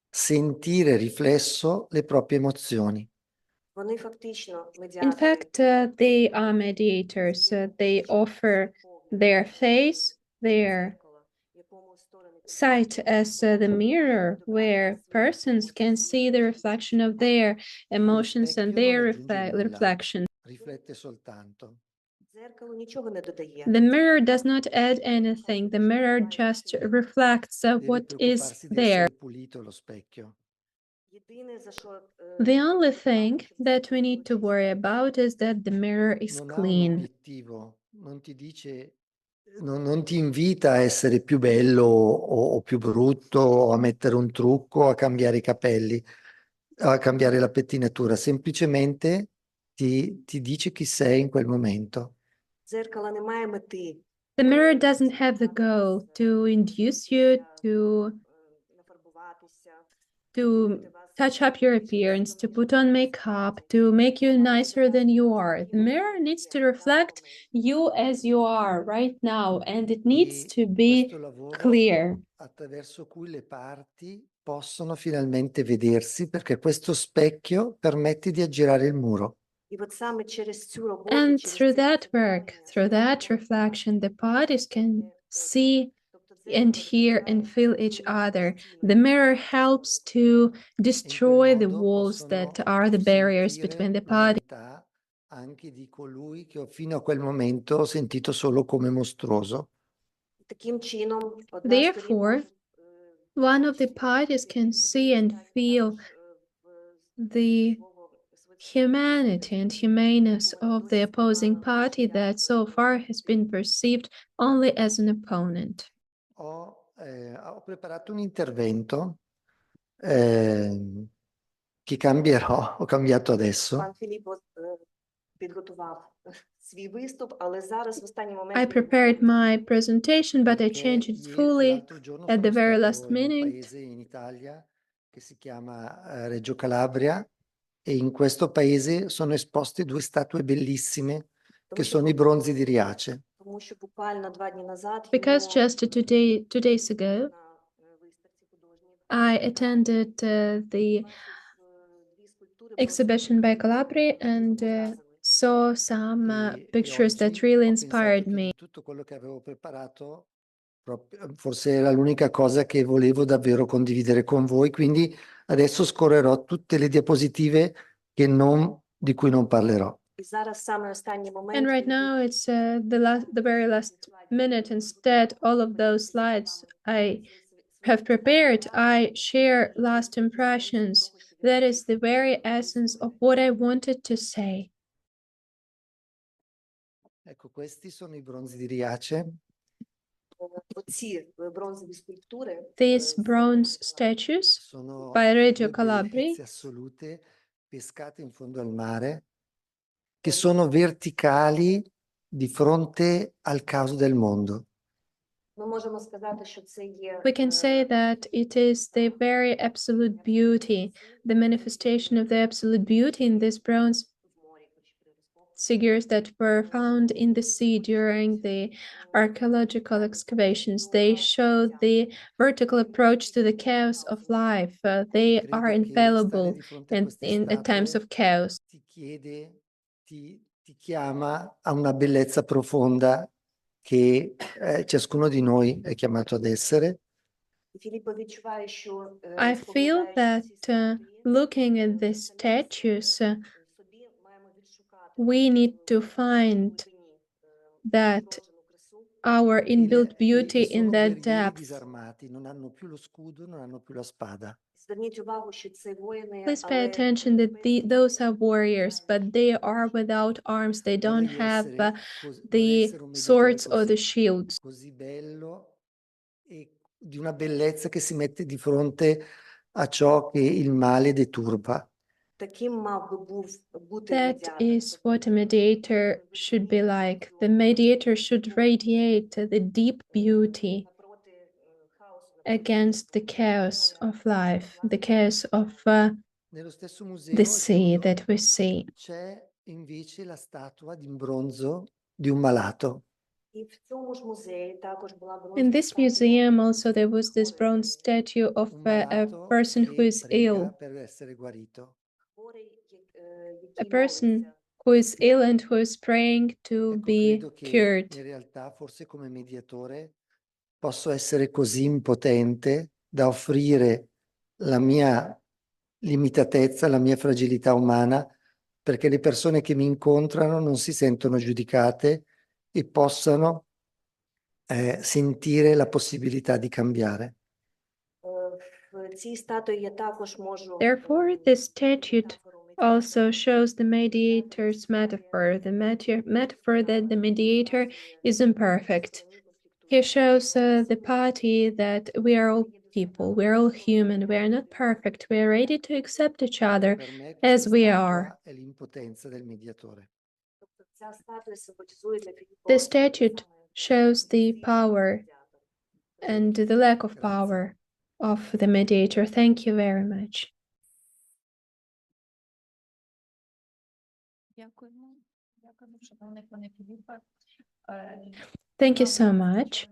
sentire riflesso le proprie emozioni. Вони фактично In медіатори, fact, they are mediators. They offer their face, their sight as the mirror where persons can see the reflection of their emotions and their reflections. Riflette soltanto. дзеркало нічого не додає. The mirror does not add anything. The mirror just reflects Deve what is preoccuparsi di there. essere pulito lo specchio. Єдине, за що The only thing that we need to worry about is that the mirror is Non ha un clean. obiettivo, non ti dice, non ti invita a essere più bello o più brutto, o a mettere un trucco, a cambiare i capelli, a cambiare la pettinatura, semplicemente ti dice chi sei in quel momento. дзеркало не має мети The mirror doesn't have the goal to induce you нафарбуватися, to touch up your appearance, to put on makeup, to make you nicer than you are. The mirror needs to reflect you as you are right now, and it needs to be Questo lavoro clear. attraverso cui le parti possono finalmente vedersi, perché questo specchio permette di aggirare il muro. І от саме через цю роботу, And через through це that work, through that reflection, the parties can see and hear and feel each other. The mirror helps to destroy the walls that are the barriers between the parties. L'umanità anche di colui che fino a quel momento ho sentito solo come mostruoso. таким чином одна Therefore, one of the parties can see and feel the humanity and humaneness of the opposing party that so far has been perceived only as an opponent. Ho preparato un intervento che cambierò, ho cambiato adesso. Пан Філіппо підготував свій виступ, але зараз в останній I момент prepared my presentation, but I changed it fully L'altro giorno at the sono very stato last in un minute. paese in Italia che si chiama Reggio Calabria e in questo paese sono esposte due statue bellissime che sono i bronzi di Riace. тому що буквально 2 дні назад Because just 2 days ago, I attended the exhibition by Calabria and saw some pictures that really inspired me. Tutto quello che avevo preparato forse era l'unica cosa che volevo davvero condividere con voi, quindi adesso scorrerò tutte le diapositive di cui non parlerò. і зараз саме останній момент And right now it's the very last minute. Instead, all of those slides I have prepared, I share last impressions. That is the very essence of what I wanted to say. Ecco, questi sono i bronzi di Riace. оці бронзові скульптури These bronze statues sono by Reggio due Calabria bellezze assolute pescate in fondo al mare, che sono verticali di fronte al caos del mondo. ми можемо сказати, що це є we can say that it is the very absolute beauty, the manifestation of the absolute beauty in these bronze figures that were found in the sea during the archaeological excavations. They show the vertical approach to the chaos of life. They are infallible in at times of chaos. Ti chiama a una bellezza profonda che ciascuno di noi è chiamato ad essere. Філіппо відчуває, що I feel that looking at these statues, we need to find that our inbuilt beauty sono in that guerrieri depth. disarmati, non hanno più lo scudo, non hanno più la spada. Зверніть увагу, що це воїни, Please pay але attention that those are warriors, but they are without arms. They don't Vorrei have essere vorrei the essere un mediatore swords or the così, shields. così bello e di una bellezza che si mette di fronte a ciò che il male deturpa. таким мав би був бути That медіатор. is what a mediator should be like. The mediator should radiate the deep beauty against the chaos of life, the chaos of Nello stesso the museo, sea chiudo, that we see. c'è invece la statua in bronzo di un malato. І в цьому ж музеї також була In бронзова this museum, also, there was this bronze statue of Un a malato person who che is prega ill, per essere guarito. хворий, a який person молиться. who is ill and who is praying to Ecco, be credo che cured. in realtà forse come mediatore posso essere così impotente da offrire la mia limitatezza, la mia fragilità umana, perché le persone che mi incontrano non si sentono giudicate e possano sentire la possibilità di cambiare. В цій статуї я також можу Therefore, this statute also shows the mediator's metaphor, the metaphor that the mediator is imperfect. He shows the party that we are all people, we are all human, we are not perfect, we are ready to accept each other Per me as questa we statua are. è l'impotenza del mediatore. ця статуя символізує для Філіппа The statute shows the power and the lack of power of the mediator. Thank you very much. Thank you so much.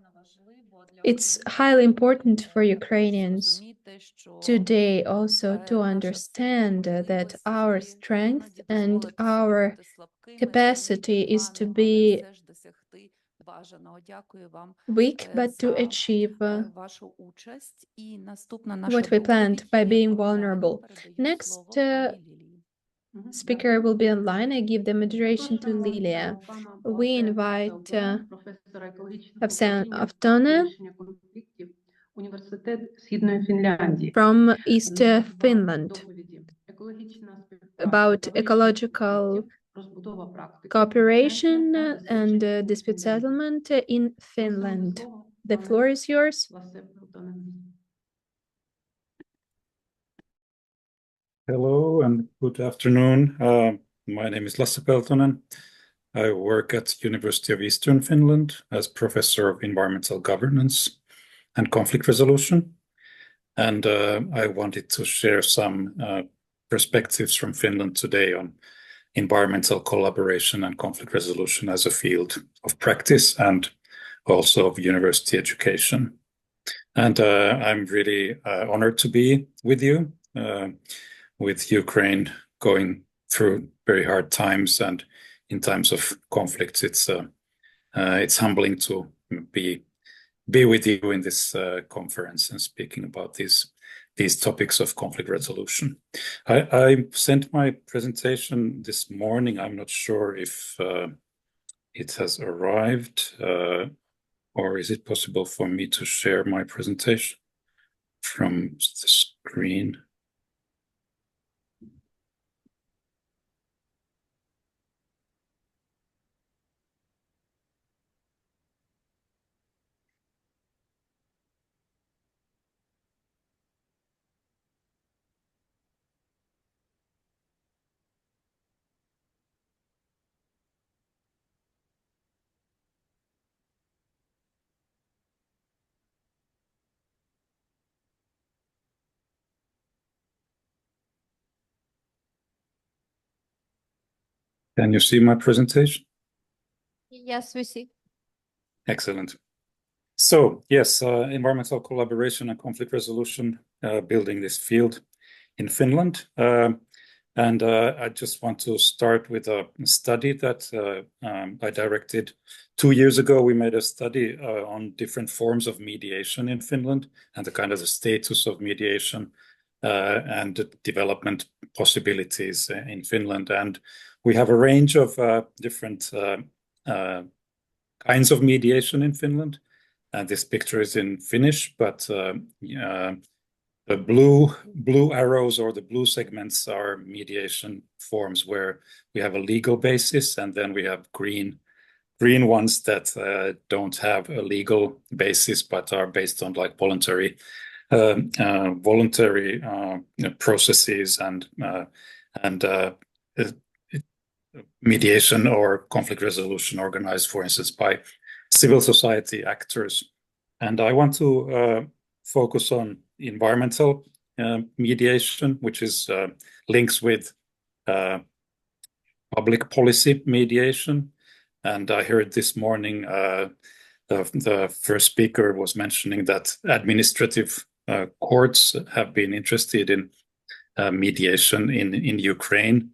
It's highly important for Ukrainians today also to understand that our strength and our capacity is to be weak, but to achieve what we planned by being vulnerable. Next speaker will be online. I give the moderation to Lilia. We invite професора екологічного Havsan управління та Aftone вирішення конфліктів Університет Східної Фінляндії. from East Finland Доповіді. Екологічна співпраця, about товариші ecological конфліктів, розбудова практики, cooperation доцензія та and дослідження dispute Фінляндії. settlement in Finland. Слово The пане floor is yours. Васе Peltonen. Hello and good afternoon. My name is Lasse Peltonen. I work at University of Eastern Finland as professor of environmental governance and conflict resolution. And I wanted to share some perspectives from Finland today on environmental collaboration and conflict resolution as a field of practice and also of university education. And I'm really honored to be with you, with Ukraine going through very hard times, and in times of conflicts, it's humbling to be with you in this conference and speaking about these topics of conflict resolution. I sent my presentation this morning. I'm not sure if it has arrived, or is it possible for me to share my presentation from the screen? Can you see my presentation? Yes, we see. Excellent. So yes, environmental collaboration and conflict resolution, building this field in Finland. And I just want to start with a study that I directed 2 years ago. We made a study on different forms of mediation in Finland and the kind of the status of mediation and the development possibilities in Finland. And we have a range of different kind kinds of mediation in Finland. And this picture is in Finnish, but the blue arrows or the blue segments are mediation forms where we have a legal basis, and then we have green ones that don't have a legal basis but are based on like voluntary processes and mediation or conflict resolution organized, for instance, by civil society actors. And I want to focus on environmental mediation, which is links with public policy mediation. And I heard this morning the first speaker was mentioning that administrative courts have been interested in mediation in Ukraine,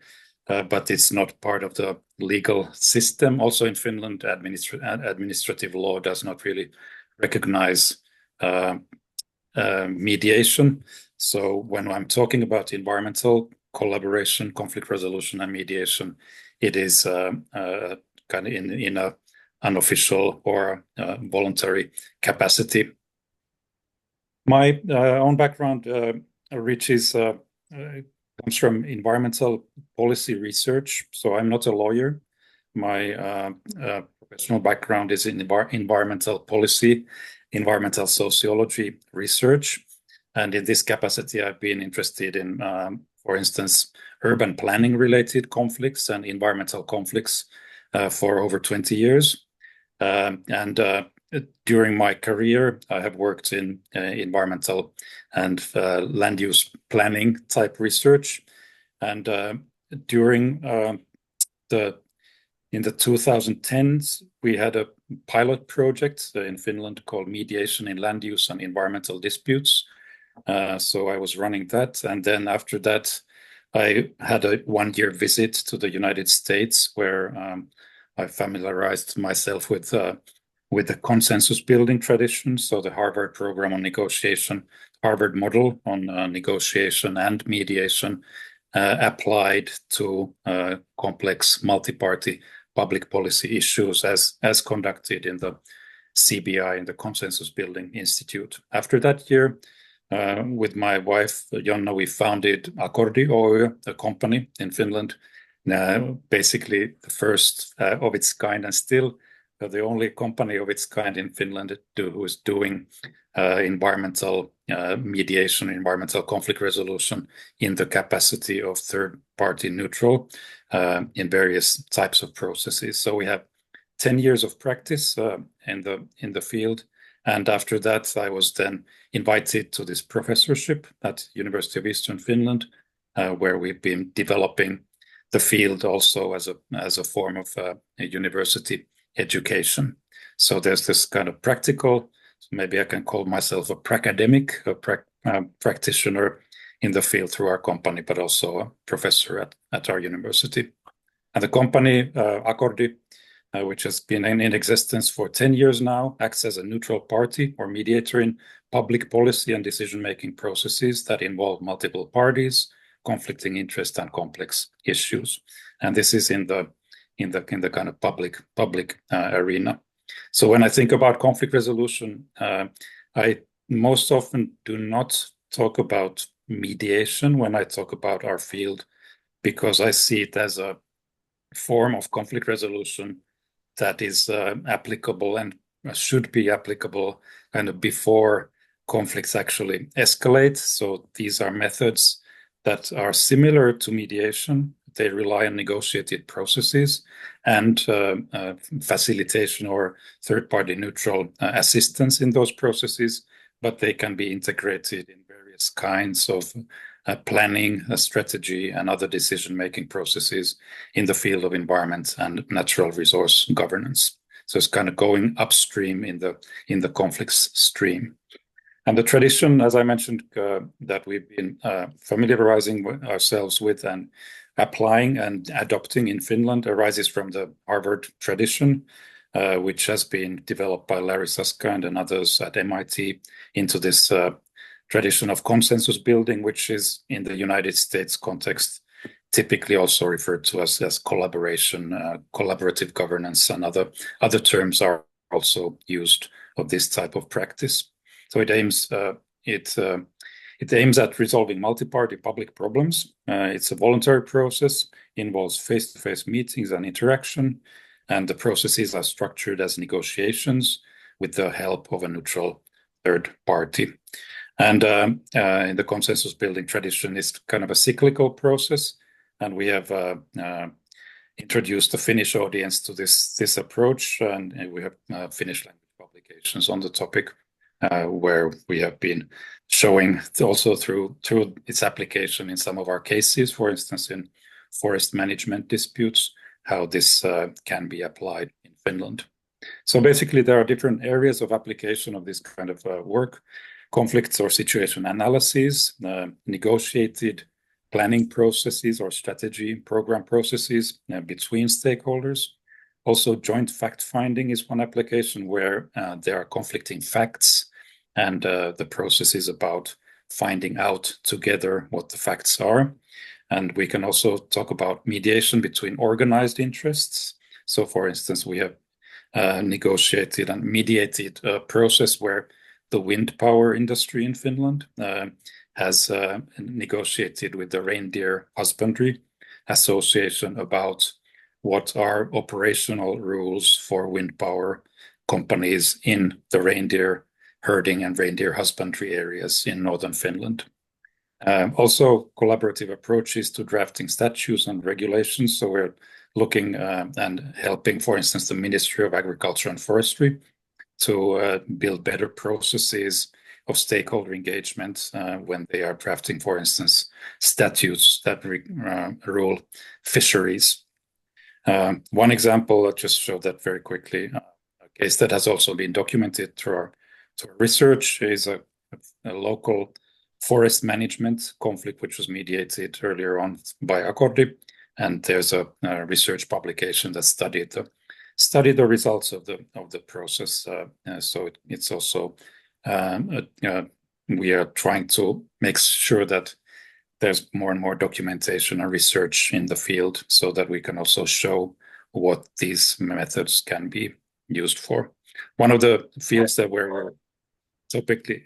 but it's not part of the legal system. Also in Finland, administrative law does not really recognize mediation. So when I'm talking about environmental collaboration, conflict resolution, and mediation, it is kind of in a unofficial or voluntary capacity. My own background comes from environmental policy research. So I'm not a lawyer. My professional background is in environmental policy, environmental sociology research. And in this capacity, I've been interested in, for instance, urban planning related conflicts and environmental conflicts for over 20 years. During my career, I have worked in environmental and land use planning type research. And in the 2010s, we had a pilot project in Finland called Mediation in Land Use and Environmental Disputes. So I was running that. And then after that, I had a one-year visit to the United States where I familiarized myself with the consensus building tradition. So the Harvard program on negotiation, Harvard model on negotiation and mediation applied to complex multi-party public policy issues as conducted in the CBI, in the Consensus Building Institute. After that year, with my wife, Jonna, we founded Accordi Oy, a company in Finland, basically the first of its kind and still the only company of its kind in Finland who is doing environmental mediation, environmental conflict resolution in the capacity of third-party neutral in various types of processes. So we have 10 years of practice in the field. And after that, I was then invited to this professorship at University of Eastern Finland, where we've been developing the field also as a form of a university education. So there's this kind of practical, maybe I can call myself a pracademic, practitioner in the field through our company, but also a professor at our university. And the company, Accordi, which has been in existence for 10 years now, acts as a neutral party or mediator in public policy and decision-making processes that involve multiple parties, conflicting interests, and complex issues. And this is in the kind of public arena. So when I think about conflict resolution, I most often do not talk about mediation when I talk about our field, because I see it as a form of conflict resolution that is applicable and should be applicable kind of before conflicts actually escalate. So these are methods that are similar to mediation. They rely on negotiated processes and facilitation or third-party neutral assistance in those processes, but they can be integrated in various kinds of planning, strategy, and other decision-making processes in the field of environment and natural resource governance. So it's kind of going upstream in the conflicts stream. And the tradition, as I mentioned, that we've been familiarizing ourselves with and applying and adopting in Finland arises from the Harvard tradition, which has been developed by Larry Susskind and others at MIT into this tradition of consensus building, which is in the United States context typically also referred to as collaboration, collaborative governance, and other terms are also used of this type of practice. So it aims at resolving multi-party public problems. It's a voluntary process, involves face-to-face meetings and interaction, and the processes are structured as negotiations with the help of a neutral third party. And in the consensus building tradition is kind of a cyclical process, and we have introduced the Finnish audience to this approach, and we have Finnish language publications on the topic, where we have been showing also through its application in some of our cases, for instance, in forest management disputes, how this can be applied in Finland. So basically, there are different areas of application of this kind of work: conflicts or situation analysis, negotiated planning processes or strategy program processes between stakeholders. Also, joint fact-finding is one application where there are conflicting facts, and the process is about finding out together what the facts are. And we can also talk about mediation between organized interests. So, for instance, we have negotiated and mediated a process where the wind power industry in Finland has negotiated with the Reindeer Husbandry Association about what are operational rules for wind power companies in the reindeer herding and reindeer husbandry areas in northern Finland. Also, collaborative approaches to drafting statutes and regulations. So we're looking and helping, for instance, the Ministry of Agriculture and Forestry to build better processes of stakeholder engagement when they are drafting, for instance, statutes that rule fisheries. One example, I'll just show that very quickly, a case that has also been documented through our research is a local forest management conflict, which was mediated earlier on by Accordi. And there's a research publication that studied the results of the process. So it's also we are trying to make sure that there's more and more documentation and research in the field, so that we can also show what these methods can be used for. One of the fields that we're typically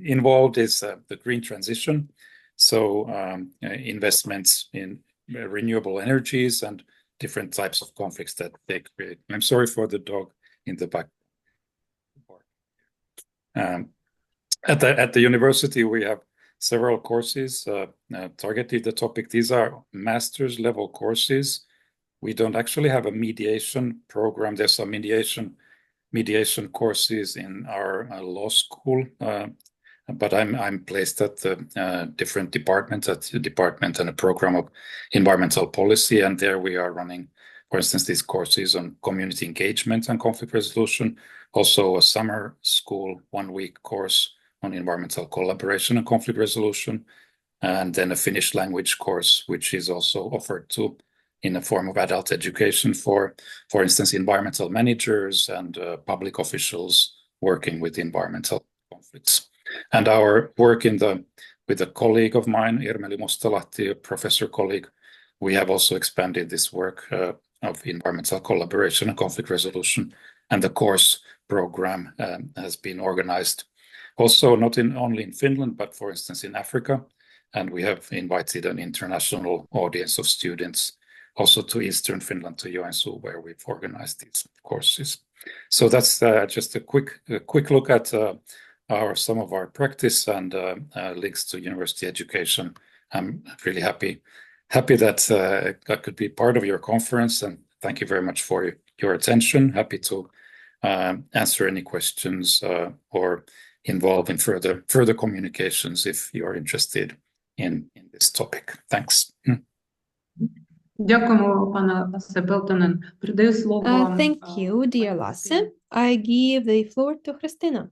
involved is the green transition. So investments in renewable energies and different types of conflicts that they create. I'm sorry for the dog in the back. At the university, we have several courses targeted the topic. These are master's level courses. We don't actually have a mediation program. There's some mediation courses in our law school, but I'm placed at the different departments, at the department and a program of environmental policy, and there we are running, for instance, these courses on community engagement and conflict resolution, also a summer school 1-week course on environmental collaboration and conflict resolution, and then a Finnish language course, which is also offered in a form of adult education for instance, environmental managers and public officials working with environmental conflicts. And our work with a colleague of mine, Irmeli Mustalahti, a professor colleague, we have also expanded this work of environmental collaboration and conflict resolution, and the course program has been organized also not only in Finland, but for instance in Africa, and we have invited an international audience of students also to Eastern Finland, to Joensuu, where we've organized these courses. So that's just a quick look at some of our practice and links to university education. I'm really happy that I could be part of your conference, and thank you very much for your attention. Happy to answer any questions or involve in further communications if you are interested in this topic. Thanks. Дякуємо, пане Лассе Пелтонен. Передаю слово. Thank you, dear Lasse. I give the floor to Christina.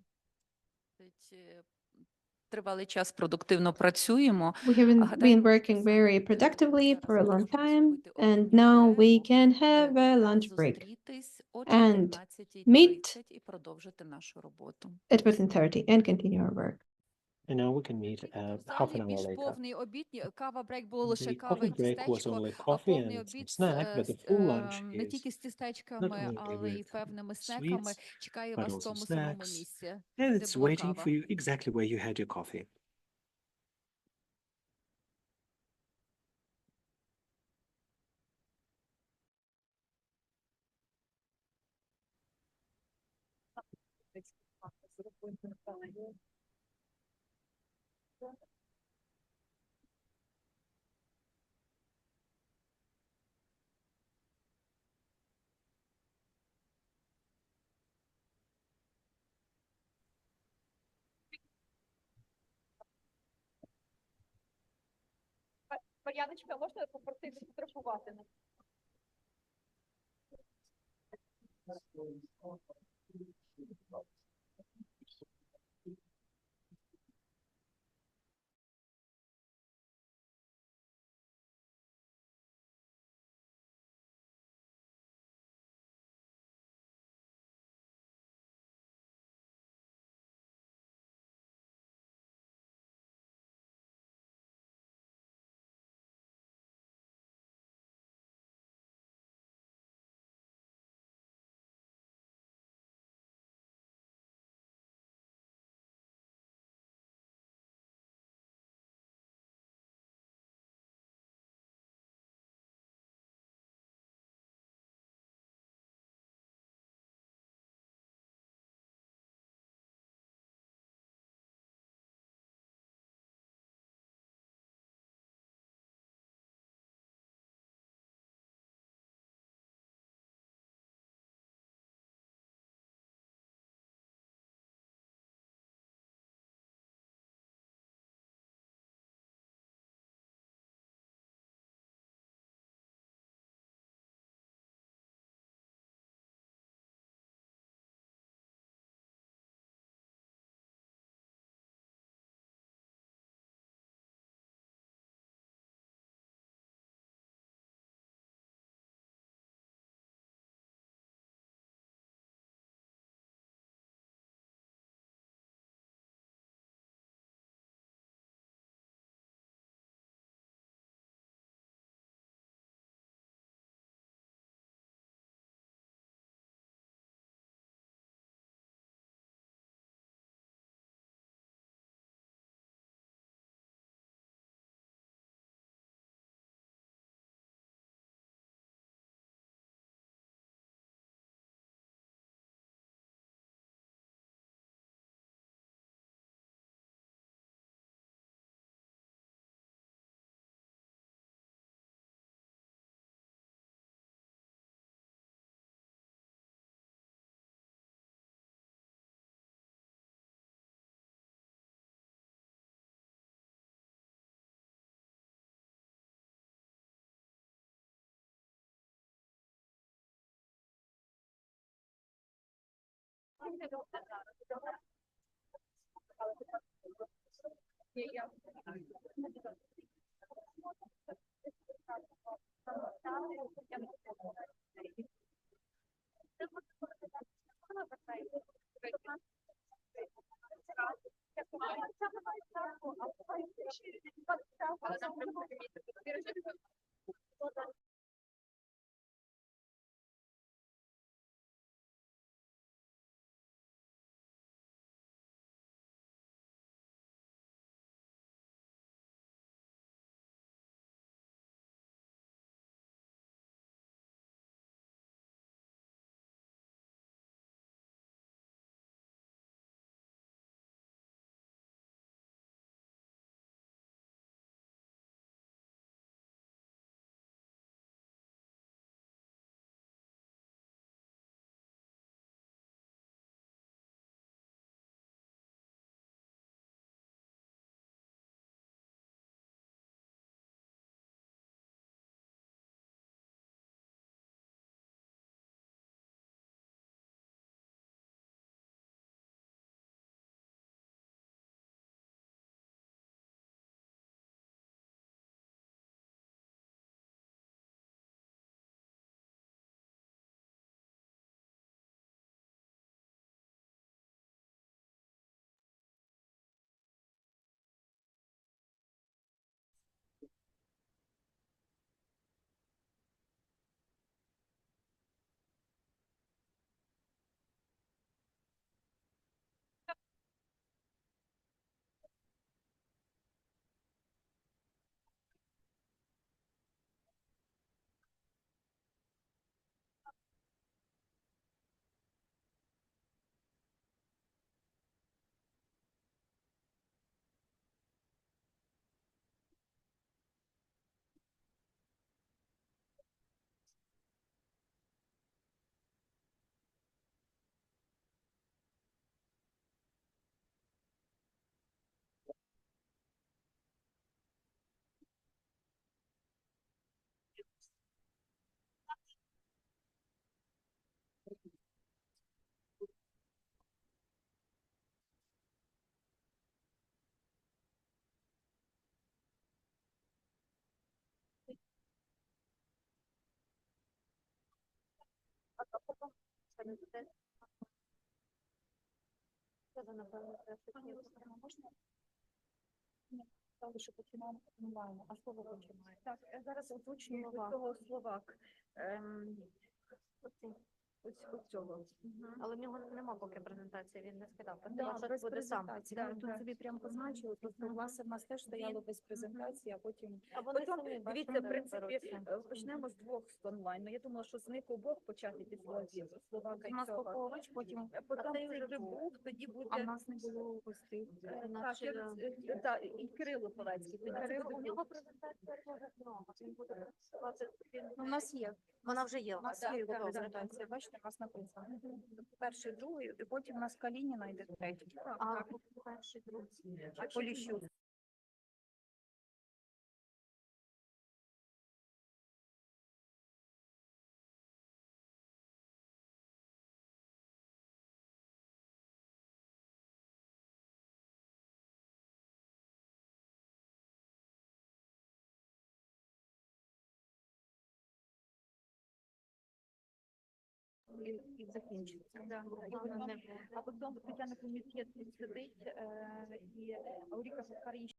Тривалий час продуктивно працюємо. We have been working very productively for a long time, and now we can have a lunch break and meet at 14:30 and continue our work. And now we can meet half an hour later. повний обід, кава-брейк було лише The кава і coffee break was тістечко, only а coffee повний and some обід snack, but the full lunch не is тільки з not тістечками, only але й with певними снеками sweets, чекає but вас в also тому самому snacks, місці, and де it's була waiting кава. for you exactly where you had your coffee. Мар'яночка, можна попросити фотографувати? Що починаємо онлайн, а слово починає. Так, зараз уточнюю до цього Словак. Ось цього. Але в нього нема поки презентації, він не скидав. Да, без буде сам. презентації. Ми тут собі прямо позначили, просто власне в нас теж стояло без презентації, а потім... А вони Потім, самі, дивіться, бачите, в принципі, беруться. почнемо з двох з онлайн. Ну, я думала, що з них обох почати після Словака У і нас цього. Попович, потім Потім цей цей вже був. був, тоді буде... А в нас не було гостей. Наші, Так, і Кирило Полецький. Тоді це Кирило, буде у друг. нього презентація дуже много. Він буде працювати. Ну, у нас є. Вона вже є. У нас є його презентація. Бачите, у нас написано. Перший, другий, і потім у нас Калініна йде третій. А перший, другий. А Поліщук. І закінчиться. А потім Тетяна комітет сидить, і Ауріка Сахарій.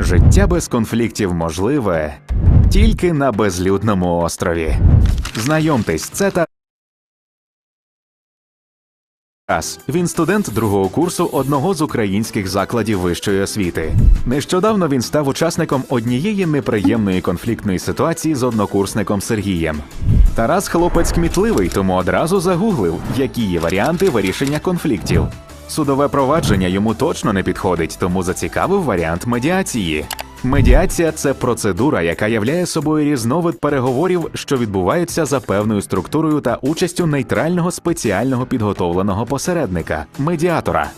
Життя без конфліктів можливе тільки на безлюдному острові. Знайомтесь, це Тарас. Він студент другого курсу одного з українських закладів вищої освіти. Нещодавно він став учасником однієї неприємної конфліктної ситуації з однокурсником Сергієм. Тарас хлопець кмітливий, тому одразу загуглив, які є варіанти вирішення конфліктів. Судове провадження йому точно не підходить, тому зацікавив варіант медіації. Медіація – це процедура, яка являє собою різновид переговорів, що відбуваються за певною структурою та участю нейтрального спеціального підготовленого посередника – медіатора.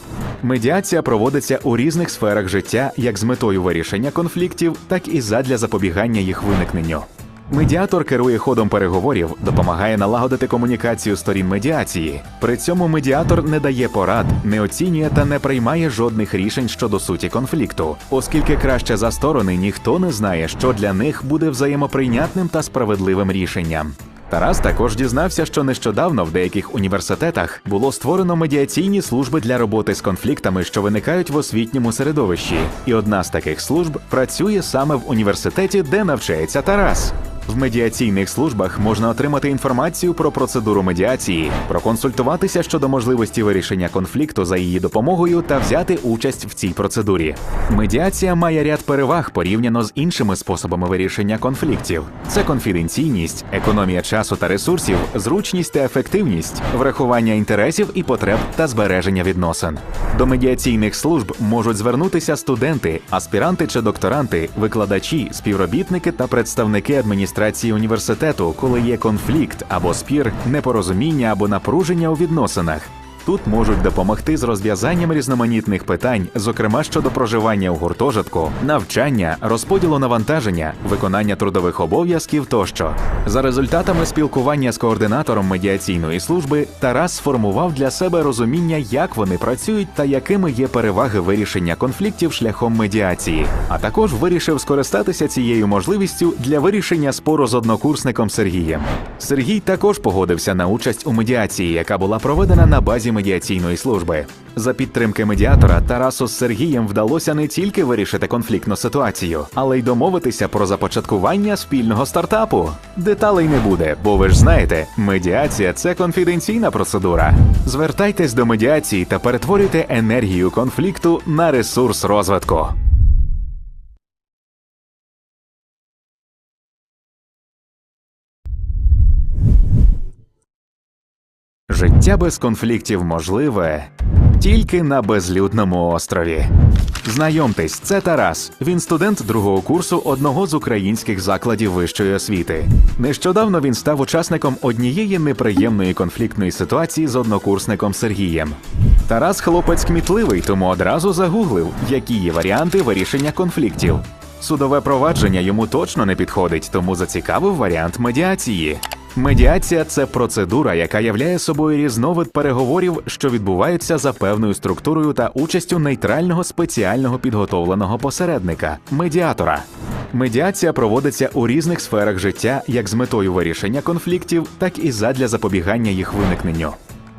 Медіація проводиться у різних сферах життя як з метою вирішення конфліктів, так і задля запобігання їх виникненню. Медіатор керує ходом переговорів, допомагає налагодити комунікацію сторін медіації. При цьому медіатор не дає порад, не оцінює та не приймає жодних рішень щодо суті конфлікту, оскільки краще за сторони ніхто не знає, що для них буде взаємоприйнятним та справедливим рішенням. Тарас також дізнався, що нещодавно в деяких університетах було створено медіаційні служби для роботи з конфліктами, що виникають в освітньому середовищі. І одна з таких служб працює саме в університеті, де навчається Тарас. В медіаційних службах можна отримати інформацію про процедуру медіації, проконсультуватися щодо можливості вирішення конфлікту за її допомогою та взяти участь в цій процедурі. Медіація має ряд переваг порівняно з іншими способами вирішення конфліктів. Це конфіденційність, економія часу та ресурсів, зручність та ефективність, врахування інтересів і потреб та збереження відносин. До медіаційних служб можуть звернутися студенти, аспіранти чи докторанти, викладачі, співробітники та представники адміністрації університету, коли є конфлікт або спір, непорозуміння або напруження у відносинах. Тут можуть допомогти з розв'язанням різноманітних питань, зокрема щодо проживання у гуртожитку, навчання, розподілу навантаження, виконання трудових обов'язків тощо. За результатами спілкування з координатором медіаційної служби, Тарас сформував для себе розуміння, як вони працюють та якими є переваги вирішення конфліктів шляхом медіації. А також вирішив скористатися цією можливістю для вирішення спору з однокурсником Сергієм. Сергій також погодився на участь у медіації, яка була проведена на базі медіаційної служби. За підтримки медіатора Тарасу з Сергієм вдалося не тільки вирішити конфліктну ситуацію, але й домовитися про започаткування спільного стартапу. Деталей не буде, бо ви ж знаєте, медіація – це конфіденційна процедура. Звертайтесь до медіації та перетворюйте енергію конфлікту на ресурс розвитку. Життя без конфліктів можливе тільки на безлюдному острові. Знайомтесь, це Тарас. Він студент другого курсу одного з українських закладів вищої освіти. Нещодавно він став учасником однієї неприємної конфліктної ситуації з однокурсником Сергієм. Тарас хлопець кмітливий, тому одразу загуглив, які є варіанти вирішення конфліктів. Судове провадження йому точно не підходить, тому зацікавив варіант медіації. Медіація – це процедура, яка являє собою різновид переговорів, що відбуваються за певною структурою та участю нейтрального спеціального підготовленого посередника – медіатора. Медіація проводиться у різних сферах життя як з метою вирішення конфліктів, так і задля запобігання їх виникненню.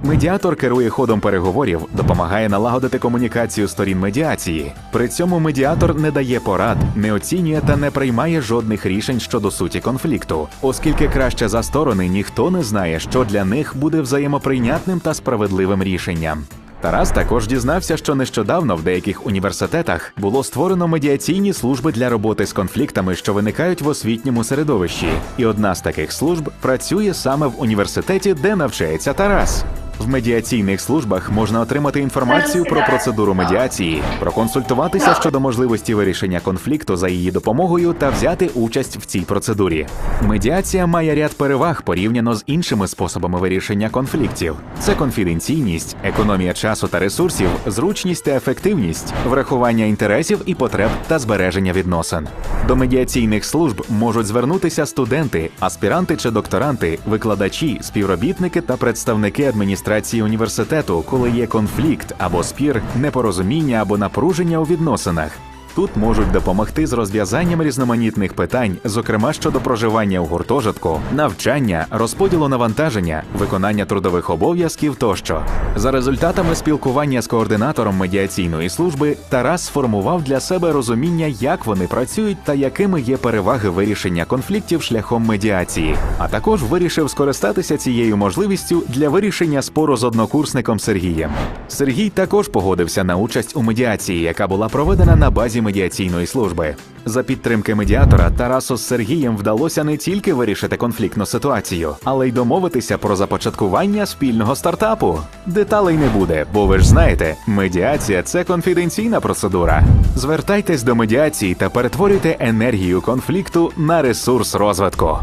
Медіатор керує ходом переговорів, допомагає налагодити комунікацію сторін медіації. При цьому медіатор не дає порад, не оцінює та не приймає жодних рішень щодо суті конфлікту, оскільки краще за сторони ніхто не знає, що для них буде взаємоприйнятним та справедливим рішенням. Тарас також дізнався, що нещодавно в деяких університетах було створено медіаційні служби для роботи з конфліктами, що виникають в освітньому середовищі. І одна з таких служб працює саме в університеті, де навчається Тарас. В медіаційних службах можна отримати інформацію про процедуру медіації, проконсультуватися щодо можливості вирішення конфлікту за її допомогою та взяти участь в цій процедурі. Медіація має ряд переваг порівняно з іншими способами вирішення конфліктів. Це конфіденційність, економія часу та ресурсів, зручність та ефективність, врахування інтересів і потреб та збереження відносин. До медіаційних служб можуть звернутися студенти, аспіранти чи докторанти, викладачі, співробітники та представники адміністрації університету, коли є конфлікт або спір, непорозуміння або напруження у відносинах. Тут можуть допомогти з розв'язанням різноманітних питань, зокрема щодо проживання у гуртожитку, навчання, розподілу навантаження, виконання трудових обов'язків тощо. За результатами спілкування з координатором медіаційної служби Тарас сформував для себе розуміння, як вони працюють та якими є переваги вирішення конфліктів шляхом медіації, а також вирішив скористатися цією можливістю для вирішення спору з однокурсником Сергієм. Сергій також погодився на участь у медіації, яка була проведена на базі медіаційної служби. За підтримки медіатора Тарасу з Сергієм вдалося не тільки вирішити конфліктну ситуацію, але й домовитися про започаткування спільного стартапу. Деталей не буде, бо ви ж знаєте, медіація – це конфіденційна процедура. Звертайтесь до медіації та перетворюйте енергію конфлікту на ресурс розвитку.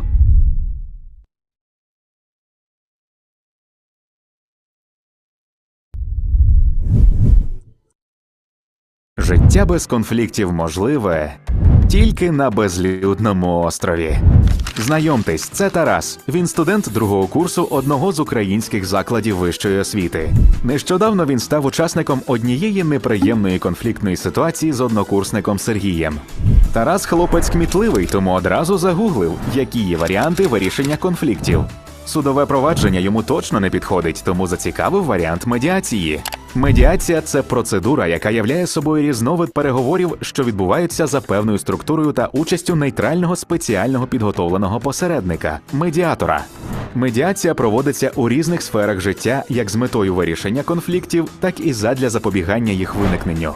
Життя без конфліктів можливе тільки на безлюдному острові. Знайомтесь, це Тарас. Він студент другого курсу одного з українських закладів вищої освіти. Нещодавно він став учасником однієї неприємної конфліктної ситуації з однокурсником Сергієм. Тарас хлопець кмітливий, тому одразу загуглив, які є варіанти вирішення конфліктів. Судове провадження йому точно не підходить, тому зацікавив варіант медіації. Медіація – це процедура, яка являє собою різновид переговорів, що відбуваються за певною структурою та участю нейтрального спеціального підготовленого посередника – медіатора. Медіація проводиться у різних сферах життя як з метою вирішення конфліктів, так і задля запобігання їх виникненню.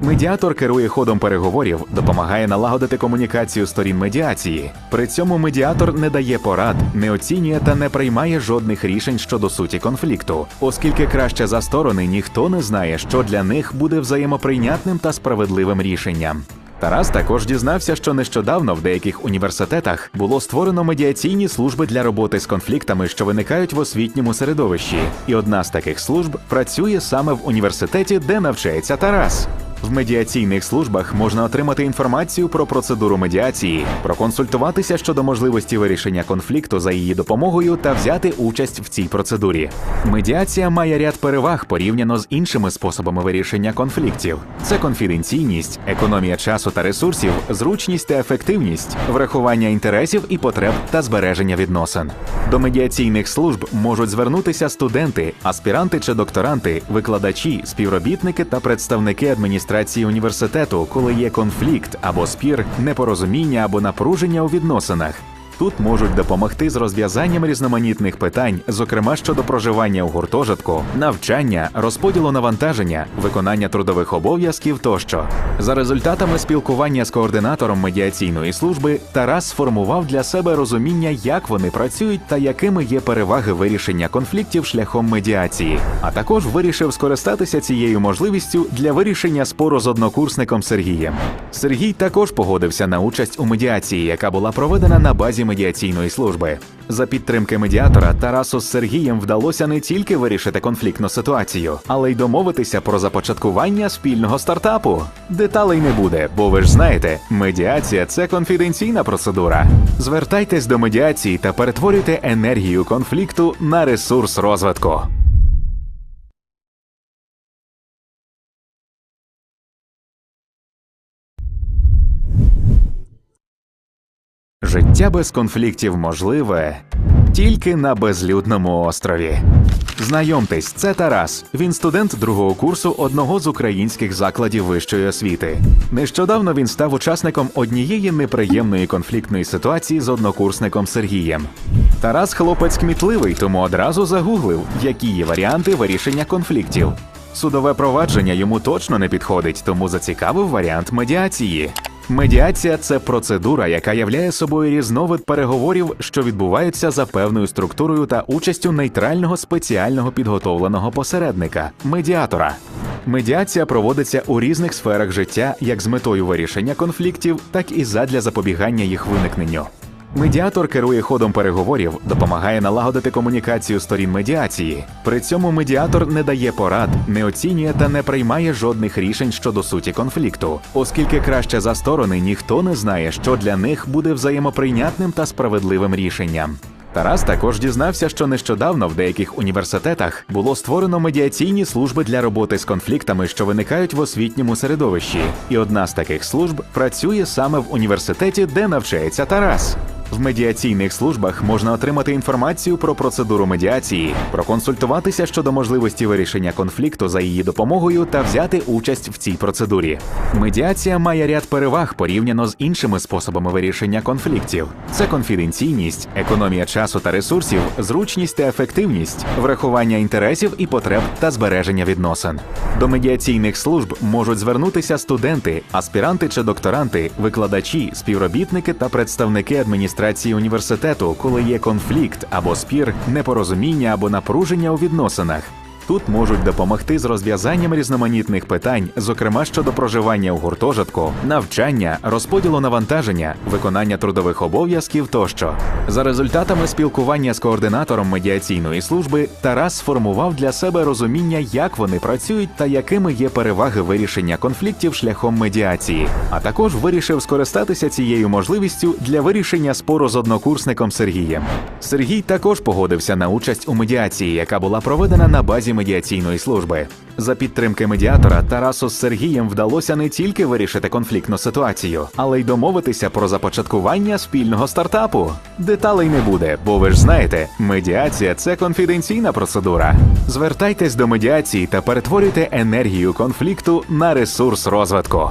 Медіатор керує ходом переговорів, допомагає налагодити комунікацію сторін медіації. При цьому медіатор не дає порад, не оцінює та не приймає жодних рішень щодо суті конфлікту, оскільки краще за сторони ніхто не знає, що для них буде взаємоприйнятним та справедливим рішенням. Тарас також дізнався, що нещодавно в деяких університетах було створено медіаційні служби для роботи з конфліктами, що виникають в освітньому середовищі. І одна з таких служб працює саме в університеті, де навчається Тарас. В медіаційних службах можна отримати інформацію про процедуру медіації, проконсультуватися щодо можливості вирішення конфлікту за її допомогою та взяти участь в цій процедурі. Медіація має ряд переваг порівняно з іншими способами вирішення конфліктів. Це конфіденційність, економія часу та ресурсів, зручність та ефективність, врахування інтересів і потреб та збереження відносин. До медіаційних служб можуть звернутися студенти, аспіранти чи докторанти, викладачі, співробітники та представники адміністрації університету, коли є конфлікт або спір, непорозуміння або напруження у відносинах. Тут можуть допомогти з розв'язанням різноманітних питань, зокрема щодо проживання у гуртожитку, навчання, розподілу навантаження, виконання трудових обов'язків тощо. За результатами спілкування з координатором медіаційної служби Тарас сформував для себе розуміння, як вони працюють та якими є переваги вирішення конфліктів шляхом медіації, а також вирішив скористатися цією можливістю для вирішення спору з однокурсником Сергієм. Сергій також погодився на участь у медіації, яка була проведена на базі медіаційної служби. За підтримки медіатора Тарасу з Сергієм вдалося не тільки вирішити конфліктну ситуацію, але й домовитися про започаткування спільного стартапу. Деталей не буде, бо ви ж знаєте, медіація – це конфіденційна процедура. Звертайтесь до медіації та перетворюйте енергію конфлікту на ресурс розвитку. Життя без конфліктів можливе тільки на безлюдному острові. Знайомтесь, це Тарас. Він студент другого курсу одного з українських закладів вищої освіти. Нещодавно він став учасником однієї неприємної конфліктної ситуації з однокурсником Сергієм. Тарас хлопець кмітливий, тому одразу загуглив, які є варіанти вирішення конфліктів. Судове провадження йому точно не підходить, тому зацікавив варіант медіації. Медіація – це процедура, яка являє собою різновид переговорів, що відбуваються за певною структурою та участю нейтрального спеціального підготовленого посередника – медіатора. Медіація проводиться у різних сферах життя як з метою вирішення конфліктів, так і задля запобігання їх виникненню. Медіатор керує ходом переговорів, допомагає налагодити комунікацію сторін медіації. При цьому медіатор не дає порад, не оцінює та не приймає жодних рішень щодо суті конфлікту, оскільки краще за сторони ніхто не знає, що для них буде взаємоприйнятним та справедливим рішенням. Тарас також дізнався, що нещодавно в деяких університетах було створено медіаційні служби для роботи з конфліктами, що виникають в освітньому середовищі. І одна з таких служб працює саме в університеті, де навчається Тарас. В медіаційних службах можна отримати інформацію про процедуру медіації, проконсультуватися щодо можливості вирішення конфлікту за її допомогою та взяти участь в цій процедурі. Медіація має ряд переваг порівняно з іншими способами вирішення конфліктів. Це конфіденційність, економія часу та ресурсів, зручність та ефективність, врахування інтересів і потреб та збереження відносин. До медіаційних служб можуть звернутися студенти, аспіранти чи докторанти, викладачі, співробітники та представники адміністрації університету, коли є конфлікт або спір, непорозуміння або напруження у відносинах. Тут можуть допомогти з розв'язанням різноманітних питань, зокрема щодо проживання у гуртожитку, навчання, розподілу навантаження, виконання трудових обов'язків тощо. За результатами спілкування з координатором медіаційної служби, Тарас сформував для себе розуміння, як вони працюють та якими є переваги вирішення конфліктів шляхом медіації, а також вирішив скористатися цією можливістю для вирішення спору з однокурсником Сергієм. Сергій також погодився на участь у медіації, яка була проведена на базі медіаційної служби. За підтримки медіатора Тарасу з Сергієм вдалося не тільки вирішити конфліктну ситуацію, але й домовитися про започаткування спільного стартапу. Деталей не буде, бо ви ж знаєте, медіація – це конфіденційна процедура. Звертайтесь до медіації та перетворюйте енергію конфлікту на ресурс розвитку.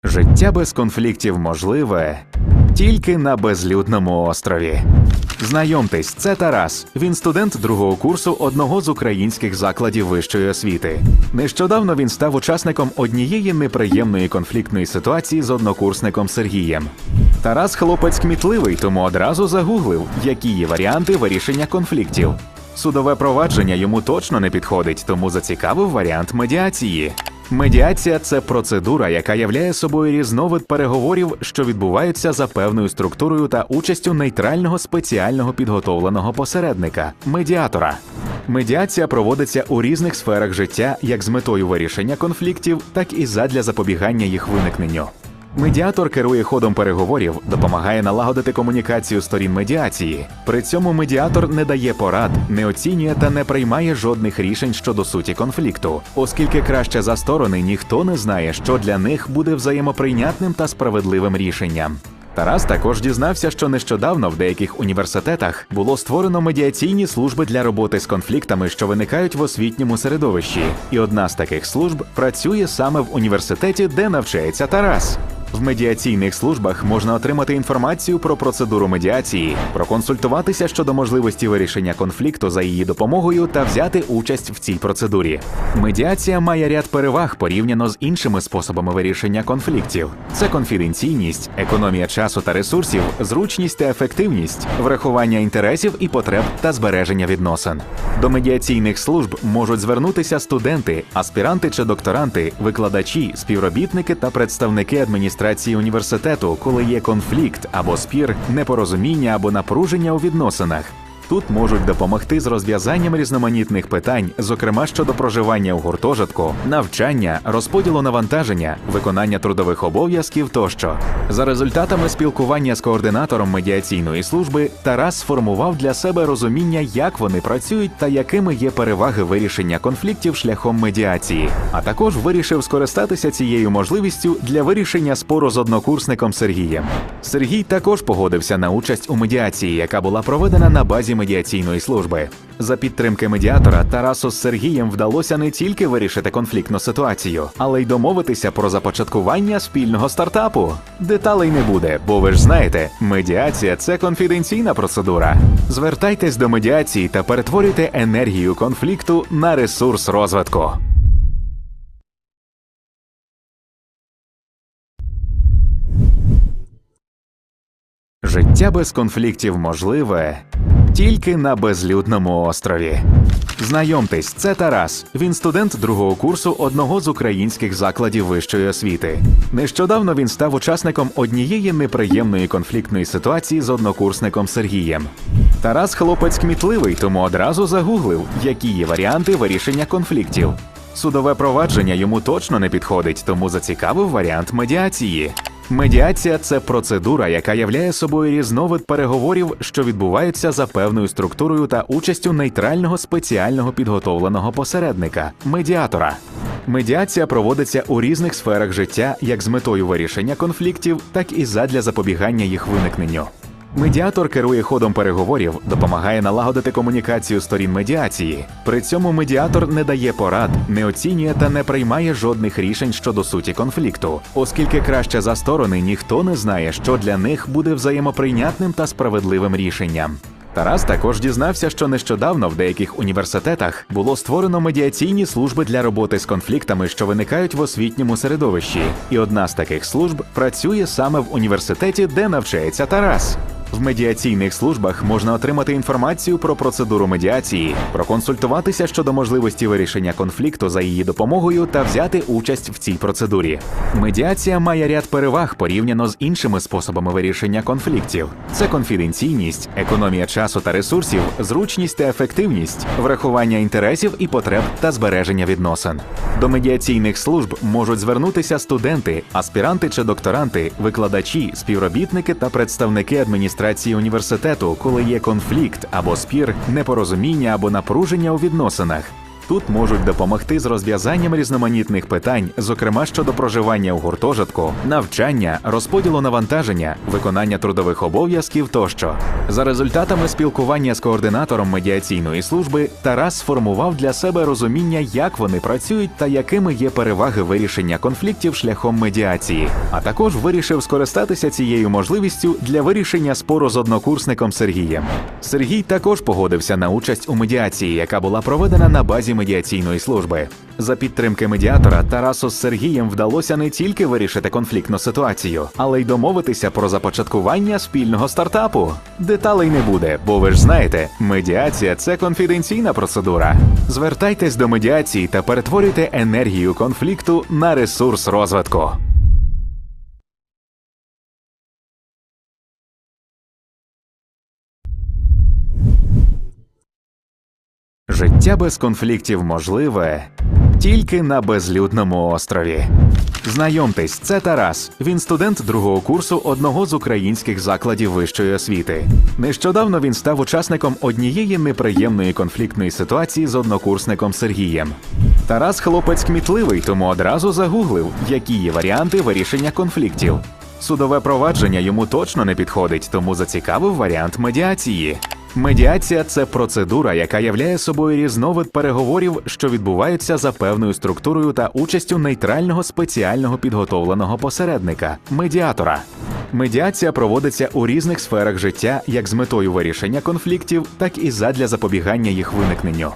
Життя без конфліктів можливе тільки на безлюдному острові. Знайомтесь, це Тарас. Він студент другого курсу одного з українських закладів вищої освіти. Нещодавно він став учасником однієї неприємної конфліктної ситуації з однокурсником Сергієм. Тарас хлопець кмітливий, тому одразу загуглив, які є варіанти вирішення конфліктів. Судове провадження йому точно не підходить, тому зацікавив варіант медіації. Медіація – це процедура, яка являє собою різновид переговорів, що відбуваються за певною структурою та участю нейтрального спеціального підготовленого посередника – медіатора. Медіація проводиться у різних сферах життя як з метою вирішення конфліктів, так і задля запобігання їх виникненню. Медіатор керує ходом переговорів, допомагає налагодити комунікацію сторін медіації. При цьому медіатор не дає порад, не оцінює та не приймає жодних рішень щодо суті конфлікту, оскільки краще за сторони ніхто не знає, що для них буде взаємоприйнятним та справедливим рішенням. Тарас також дізнався, що нещодавно в деяких університетах було створено медіаційні служби для роботи з конфліктами, що виникають в освітньому середовищі. І одна з таких служб працює саме в університеті, де навчається Тарас. В медіаційних службах можна отримати інформацію про процедуру медіації, проконсультуватися щодо можливості вирішення конфлікту за її допомогою та взяти участь в цій процедурі. Медіація має ряд переваг порівняно з іншими способами вирішення конфліктів. Це конфіденційність, економія часу та ресурсів, зручність та ефективність, врахування інтересів і потреб та збереження відносин. До медіаційних служб можуть звернутися студенти, аспіранти чи докторанти, викладачі, співробітники та представники адміністрації університету, коли є конфлікт або спір, непорозуміння або напруження у відносинах. Тут можуть допомогти з розв'язанням різноманітних питань, зокрема щодо проживання у гуртожитку, навчання, розподілу навантаження, виконання трудових обов'язків тощо. За результатами спілкування з координатором медіаційної служби, Тарас сформував для себе розуміння, як вони працюють та якими є переваги вирішення конфліктів шляхом медіації, а також вирішив скористатися цією можливістю для вирішення спору з однокурсником Сергієм. Сергій також погодився на участь у медіації, яка була проведена на базі медіаційної служби. За підтримки медіатора Тарасу з Сергієм вдалося не тільки вирішити конфліктну ситуацію, але й домовитися про започаткування спільного стартапу. Деталей не буде, бо ви ж знаєте, медіація – це конфіденційна процедура. Звертайтесь до медіації та перетворюйте енергію конфлікту на ресурс розвитку. Життя без конфліктів можливе тільки на безлюдному острові. Знайомтесь, це Тарас. Він студент другого курсу одного з українських закладів вищої освіти. Нещодавно він став учасником однієї неприємної конфліктної ситуації з однокурсником Сергієм. Тарас хлопець кмітливий, тому одразу загуглив, які є варіанти вирішення конфліктів. Судове провадження йому точно не підходить, тому зацікавив варіант медіації. Медіація – це процедура, яка являє собою різновид переговорів, що відбуваються за певною структурою та участю нейтрального спеціального підготовленого посередника – медіатора. Медіація проводиться у різних сферах життя як з метою вирішення конфліктів, так і задля запобігання їх виникненню. Медіатор керує ходом переговорів, допомагає налагодити комунікацію сторін медіації. При цьому медіатор не дає порад, не оцінює та не приймає жодних рішень щодо суті конфлікту, оскільки краще за сторони ніхто не знає, що для них буде взаємоприйнятним та справедливим рішенням. Тарас також дізнався, що нещодавно в деяких університетах було створено медіаційні служби для роботи з конфліктами, що виникають в освітньому середовищі. І одна з таких служб працює саме в університеті, де навчається Тарас. В медіаційних службах можна отримати інформацію про процедуру медіації, проконсультуватися щодо можливості вирішення конфлікту за її допомогою та взяти участь в цій процедурі. Медіація має ряд переваг порівняно з іншими способами вирішення конфліктів. Це конфіденційність, економія часу та ресурсів, зручність та ефективність, врахування інтересів і потреб та збереження відносин. До медіаційних служб можуть звернутися студенти, аспіранти чи докторанти, викладачі, співробітники та представники адміністрації університету, коли є конфлікт або спір, непорозуміння або напруження у відносинах. Тут можуть допомогти з розв'язанням різноманітних питань, зокрема щодо проживання у гуртожитку, навчання, розподілу навантаження, виконання трудових обов'язків тощо. За результатами спілкування з координатором медіаційної служби, Тарас сформував для себе розуміння, як вони працюють та якими є переваги вирішення конфліктів шляхом медіації. А також вирішив скористатися цією можливістю для вирішення спору з однокурсником Сергієм. Сергій також погодився на участь у медіації, яка була проведена на базі медіаційної служби. За підтримки медіатора Тарасу з Сергієм вдалося не тільки вирішити конфліктну ситуацію, але й домовитися про започаткування спільного стартапу. Деталей не буде, бо ви ж знаєте, медіація – це конфіденційна процедура. Звертайтесь до медіації та перетворюйте енергію конфлікту на ресурс розвитку. Життя без конфліктів можливе тільки на безлюдному острові. Знайомтесь, це Тарас. Він студент другого курсу одного з українських закладів вищої освіти. Нещодавно він став учасником однієї неприємної конфліктної ситуації з однокурсником Сергієм. Тарас хлопець кмітливий, тому одразу загуглив, які є варіанти вирішення конфліктів. Судове провадження йому точно не підходить, тому зацікавив варіант медіації. Медіація – це процедура, яка являє собою різновид переговорів, що відбуваються за певною структурою та участю нейтрального спеціального підготовленого посередника – медіатора. Медіація проводиться у різних сферах життя як з метою вирішення конфліктів, так і задля запобігання їх виникненню.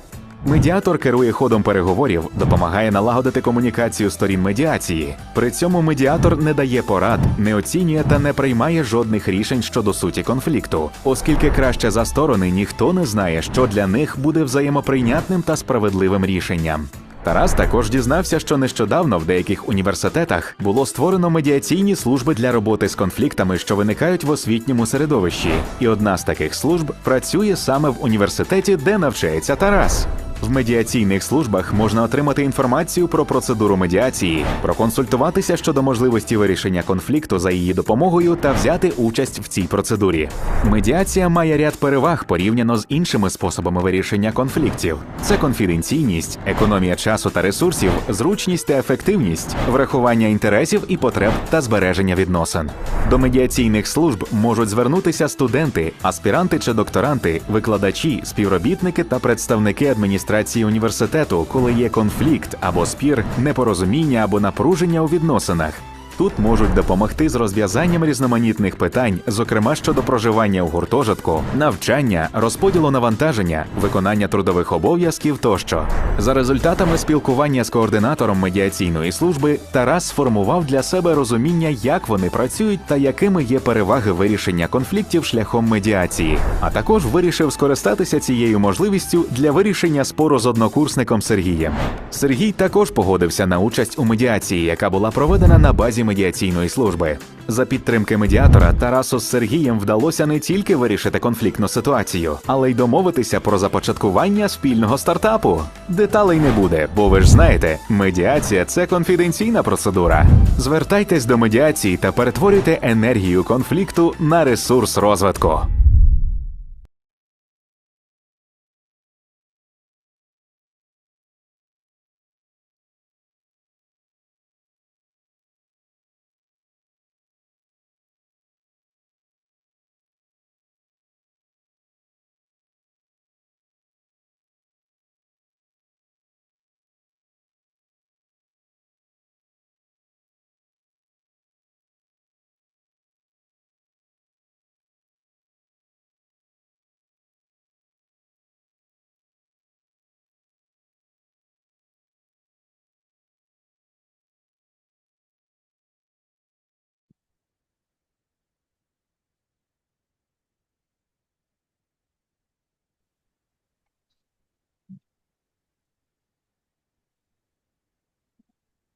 Медіатор керує ходом переговорів, допомагає налагодити комунікацію сторін медіації. При цьому медіатор не дає порад, не оцінює та не приймає жодних рішень щодо суті конфлікту, оскільки краще за сторони ніхто не знає, що для них буде взаємоприйнятним та справедливим рішенням. Тарас також дізнався, що нещодавно в деяких університетах було створено медіаційні служби для роботи з конфліктами, що виникають в освітньому середовищі. І одна з таких служб працює саме в університеті, де навчається Тарас. В медіаційних службах можна отримати інформацію про процедуру медіації, проконсультуватися щодо можливості вирішення конфлікту за її допомогою та взяти участь в цій процедурі. Медіація має ряд переваг порівняно з іншими способами вирішення конфліктів. Це конфіденційність, економія часу та ресурсів, зручність та ефективність, врахування інтересів і потреб та збереження відносин. До медіаційних служб можуть звернутися студенти, аспіранти чи докторанти, викладачі, співробітники та представники адміністрації університету, коли є конфлікт або спір, непорозуміння або напруження у відносинах. Тут можуть допомогти з розв'язанням різноманітних питань, зокрема щодо проживання у гуртожитку, навчання, розподілу навантаження, виконання трудових обов'язків тощо. За результатами спілкування з координатором медіаційної служби, Тарас сформував для себе розуміння, як вони працюють та якими є переваги вирішення конфліктів шляхом медіації. А також вирішив скористатися цією можливістю для вирішення спору з однокурсником Сергієм. Сергій також погодився на участь у медіації, яка була проведена на базі медіаційної служби. За підтримки медіатора Тарасу з Сергієм вдалося не тільки вирішити конфліктну ситуацію, але й домовитися про започаткування спільного стартапу. Деталей не буде, бо ви ж знаєте, медіація – це конфіденційна процедура. Звертайтесь до медіації та перетворюйте енергію конфлікту на ресурс розвитку.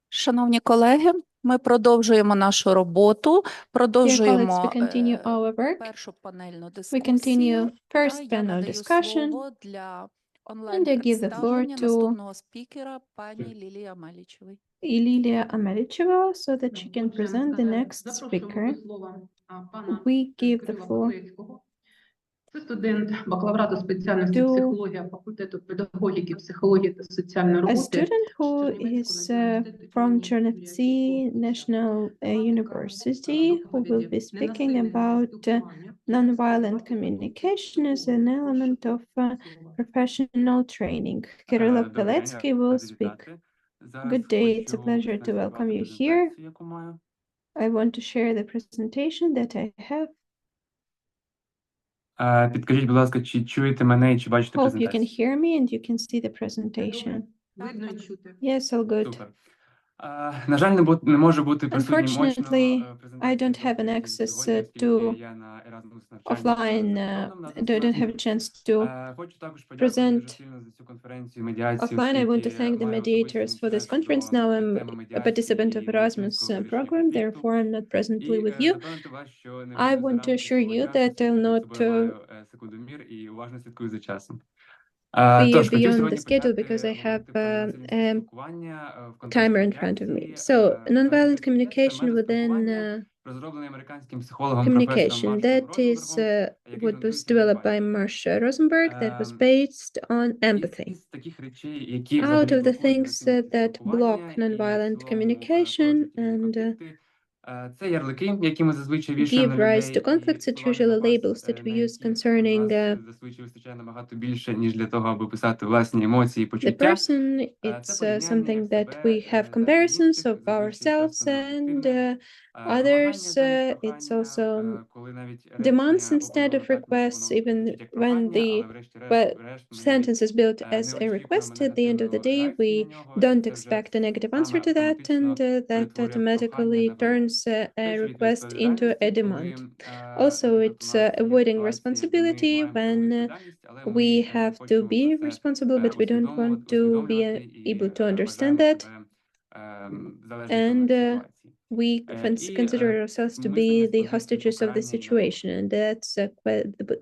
Шановні колеги, ми продовжуємо нашу роботу, продовжуємо we continue our work. першу панельну We дискусію. continue Та first я panel надаю discussion, слово для and I give the floor онлайн-представлення to наступного спікера, пані Лілії Амелічевої. Ililia Amelicheva so that she can present the next speaker. We give the floor Це студент бакалаврату спеціальності to психологія факультету педагогіки, психології та соціальної a роботи student who is from Chernovtsi National University who will be speaking about nonviolent communication as an element of professional training. Kirilo Peletsky will speak. Good day, it's a pleasure to welcome you here. I want to share the presentation that I have. Підкажіть, будь ласка, чи чуєте мене і чи бачите Hope you can презентацію? hear me and you can see the presentation. видно і чути. Yes, all good. Супер. На жаль, не можу бути присутнім очно Unfortunately, I презентації don't have an доки access сьогодні, to оскільки я на Erasmus навчанні offline. за кордоном на I don't have a chance to Хочу також подякувати дуже present сильно за цю конференцію медіації offline. I want to оскільки thank the маю особистий mediators for this інтерес conference. до Now I'm теми a медіації participant of і Erasmus медіаційського вирішення program, конфлікту. therefore I'm not presently with І you. запевнити вас, що не I вийду за want to рамки assure свого you часу, that I'll оскільки за not собою маю секундомір і уважно слідкую за часом. be Тож, хотів beyond the сьогодні schedule because почати I have говорити про ненасильницьке a спілкування в контексті timer in front of me. медіації. So, nonviolent Ненасильницьке спілкування communication це метод within спілкування, розроблений американським психологом професором communication. Маршем That is Розенбергом, який what was ґрунтується на developed by емпатії. Marsha Rosenberg that was based on empathy. Із таких речей, які Out взагалі of the блокують things ненасильницьке that block спілкування і в nonviolent цілому communication породжують різні and конфлікти, це ярлики, які ми зазвичай вішаємо give на rise людей, to conflicts, і it словарний usually запас, labels that we на use яких у concerning нас зазвичай вистачає набагато більше, ніж для того, аби писати власні емоції і the почуття. person. It's Це порівняння something that себе we have та comparisons інших, of зазвичай ourselves часто and необ'єктивне others. вимагання замість It's прохання, also коли навіть demands речення instead of опубліковано так, ніби requests, воно even звучить як when прохання, але the врешті-решт ми навіть sentence is built as не a request. очікуємо At the end of the негативної day, реакції we на нього, і don't це вже expect a negative answer саме to that, and автоматично that перетворює прохання automatically на вимогу. turns a Те, що від request into a відповідальності, demand. коли, Also, наприклад, у it's нас є avoiding ситуація, де ми responsibility маємо when певну відповідальність, але ми we не have to хочемо про be це responsible, but we don't want to be усвідомлювати і able to understand вважаємо that, себе залежниками and ситуації. we І consider ourselves to ми be замість the позиції hostages of the покарання і situation, and that's Як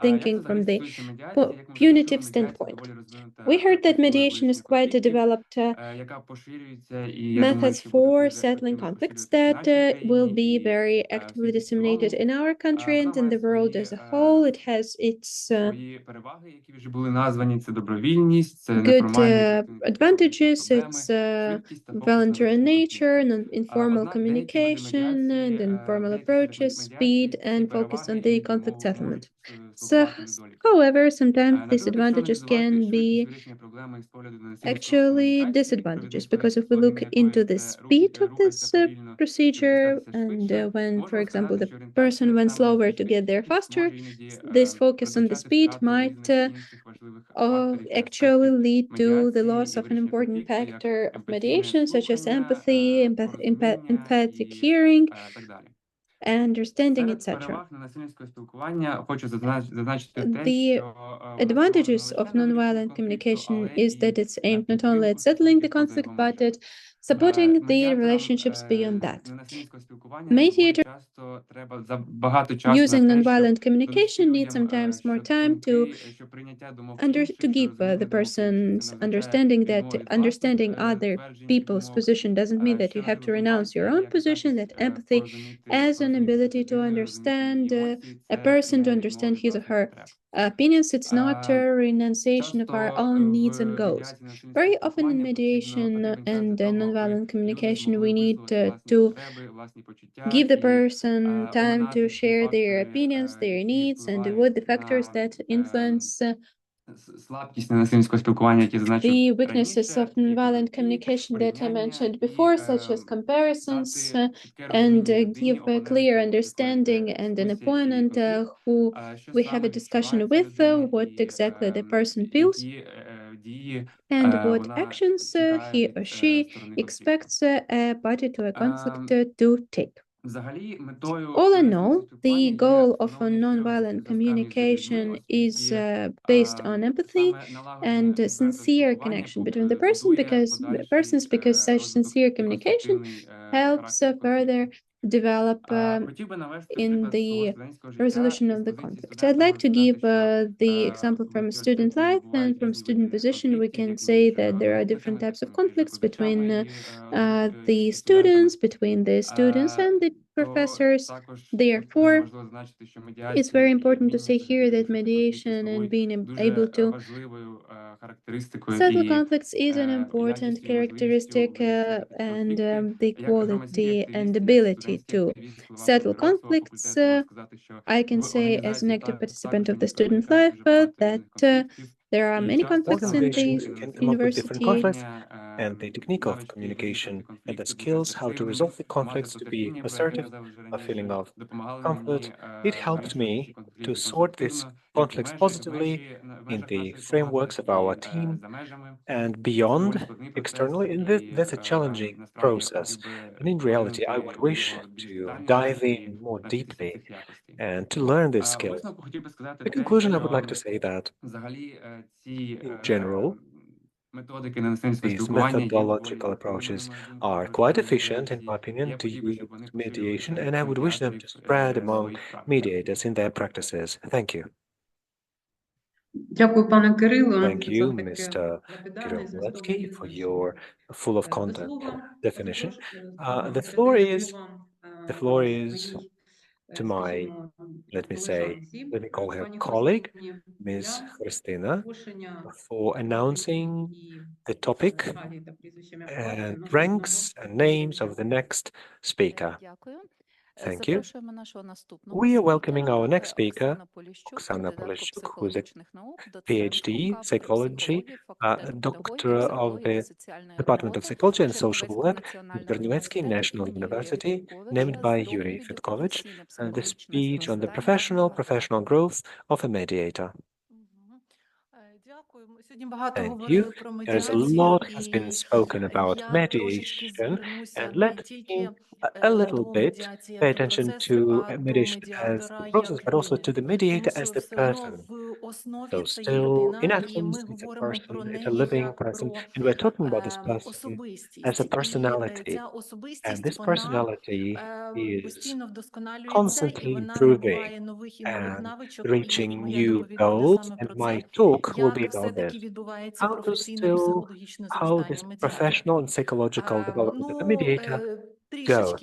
thinking це from взагалі the стосується медіації? Як ми вже почули, punitive медіація standpoint. доволі розвинута We heard that процедура mediation is вирішення quite a конфліктів, developed яка поширюється, і я думаю, methods що буде for дуже settling ефективно conflicts поширюватися в that нашій will країні be і very в actively світі в disseminated цілому. in our country Вона and in має the world свої as a whole. It has its свої переваги, які вже були названі. Це добровільність, це good неформальний ефективний підхід до advantages. проблеми, It's швидкість та фокус на voluntary in вирішенні nature, конфлікту. non-informal Однак деякі види communication медіації, and informal деякі види approaches, speed, медіації, ці and focus переваги on the іноді conflict settlement. можуть So, слугувати недоліками. however, sometimes these Наприклад, якщо advantages аналізувати can швидкість be вирішення проблеми із погляду ненасильництва в actually комунікації, disadvantages, провідний because if we look спосіб into the це speed of this рухатися повільно, щоб procedure, дістатися and швидше, when, for можна example, сказати, the що person орієнтація went саме на slower цій to get there швидкості faster, може іноді this focus on the передбачати speed втрату might різних інших важливих факторів і actually аспектів lead to the медіації loss і of an вирішення important конфлікту, як factor of емпатійне mediation, such as слухання, empathy, порозуміння empathic і hearing, так далі. understanding, Серед etc. переваг ненасильницького спілкування хочу зазначити те, The що воно advantages спрямовано не of лише на вирішення nonviolent конфлікту, communication але is that і it's aimed на not only підтримку at settling the стосунків поза conflict, його but межами. it supporting the relationships beyond that. Ненасильницького спілкування Mediator часто треба багато часу using на те, щоб nonviolent communication донести needs людям, sometimes more що time to думки, що прийняття думок інших, to що give розуміння the думок інших, це не person's означає understanding that відмова від власних understanding other тверджень і people's думок. position doesn't mean that Ще you have to надважлива renounce your компетенція, own як position, здатність that empathy as an ability to людиною, розуміти understand її емоції, a це person, to не відмова understand від his or власних her потреб. opinions. It's not a renunciation of our Часто own needs and в goals. медіації ненасильницького Very often in спілкування mediation потрібен час and для того, аби nonviolent люди communication, змогли we need висловити власні to потреби, власні почуття give the і person time to оминати ті share their фактори, opinions, their які needs, and впливають avoid the factors на that influence слабкість ненасильницького спілкування, які зазначив the weaknesses раніше, of nonviolent communication that I mentioned before, such as comparisons, and give a clear understanding and an opponent who we have a discussion with what exactly the person feels дії and what вона actions чекає he від or she сторони конфлікту. expects a party to a conflict to take. Взагалі, метою All in ненасильницького all, спілкування the є goal of a встановлення трьох nonviolent зв'язків між людьми, communication is оскільки based on empathy саме налагоджене and відверте sincere спілкування connection between the person будує persons, because such розвиток sincere і communication конструктивний helps характер further конфлікту. develop Хотів би навести in приклад свого the студентського життя resolution із of the позиції conflict. I'd студента. like Можу to give сказати, що the example в from student університеті life, and бувають from різні student види position we конфліктів, can як say між that there are different групами, types of так і між conflicts between викладачами the і students, студентами. between the students and the То professors. також Therefore, важливо зазначити, що it's медіація very і important to вміння say вирішити here that конфлікти mediation and слугують being able дуже to важливою характеристикою settle і conflicts is an important якістю і characteristic можливістю вирішити такі and конфлікти. the Як громадський quality and активіст, як ability студентський to активіст, голова settle преподавського conflicts. факультету, можу сказати, що I can в say as an організації active participant також of the виникає student дуже life багато that різних конфліктів. there are І many часто conflicts in саме the Organizations can come up with different university. conflicts, and the спілкування technique of навички communication вирішувати and the конфлікти, бути skills how to асертивним, resolve the мати conflicts, to be потерпіння, про яке assertive, казав вже a feeling раніше, of допомагали comfort. мені It helped вирішувати ці me to конфлікти sort these конструктивно, як в conflicts positively в in межах the нашої команди, frameworks of так our і team за межами. and Це доволі beyond складний процес, externally. And і that's a challenging насправді я process. хотів би And in reality, I would поглинути wish його більш to детальніше dive і in more навчитися deeply цих якостей. and to learn these У skills. висновку хотів би сказати In те, conclusion, I would що like to say that взагалі ці in general, методики ненасильницького these спілкування є доволі methodological ефективними, approaches на мою думку, are в quite efficient, in медіації. my opinion, Я to хотів би, щоб вони use поширювали mediation, серед and I would wish them to медіаторів spread among своїх практик. mediators in their practices. Thank you. Дякую, пане Кирило, Thank за you, таке Mr. лапідарне, змістовне Kirillovetsky, for відповідь. your full of До content слова, definition. також The floor is моїй, to my, скажімо, let me call her пані colleague, Христині, Ms. для Christina, оголошення for announcing і the topic фразі та прізвищами and ranks and names of the next speaker. Thank you. We are welcoming our next speaker, Oksana Polishchuk, who is a PhD psychology, doctor of the Department of Psychology and Social Work at Чернівецький National University, named by Yuri Fedkovich, and the speech on the professional growth of a mediator. Thank you. There's a lot has been spoken about mediation, and let me a little bit pay attention to mediation as the process, but also to the mediator as the person. So still, in essence, it's a person, it's a living person, and we're talking about this person as a personality. And this personality is constantly improving and reaching new goals, and my talk will be about this. How this professional and psychological development of a mediator goes.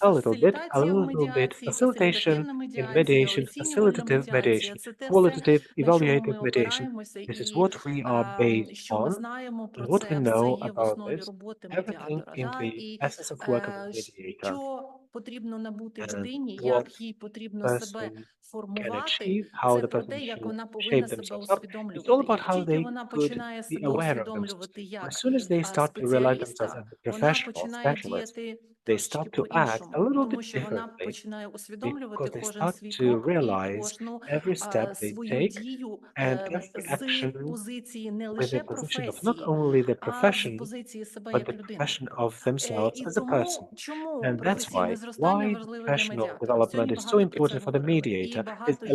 A little bit facilitation in mediation, facilitative mediation, qualitative, evaluative mediation. This is what we are based on, and what we know about this, everything in the essence of work of a mediator, and what person can achieve, how the person should shape themselves up. It's all about how they could be aware of themselves. As soon as they start to realize themselves as a professional specialist, they start to act a little bit differently because they start to realize every step they take and every action with a position of not only the profession, but the profession of themselves as a person. And that's why the professional development is so important for the mediator.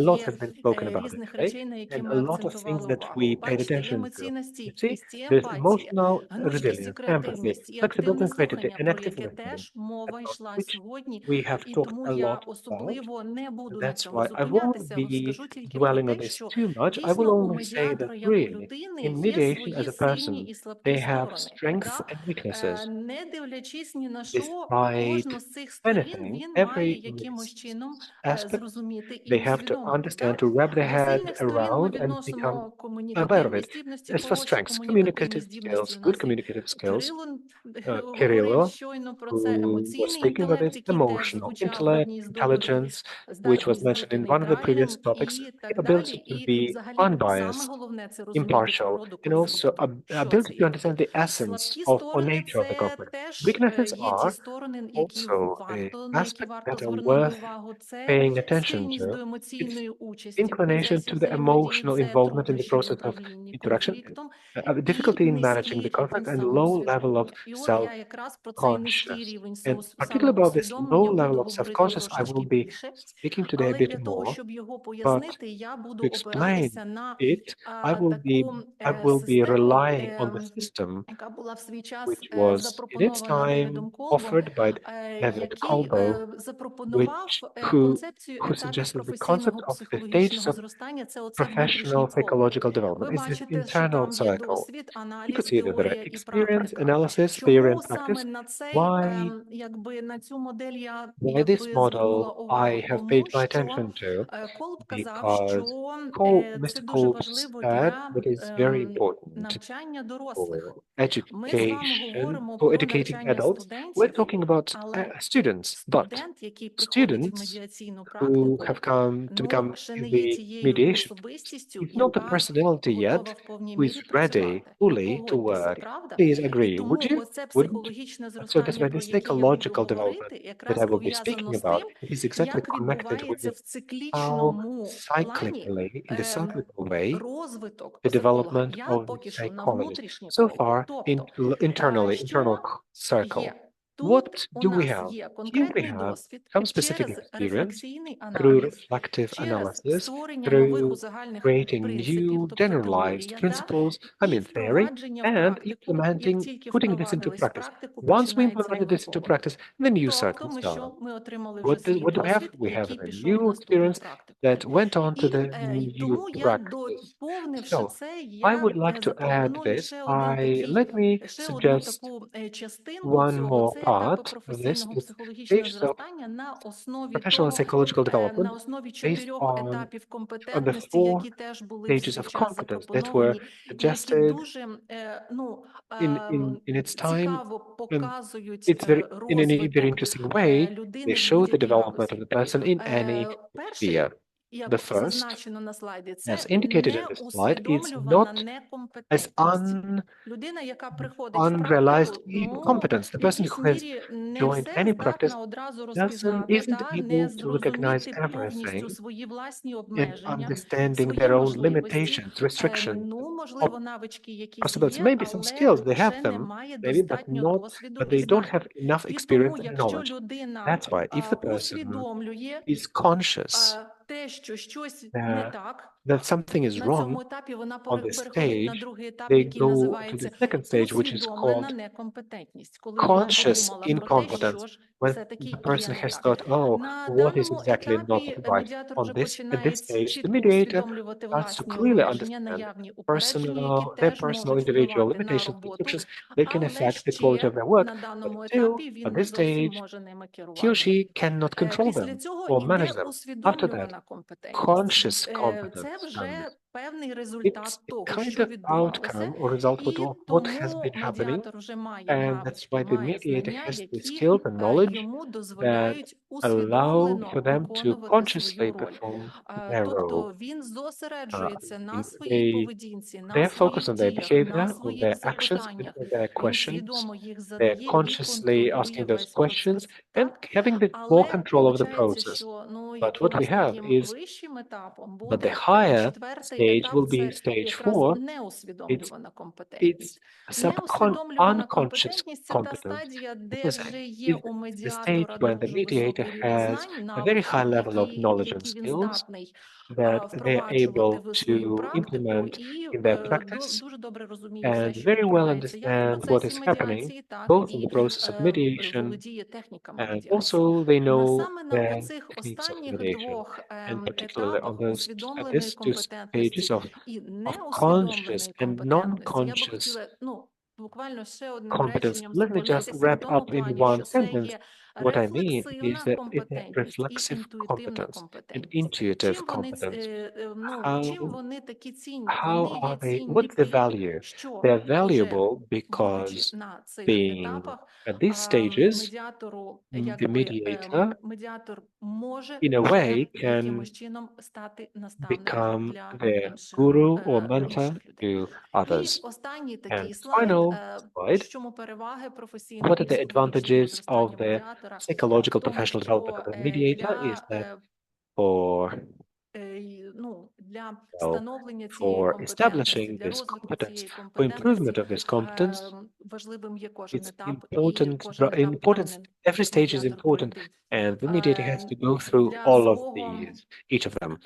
A lot has been spoken about it today, and a lot of things that we paid attention to. You see, there's emotional resilience, empathy, flexibility and creativity, and active listening, about which we have talked a lot about. And that's why I won't be dwelling on this too much. I will only say that really, in mediation as a person, they have strengths and weaknesses. Despite anything, every aspect, they have to understand to wrap their head around and become aware of it. As for strengths, communicative skills, good communicative skills. Kirilo, who was speaking about this, emotional intellect, intelligence, which was mentioned in one of the previous topics, the ability to be unbiased, impartial, and also ability to understand the essence of or nature of the conflict. Weaknesses are also aspects that are worth paying attention to. It's inclination to the emotional involvement in the process of interaction, difficulty in managing the conflict, and low level of self-conscious. And particularly about this low level of self-conscious, I will be speaking today a bit more, but to explain it, I will be relying on the system which was in its time offered by David Kolbo, who suggested the concept of the stages of professional psychological development. It's this internal cycle. You could see that there are experience, analysis, theory, and practice. Why this model I have paid my attention to? Because Mr. Cole said that it's very important for education, for educating adults. We're talking about students, but students who have come to become in the mediation, it's not a personality yet who is ready fully to work. Please agree, would you? Wouldn't? So this may be psychological development that I will be speaking about. It is exactly connected with how cyclically, in the cyclical way, the development of the psychologist. So far, internal circle. What do we have? Here we have some specific experience through reflective analysis, through creating new generalized principles, theory, and putting this into practice. Once we implemented this into practice, the new circle started. What do we have? We have a new experience that went on to the new practice. So I would like to add this. Let me suggest one more part of this. It's stages of professional and psychological development based on the four stages of competence that were suggested in its time. And it's in a very interesting way. They show the development of the person in any sphere. The first, as indicated in this slide, is not as unrealized competence. The person who has joined any practice isn't able to recognize everything and understanding their own limitations, restrictions, possibilities. Maybe some skills, they have them, maybe, but they don't have enough experience and knowledge. That's why if the person is conscious that something is wrong on this stage, they go to the second stage, which is called conscious incompetence, when the person has thought, oh, what is exactly not right at this stage, the mediator starts to clearly understand their personal individual limitations, restrictions, they can affect the quality of their work, but still, at this stage, he or she cannot control them or manage them. After that, conscious competence comes. It's a kind of outcome or result of what has been happening, and that's why the mediator has the skills and knowledge that allow for them to consciously perform their role. And they're focused on their behavior, on their actions, and on their questions. They're consciously asking those questions and having the more control of the process. But what we have is, but the higher stage will be stage 4. It's unconscious competence, because it's the stage when the mediator has a very high level of knowledge and skills that they're able to implement in their practice and very well understand what is happening, both in the process of mediation and also they know the techniques of mediation, and particularly on those at these two stages of conscious and non-conscious competence. Let me just wrap up in one sentence. What I mean is that it's a reflexive competence, an intuitive competence. How are they? What's the value? They're valuable because being at these stages, the mediator, in a way, can become the guru or mentor to others. And final slide. What are the advantages of the psychological professional development of the mediator? Is that for for establishing this competence, for improvement of this competence, it's important. Importance. Every stage is important, and the mediator has to go through all of these, each of them.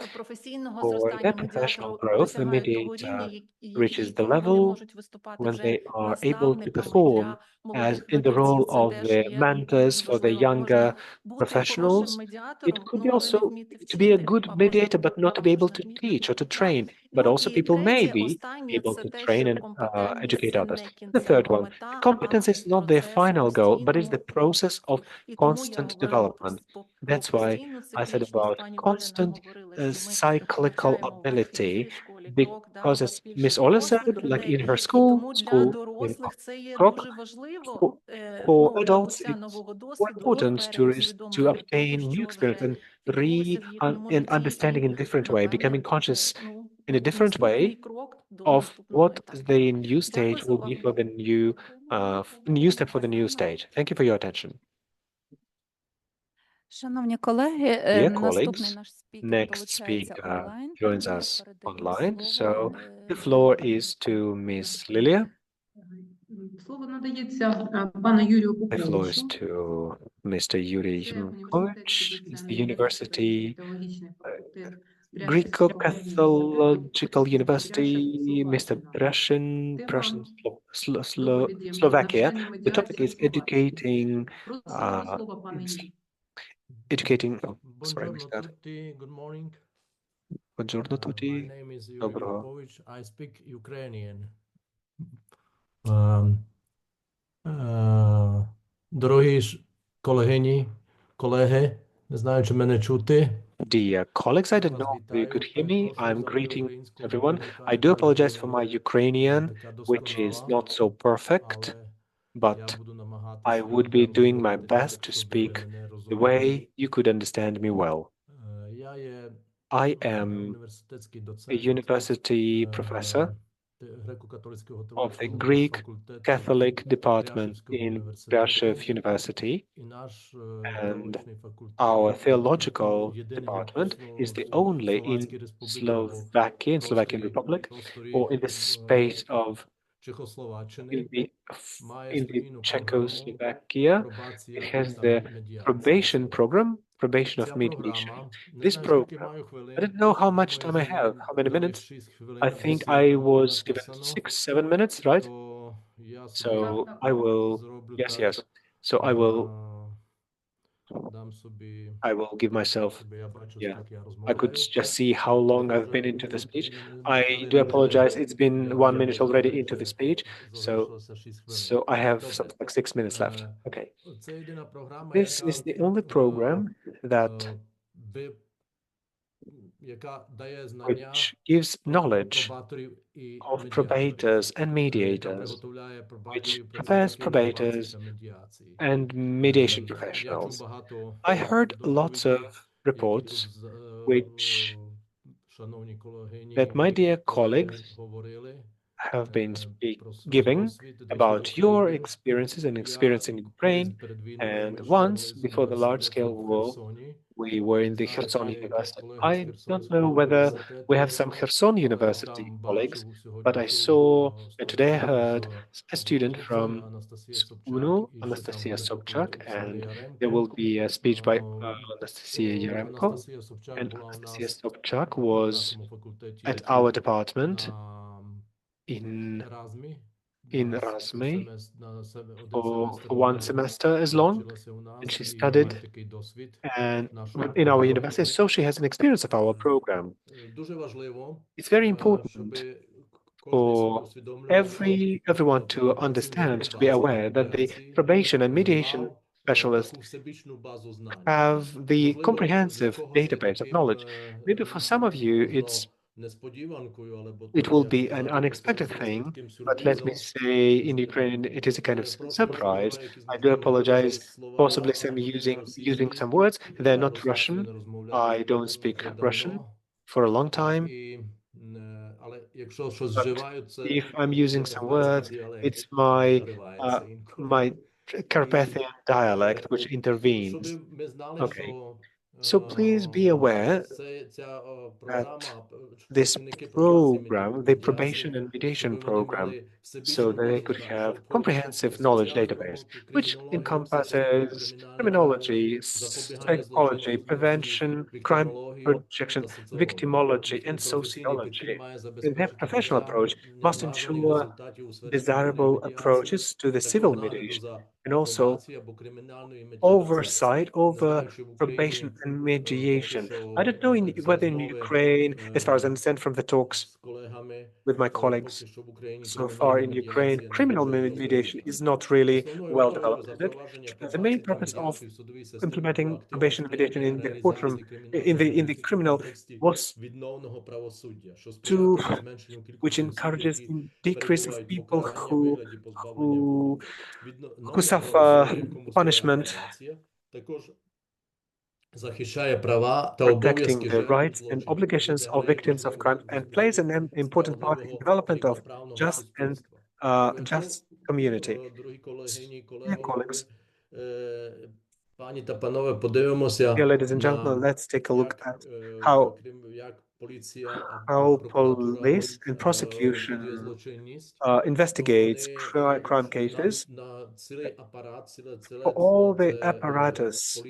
For their professional growth, the mediator reaches the level when they are able to perform as in the role of the mentors for the younger professionals. It could be also to be a good mediator, but not to be able to teach or to train. But also people may be able to train and educate others. The third one, competence is not the final goal, but is the process of constant development. That's why I said about constant cyclical ability, because as Miss Ola said, like in her school in Krok, for adults, it's more important to obtain new experience and and understanding in a different way, becoming conscious in a different way of what the new stage will be for the new step for the new stage. Thank you for your attention. Dear colleagues, next speaker joins us online. So the floor is to Miss Lilia. Слово надається пану Юрію The floor is Поповичу. to Mr. Yuri Zhimkovich, is the University, Greco-Catholical University, Mr. Prussian, Slovakia. The topic is educating, sorry, Mr. Good morning. Buongiorno tutti. My name is Yuri Доброго. Popovich. I speak Ukrainian. Дорогі колегині, колеги, не знаю, чи мене чути. Dear colleagues, I don't know if you could hear me. I'm greeting everyone. I do apologize for my Ukrainian, which is not so perfect, but I would be doing my best to speak the way you could understand me well. I am a university professor of the Greek Catholic department in Brasov University, and our theological department is the only in Slovakian Republic, or in the space of in the Czechoslovakia. It has the probation of mediation. This program, I don't know how much time I have, how many minutes. I think I was given 6-7 minutes, right? So I will, yes. So I will give myself, I could just see how long I've been into the speech. I do apologize. It's been 1 minute already into the speech. So I have something like 6 minutes left. Okay. This is the only program that which gives knowledge of probators and mediators, which prepares probators and mediation professionals. I heard lots of reports which that my dear colleagues have been giving about your experiences and experience in Ukraine. And once, before the large-scale war, we were in the Kherson University. I don't know whether we have some Kherson University colleagues, but I saw, and today I heard a student from UNO, Anastasia Sobchak, and there will be a speech by Anastasia Yaremko. And Anastasia Sobchak was at our department in Razmy for one semester as long, and she studied and in our university, so she has an experience of our program. It's very important for everyone to understand, to be aware that the probation and mediation specialists have the comprehensive database of knowledge. Maybe for some of you, it will be an unexpected thing, but let me say in Ukraine, it is a kind of surprise. I do apologize, possibly using some words. They're not Russian. I don't speak Russian for a long time. But if I'm using some words, it's my Carpathian dialect which intervenes. Okay. So please be aware that this program, the probation and mediation program, so that they could have comprehensive knowledge database, which encompasses criminology, psychology, prevention, crime projection, victimology, and sociology. And their professional approach must ensure desirable approaches to the civil mediation and also oversight over probation and mediation. I don't know whether in Ukraine, as far as I understand from the talks with my colleagues so far in Ukraine, criminal mediation is not really well developed, is it? The main purpose of implementing probation and mediation in the courtroom, in the criminal, was to which encourages the decrease of people who suffer punishment, protecting the rights and obligations of victims of crime, and plays an important part in the development of just and just community. Dear colleagues, dear ladies and gentlemen, let's take a look at how police and prosecution investigates crime cases. For all the apparatus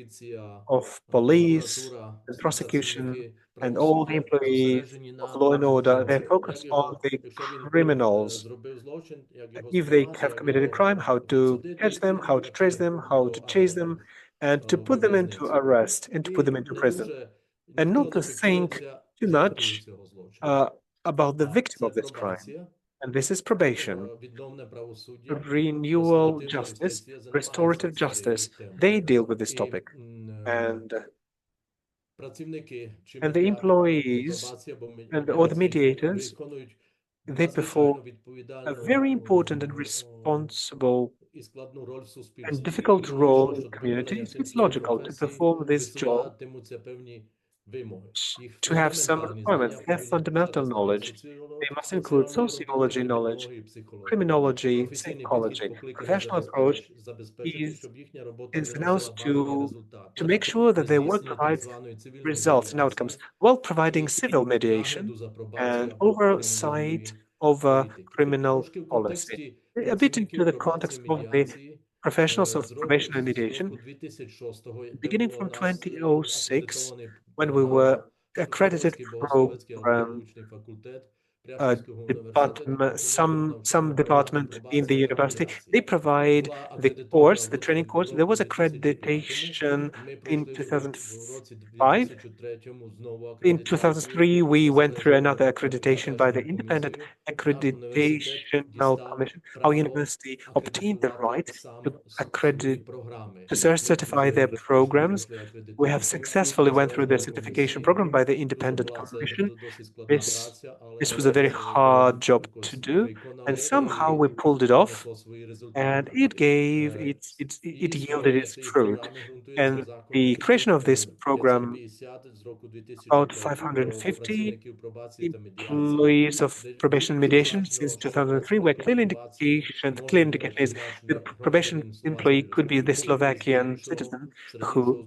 of police and prosecution and all the employees of law and order, they focus on the criminals. If they have committed a crime, how to catch them, how to trace them, how to chase them, and to put them into arrest and to put them into prison. And not to think too much about the victim of this crime. And this is probation, renewal justice, restorative justice. They deal with this topic. And the employees or the mediators, they perform a very important and responsible and difficult role in communities. It's logical to perform this job, to have some requirements, have fundamental knowledge. They must include sociology knowledge, criminology, psychology. Professional approach is announced to make sure that their work provides results and outcomes while providing civil mediation and oversight over criminal policy. A bit into the context of the professionals of probation and mediation, beginning from 2006, when we were accredited program department, some department in the university, they provide the course, the training course. There was accreditation in 2005. In 2003, we went through another accreditation by the Independent Accreditational Commission. Our university obtained the right to accredit, to certify their programs. We have successfully went through the certification program by the Independent Commission. This was a very hard job to do, and somehow we pulled it off, and it yielded its fruit. And the creation of this program, about 550 employees of probation and mediation since 2003, where clear indication is the probation employee could be the Slovakian citizen who,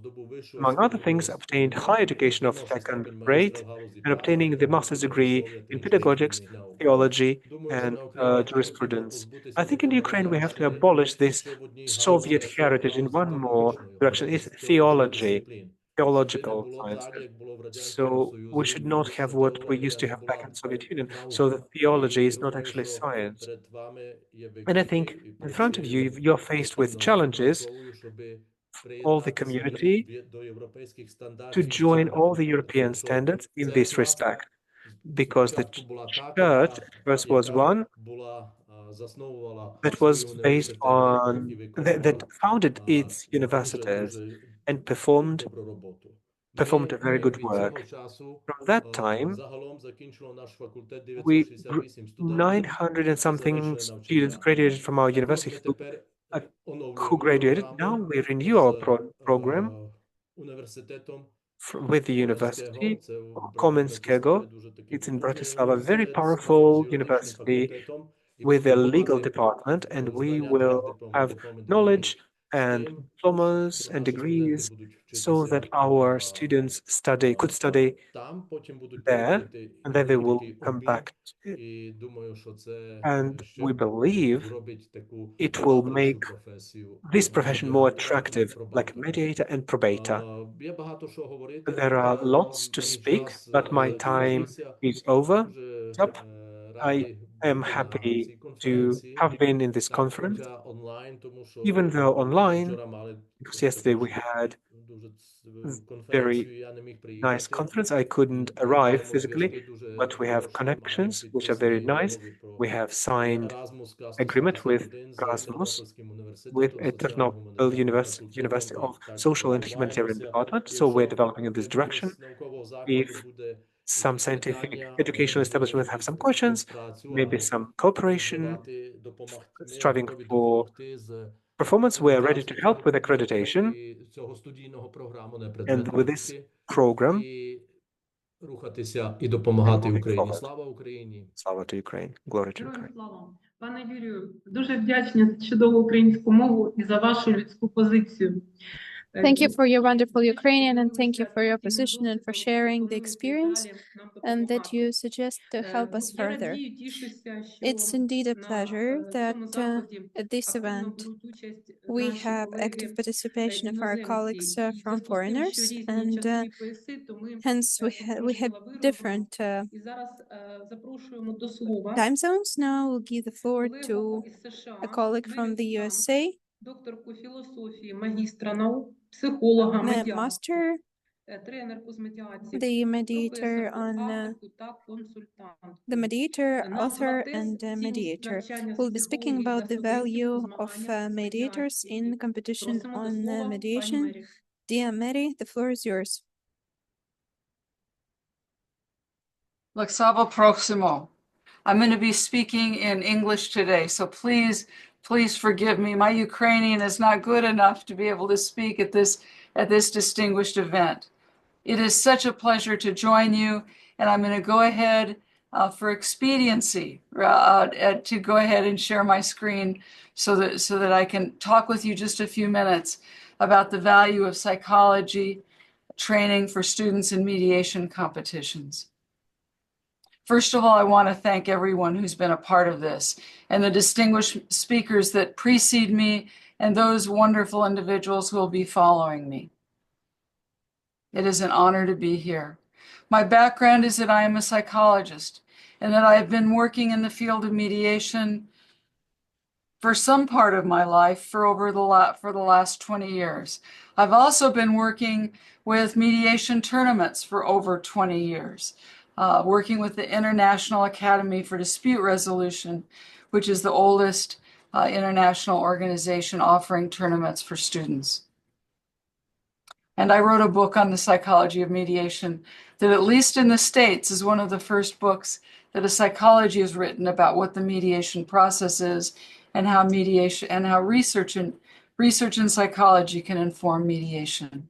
among other things, obtained higher education of second grade and obtaining the master's degree in pedagogics, theology, and jurisprudence. I think in Ukraine we have to abolish this Soviet heritage in one more direction. It's theology, theological sciences. So we should not have what we used to have back in Soviet Union. So the theology is not actually science. And I think in front of you, you're faced with challenges, all the community, to join all the European standards in this respect. Because the church at first was one that was based on, that founded its universities and performed a very good work. From that time, 900 and something students graduated from our university who graduated. Now we renew our program with the university, Komenskego. It's in Bratislava, a very powerful university with a legal department, and we will have knowledge and diplomas and degrees so that our students could study there, and then they will come back. And we believe it will make this profession more attractive, like mediator and probator. There are lots to speak, but my time is over. I am happy to have been in this conference, even though online, because yesterday we had a very nice conference. I couldn't arrive physically, but we have connections, which are very nice. We have signed agreement with Erasmus, with Ternopil University of Social and Humanitarian Department. So we're developing in this direction. If some scientific educational establishments have some questions, maybe some cooperation, striving for performance, we're ready to help with accreditation. And with this program, moving forward. Slava to Ukraine. Glory to Ukraine. Пане Юрію, дуже вдячні за чудову українську мову і за вашу людську позицію. Thank you for your wonderful Ukrainian, and thank you for your position and for sharing the experience and that you suggest to help us further. It's indeed a pleasure that at this event we have active participation of our colleagues from foreigners, and hence we had different time zones. Now we'll give the floor to a colleague from the USA. Докторку філософії, магістра наук, психолога, master, тренерку з медіації, the mediator on та консультант. the mediator, author, and mediator. We'll be speaking about the value of mediators in competition on mediation. Dear Mary, the floor is yours. Laxavo Proximo. I'm going to be speaking in English today, so please forgive me. My Ukrainian is not good enough to be able to speak at this distinguished event. It is such a pleasure to join you, and I'm going to go ahead for expediency to go ahead and share my screen so that I can talk with you just a few minutes about the value of psychology training for students in mediation competitions. First of all, I want to thank everyone who's been a part of this and the distinguished speakers that precede me and those wonderful individuals who will be following me. It is an honor to be here. My background is that I am a psychologist, and that I have been working in the field of mediation for some part of my life for the last 20 years. I've also been working with mediation tournaments for over 20 years, working with the International Academy for Dispute Resolution, which is the oldest international organization offering tournaments for students. And I wrote a book on the psychology of mediation that, at least in the States, is one of the first books that a psychology has written about what the mediation process is and how mediation and how research in psychology can inform mediation.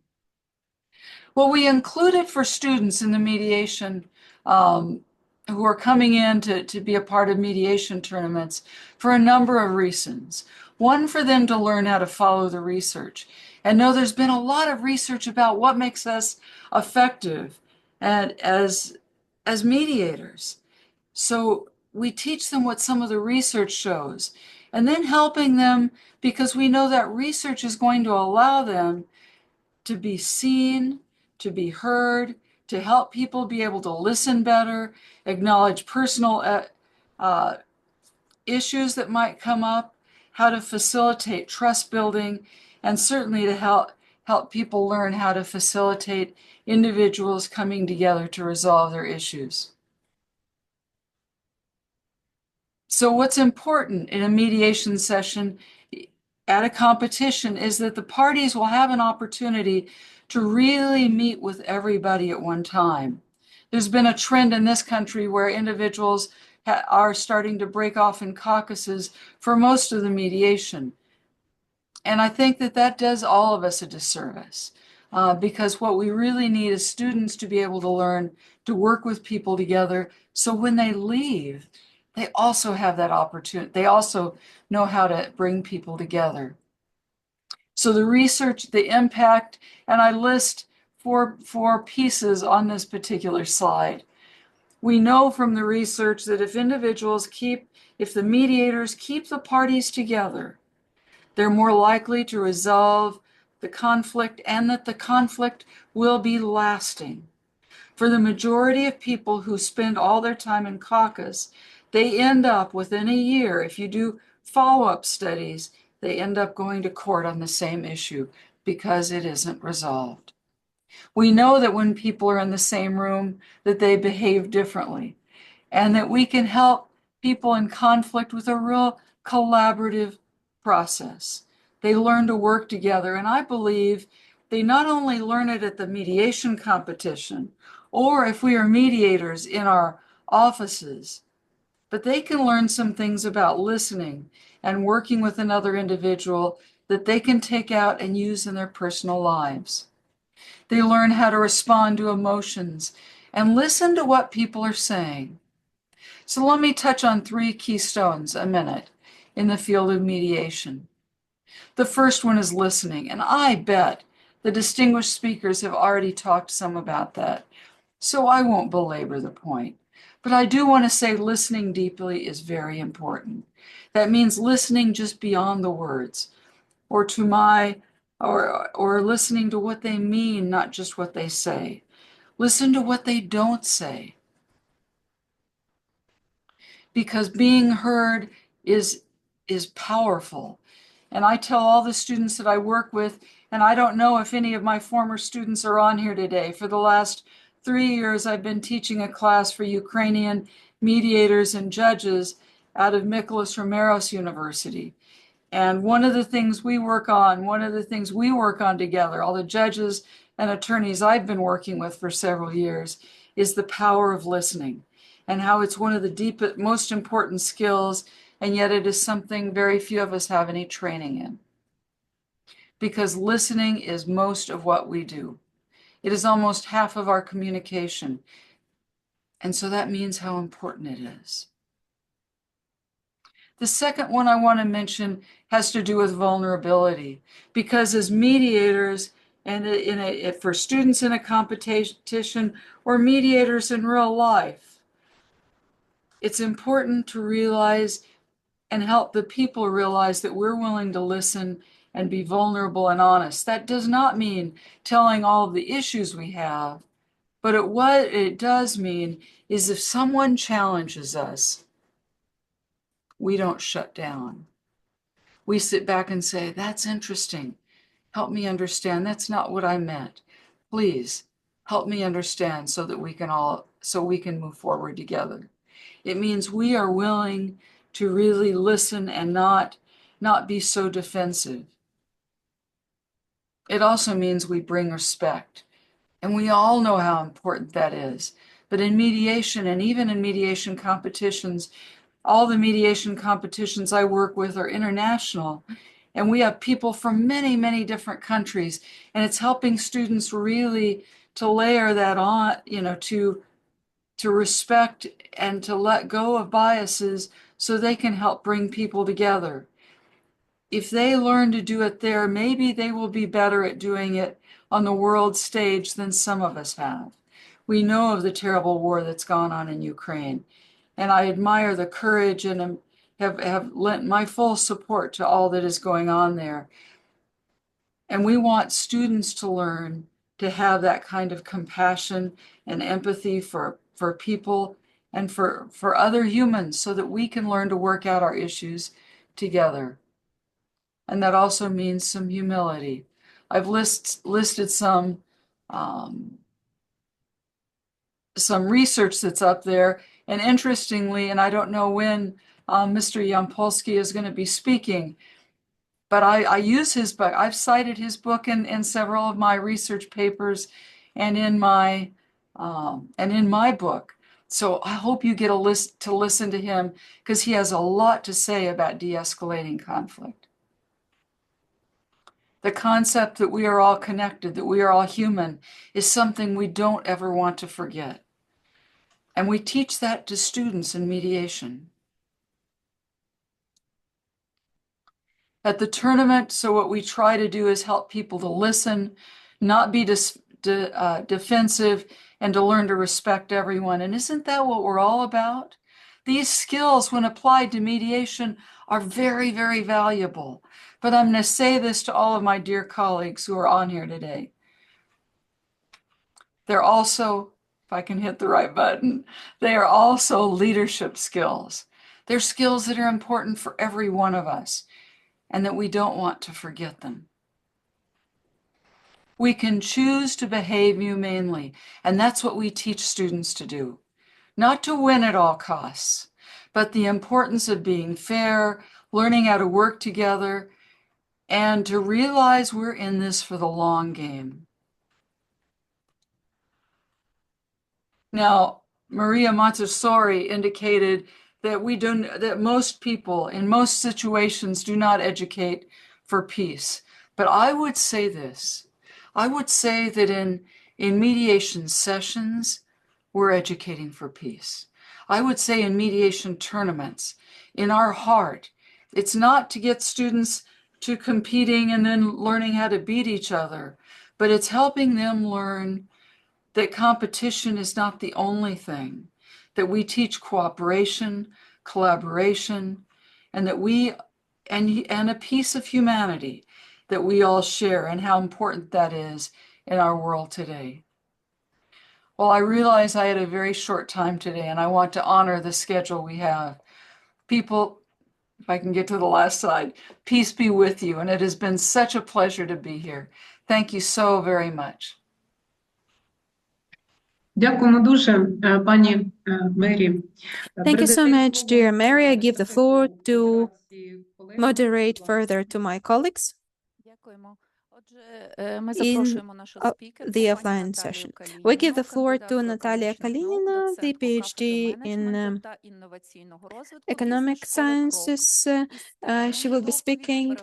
Well, we included for students in the mediation who are coming in to be a part of mediation tournaments for a number of reasons. One, for them to learn how to follow the research and know there's been a lot of research about what makes us effective and as mediators. So we teach them what some of the research shows, and then helping them, because we know that research is going to allow them to be seen, to be heard, to help people be able to listen better, acknowledge personal issues that might come up, how to facilitate trust building, and certainly to help people learn how to facilitate individuals coming together to resolve their issues. So what's important in a mediation session at a competition is that the parties will have an opportunity to really meet with everybody at one time. There's been a trend in this country where individuals are starting to break off in caucuses for most of the mediation. And I think that does all of us a disservice, because what we really need is students to be able to learn to work with people together, so when they leave, they also have that opportunity. They also know how to bring people together. So the research, the impact, and I list four pieces on this particular slide. We know from the research that if the mediators keep the parties together, they're more likely to resolve the conflict, and that the conflict will be lasting. For the majority of people who spend all their time in caucus, they end up within a year, if you do follow-up studies, they end up going to court on the same issue because it isn't resolved. We know that when people are in the same room, that they behave differently, and that we can help people in conflict with a real collaborative process. They learn to work together, and I believe they not only learn it at the mediation competition, or if we are mediators in our offices, but they can learn some things about listening and working with another individual that they can take out and use in their personal lives. They learn how to respond to emotions and listen to what people are saying. So let me touch on 3 keystones a minute in the field of mediation. The first one is listening, and I bet the distinguished speakers have already talked some about that, so I won't belabor the point. But I do want to say listening deeply is very important. That means listening just beyond the words, or listening to what they mean, not just what they say. Listen to what they don't say. Because being heard is powerful. And I tell all the students that I work with, and I don't know if any of my former students are on here today. For the last 3 years, I've been teaching a class for Ukrainian mediators and judges out of Nicholas Romeros University. And one of the things we work on together, all the judges and attorneys I've been working with for several years, is the power of listening, and how it's one of the deepest, most important skills, and yet it is something very few of us have any training in. Because listening is most of what we do. It is almost half of our communication. And so that means how important it is. The second one I want to mention has to do with vulnerability, because as mediators and for students in a competition or mediators in real life, it's important to realize and help the people realize that we're willing to listen and be vulnerable and honest. That does not mean telling all of the issues we have, But what it does mean is if someone challenges us, we don't shut down. We sit back and say, that's interesting. Help me understand. That's not what I meant. Please help me understand so that we can move forward together. It means we are willing to really listen and not be so defensive. It also means we bring respect. And we all know how important that is. But in mediation, and even in mediation competitions, all the mediation competitions I work with are international. And we have people from many, many different countries. And it's helping students really to layer that on, to respect and to let go of biases so they can help bring people together. If they learn to do it there, maybe they will be better at doing it on the world stage than some of us have. We know of the terrible war that's gone on in Ukraine, and I admire the courage and have lent my full support to all that is going on there. And we want students to learn to have that kind of compassion and empathy for people and for other humans so that we can learn to work out our issues together. And that also means some humility. I've listed some research that's up there. And interestingly, and I don't know when Mr. Yampolsky is going to be speaking, but I use his book. I've cited his book in several of my research papers and in my book. So I hope you get to listen to him because he has a lot to say about de-escalating conflict. The concept that we are all connected, that we are all human, is something we don't ever want to forget. And we teach that to students in mediation. At the tournament, so what we try to do is help people to listen, not be defensive, and to learn to respect everyone. And isn't that what we're all about? These skills, when applied to mediation, are very, very valuable. But I'm going to say this to all of my dear colleagues who are on here today. They're also, if I can hit the right button, they are also leadership skills. They're skills that are important for every one of us and that we don't want to forget them. We can choose to behave humanely, and that's what we teach students to do. Not to win at all costs, but the importance of being fair, learning how to work together, and to realize we're in this for the long game. Now, Maria Montessori indicated that most people in most situations do not educate for peace. But I would say this. I would say that in mediation sessions, we're educating for peace. I would say in mediation tournaments, in our heart, it's not to get students to competing and then learning how to beat each other, but it's helping them learn that competition is not the only thing, that we teach cooperation, collaboration, and that and a piece of humanity that we all share and how important that is in our world today. Well, I realize I had a very short time today and I want to honor the schedule we have. People, if I can get to the last slide, peace be with you. And it has been such a pleasure to be here. Thank you so very much. Дякуємо дуже, пані Мері. Thank you so much, dear Mary. I give the floor to moderate further to my colleagues in the offline session. We give the floor to Natalia Kalinina, the PhD in economic sciences. She will be speaking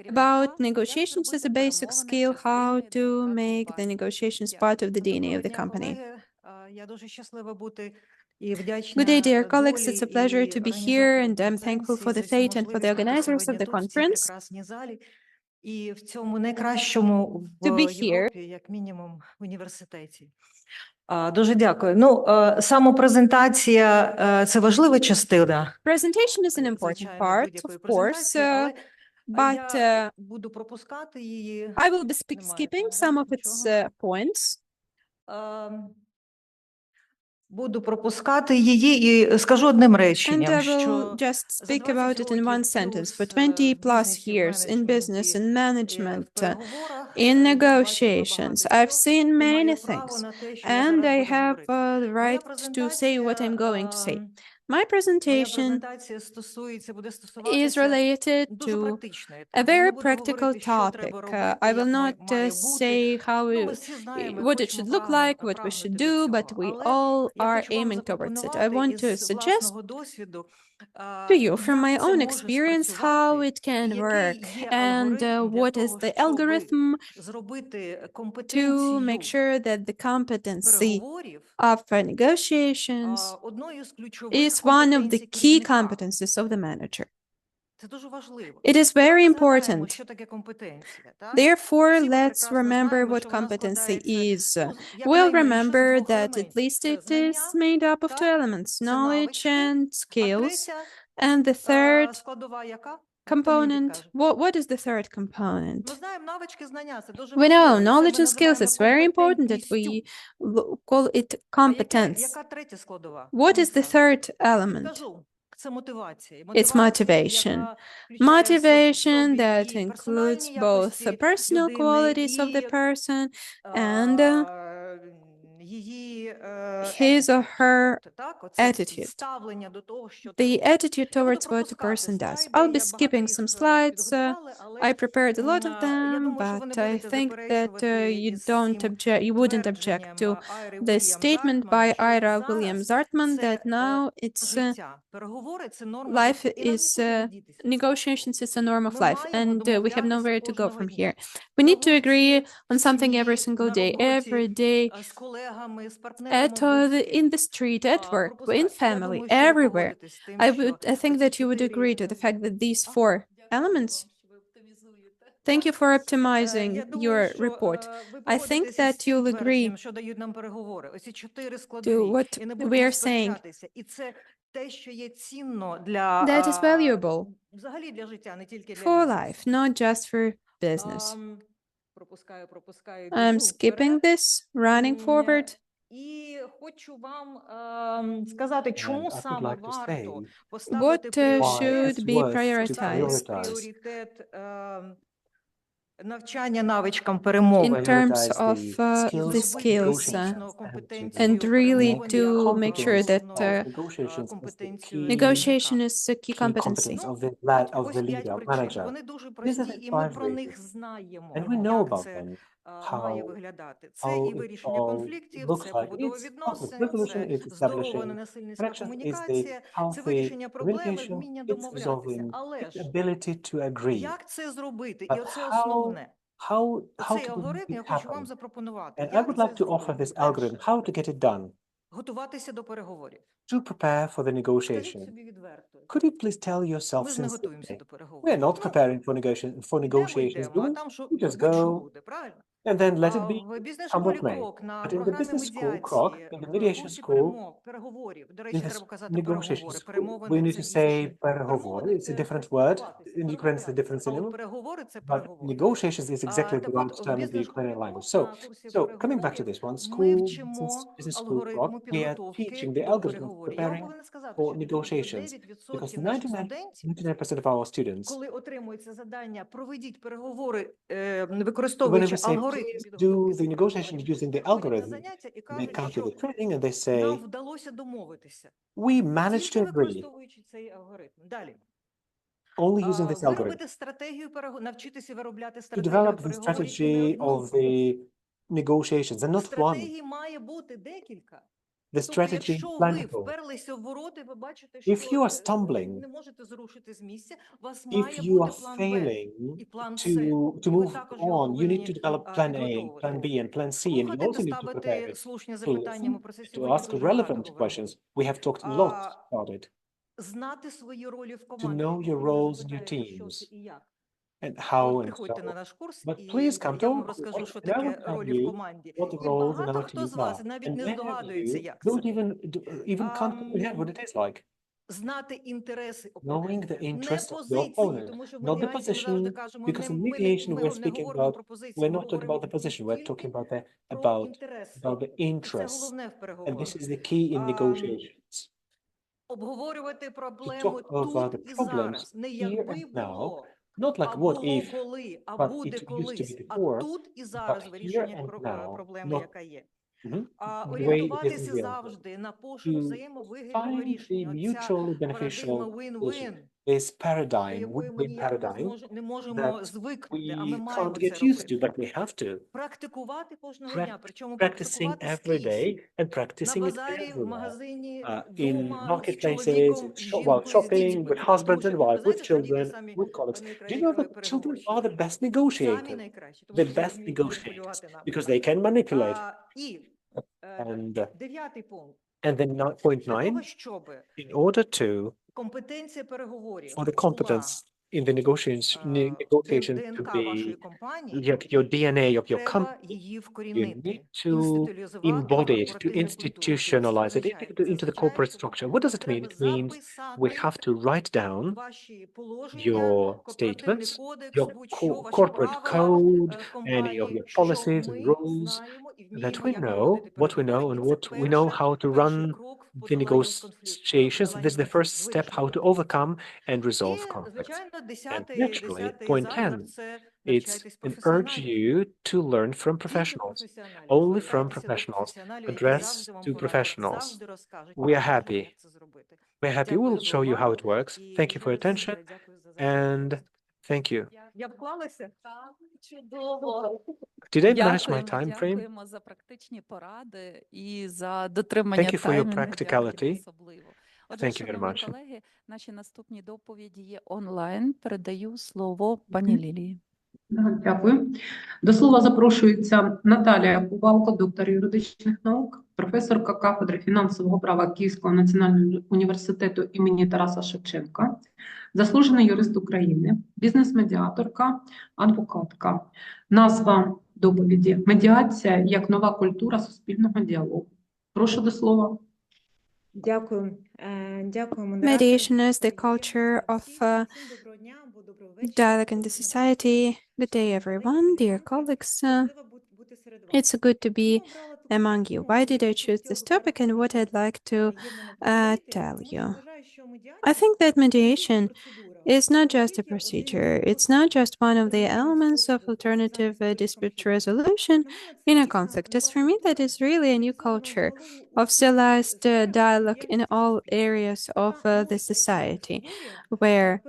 about negotiations as a basic skill, how to make the negotiations part of the DNA of the company. Good day, dear colleagues. It's a pleasure to be here, and I'm thankful for the fate and for the organizers of the conference to be here. Дуже дякую. Ну, самопрезентація – це важлива частина. Presentation is an important part, of course, but буду пропускати її. I will be skipping some of its points. буду пропускати її і скажу одним And реченням, I will що just за speak about 20 it in one років sentence. For плюс 20 в plus бізнесі, в years in business менеджменті, and в management, переговорах, in я бачила negotiations, багато I've чого seen і many маю право things, на те, що я and зараз I буду have говорити. the Моя right to say what I'm going to say. презентація, My presentation презентація буде is стосуватися related дуже to практичної a теми. Я не very буду practical говорити, що треба topic. робити, I will як not має бути. say how Ми всі знаємо, what it should look like, what we should do, but we all я are хочу вам aiming towards it. I запропонувати want to із suggest власного досвіду, to you from my як це own може experience how спрацювати, it can який work є and алгоритм для what is того, the щоб algorithm зробити to компетенцію make sure that the competency переговорів of negotiations одною з ключових is one of the компетенцій key керівника. competencies of the manager. Це дуже важливо. It is very Давайте згадаємо, important. що таке компетенція, так? Therefore, Всі ми let's прекрасно remember знаємо, what що вона competency складається, is. як We'll найменше з remember двох that at елементів. least Це it is знання, made up of two так? elements, Це knowledge навички. and А skills. третя And the third складова яка? component, what is the third component? Ми знаємо навички, знання, це дуже We важливо. know І це knowledge ми and skills, називаємо it's very important that компетентністю. we call it А competence. яка третя складова? What is the third element? Кажу, це мотивація. It's motivation. яка включає Motivation собі that і includes персональні both the якості personal людини, qualities of the і person and її his or her Тобто, так, оце attitude. ставлення до того, що The ти attitude towards what the person does. I'll be skipping some slides. I prepared a lot of them, but I think that you wouldn't object to the statement by Ira Williams Zartman that now it's життя. Переговори – це норма life життя. І нам is нікуди не дітися. negotiations is a norm of Ми life, маємо and we have домовлятися nowhere to go кожного from дня. here. We need to На agree вулиці, on в something every сім'ї, single на day, роботі, every day, з колегами, з партнером at у вузі. in the street, at work, in Я family, думаю, що ви everywhere. погодитесь з тим, I що think оці that you would agree to the fact that these four elements. Thank you for optimizing Я думаю, your що report. ви I think погодитеся that з цим you'll agree твердженням, що дають нам переговори. Оці 4 складові. to what І не we будемо are saying. сперечатися. І це те, що є цінно для That is valuable взагалі для життя, не тільки для for бізнесу. life, not just for business. Пропускаю, I'm біжу skipping вперед. this, running forward. І хочу вам сказати, чому I would саме like to варто say поставити What why should it's be worth to prioritized пріоритет навчання навичкам перемови. in terms of the skills and really to make sure that negotiation is a key competency. of the leader, manager. Вони дуже These are прості, the і ми 5 про них reasons. знаємо, And we know як about це them, має how виглядати. Це how і it вирішення all конфліктів, looks це like. побудова It's conflict відносин, resolution, це it's здорова establishing ненасильницька connections, is the комунікація, це healthy вирішення проблеми, communication, вміння it's домовлятися. resolving, Але it's ж ability to agree. як це зробити? І But оце how основне. how Цей to make алгоритм я it хочу вам happen? запропонувати. And I Як would це like to offer зробити? this algorithm, Перше, how to get it done, готуватися до переговорів. to prepare for the Скажіть negotiation. собі відверто. Could you please tell yourself Ми ж не готуємося sincerely? до We're переговорів. not preparing for negotiations, Йдемо, do а we? там що We just будь-що go буде, правильно? and then let it А be, в come бізнес-школі what may. крок на But in the програмі business school, Krok, медіації, in the в mediation курсі school, переговорів. До in речі, this треба казати negotiation переговори. school, we Перемовини need це to say інші. переговори. Перемовини It's a це different word. спілкуватися, In Ukraine, it's a different а от synonym. переговори це But переговори. negotiations is exactly the Так right от, в term in the бізнес-школі Ukrainian language. крок на курсі So coming back to переговорів this one, ми school, вчимо business school, алгоритму Krok, we are підготовки teaching the до algorithm of переговорів. Я вам preparing повинна сказати, for що negotiations 99% because наших студентів 99% of our students, коли отримується завдання, проведіть переговори, whenever використовуючи we say, алгоритм please підготовки do з the negotiation переговорів, using the приходять на algorithm, заняття і they кажуть, come to що the training and they нам say, вдалося домовитися, we managed тільки to agree використовуючи цей алгоритм. Далі. only using this algorithm. Виробити стратегію, навчитися виробляти To стратегію develop the переговорів і не strategy одну. of the negotiations and not one. Стратегії має бути декілька. The Тобто, strategy якщо is ви plentiful. вперлися в ворота, ви бачите, If you що are stumbling, не можете зрушити з місця, у вас if має you бути are план Б failing і план С. to І ви move також його on, you need to повинні develop plan A and підготовити. plan B and plan C, and you Слухати also та need to prepare ставити it. слушні To запитання. Ми listen, про це to сьогодні ask дуже багато relevant говорили. questions. We have talked a lot about it. Знати свої ролі в To команді. know your Ви roles in your запитаєте, що teams це і як. and От how and приходьте на so. наш курс, But і please come я to вам our розкажу, course, що and I will таке tell ролі в you команді. what the І roles in багато our хто teams з вас are. навіть And не many of здогадується, you як це. don't even know what it is like. знати інтереси Knowing the опонента, не interests of your позиції, opponent, тому що в not the медіації ми завжди position, кажемо, because in ми mediation we're не speaking говоримо about, про позицію, we're ми not talking говоримо about the position, we're talking about the про about інтереси. І це interests, головне в and переговорах. this is the key in negotiations. Обговорювати To проблему talk over тут the і problems зараз, не here якби and now, було, not а like what було if, коли, а but буде it used to be колись, а before, тут і but зараз here вирішення and now, проблеми, not яка є. the way it is in Орієнтуватися real. завжди на пошук To взаємовигідного find the рішення. Оця mutually парадигма beneficial win-win, solution. This до paradigm, якої ми win-win ніяк paradigm, не можемо that звикнути, а ми we маємо can't це get used to, робити. but we have to. Практикувати кожного дня, причому Practicing практикувати every скрізь. day and На practicing it базарі, в everywhere. магазині, In вдома, з marketplaces, чоловіком, з while жінкою, з shopping, дітьми. with Тому husbands що, and ви wives, with знаєте, що діти children, самі with colleagues. Do you найкращі know that children переговорщики? are the best Самі negotiators? найкращі, тому The що вони best вміють negotiators, маніпулювати нами. because they can manipulate. І And дев'ятий пункт. and then point Для того, 9, щоб in order to, компетенція переговорів for the була competence in the negotiations to ДНК be вашої компанії, like your DNA of your треба company, її you need вкорінити, to інституалізувати в embody it, to корпоративну культуру. Що це institutionalize it означає? into Це the означає, corporate що structure. What does it mean? треба It means we записати have to write down ваші положення, your корпоративний statements, кодекс, your будь-що, ваші corporate правила code, в any of компанії, your що policies and ми rules, знаємо і that вміємо, we як know проводити what we know переговори. and І це what we know how to перший run крок в the подоланні negotiations. This is the first step how to overcome and І, resolve conflicts. звичайно, And десятий naturally, point заклик 10, це it's навчайтесь an urge професіоналів. you to learn from Тільки professionals, професіоналів. only from Звертайтеся до professionals, професіоналів, які address завжди вам to порадять, professionals. завжди розкажуть, We are порадять, happy. як це зробити. We're happy. Дякую We'll за show you how увагу it works. і Thank you for your бажаю attention, успіху. Дякую за запрошення. and thank you. Я вклалася? Так, чудово. Did I manage my time frame? Дякуємо за практичні поради і за дотримання Thank you for your таймінгу practicality. особливо. Отже, Thank you very шановні much. колеги, наші наступні доповіді є онлайн. Передаю слово пані Лілії. Дякую. До слова запрошується Наталія Кувалко, доктор юридичних наук, професорка кафедри фінансового права Київського національного університету імені Тараса Шевченка, заслужений юрист України, бізнес-медіаторка, адвокатка. Назва доповіді «Медіація як нова культура суспільного діалогу». Прошу до слова. Дякую. Дякую, Mediation is the culture of dialogue in the society. Good day, everyone, dear colleagues. It's good to be among you. Why did I choose this topic and what I'd like to tell you? I think that mediation is not just a procedure. It's not just one of the elements of alternative dispute resolution in a conflict. As for me, that is really a new culture of civilized dialogue in all areas of the society, where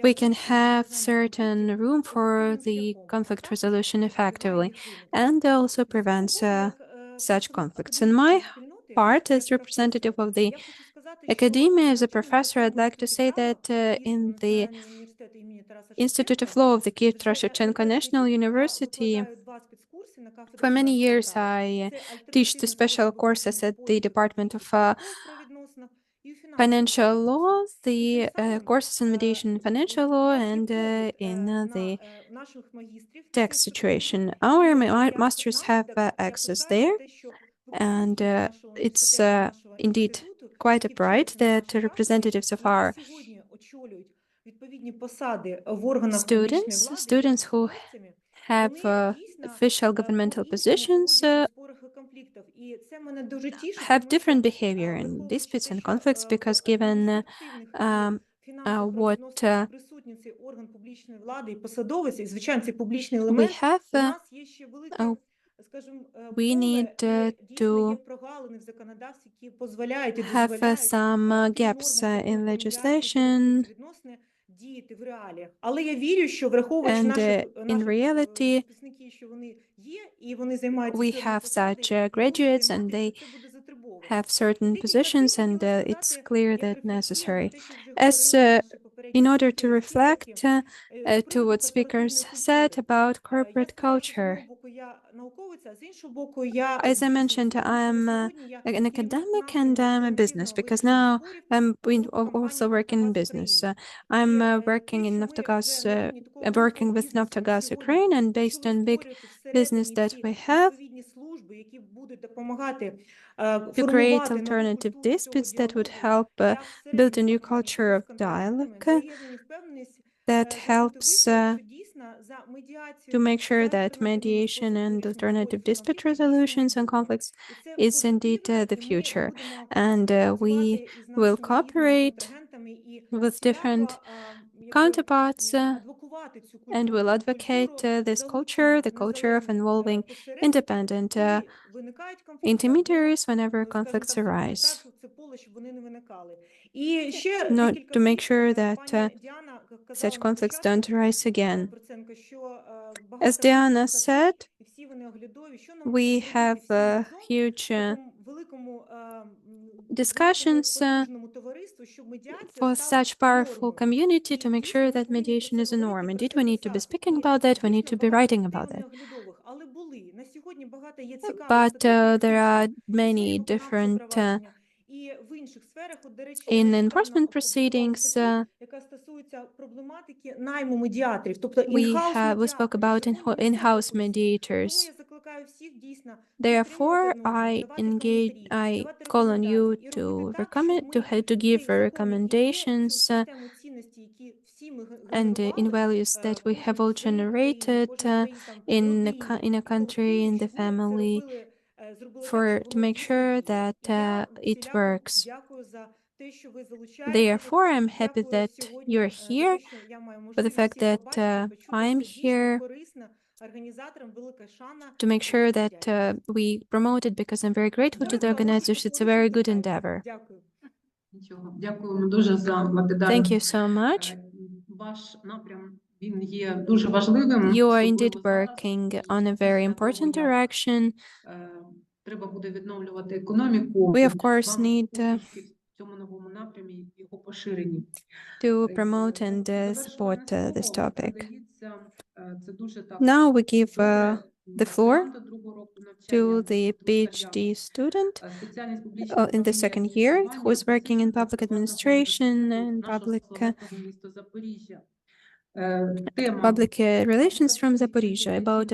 we can have certain room for the conflict resolution effectively and also prevents such conflicts. In my part, as representative of the academia, as a professor, I'd like to say that in the Institute of Law of the Kyiv-Taras Shevchenko National University, for many years I teach the special courses at the Department of Financial Law, the courses in mediation in financial law and in the tax situation. Our masters have access there, and it's indeed quite a pride that representatives of our students who have official governmental positions have different behavior in disputes and conflicts because given what we have, we need to have some gaps in legislation. And in reality, we have such graduates and they have certain positions, and it's clear that necessary. As in order to reflect to what speakers said about corporate culture, as I mentioned, I'm an academic and I'm a business because now I'm also working in business. I'm working in Naftogaz, working with Naftogaz Ukraine, and based on big business that we have, to create alternative disputes that would help build a new culture of dialogue that helps to make sure that mediation and alternative dispute resolutions and conflicts is indeed the future. And we will cooperate with different counterparts and will advocate this culture, the culture of involving independent intermediaries whenever conflicts arise. Not to make sure that such conflicts don't arise again. As Diana said, we have huge discussions for such powerful community to make sure that mediation is a norm. Indeed, we need to be speaking about that, we need to be writing about that. But there are many different in enforcement proceedings, we spoke about in-house mediators. Therefore, I call on you to give recommendations and in values that we have all generated in a country, in the family, to make sure that it works. Therefore, I'm happy that you're here, for the fact that I'm here to make sure that we promote it, because I'm very grateful to the organizers. It's a very good endeavor. Thank you so much. You are indeed working on a very important direction. We, of course, need to promote and support this topic. Now we give the floor to the PhD student in the second year who is working in public administration and public relations from Zaporizhia, about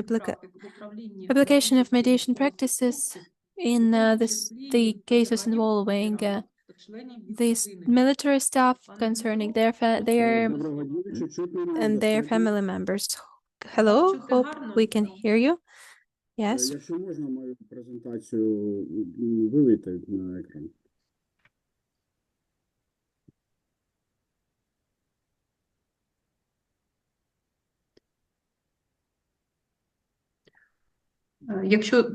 application of mediation practices in the cases involving these military staff concerning their family members. Hello, hope we can hear you. Yes. Якщо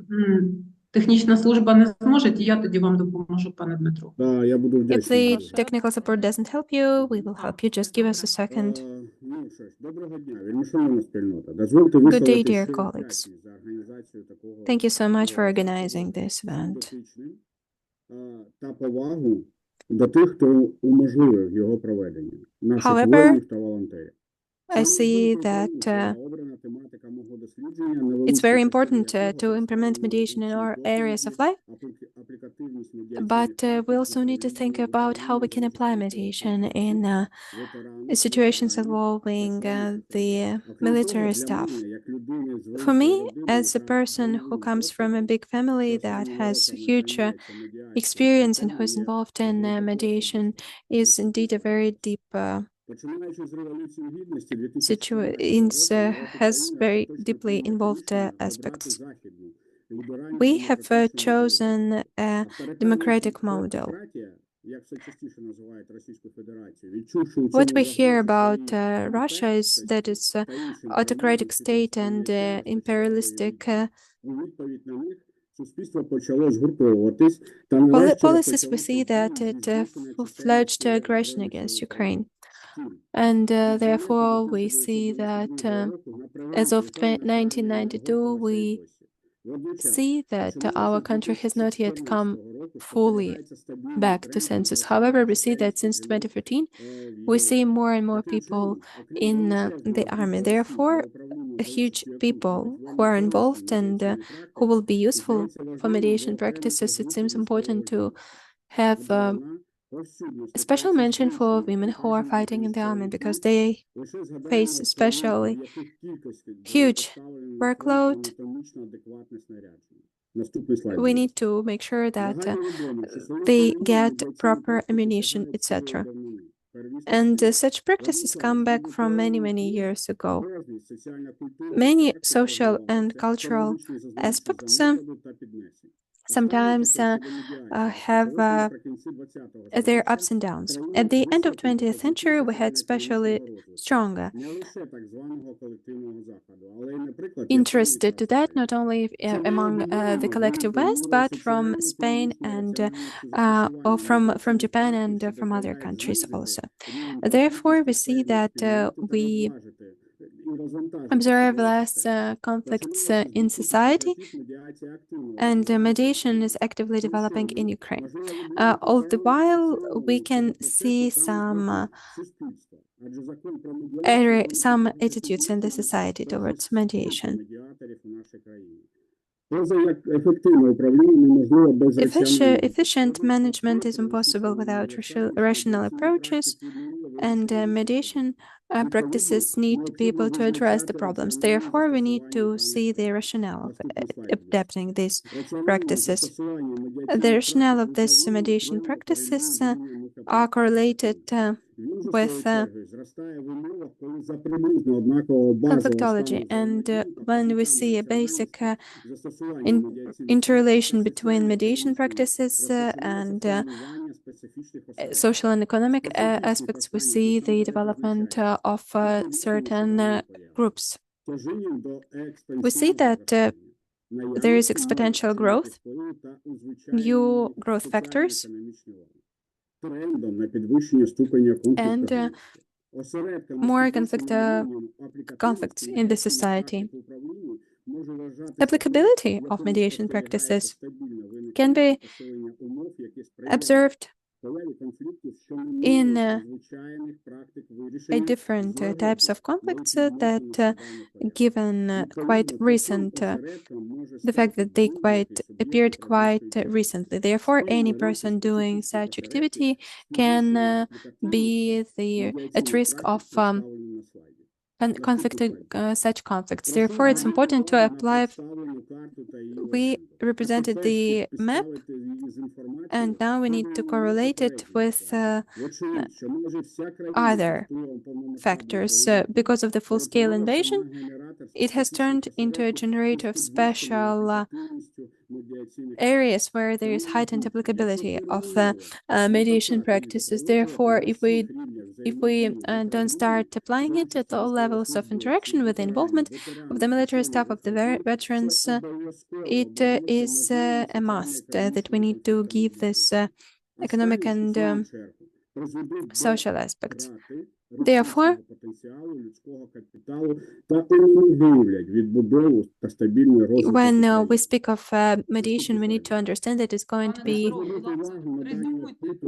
технічна служба не зможе, я тоді вам допоможу, пане Дмитро. If the technical support doesn't help you, we will help you. Just give us a second. Good day, dear colleagues. Thank you so much for organizing this event. However, I see that it's very important to implement mediation in our areas of life, but we also need to think about how we can apply mediation in situations involving the military staff. For me, as a person who comes from a big family that has huge experience and who is involved in mediation, is indeed a very deep has very deeply involved aspects. We have chosen a democratic model. What we hear about Russia is that it's an autocratic state and imperialistic policies. We see that it full-fledged aggression against Ukraine. And therefore, we see that as of 1992, we see that our country has not yet come fully back to census. However, we see that since 2014, we see more and more people in the army. Therefore, a huge people who are involved and who will be useful for mediation practices. It seems important to have a special mention for women who are fighting in the army, because they face especially huge workload we need to make sure that they get proper ammunition, etc. And such practices come back from many, many years ago. Many social and cultural aspects sometimes have their ups and downs. At the end of 20th century, we had especially stronger interest to that, not only among the collective West, but from Spain and or from Japan and from other countries also. Therefore, we see that we observe less conflicts in society, and mediation is actively developing in Ukraine. All the while, we can see some attitudes in the society towards mediation. Efficient management is impossible without rational approaches, and mediation practices need to be able to address the problems. Therefore, we need to see the rationale of adapting these practices. The rationale of these mediation practices are correlated with conflictology, and when we see a basic interrelation between mediation practices and social and economic aspects, we see the development of certain groups. We see that there is exponential growth, new growth factors, and more conflicts in the society. Applicability of mediation practices can be observed in different types of conflicts that given quite recent, the fact that they appeared quite recently. Therefore, any person doing such activity can be at risk of such conflicts. Therefore, it's important to apply. We represented the map, and now we need to correlate it with other factors. Because of the full-scale invasion, it has turned into a generator of special areas where there is heightened applicability of mediation practices. Therefore, if we don't start applying it at all levels of interaction with the involvement of the military staff, of the veterans, it is a must that we need to give this economic and social aspects. Therefore, when we speak of mediation, we need to understand that it's going to be,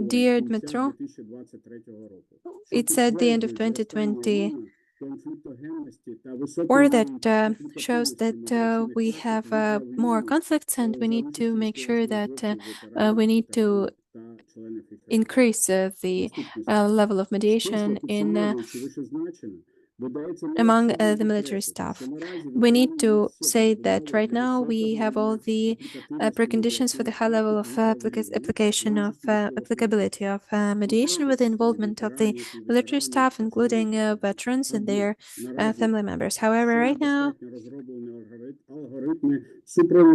dear Dmitro, it's at the end of 2020, or that shows that we have more conflicts, and we need to make sure that we need to increase the level of mediation among the military staff. We need to say that right now we have all the preconditions for the high level of application of applicability of mediation with the involvement of the military staff, including veterans and their family members. However, right now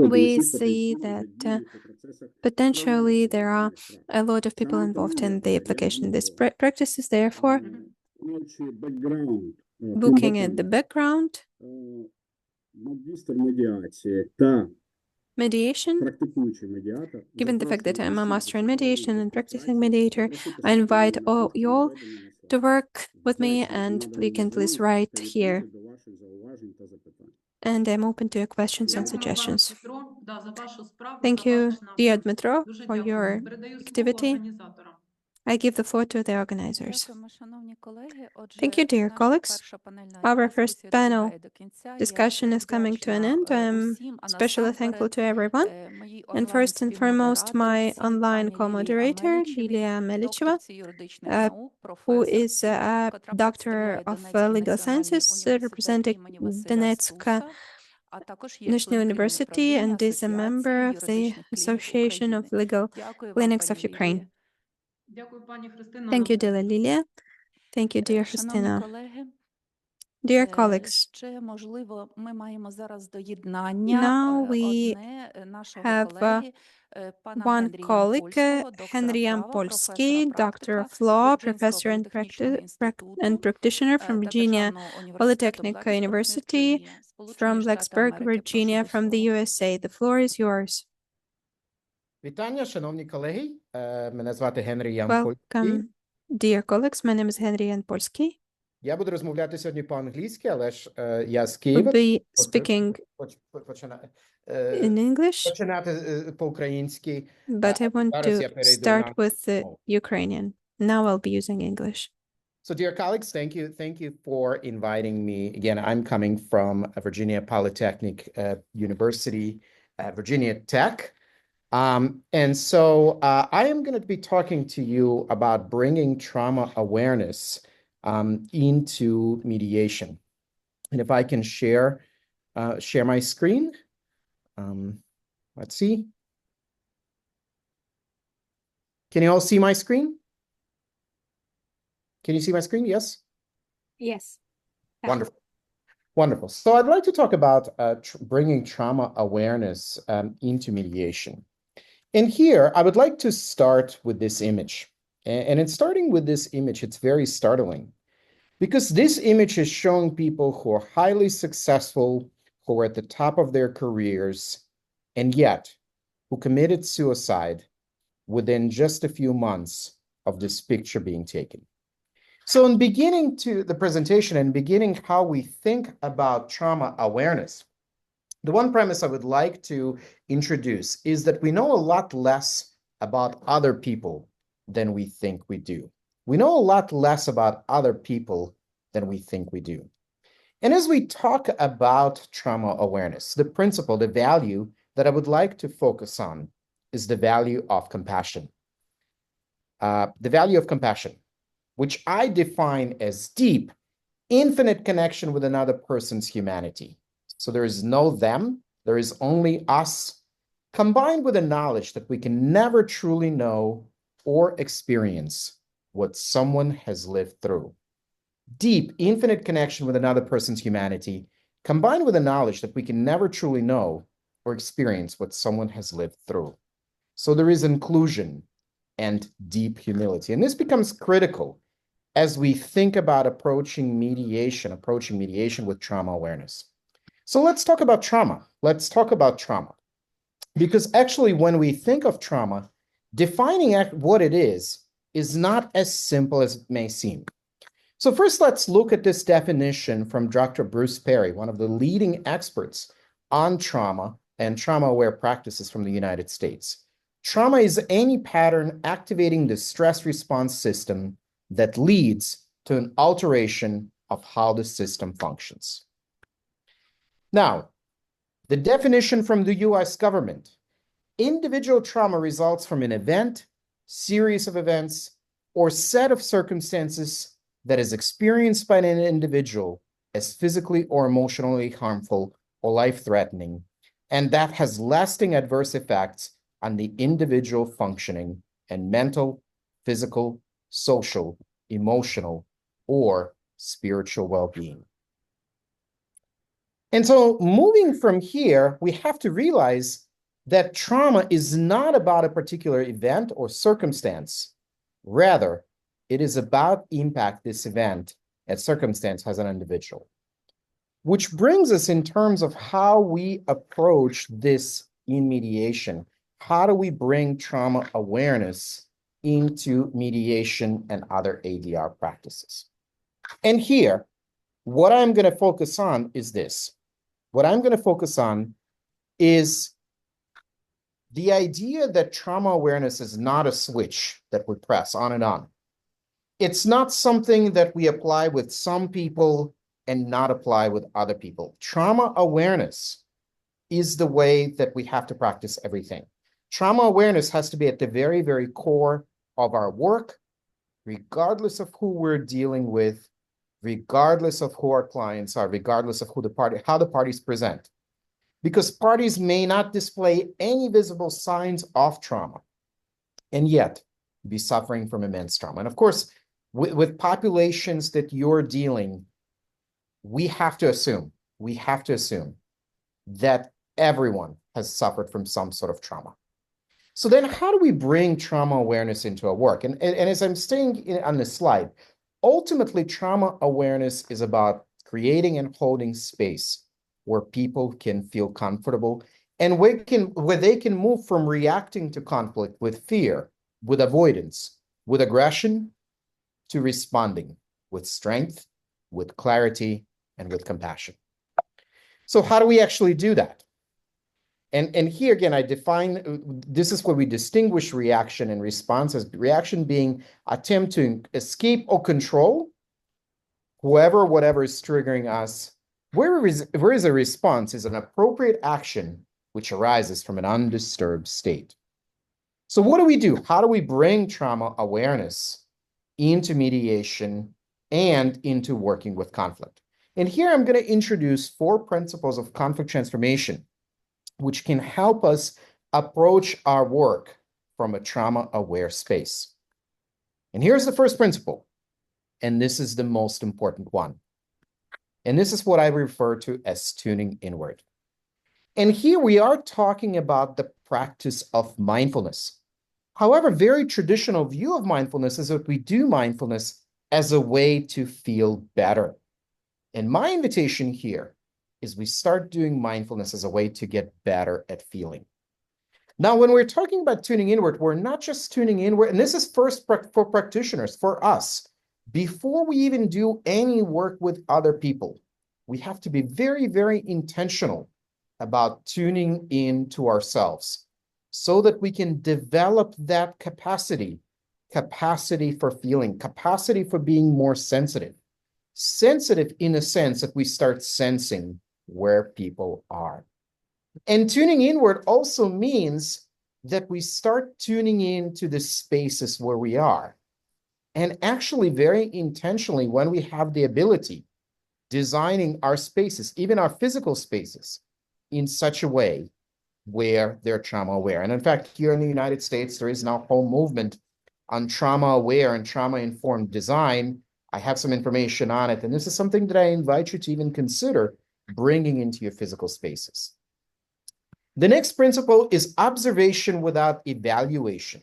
we see that potentially there are a lot of people involved in the application of these practices. Therefore, looking at the background, mediation, given the fact that I'm a master in mediation and practicing mediator, I invite you all to work with me, and you can please write here. And I'm open to your questions and suggestions. Thank you, dear Dmitro, for your activity. I give the floor to the organizers. Thank you, dear colleagues. Our first panel discussion is coming to an end. I'm especially thankful to everyone. And first and foremost, my online co-moderator, Lilia Melicheva, who is a doctor of legal sciences representing Donetsk National University and is a member of the Association of Legal Clinics of Ukraine. Дякую, пані Христино. Thank you, Dela Lilia. Thank you, dear Шановні Christina. колеги, Dear colleagues, ще можливо, ми маємо зараз доєднання now we одне нашого have колеги, пана one Генрія colleague, Ямпольського, Henry доктора права, Yampolsky, професора Doctor of практика Law, Вірджинського Professor and, політехнічного and інституту Practitioner from та Virginia Державного університету Polytechnic Блексбург, University Вірджинія, from Сполучені Штати Blacksburg, Америки. Прошу Virginia до from the слова. USA. The floor is yours. Вітання, шановні колеги. Мене звати Генрій Ямпольський. Welcome, dear colleagues. My name is Henry Yampolsky. Я буду розмовляти сьогодні по-англійськи, але ж я з We'll Києва. be speaking in English, Починати по-українськи. but I want Зараз я to перейду start на with the мову. Ukrainian. Now I'll be using English. So, dear colleagues, thank you for inviting me. Again, I'm coming from Virginia Polytechnic University, Virginia Tech. And so I am going to be talking to you about bringing trauma awareness into mediation. And if I can share my screen, let's see. Can you all see my screen? Can you see my screen? Yes? Yes. Wonderful. Wonderful. So I'd like to talk about bringing trauma awareness into mediation. And here, I would like to start with this image. And in starting with this image, it's very startling because this image is showing people who are highly successful, who are at the top of their careers, and yet who committed suicide within just a few months of this picture being taken. So in beginning to the presentation and beginning how we think about trauma awareness, the one premise I would like to introduce is that we know a lot less about other people than we think we do. We know a lot less about other people than we think we do. And as we talk about trauma awareness, the principle, the value that I would like to focus on is the value of compassion. The value of compassion, which I define as deep, infinite connection with another person's humanity. So there is no them, there is only us, combined with the knowledge that we can never truly know or experience what someone has lived through. Deep, infinite connection with another person's humanity, combined with the knowledge that we can never truly know or experience what someone has lived through. So there is inclusion and deep humility. And this becomes critical as we think about approaching mediation with trauma awareness. So let's talk about trauma. Let's talk about trauma. Because actually, when we think of trauma, defining what it is not as simple as it may seem. So first, let's look at this definition from Dr. Bruce Perry, one of the leading experts on trauma and trauma-aware practices from the United States. Trauma is any pattern activating the stress response system that leads to an alteration of how the system functions. Now, the definition from the US government: individual trauma results from an event, series of events, or set of circumstances that is experienced by an individual as physically or emotionally harmful or life-threatening, and that has lasting adverse effects on the individual functioning and mental, physical, social, emotional, or spiritual well-being. And so moving from here, we have to realize that trauma is not about a particular event or circumstance. Rather, it is about impact this event and circumstance has an individual. Which brings us in terms of how we approach this in mediation. How do we bring trauma awareness into mediation and other ADR practices? And here, what I'm going to focus on is this. What I'm going to focus on is the idea that trauma awareness is not a switch that we press on and on. It's not something that we apply with some people and not apply with other people. Trauma awareness is the way that we have to practice everything. Trauma awareness has to be at the very, very core of our work, regardless of who we're dealing with, regardless of who our clients are, regardless of how the parties present. because parties may not display any visible signs of trauma and yet be suffering from immense trauma. And of course, with populations that you're dealing, we have to assume that everyone has suffered from some sort of trauma. So then how do we bring trauma awareness into our work? And as I'm saying on this slide, ultimately, trauma awareness is about creating and holding space where people can feel comfortable and where they can move from reacting to conflict with fear, with avoidance, with aggression, to responding with strength, with clarity, and with compassion. So how do we actually do that? And here again, I define, this is where we distinguish reaction and response, as reaction being attempt to escape or control whatever is triggering us. Where is a response is an appropriate action which arises from an undisturbed state. So what do we do? How do we bring trauma awareness into mediation and into working with conflict? And here I'm going to introduce 4 principles of conflict transformation, which can help us approach our work from a trauma-aware space. And here's the first principle, and this is the most important one. And this is what I refer to as tuning inward. And here we are talking about the practice of mindfulness. However, very traditional view of mindfulness is that we do mindfulness as a way to feel better. And my invitation here is we start doing mindfulness as a way to get better at feeling. Now, when we're talking about tuning inward, we're not just tuning inward, and this is first for practitioners, for us. Before we even do any work with other people, we have to be very, very intentional about tuning into ourselves so that we can develop that capacity for feeling, capacity for being more sensitive. Sensitive in a sense that we start sensing where people are. And tuning inward also means that we start tuning into the spaces where we are. And actually, very intentionally, when we have the ability, designing our spaces, even our physical spaces, in such a way where they're trauma aware. And in fact, here in the United States, there is now a whole movement on trauma aware and trauma informed design. I have some information on it, and this is something that I invite you to even consider bringing into your physical spaces. The next principle is observation without evaluation.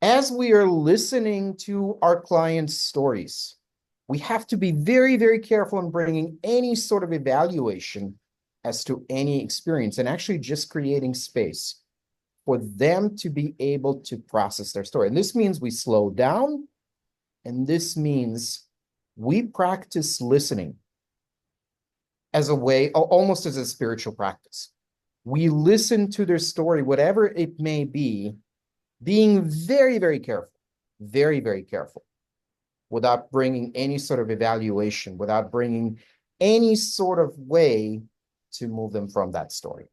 As we are listening to our clients' stories, we have to be very, very careful in bringing any sort of evaluation as to any experience and actually just creating space for them to be able to process their story. And this means we slow down, and this means we practice listening as a way, almost as a spiritual practice. We listen to their story, whatever it may be, being very, very careful, very, very careful, without bringing any sort of evaluation, without bringing any sort of way to move them from that story.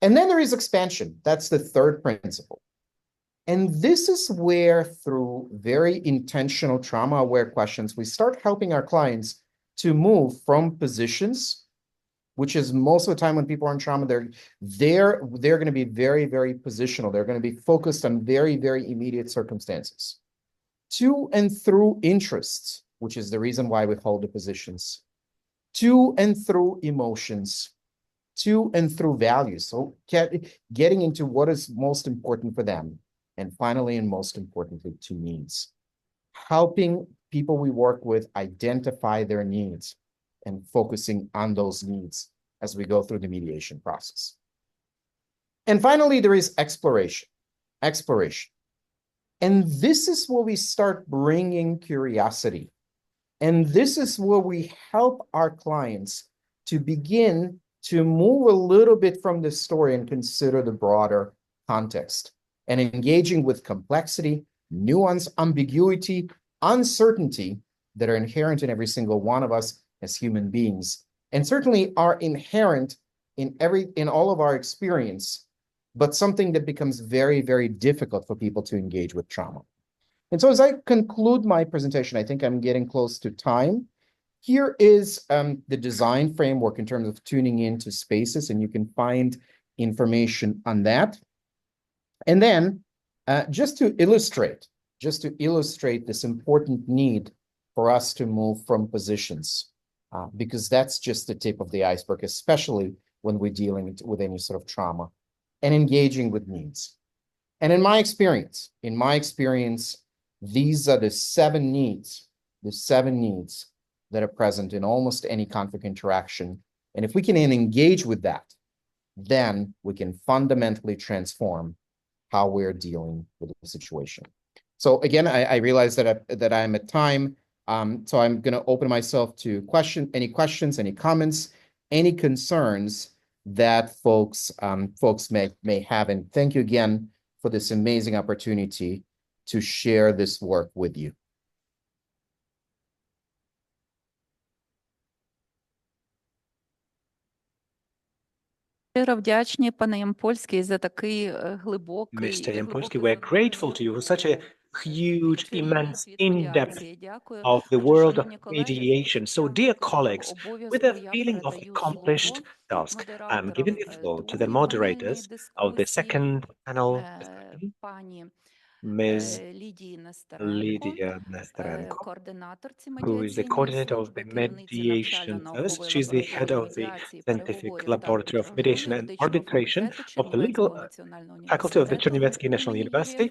And then there is expansion. That's the third principle. And this is where, through very intentional trauma-aware questions, we start helping our clients to move from positions, which is most of the time when people are in trauma, they're going to be very, very positional. They're going to be focused on very, very immediate circumstances, to and through interests, which is the reason why we hold the positions, to and through emotions, to and through values. So getting into what is most important for them. And finally, and most importantly, to needs. Helping people we work with identify their needs and focusing on those needs as we go through the mediation process. And finally, there is exploration. And this is where we start bringing curiosity. And this is where we help our clients to begin to move a little bit from the story and consider the broader context, and engaging with complexity, nuance, ambiguity, uncertainty that are inherent in every single one of us as human beings, and certainly are inherent in all of our experience, but something that becomes very, very difficult for people to engage with trauma. And so as I conclude my presentation, I think I'm getting close to time. Here is the design framework in terms of tuning into spaces, and you can find information on that. And then just to illustrate this important need for us to move from positions, because that's just the tip of the iceberg, especially when we're dealing with any sort of trauma, and engaging with needs. And in my experience, these are the seven needs that are present in almost any conflict interaction. And if we can engage with that, then we can fundamentally transform how we're dealing with the situation. So again, I realize that I'm at time. So I'm going to open myself to any questions, any comments, any concerns that folks may have. And thank you again for this amazing opportunity to share this work with you. Щиро вдячні, пане Ямпольський, за такий глибокий Mr. Yampolsky, we're grateful to you for such a huge, immense, in-depth of the world of mediation. So, dear colleagues, with a feeling of accomplished task, I'm giving the floor to the moderators of the second panel discussion, Ms. Lydia Nesterenko, who is the coordinator of the mediation service. She's the head of the scientific laboratory of mediation and arbitration of the legal faculty of the Chernihiv National University,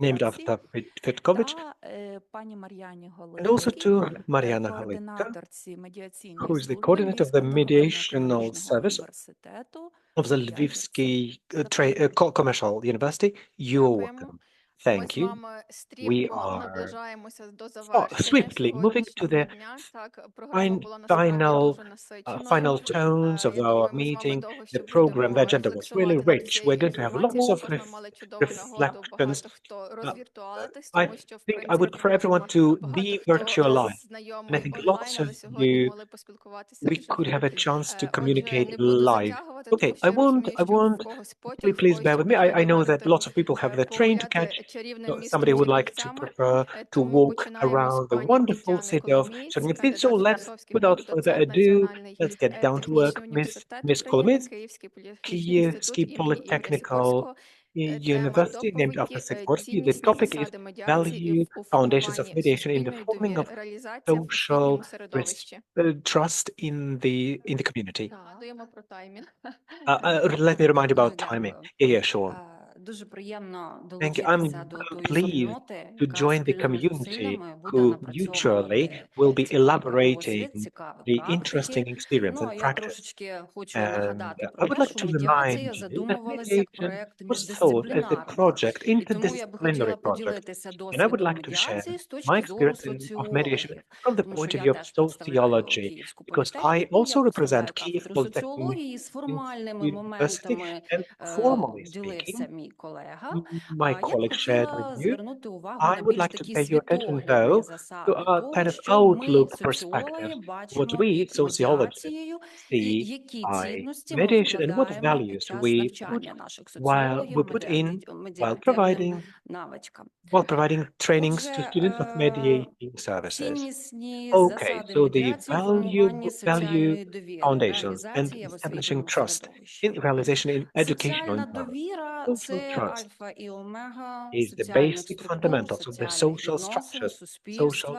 named after Fetkovich, and also to Mariana Halika, who is the coordinator of the mediational service of the Lvivsky Commercial University. You're welcome. Thank you. We are swiftly moving to the final tones of our meeting. The program, the agenda was really rich. We're going to have lots of reflections. I think I would prefer everyone to be virtualized. And I think lots of you, we could have a chance to communicate live. Okay, I won't, please bear with me. I know that lots of people have the train to catch. Somebody would like to prefer to walk around the wonderful city of Chernihiv. So let's, without further ado, let's get down to work. Miss Kolomits, Kievsky Polytechnical University, named after Sikorsky. The topic is Value Foundations of Mediation in the Forming of Social Trust in the community. Let me remind you about timing. Yeah, sure. Thank you. I'm pleased to join the community who mutually will be elaborating the interesting experience and practice. And I would like to remind you that mediation was thought as a project, interdisciplinary project. And I would like to share my experience of mediation from the point of view of sociology, because I also represent Kiev Polytechnic University, and formally speaking, my colleague shared with you, I would like to pay your attention, though, to a kind of outlook perspective, what we, sociologists, see by mediation and what values we put in while providing trainings to students of mediating services. Okay, so the value foundations and establishing trust in realization in educational environment. Social trust is the basic fundamentals of the social structures, social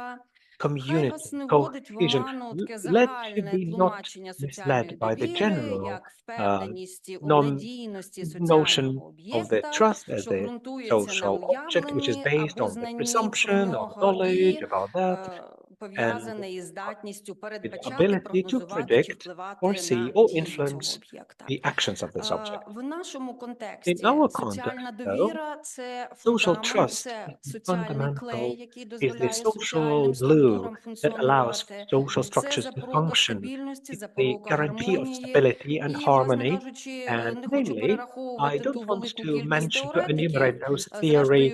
community, cohesion. Let you be not misled by the general notion of the trust as a social object, which is based on the presumption of knowledge about that, and the ability to predict, foresee, or influence the actions of the subject. In our context, though, social trust is fundamental, is the social glue that allows social structures to function. It's the guarantee of stability and harmony. And namely, I don't want to enumerate those theory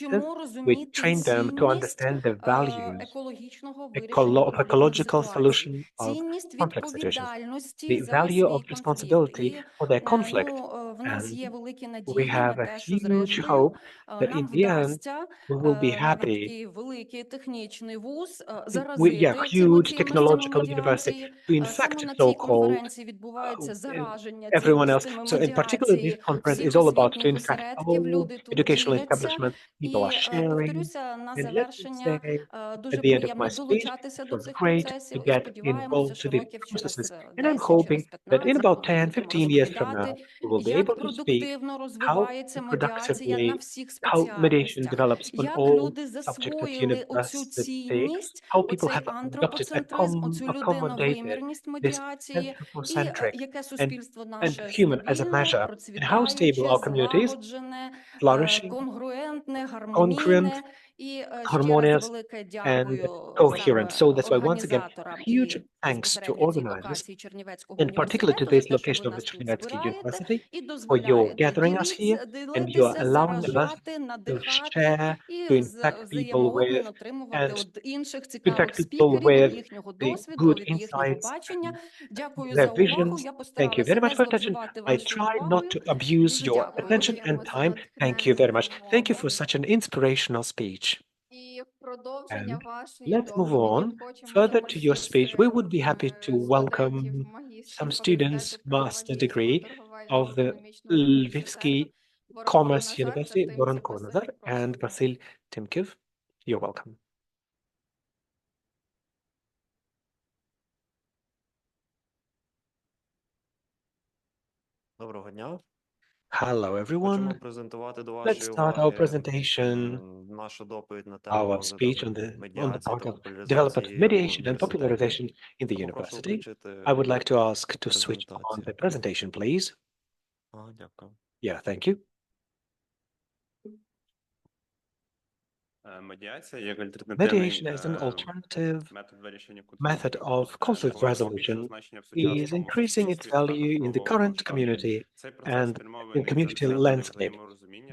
mediators, we train them to understand the values of ecological solution of complex situations, the value of responsibility for their conflict, we have a huge hope that in the end we will be happy. Huge technological university to infect so-called everyone else. So in particular, this conference is all about to infect all educational establishment. People are sharing. And let me say at the end of my speech, it was great to get involved to these processes. And I'm hoping that in about 10, 15 years from now, we will be able to speak how productively, how mediation develops on all subjects at university, how people have adopted, accommodated this anthropocentric and human as a measure, and how stable our communities, flourishing, congruent, harmonious, and coherent. So that's why, once again, huge thanks to organizers, and particularly to this location of the Chernivtsi University, for your gathering us here, and you are allowing us to share, to infect people with, and to infect people with the good insights and their visions. Thank you very much for attention. I try not to abuse your attention and time. Thank you very much. Thank you for such an inspirational speech. And let's move on further to your speech. We would be happy to welcome some students' master degree of the Lvivsky Commerce University, Goran Kornazar and Vasil Timkiv. You're welcome. Hello, everyone. Let's start our presentation, our speech on the part of development of mediation and popularization in the university. I would like to ask to switch on the presentation, please. Yeah, thank you. Mediation as an alternative method of conflict resolution is increasing its value in the current community and in community landscape.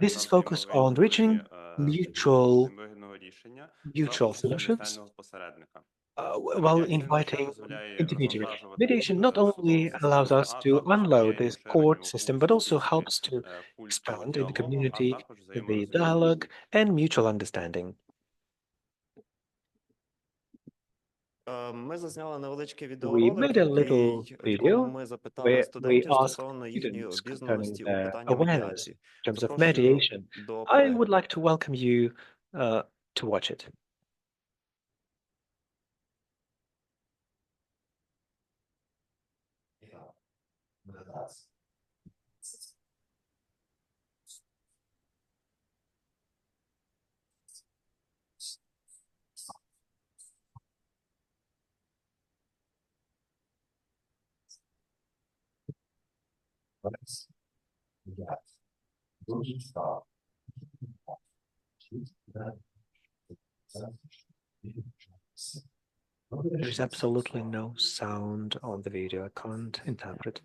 This is focused on reaching mutual solutions while inviting intermediaries. Mediation not only allows us to unload this court system, but also helps to expand in the community the dialogue and mutual understanding. We made a little video where we asked students concerning their awareness in terms of mediation. I would like to welcome you to watch it. There is absolutely no sound on the video. I can't interpret.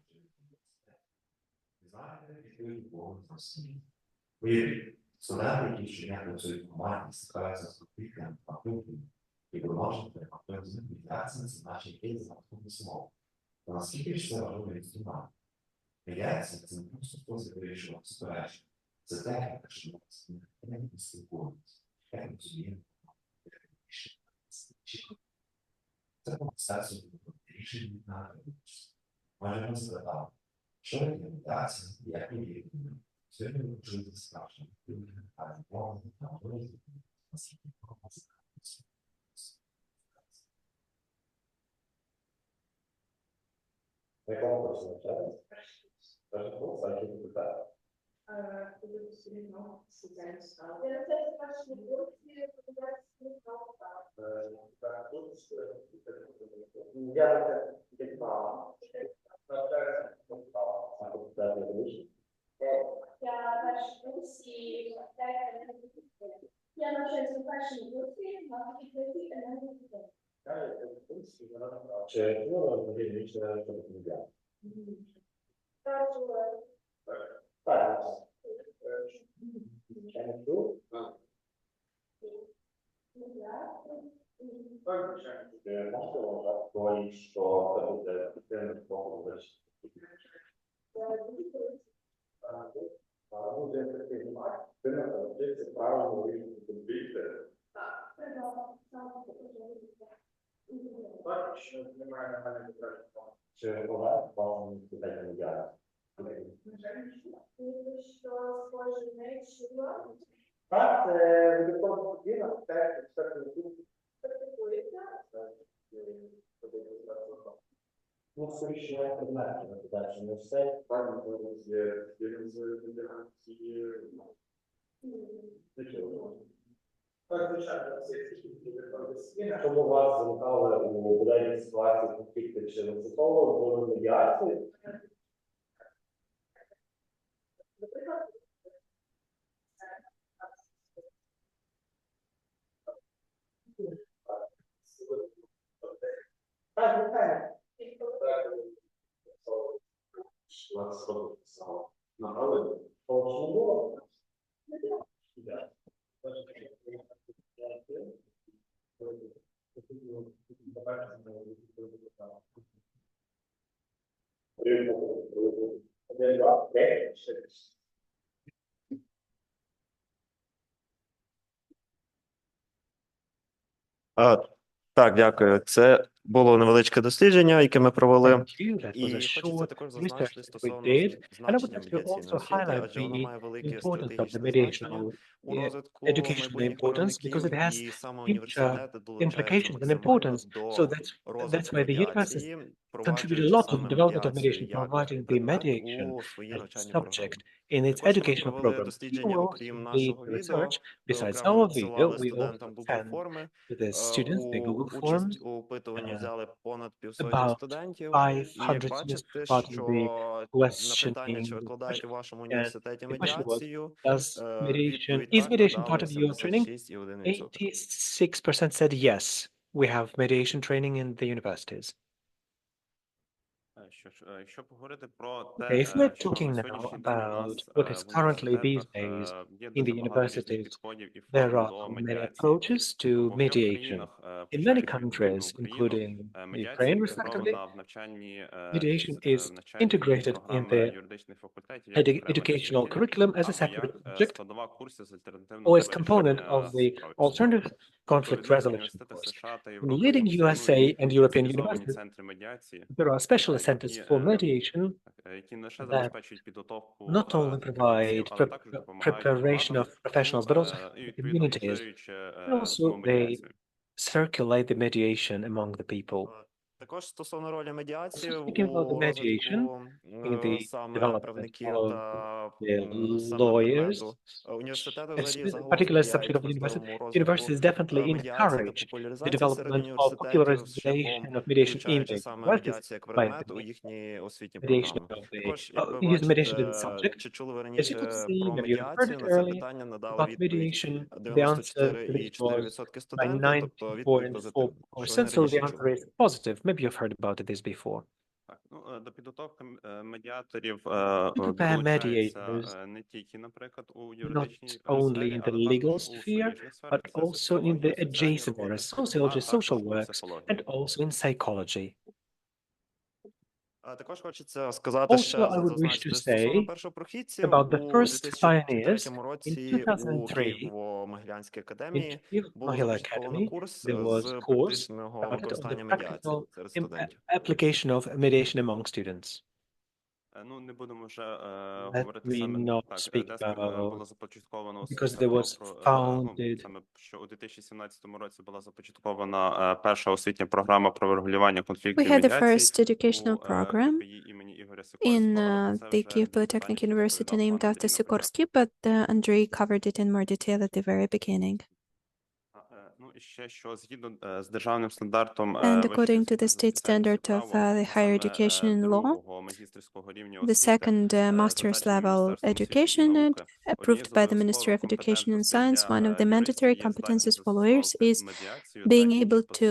Медіація це не просто спосіб вирішувати суперечки. Це техніка, що ми спілкуємося. Як ми розуміємо, це процес рішення на можемо згадати, що є медіація, як її сьогодні ми вчили справжньо, а не повно на розвитку наскільки інформація. Якому призначається? Я навчаюся в першому курсі, на факультеті енергетики. Чи річна медіація? Так. Чи Олег вам питання медіації? Так, це додатково поділа, те, ну, це рішення предметів, наприклад, не все, правильно, Щоб у вас виникали у подальній ситуації конфлікти чи високово були медіації? Так, дякую. Це було невеличке дослідження, яке ми провели. Thank you. That was a І хочеться short також research зазначити that we стосовно did. And I would значення like to медіаційної also освіти, highlight адже вона має the велике importance of the стратегічне mediation значення у yeah, розвитку educational майбутніх importance because it виробників, has і саме future університети долучаються implications and максимально importance. до So that's розвитку why the universities медіації, contribute a впроваджуючи lot to the саме development of медіацію mediation, як providing the предмет mediation у свої as a навчальні subject програми. in its Також ми educational провели program. You дослідження, will окрім lead нашого the відео, research. Besides окремо our video, надсилали we also студентам Google send форми. to the students the Google Forms. Участь у опитуванні взяли понад півсотні About студентів. 500 І як students бачите, part in the що на питання, чи questioning викладаєте в вашому and університеті the question was, медіацію, does mediation, відповідь is так mediation part надали of your training? 76,1%. 86% said yes, we have mediation training in the universities. Якщо поговорити про Okay, те, if we're що talking на now сьогоднішній день у about нас what is в currently these університетах days є in дуже the багато різних universities, підходів і there форм are до many медіації. approaches to В багатьох mediation. країнах, In many включаючи відповідно countries, Україну, including медіація Ukraine, respectively, інтегрована в навчальні mediation is навчальні integrated in програми the юридичних факультетів як окрема educational дисципліна curriculum as a або separate як subject складова курсів з or альтернативного as component of вирішення the справ. alternative Тобто conflict в різних resolution університетах course. США та In Європи leading USA функціонують and European спеціалізовані universities, центри медіації, there are specialist centers які for mediation які не лише that забезпечують підготовку not only фахівців, provide але також допомагають preparation громадам, of professionals, but also і the відповідно communities. поширюючи And also саму they медіацію. circulate the mediation among the people. Також стосовно ролі медіації Speaking about the у mediation розвитку in the саме development правників of та the саме lawyers, предмету, університети a взагалі загалом particular сприяють subject of the важливому universities розвитку definitely медіації та encourage the популяризації серед development of університетів шляхом popularization of mediation in включаючи the саме universities медіацію як by предмет у їхні освітні mediation програми. of the Також, як ви use mediation as a бачите, subject. чи чули ви As you раніше could see, про maybe you heard медіацію, it на це earlier питання надали about відповідь mediation. The answer to this was 94,4% by студентів, тобто відповідь позитивна, що вони 94.4%. So the раніше answer чули. is positive. Maybe you've heard about this before. Так, ну, до підготовки медіаторів To prepare долучаються mediators не тільки, наприклад, у not юридичній only сфері, in the але legal також у sphere, суміжних сферах. but Це also in the соціологія, соціальні adjacent роботи, areas, sociology, а social також у works, психології. and also in psychology. Також хочеться сказати ще, Also, I would wish to зазначити стосовно say першопрохідців about the у first pioneers 2003 in році у 2003 Києво-Могилянській in академії Kyiv було Mohila започатковано Academy. курс There was з a course практичного started on the використання медіації practical серед студентів. application of mediation among students. Ну, не будемо вже Let говорити me саме not так, speak де about було започатковано because there was founded саме що у 2017 році була започаткована перша освітня програма про врегулювання We конфліктів had the медіації first educational у program КПІ імені Ігоря Сікорського, in але про це the вже Kyiv Polytechnic University named after Sikorsky, but Andrei covered it in more detail at the very beginning. Ну, і ще, що згідно з державним стандартом And according to the state standard of the higher education in law, другого магістерського рівня the освіти, second master's level education and approved by the Ministry of Education and Science, one of the mandatory competencies for lawyers is being able to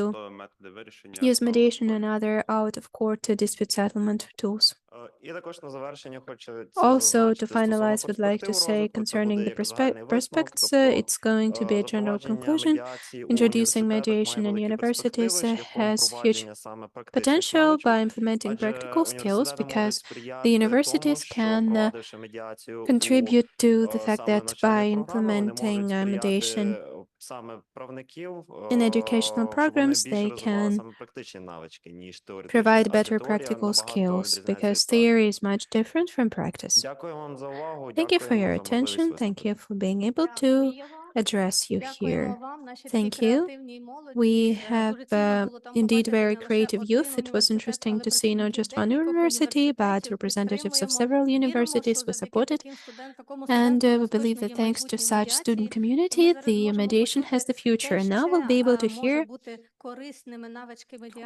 use mediation and other out-of-court dispute settlement tools. І також на завершення хочу Also, to finalize, would like to say concerning the prospects, it's going to be a general conclusion. Introducing mediation in universities has huge potential by implementing practical skills because the universities can contribute to the fact that by implementing mediation, саме правників, In educational щоб вони programs, більше they розвивали can саме практичні навички, ніж теоретичні, provide адже better теорія practical набагато skills відрізняється від because практики. theory is much different from practice. Дякую вам за увагу, Thank you for дякуємо your за можливість attention. Thank you виступити. for being able to address you here. Thank you. We have indeed very creative youth. It was interesting to see not just one university, but representatives of several universities were supported. And we believe that thanks to such student community, the mediation has the future. And now we'll be able to hear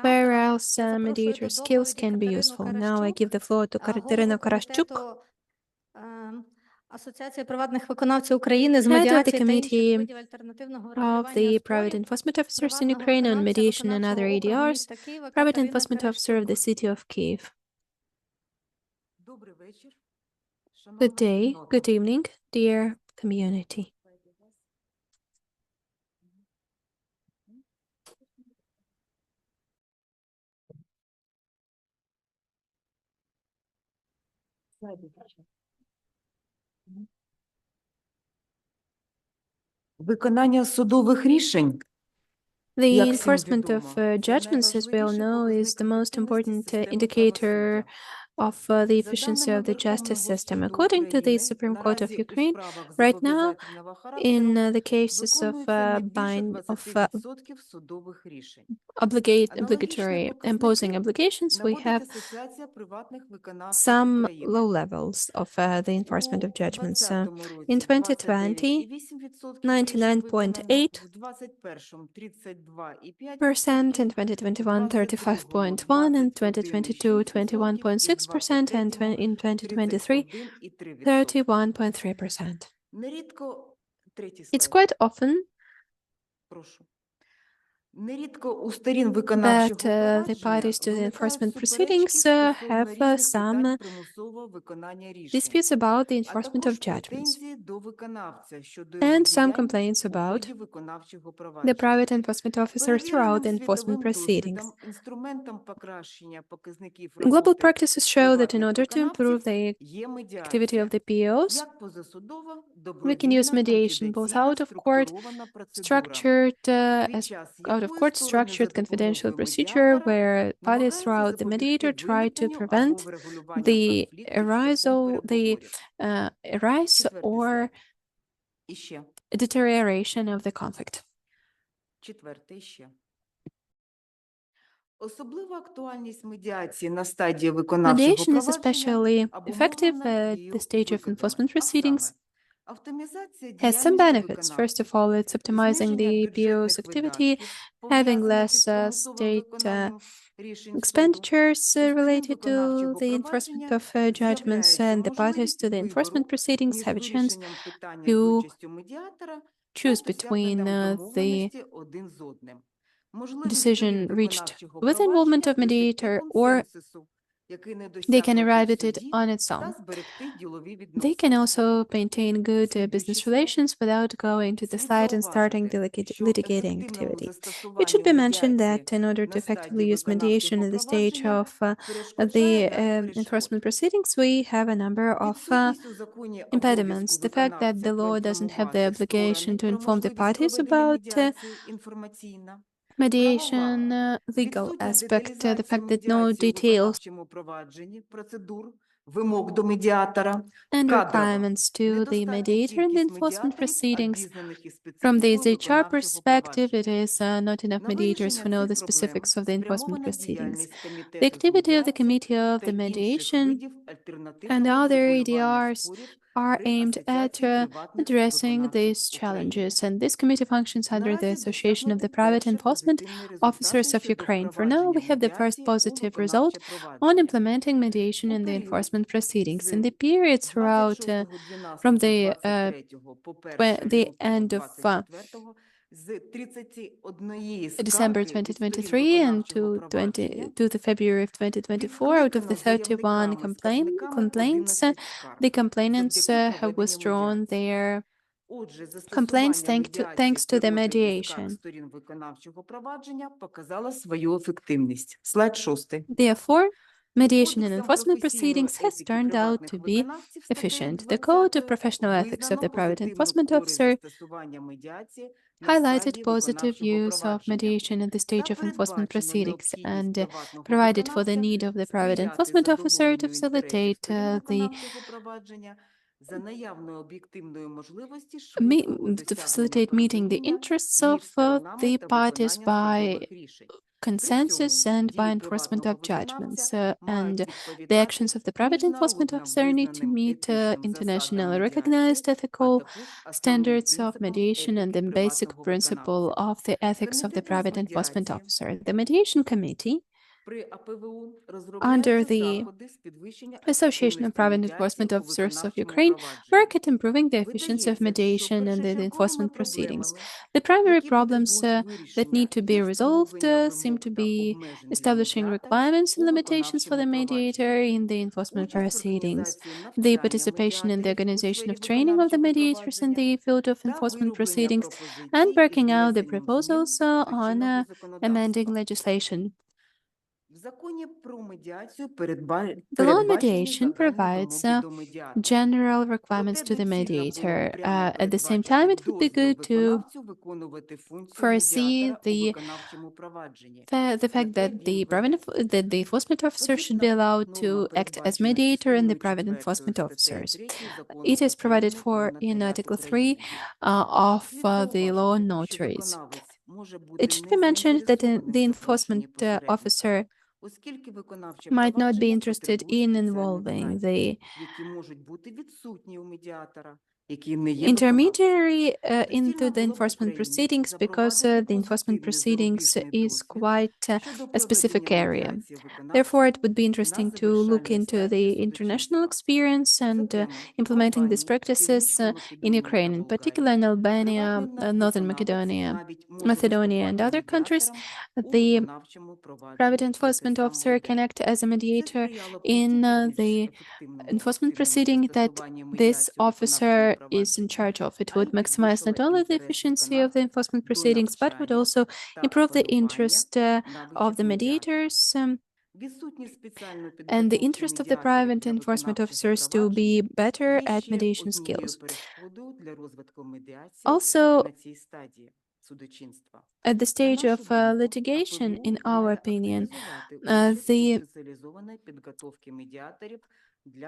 where else mediator skills can be useful. Now I give the floor to Katerina Karashchuk, Асоціація приватних виконавців України з head of the медіації та інших committee видів альтернативного of регулювання the спорів. private enforcement officers in Ukraine on mediation and other ADRs, private enforcement officer of the city of Kyiv. Good day, good evening, dear community. Виконання судових рішень The enforcement of judgments, as we all know, is the most important indicator of the efficiency of the justice system. According to the Supreme Court of Ukraine, right now, in the cases of obligatory imposing obligations, we have some low levels of the enforcement of judgments. In 2020, 99.8%, in 2021, 35.1%, in 2022, 21.6%, and in 2023, 31.3%. It's quite often that the parties to the enforcement proceedings have some disputes about the enforcement of judgments and some complaints about the private enforcement officer throughout the enforcement proceedings. Global practices show that in order to improve the activity of the POs, we can use mediation both out of court structured confidential procedure where parties throughout the mediator try to prevent the rise or deterioration of the conflict. Mediation is especially effective at the stage of enforcement proceedings. Has some benefits. First of all, it's optimizing the PO's activity, having less state expenditures related to the enforcement of judgments, and the parties to the enforcement proceedings have a chance to choose between the decision reached with the involvement of mediator, or they can arrive at it on its own. They can also maintain good business relations without going to the site and starting the litigating activity. It should be mentioned that in order to effectively use mediation at the stage of the enforcement proceedings, we have a number of impediments. The fact that the law doesn't have the obligation to inform the parties about mediation, legal aspect, the fact that no details and requirements to the mediator in the enforcement proceedings. From the HR perspective, it is not enough mediators who know the specifics of the enforcement proceedings. The activity of the Committee of the Mediation and other ADRs are aimed at addressing these challenges, and this committee functions under the Association of the Private Enforcement Officers of Ukraine. For now, we have the first positive result on implementing mediation in the enforcement proceedings. In the period throughout from the end of December 2023 and to the February of 2024, out of the 31 complaints, the complainants have withdrawn their complaints thanks to the mediation. Therefore, mediation in enforcement proceedings has turned out to be efficient. The Code of Professional Ethics of the Private Enforcement Officer highlighted positive use of mediation at the stage of enforcement proceedings and provided for the need of the private enforcement officer to facilitate meeting the interests of the parties by consensus and by enforcement of judgments. And the actions of the private enforcement officer need to meet internationally recognized ethical standards of mediation and the basic principle of the ethics of the private enforcement officer. The mediation committee under the Association of Private Enforcement Officers of Ukraine work at improving the efficiency of mediation and the enforcement proceedings. The primary problems that need to be resolved seem to be establishing requirements and limitations for the mediator in the enforcement proceedings, the participation in the organization of training of the mediators in the field of enforcement proceedings, and working out the proposals on amending legislation. The law on mediation provides general requirements to the mediator. At the same time, it would be good to foresee the fact that the enforcement officer should be allowed to act as mediator in the private enforcement officers. It is provided for in Article 3 of the law on notaries. It should be mentioned that the enforcement officer might not be interested in involving the intermediary into the enforcement proceedings because the enforcement proceedings is quite a specific area. Therefore, it would be interesting to look into the international experience and implementing these practices in Ukraine, in particular in Albania, Northern Macedonia, and other countries. The private enforcement officer can act as a mediator in the enforcement proceeding that this officer is in charge of. It would maximize not only the efficiency of the enforcement proceedings, but would also improve the interest of the mediators and the interest of the private enforcement officers to be better at mediation skills. Also, at the stage of litigation, in our opinion, the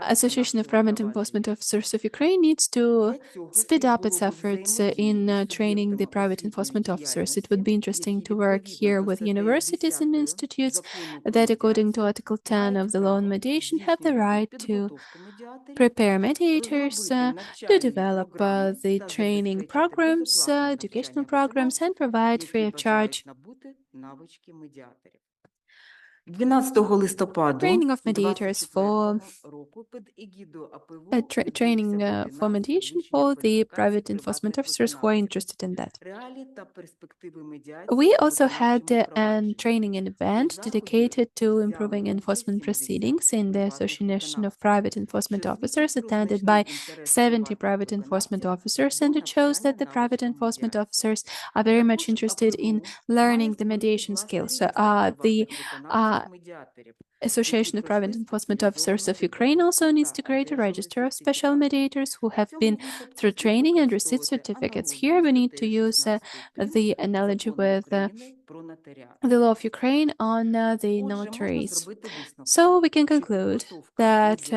Association of Private Enforcement Officers of Ukraine needs to speed up its efforts in training the private enforcement officers. It would be interesting to work here with universities and institutes that, according to Article 10 of the law on mediation, have the right to prepare mediators, to develop the training programs, educational programs, and provide free of charge training of mediators for training for mediation for the private enforcement officers who are interested in that. We also had a training event dedicated to improving enforcement proceedings in the Association of Private Enforcement Officers, attended by 70 private enforcement officers, and it shows that the private enforcement officers are very much interested in learning the mediation skills. The Association of Private Enforcement Officers of Ukraine also needs to create a register of special mediators who have been through training and received certificates. Here we need to use the analogy with the law of Ukraine on the notaries. So we can conclude that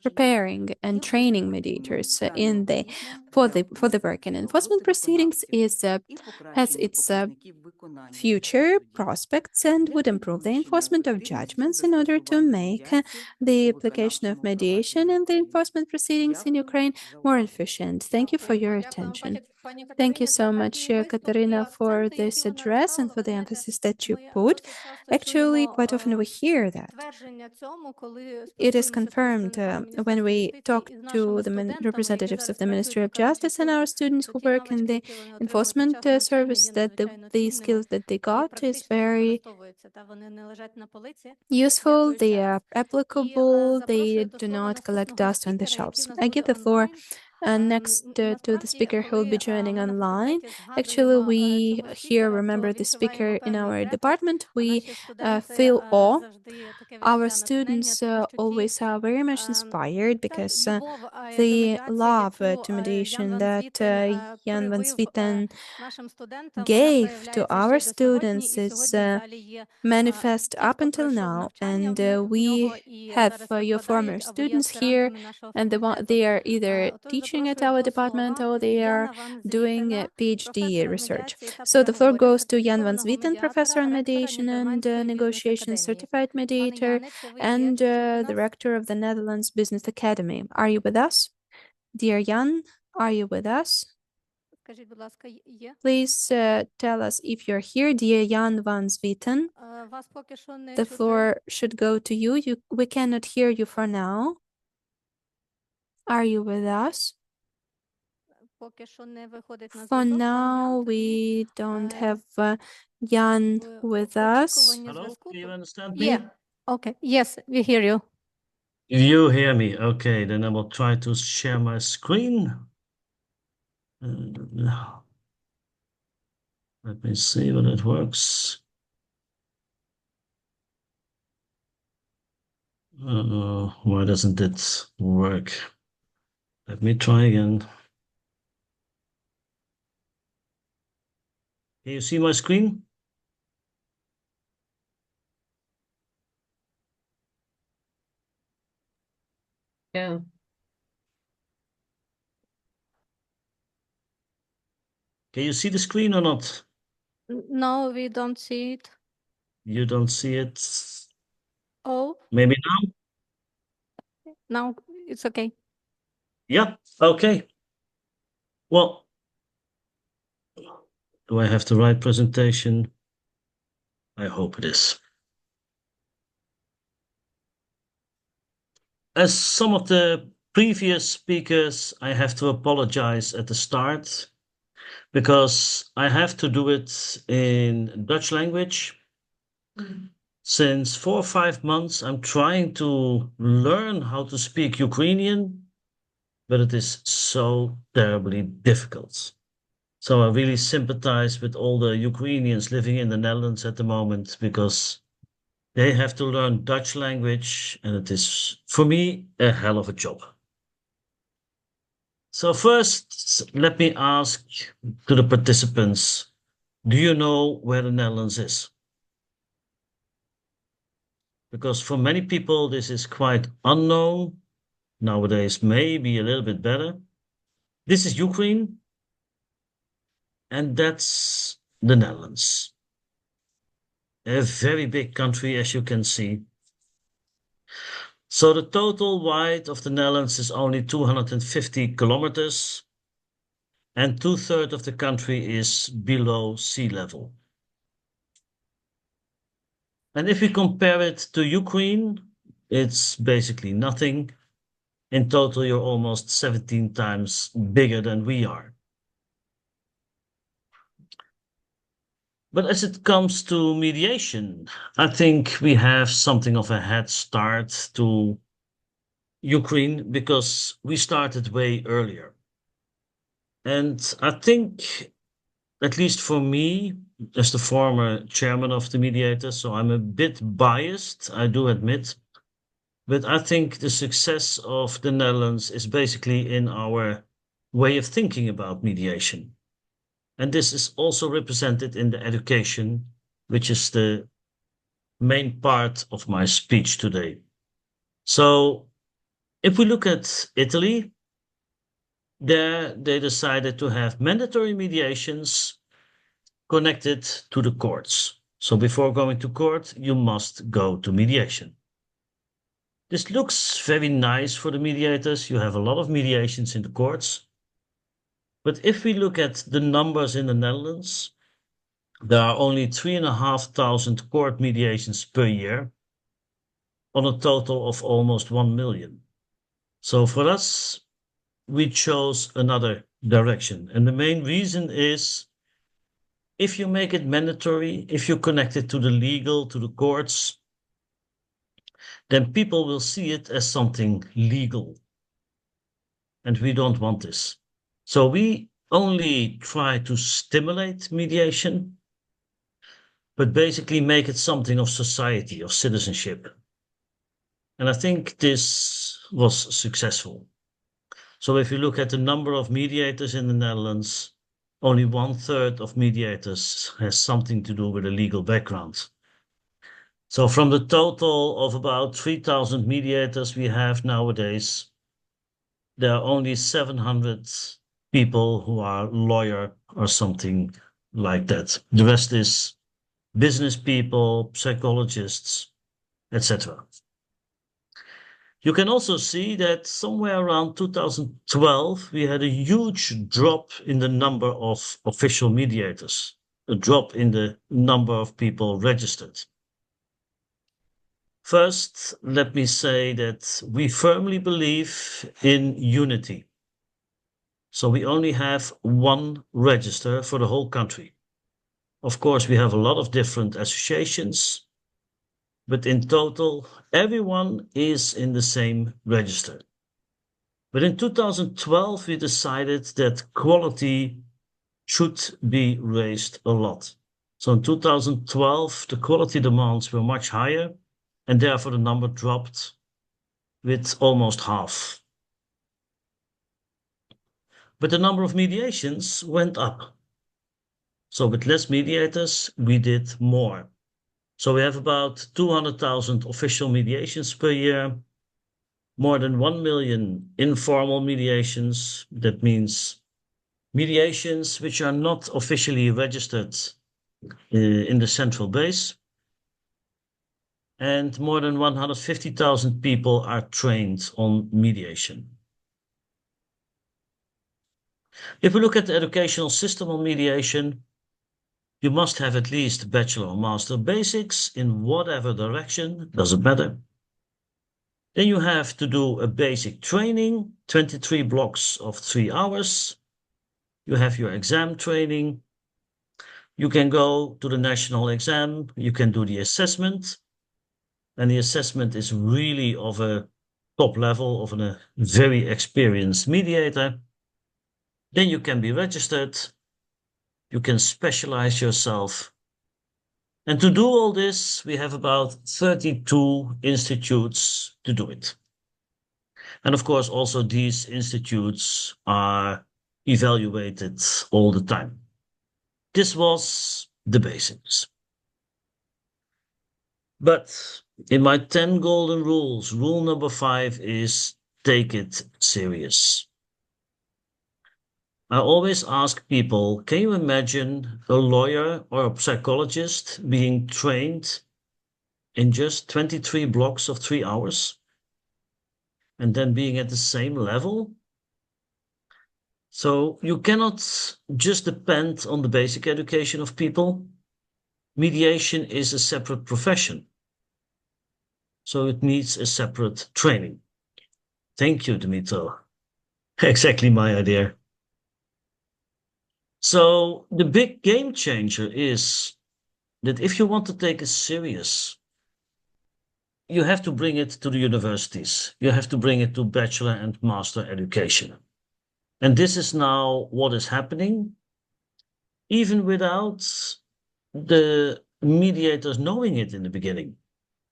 preparing and training mediators for the work in enforcement proceedings has its future prospects and would improve the enforcement of judgments in order to make the application of mediation and the enforcement proceedings in Ukraine more efficient. Thank you for your attention. Thank you so much, Katerina, for this address and for the emphasis that you put. Actually, quite often we hear that. It is confirmed when we talk to the representatives of the Ministry of Justice and our students who work in the enforcement service that the skills that they got is very useful, they are applicable, they do not collect dust on the shelves. I give the floor next to the speaker who will be joining online. Actually, we here remember the speaker in our department. We feel awe. Our students always are very much inspired because the love to mediation that Jan van Swieten gave to our students is manifest up until now, and we have your former students here, and they are either teaching at our department or they are doing PhD research. So the floor goes to Jan van Swieten, professor in mediation and negotiation, certified mediator, and director of the Netherlands Business Academy. Are you with us? Dear Jan, are you with us? Please tell us if you're here, dear Jan van Swieten. The floor should go to you. We cannot hear you for now. Are you with us? For now, we don't have Jan with us. Hello, can you understand Yeah. me? Okay. Yes, we hear you. You hear me? Okay, then I will try to share my screen. Let me see whether it works. Why doesn't it work? Let me try again. Can you see my screen? Yeah. Can you see the screen or not? No, we don't see it. You don't see it. Oh, Maybe now? now it's okay. Yeah, okay. Well, do I have the right presentation? I hope it is. As some of the previous speakers, I have to apologize at the start because I have to do it in Dutch language. Since 4 or 5 months, I'm trying to learn how to speak Ukrainian, but it is so terribly difficult. So I really sympathize with all the Ukrainians living in the Netherlands at the moment because they have to learn Dutch language, and it is, for me, a hell of a job. So first, let me ask to the participants, do you know where the Netherlands is? Because for many people, this is quite unknown. Nowadays, maybe a little bit better. This is Ukraine, and that's the Netherlands. A very big country, as you can see. So the total wide of the Netherlands is only 250 kilometers, and 2/3 of the country is below sea level. And if we compare it to Ukraine, it's basically nothing. In total, you're almost 17 times bigger than we are. But as it comes to mediation, I think we have something of a head start to Ukraine because we started way earlier. And I think, at least for me, as the former chairman of the mediators, so I'm a bit biased, I do admit, but I think the success of the Netherlands is basically in our way of thinking about mediation. And this is also represented in the education, which is the main part of my speech today. So if we look at Italy, there they decided to have mandatory mediations connected to the courts. So before going to court, you must go to mediation. This looks very nice for the mediators. You have a lot of mediations in the courts. But if we look at the numbers in the Netherlands, there are only 3,500 court mediations per year on a total of almost 1 million. So for us, we chose another direction. And the main reason is if you make it mandatory, if you connect it to the legal, to the courts, then people will see it as something legal. And we don't want this. So we only try to stimulate mediation, but basically make it something of society, of citizenship. And I think this was successful. So if you look at the number of mediators in the Netherlands, only 1/3 of mediators has something to do with a legal background. So from the total of about 3,000 mediators we have nowadays, there are only 700 people who are lawyer or something like that. The rest is business people, psychologists, etc. You can also see that somewhere around 2012, we had a huge drop in the number of official mediators, a drop in the number of people registered. First, let me say that we firmly believe in unity. So we only have one register for the whole country. Of course, we have a lot of different associations, but in total, everyone is in the same register. But in 2012, we decided that quality should be raised a lot. So in 2012, the quality demands were much higher, and therefore the number dropped with almost half. But the number of mediations went up. So with less mediators, we did more. So we have about 200,000 official mediations per year, more than 1 million informal mediations. That means mediations which are not officially registered in the central base. And more than 150,000 people are trained on mediation. If we look at the educational system on mediation, you must have at least bachelor or master basics in whatever direction, doesn't matter. Then you have to do a basic training, 23 blocks of 3 hours. You have your exam training. You can go to the national exam. You can do the assessment. And the assessment is really of a top level, of a very experienced mediator. Then you can be registered. You can specialize yourself. And to do all this, we have about 32 institutes to do it. And of course, also these institutes are evaluated all the time. This was the basics. But in my 10 golden rules, rule number 5 is take it serious. I always ask people, can you imagine a lawyer or a psychologist being trained in just 23 blocks of 3 hours and then being at the same level? So you cannot just depend on the basic education of people. Mediation is a separate profession. So it needs a separate training. Thank you, Dmitro. Exactly my idea. So the big game changer is that if you want to take it serious, you have to bring it to the universities. You have to bring it to bachelor and master education. And this is now what is happening, even without the mediators knowing it in the beginning.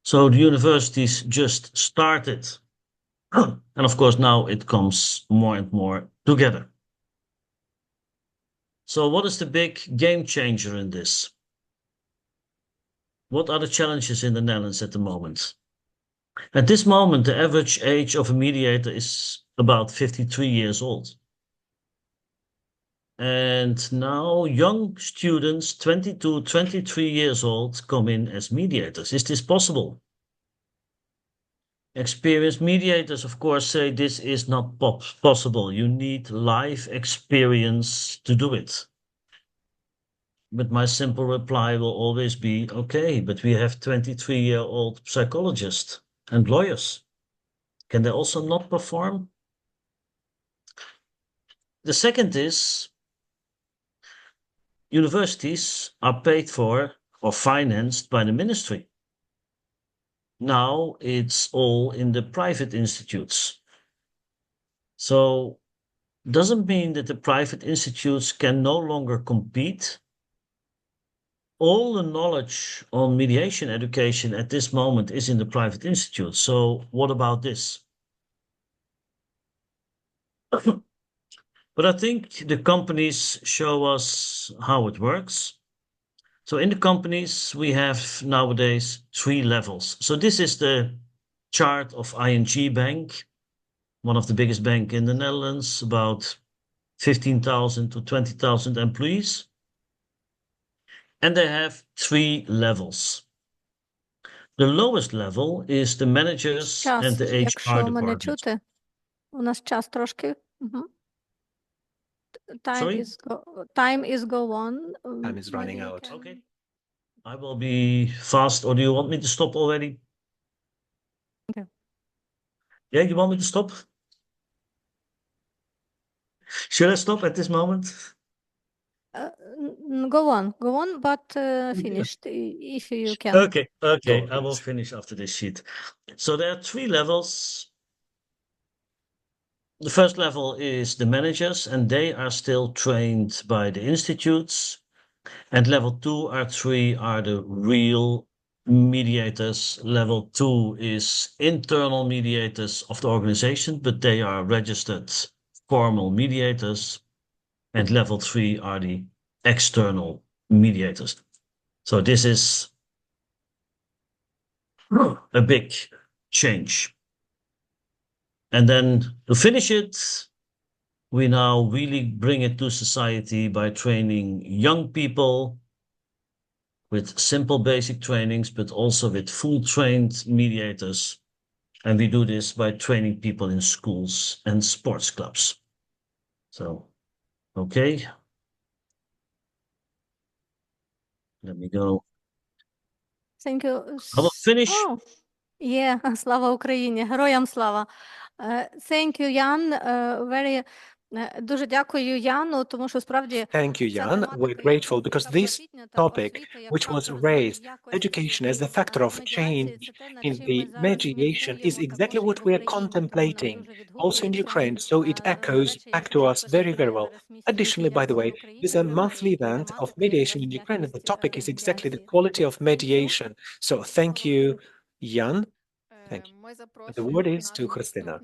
So the universities just started. And of course, now it comes more and more together. So what is the big game changer in this? What are the challenges in the Netherlands at the moment? At this moment, the average age of a mediator is about 53 years old. And now young students, 22, 23 years old, come in as mediators. Is this possible? Experienced mediators, of course, say this is not possible. You need life experience to do it. But my simple reply will always be, okay, but we have 23-year-old psychologists and lawyers. Can they also not perform? The second is, universities are paid for or financed by the ministry. Now it's all in the private institutes. So doesn't mean that the private institutes can no longer compete. All the knowledge on mediation education at this moment is in the private institutes. So what about this? But I think the companies show us how it works. So in the companies, we have nowadays 3 levels. So this is the chart of ING Bank, one of the biggest bank in the Netherlands, about 15,000 to 20,000 employees. And they have 3 levels. The lowest level is the managers and Час, the HR якщо мене department. чути. У нас час трошки. Мгм. Time Sorry? is go on. Time is running Maybe we out. can- Okay. I will be fast, or do you want me to stop already? Okay. Yeah, you want me to stop? Should I stop at this moment? Go on, but finished if you can. Okay, okay, I will finish after this sheet. So there are 3 levels. The first level is the managers, and they are still trained by the institutes. And level 2 or 3 are the real mediators. Level 2 is internal mediators of the organization, but they are registered formal mediators. And level 3 are the external mediators. So this is a big change. And then to finish it, we now really bring it to society by training young people with simple basic trainings, but also with full trained mediators. And we do this by training people in schools and sports clubs. So, okay. Let me go. Thank you. I will finish. Oh, yeah, слава Україні, героям слава. Thank you, Jan. Дуже дякую, Яну, тому що справді Thank you, Jan. We're grateful because this topic, which was raised, education as the factor of change in the mediation, is exactly what we are contemplating also in Ukraine. So it echoes back to us very, very well. Additionally, by the way, this is a monthly event of mediation in Ukraine, and the topic is exactly the quality of mediation. So thank you, Jan. Thank you. The word is to Christina.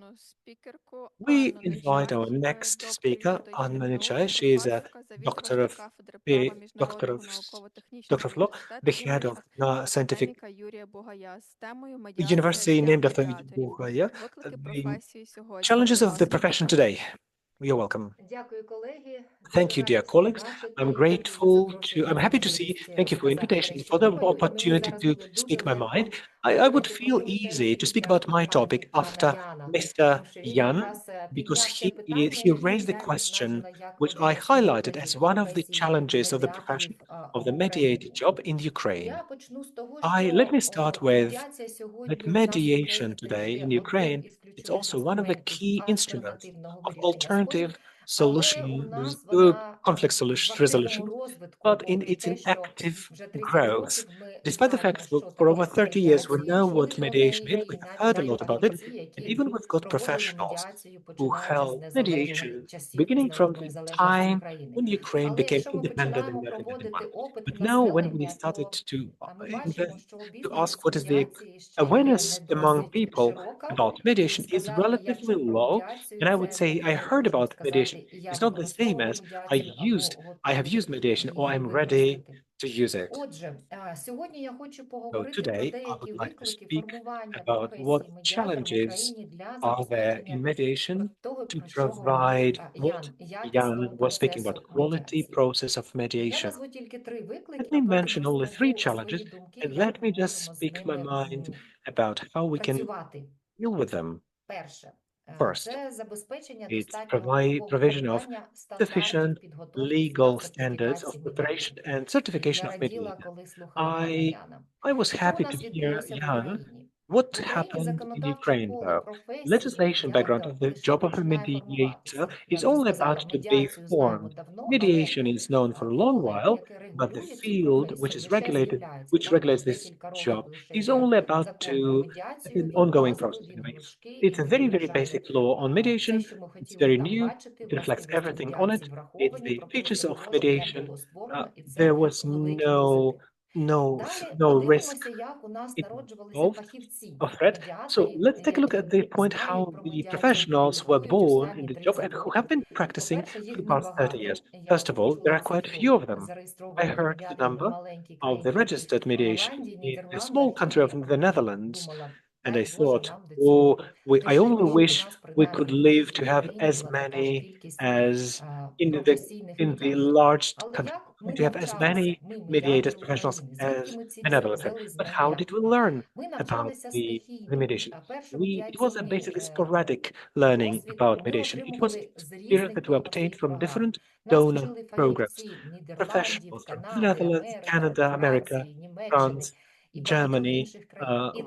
We invite our next speaker, Anna Nechai. She is a doctor of law, the head of the scientific university named after Bugaya. The challenges of the profession today. You're welcome. Thank you, dear colleagues. I'm happy to see, thank you for invitation, for the opportunity to speak my mind. I would feel easy to speak about my topic after Mr. Jan, because he raised the question which I highlighted as one of the challenges of the profession of the mediator job in Ukraine. Let me start with that mediation today in Ukraine, it's also one of the key instruments of alternative solutions, conflict resolution, but it's in active growth. Despite the fact that for over 30 years we know what mediation is, we have heard a lot about it, and even we've got professionals who held mediation beginning from the time when Ukraine became independent in 1991. But now when we started to ask what is the awareness among people about mediation is relatively low, and I would say I heard about mediation. It's not the same as I have used mediation or I'm ready to use it. So today I would like to speak about what challenges are there in mediation to provide what Jan was speaking about, quality process of mediation. Let me mention only 3 challenges, and let me just speak my mind about how we can deal with them. First, it's provision of sufficient legal standards of preparation and certification of mediator. I was happy to hear Jan What happened in Ukraine, though? Legislation background of the job of a mediator is only about to be formed. Mediation is known for a long while, but the field which regulates this job, is only about to it's an ongoing process anyway. It's a very, very basic law on mediation. It's very new. It reflects everything on it. It's the features of mediation. There was no risk involved of threat. So let's take a look at the point how the professionals were born in the job and who have been practicing for the past 30 years. First of all, there are quite a few of them. I heard the number of the registered mediation in the small country of the Netherlands, and I thought, oh, I only wish we could live to have as many as in the large country, to have as many mediators, professionals as the Netherlands had. But how did we learn about the mediation? It was a basically sporadic learning about mediation. It was experience that we obtained from different donor programs. Professionals from the Netherlands, Canada, America, France, Germany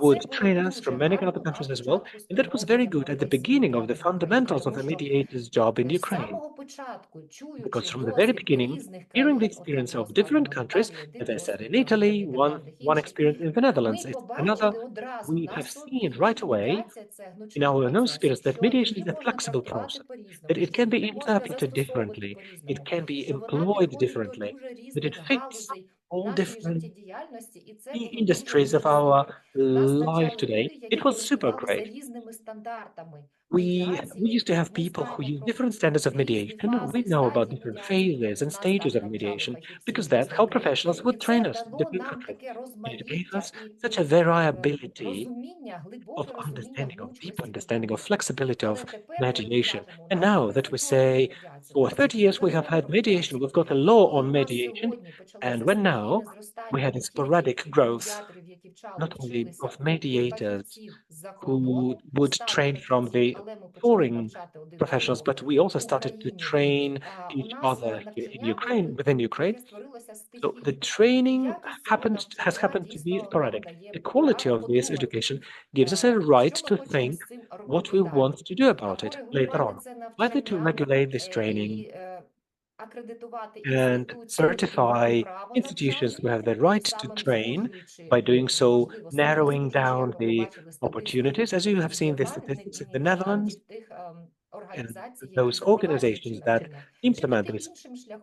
would train us from many other countries as well, and that was very good at the beginning of the fundamentals of the mediator's job in Ukraine. Because from the very beginning, hearing the experience of different countries, as I said, in Italy, one experience in the Netherlands, it's another, we have seen right away in our own experience that mediation is a flexible process, that it can be interpreted differently, it can be employed differently, that it fits all different industries of our life today. It was super great. We used to have people who use different standards of mediation. We know about different phases and stages of mediation because that's how professionals would train us in different countries. And it gave us such a variability of understanding, of deep understanding, of flexibility of mediation. And now that we say for 30 years we have had mediation, we've got a law on mediation, and when now we had a sporadic growth, not only of mediators who would train from the foreign professionals, but we also started to train each other here in Ukraine, within Ukraine. So the training has happened to be sporadic. The quality of this education gives us a right to think what we want to do about it later on, whether to regulate this training and certify institutions who have the right to train, by doing so, narrowing down the opportunities, as you have seen the statistics in the Netherlands, and those organizations that implement these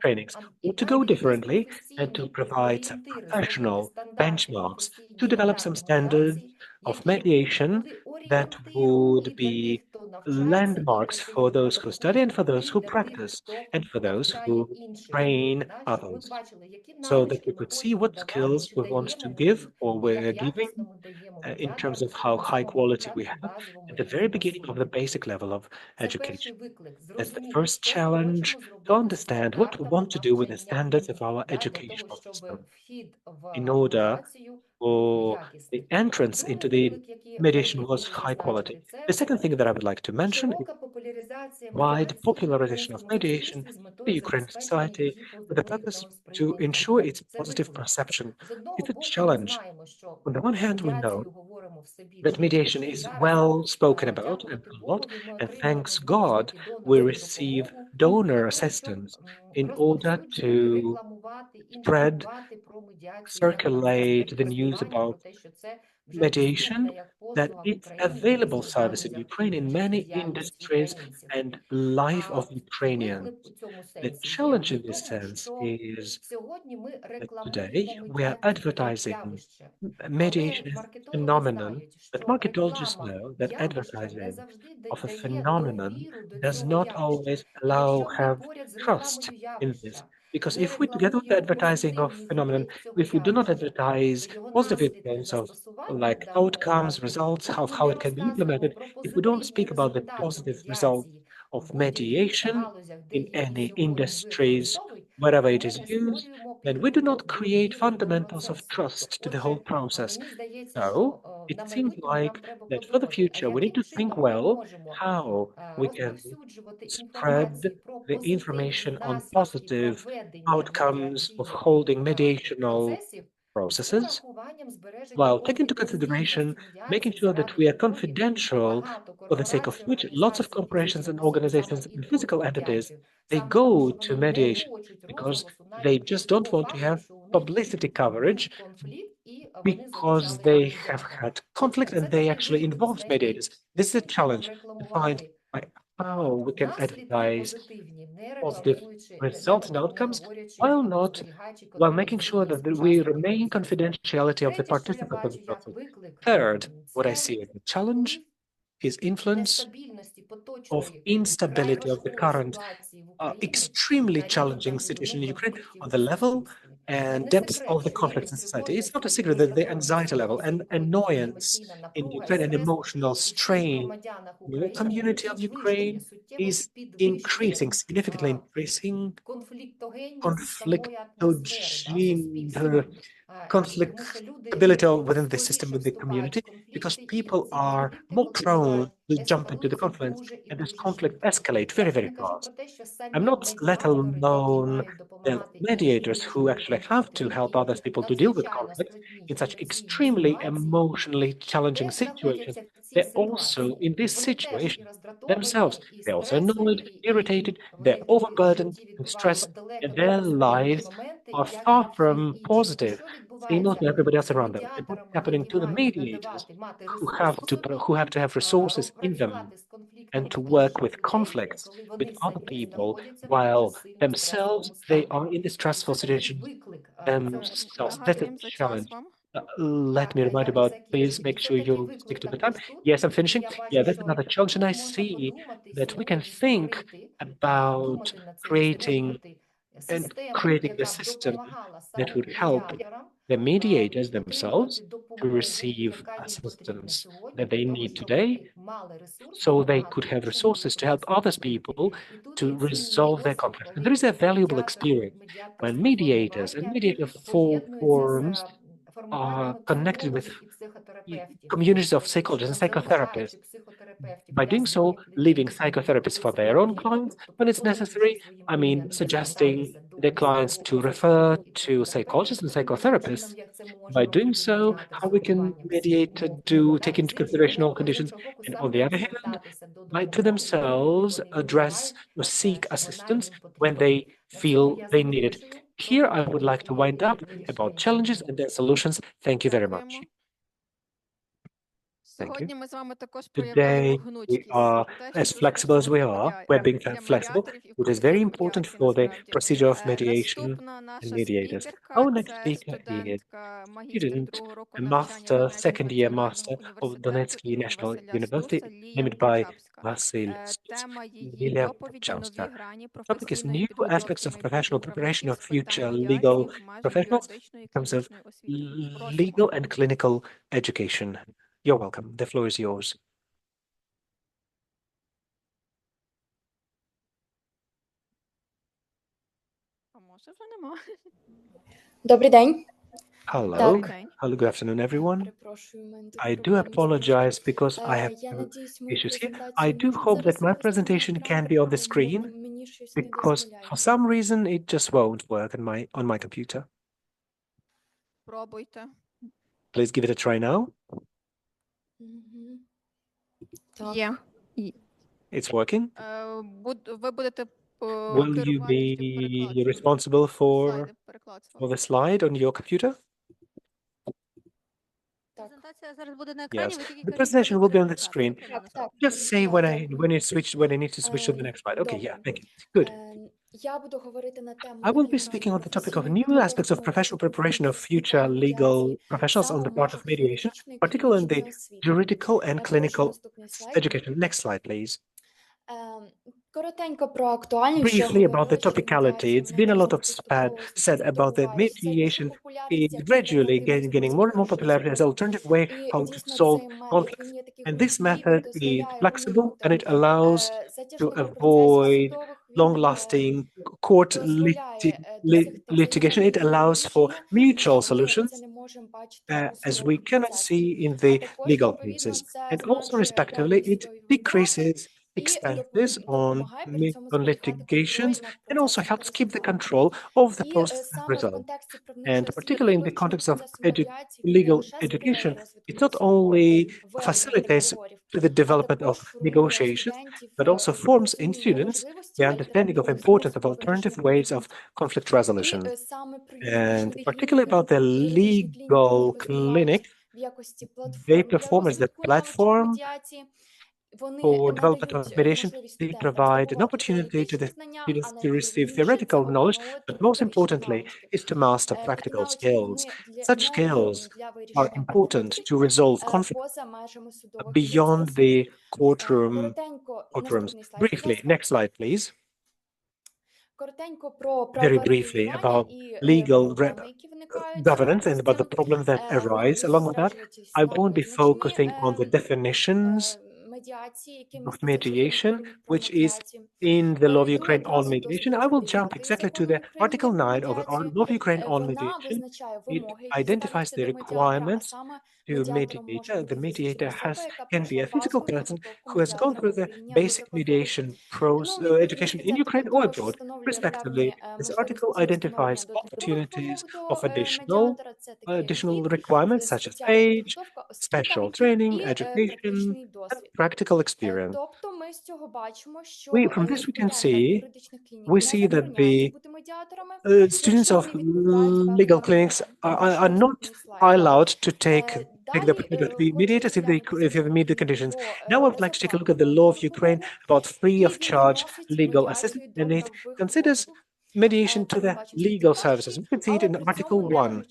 trainings, or to go differently and to provide some professional benchmarks to develop some standards of mediation that would be landmarks for those who study and for those who practice and for those who train others, so that we could see what skills we want to give or we're giving in terms of how high quality we have at the very beginning of the basic level of education. That's the first challenge, to understand what we want to do with the standards of our educational system in order for the entrance into the mediation was high quality. The second thing that I would like to mention is wide popularization of mediation in the Ukrainian society with the purpose to ensure its positive perception. It's a challenge. On the one hand, we know that mediation is well spoken about and a lot, and thanks God, we receive donor assistance in order to spread, circulate the news about mediation, that it's available service in Ukraine in many industries and life of Ukrainians. The challenge in this sense is that today we are advertising mediation as a phenomenon, but marketologists know that advertising of a phenomenon does not always have trust in this. Because if we, together with the advertising of phenomenon, if we do not advertise positive influence of like outcomes, results, how it can be implemented, if we don't speak about the positive results of mediation in any industries, wherever it is used, then we do not create fundamentals of trust to the whole process. So it seems like that for the future, we need to think well how we can spread the information on positive outcomes of holding mediational processes, while taking into consideration making sure that we are confidential for the sake of which lots of corporations and organizations and physical entities, they go to mediation because they just don't want to have publicity coverage because they have had conflict and they actually involve mediators. This is a challenge to find how we can advertise positive results and outcomes while making sure that we remain confidentiality of the participants of the process. Third, what I see as a challenge is influence of instability of the current extremely challenging situation in Ukraine on the level and depth of the conflicts in society. It's not a secret that the anxiety level and annoyance in Ukraine and emotional strain in the community of Ukraine is increasing, significantly increasing conflictability within the system, with the community, because people are more prone to jump into the conflict, and this conflict escalate very, very fast. I'm not let alone the mediators who actually have to help other people to deal with conflict in such extremely emotionally challenging situations. They're also in this situation themselves. They're also annoyed, irritated, they're overburdened and stressed, and their lives are far from positive, similar to everybody else around them. And what's happening to the mediators who have to have resources in them and to work with conflicts with other people while themselves they are in the stressful situation themselves. That's a challenge. Let me remind about, please make sure you stick to the time. Yes, I'm finishing. Yeah, that's another challenge. And I see that we can think about creating the system that would help the mediators themselves to receive assistance that they need today so they could have resources to help other people to resolve their conflicts. And there is a valuable experience when mediators and mediator forums are connected with communities of psychologists and psychotherapists. By doing so, leaving psychotherapists for their own clients when it's necessary, I mean, suggesting their clients to refer to psychologists and psychotherapists. By doing so, how we can mediate to take into consideration all conditions, and on the other hand, by to themselves address or seek assistance when they feel they need it. Here, I would like to wind up about challenges and their solutions. Thank you very much. Thank you. Today, we are as flexible as we are. We're being flexible, which is very important for the procedure of mediation and mediators. Our next speaker is student, a master, second-year master of Donetsky National University, named by Vasil Lilia Popchanska. Topic is new aspects of professional preparation of future legal professionals in terms of legal and clinical education. You're welcome. The floor is yours. Добрий день. Hello. Hello, good afternoon, everyone. I do apologize because I have issues here. I do hope that my presentation can be on the screen because for some reason it just won't work on my computer. Please give it a try now. It's working. Will you be responsible for the slide on your computer? Yes, the presentation will be on the screen. Just say when I need to switch to the next slide. Okay, yeah, thank you. Good. I will be speaking on the topic of new aspects of professional preparation of future legal professionals on the part of mediation, particularly in the juridical and clinical education. Next slide, please. Briefly about the topicality, it's been a lot of said about that mediation is gradually gaining more and more popularity as an alternative way how to solve conflicts. And this method is flexible and it allows to avoid long-lasting court litigation. It allows for mutual solutions, as we cannot see in the legal cases. And also, respectively, it decreases extends this on litigations and also helps keep the control of the post-result. And particularly in the context of legal education, it not only facilitates the development of negotiations, but also forms in students the understanding of importance of alternative ways of conflict resolution. And particularly about the legal clinic, they perform as the platform for development of mediation. They provide an opportunity to the students to receive theoretical knowledge, but most importantly is to master practical skills. Such skills are important to resolve conflicts beyond the courtrooms. Briefly, next slide, please. Very briefly about legal governance and about the problems that arise along with that. I won't be focusing on the definitions of mediation, which is in the law of Ukraine on mediation. I will jump exactly to the Article 9 of the law of Ukraine on mediation. It identifies the requirements to mediator. The mediator can be a physical person who has gone through the basic mediation education in Ukraine or abroad, respectively. This article identifies opportunities of additional requirements such as age, special training, education, and practical experience. From this we can see, that the students of legal clinics are not allowed to take the opportunity to be mediators if they meet the conditions. Now I would like to take a look at the law of Ukraine about free of charge legal assistance, and it considers mediation to the legal services. We can see it in Article 1.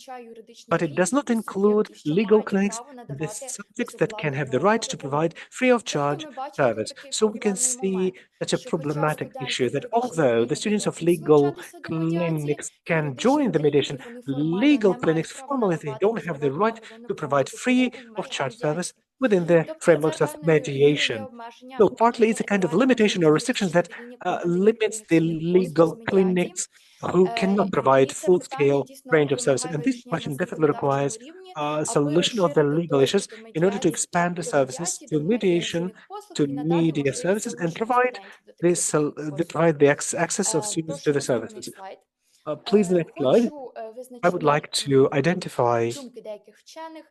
But it does not include legal clinics, the subjects that can have the right to provide free of charge service. So we can see such a problematic issue that although the students of legal clinics can join the mediation, legal clinics formally they don't have the right to provide free of charge service within the frameworks of mediation. So partly it's a kind of limitation or restrictions that limits the legal clinics who cannot provide full-scale range of services. And this question definitely requires a solution of the legal issues in order to expand the services to mediation, to media services, and provide the access of students to the services. Please, the next slide. I would like to identify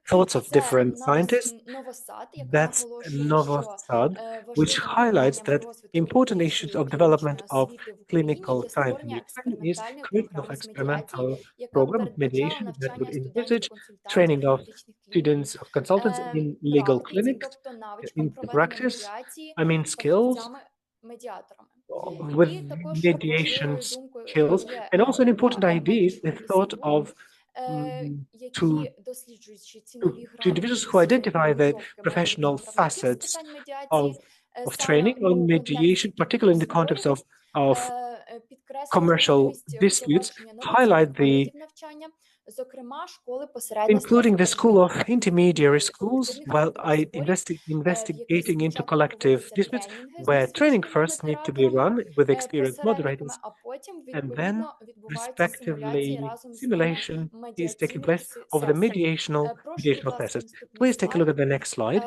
thoughts of different scientists. That's Novosad, which highlights that important issues of development of clinical science in Ukraine is creation of experimental program of mediation that would envisage training of students of consultants in legal clinics, into practice, skills with mediation skills, and also an important idea is the thought of to individuals who identify the professional facets of training on mediation, particularly in the context of commercial disputes, highlight including the school of intermediary schools, while investigating into collective disputes, where training first need to be run with experienced moderators, and then respectively simulation is taking place of the mediational process. Please take a look at the next slide.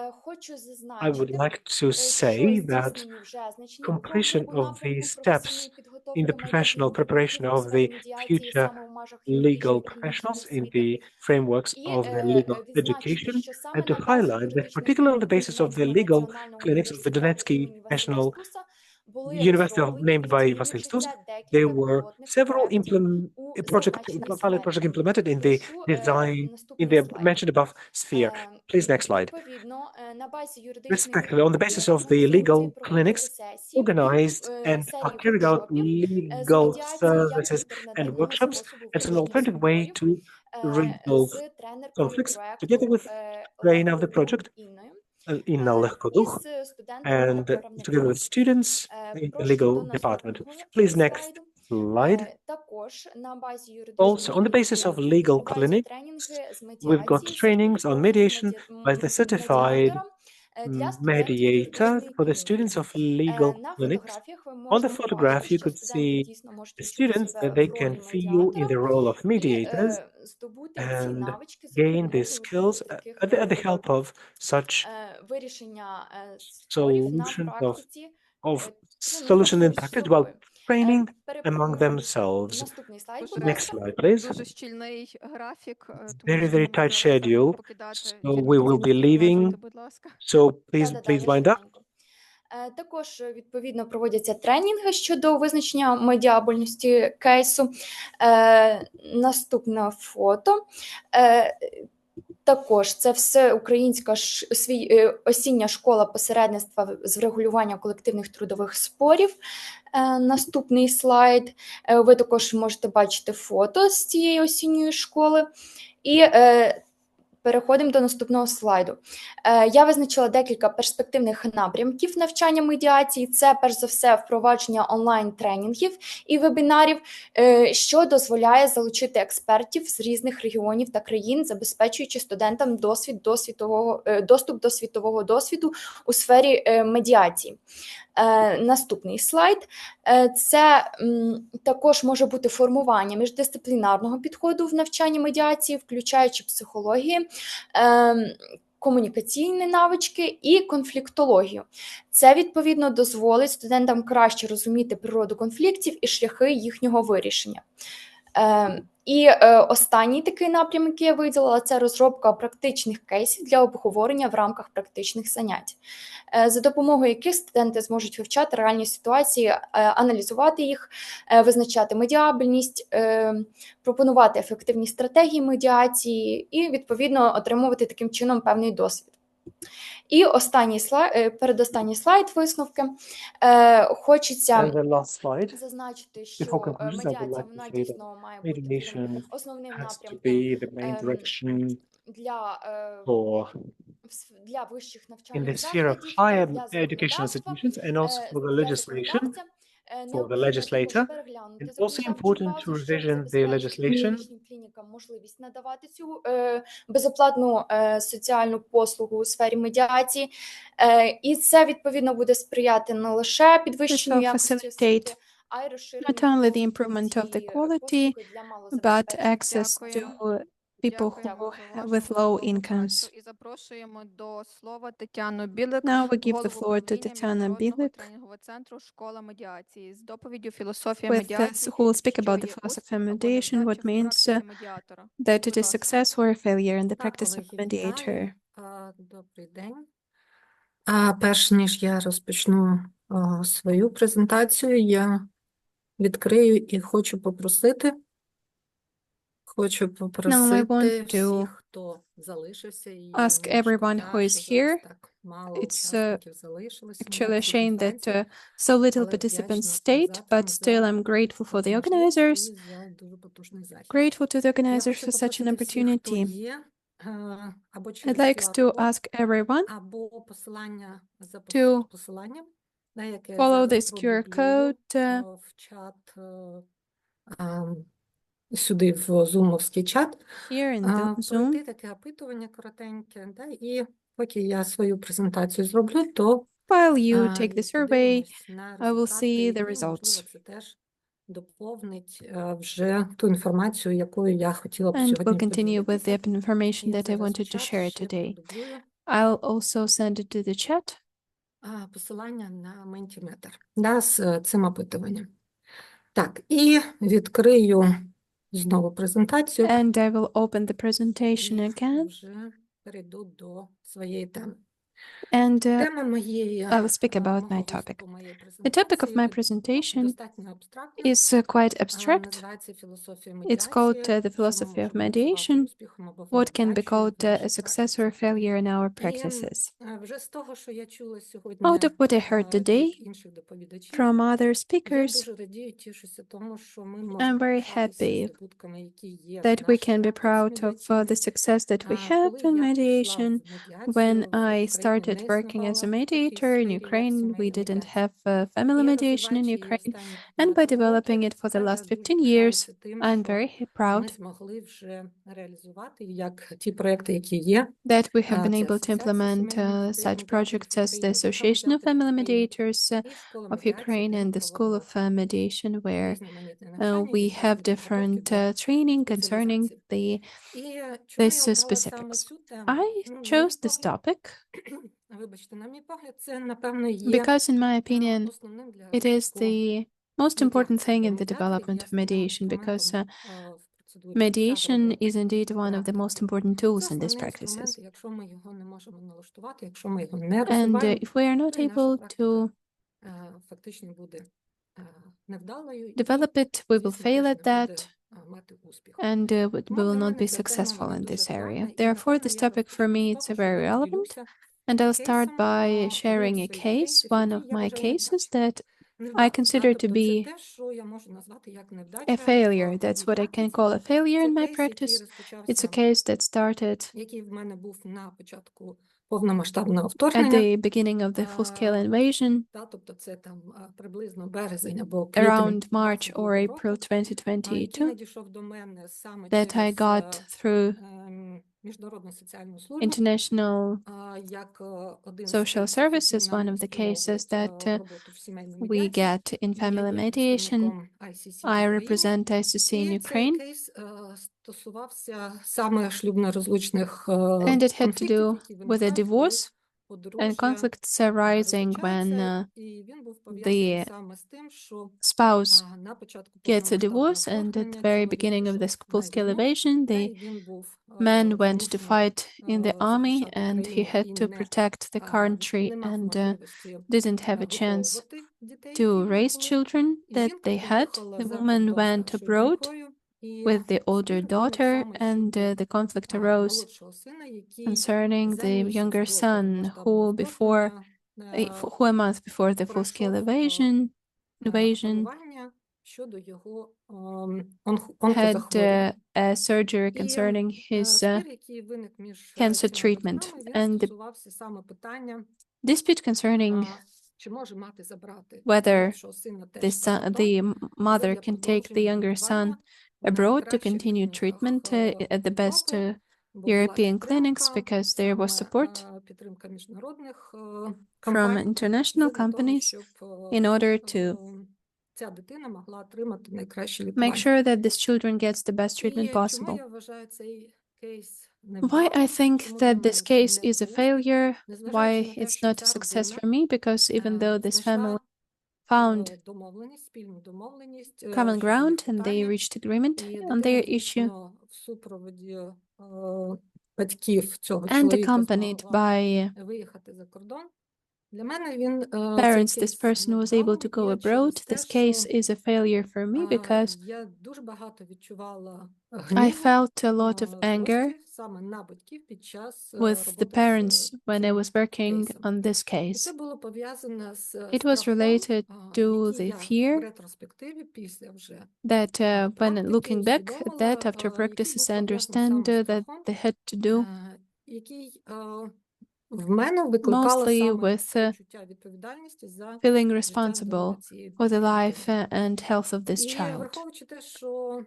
I would like to say that completion of these steps in the professional preparation of the future legal professionals in the frameworks of the legal education, and to highlight that particularly on the basis of the legal clinics of the Donetsky National University named by Vasil Stus, there were several pilot projects implemented in the design, in the mentioned above sphere. Please, next slide. Respectively, on the basis of the legal clinics organized and are carried out legal services and workshops as an alternative way to resolve conflicts, together with Raina of the project, Inna Lehkoduch, and together with students in the legal department. Please, next slide. Also, on the basis of legal clinics, we've got trainings on mediation by the certified mediator for the students of legal clinics. On the photograph, you could see the students that they can feel in the role of mediators and gain these skills at the help of such solutions of of solution in practice? Well, training among themselves. Наступний слайд, будь Next ласка. slide, please. Дуже щільний графік, тому Very, що very нам tight можна schedule. покидати So через we will be leaving. будь ласка. So please, Да-да-да, please я wind up. швиденько. Також, відповідно, проводяться тренінги щодо визначення медіабельності кейсу. Наступне фото. Також це все українська осіння школа посередництва з врегулювання колективних трудових спорів. Наступний слайд. Ви також можете бачити фото з цієї осінньої школи. І переходимо до наступного слайду. Я визначила декілька перспективних напрямків навчання медіації. Це, перш за все, впровадження онлайн-тренінгів і вебінарів, що дозволяє експертів з різних регіонів та країн, забезпечуючи студентам доступ до світового досвіду у сфері медіації. Наступний слайд. Це також може бути формування міждисциплінарного підходу в навчанні медіації, включаючи психологію, комунікаційні навички і конфліктологію. Це, відповідно, дозволить студентам краще розуміти природу конфліктів і шляхи їхнього вирішення. І останній такий напрямок, який я виділила, це розробка практичних кейсів для обговорення в рамках практичних занять, за допомогою яких студенти зможуть вивчати реальні ситуації, аналізувати їх, визначати медіабельність, пропонувати ефективні стратегії медіації і, відповідно, отримувати таким чином певний досвід. І передостанній слайд висновки. Хочеться зазначити, що медіація вона дійсно має бути таким основним напрямком для вищих навчальних закладів, для законодавства, законодавця. For the legislator, it's also important to revision the legislation клінікам можливість надавати цю безоплатну соціальну послугу у сфері медіації. І це, відповідно, буде сприяти не лише підвищенню якості освіти, а й розширенню not only the improvement of the quality, but access to people who with low incomes. І запрошуємо до слова Тетяну Білик, Now we give the голову floor to управління Tatiana Міжнародного Bilik, тренінгового центру «Школа медіації» з доповіддю «Філософія who медіації», will speak about the що є philosophy of успіх або mediation, невдача what в means практиці медіатора. that it Будь is ласка. success or a failure in the practice of Колеги, mediator. вітаю. Добрий день. Перш ніж я розпочну свою презентацію, я відкрию і хочу попросити всіх, хто залишився, і Ask мені everyone шкода, who is що зараз here. так мало It's учасників залишилося на actually a цій shame that конференції, so little але participants вдячна stayed, but організаторам still за I'm grateful for the можливість organizers, і за дуже потужний захід. grateful to the Я organizers хочу for such an попросити всіх, хто opportunity. є, або I'd через like to QR-код, ask everyone або посилання за to посиланням, на яке я follow зараз this QR продублюю code в чат, сюди в зумовський чат, here in Zoom. пройти таке опитування коротеньке, да, і поки я свою презентацію зроблю, то While you take the survey, подивимось на I will результати, see the і, можливо, results. це теж доповнить вже ту інформацію, якою я хотіла б And сьогодні we'll continue with поділитися. the information Я that I зараз в wanted to чат share ще today. продублюю I'll also send it to the chat. посилання на Mentimeter, да, з цим опитуванням. Так, і відкрию знову презентацію. And I will open the presentation again. Вже перейду до своєї теми. And Тема моєї I will speak about my topic. The topic of my presentation достатньо абстрактна. is quite abstract. Називається філософія It's called медіації. the philosophy of Що ми можемо mediation, назвати успіхом або what can be невдачею called в a нашій success or a failure in our practices. І вже з того, що я чула сьогодні Out of what I heard today від інших доповідачів, from other я speakers, дуже радію, тішуся тому, що ми I'm можемо very пишатися happy здобутками, які є в that we нашій can be практиці proud of the медіаційній. success that we have Коли in я прийшла mediation. в медіацію, When в I Україні started не working as a існувало в такій mediator in сфері, як Ukraine, we сімейна didn't медіація. have family І mediation in розвиваючи її Ukraine. останні And by 15 developing років, it for the я last дуже 15 years, пишаюся тим, I'm що very ми proud змогли вже реалізувати як ті проекти, які є. that we have been Це able to асоціація implement сімейних such медіаторів projects as the України, Association of Family Mediators і школа of медіації, Ukraine де ми and the School of проводимо Mediation, where різноманітне навчання і we різні have підготовки different до training concerning спеціалізації. the І чому я this обрала саме specifics. цю тему? I chose this topic Вибачте, на мій погляд, це, напевно, є Because, in my opinion, основним для it is розвитку the most important thing in the медіаторів, development є of mediation, основним because інструментом в процедурі mediation медіатора is indeed one of the most important tools Це in these основний інструмент, practices. якщо ми його не можемо налаштувати, якщо ми його не And розвиваємо, if we are not то і наша able практика to фактично буде невдалою develop it, we will fail at that, мати успіх. and we will not be successful in this area. Therefore, this topic for me it's very relevant, and I'll start by sharing a case, one of my cases that I consider to be Те, що я можу назвати як a невдача failure. That's what I can call a failure in my кейс, який practice. It's a розпочався, case that started який в мене був на початку повномасштабного at вторгнення. the beginning of the full-scale invasion, Тобто це там приблизно березень або квітень around March or 22-го April року, який 2022, надійшов до мене саме that I через got through міжнародну соціальну службу, international як один з social кейсів, services, які one нам of the cases спрямовують that роботу в сімейній we медіації. get in Я family є mediation. представником ICC в I Україні. represent ICC in І цей Ukraine, кейс стосувався саме шлюбно-розлучних and it had to конфліктів, do які with a виникають, коли divorce and подружжя conflicts arising when розлучається, і він був пов'язаний the саме з тим, що spouse на початку gets a повномасштабного divorce, and at the вторгнення very чоловік beginning of пішов this на full-scale війну, invasion, the і він був man went to змушений fight in the army, захищати and he країну had і to protect the country не мав and можливості didn't have a chance виховувати дітей to в raise Європі. children that Жінка they had. поїхала The за woman кордон went старшою abroad донькою, і with the older конфлікт виник daughter, саме and щодо the conflict arose молодшого сина, який concerning за the місяць younger до son повномасштабного who вторгнення a month before the full-scale invasion оперування щодо його had онкозахворювання. a surgery І concerning his спір, який виник між cancer цими treatment, батьками, він and the стосувався саме питання, dispute concerning чи може мати забрати whether молодшого сина the теж за son, кордон the mother задля can take the продовження younger son лікування в abroad to найкращих continue клініках treatment at the best Європи, бо була European clinics, підтримка, because there was саме support підтримка міжнародних from компаній, international задля того, companies щоб in order to ця дитина могла отримати найкраще make лікування. sure that this children gets the best treatment І чому possible. я вважаю цей кейс Why I невдалим? think Чому that для this мене це case не is a успіх? failure, Незважаючи на why те, it's що not a ця success родина for me, because even though this family знайшла found домовленість, спільну домовленість common щодо ground and they питання, reached agreement і on дитина their issue дійсно в супроводі батьків цього and чоловіка accompanied змогла by виїхати за кордон. Для мене він цей parents, this кейс person was able to невдалим go є через abroad. те, This case що is a failure for me because я дуже багато відчувала I гніву, felt a lot of anger злості саме на батьків під час with the роботи з parents when I цим was working кейсом. on this І це case. було пов'язане з It was страхом, related to який the я в fear ретроспективі після вже that when практики looking back at усвідомила, that after який practices, був I пов'язаний understand саме з that страхом, they had to do який в мене викликала mostly саме with почуття відповідальності за feeling життя responsible здоров'я цієї for the дитини. life and health of this І child. враховуючи те, що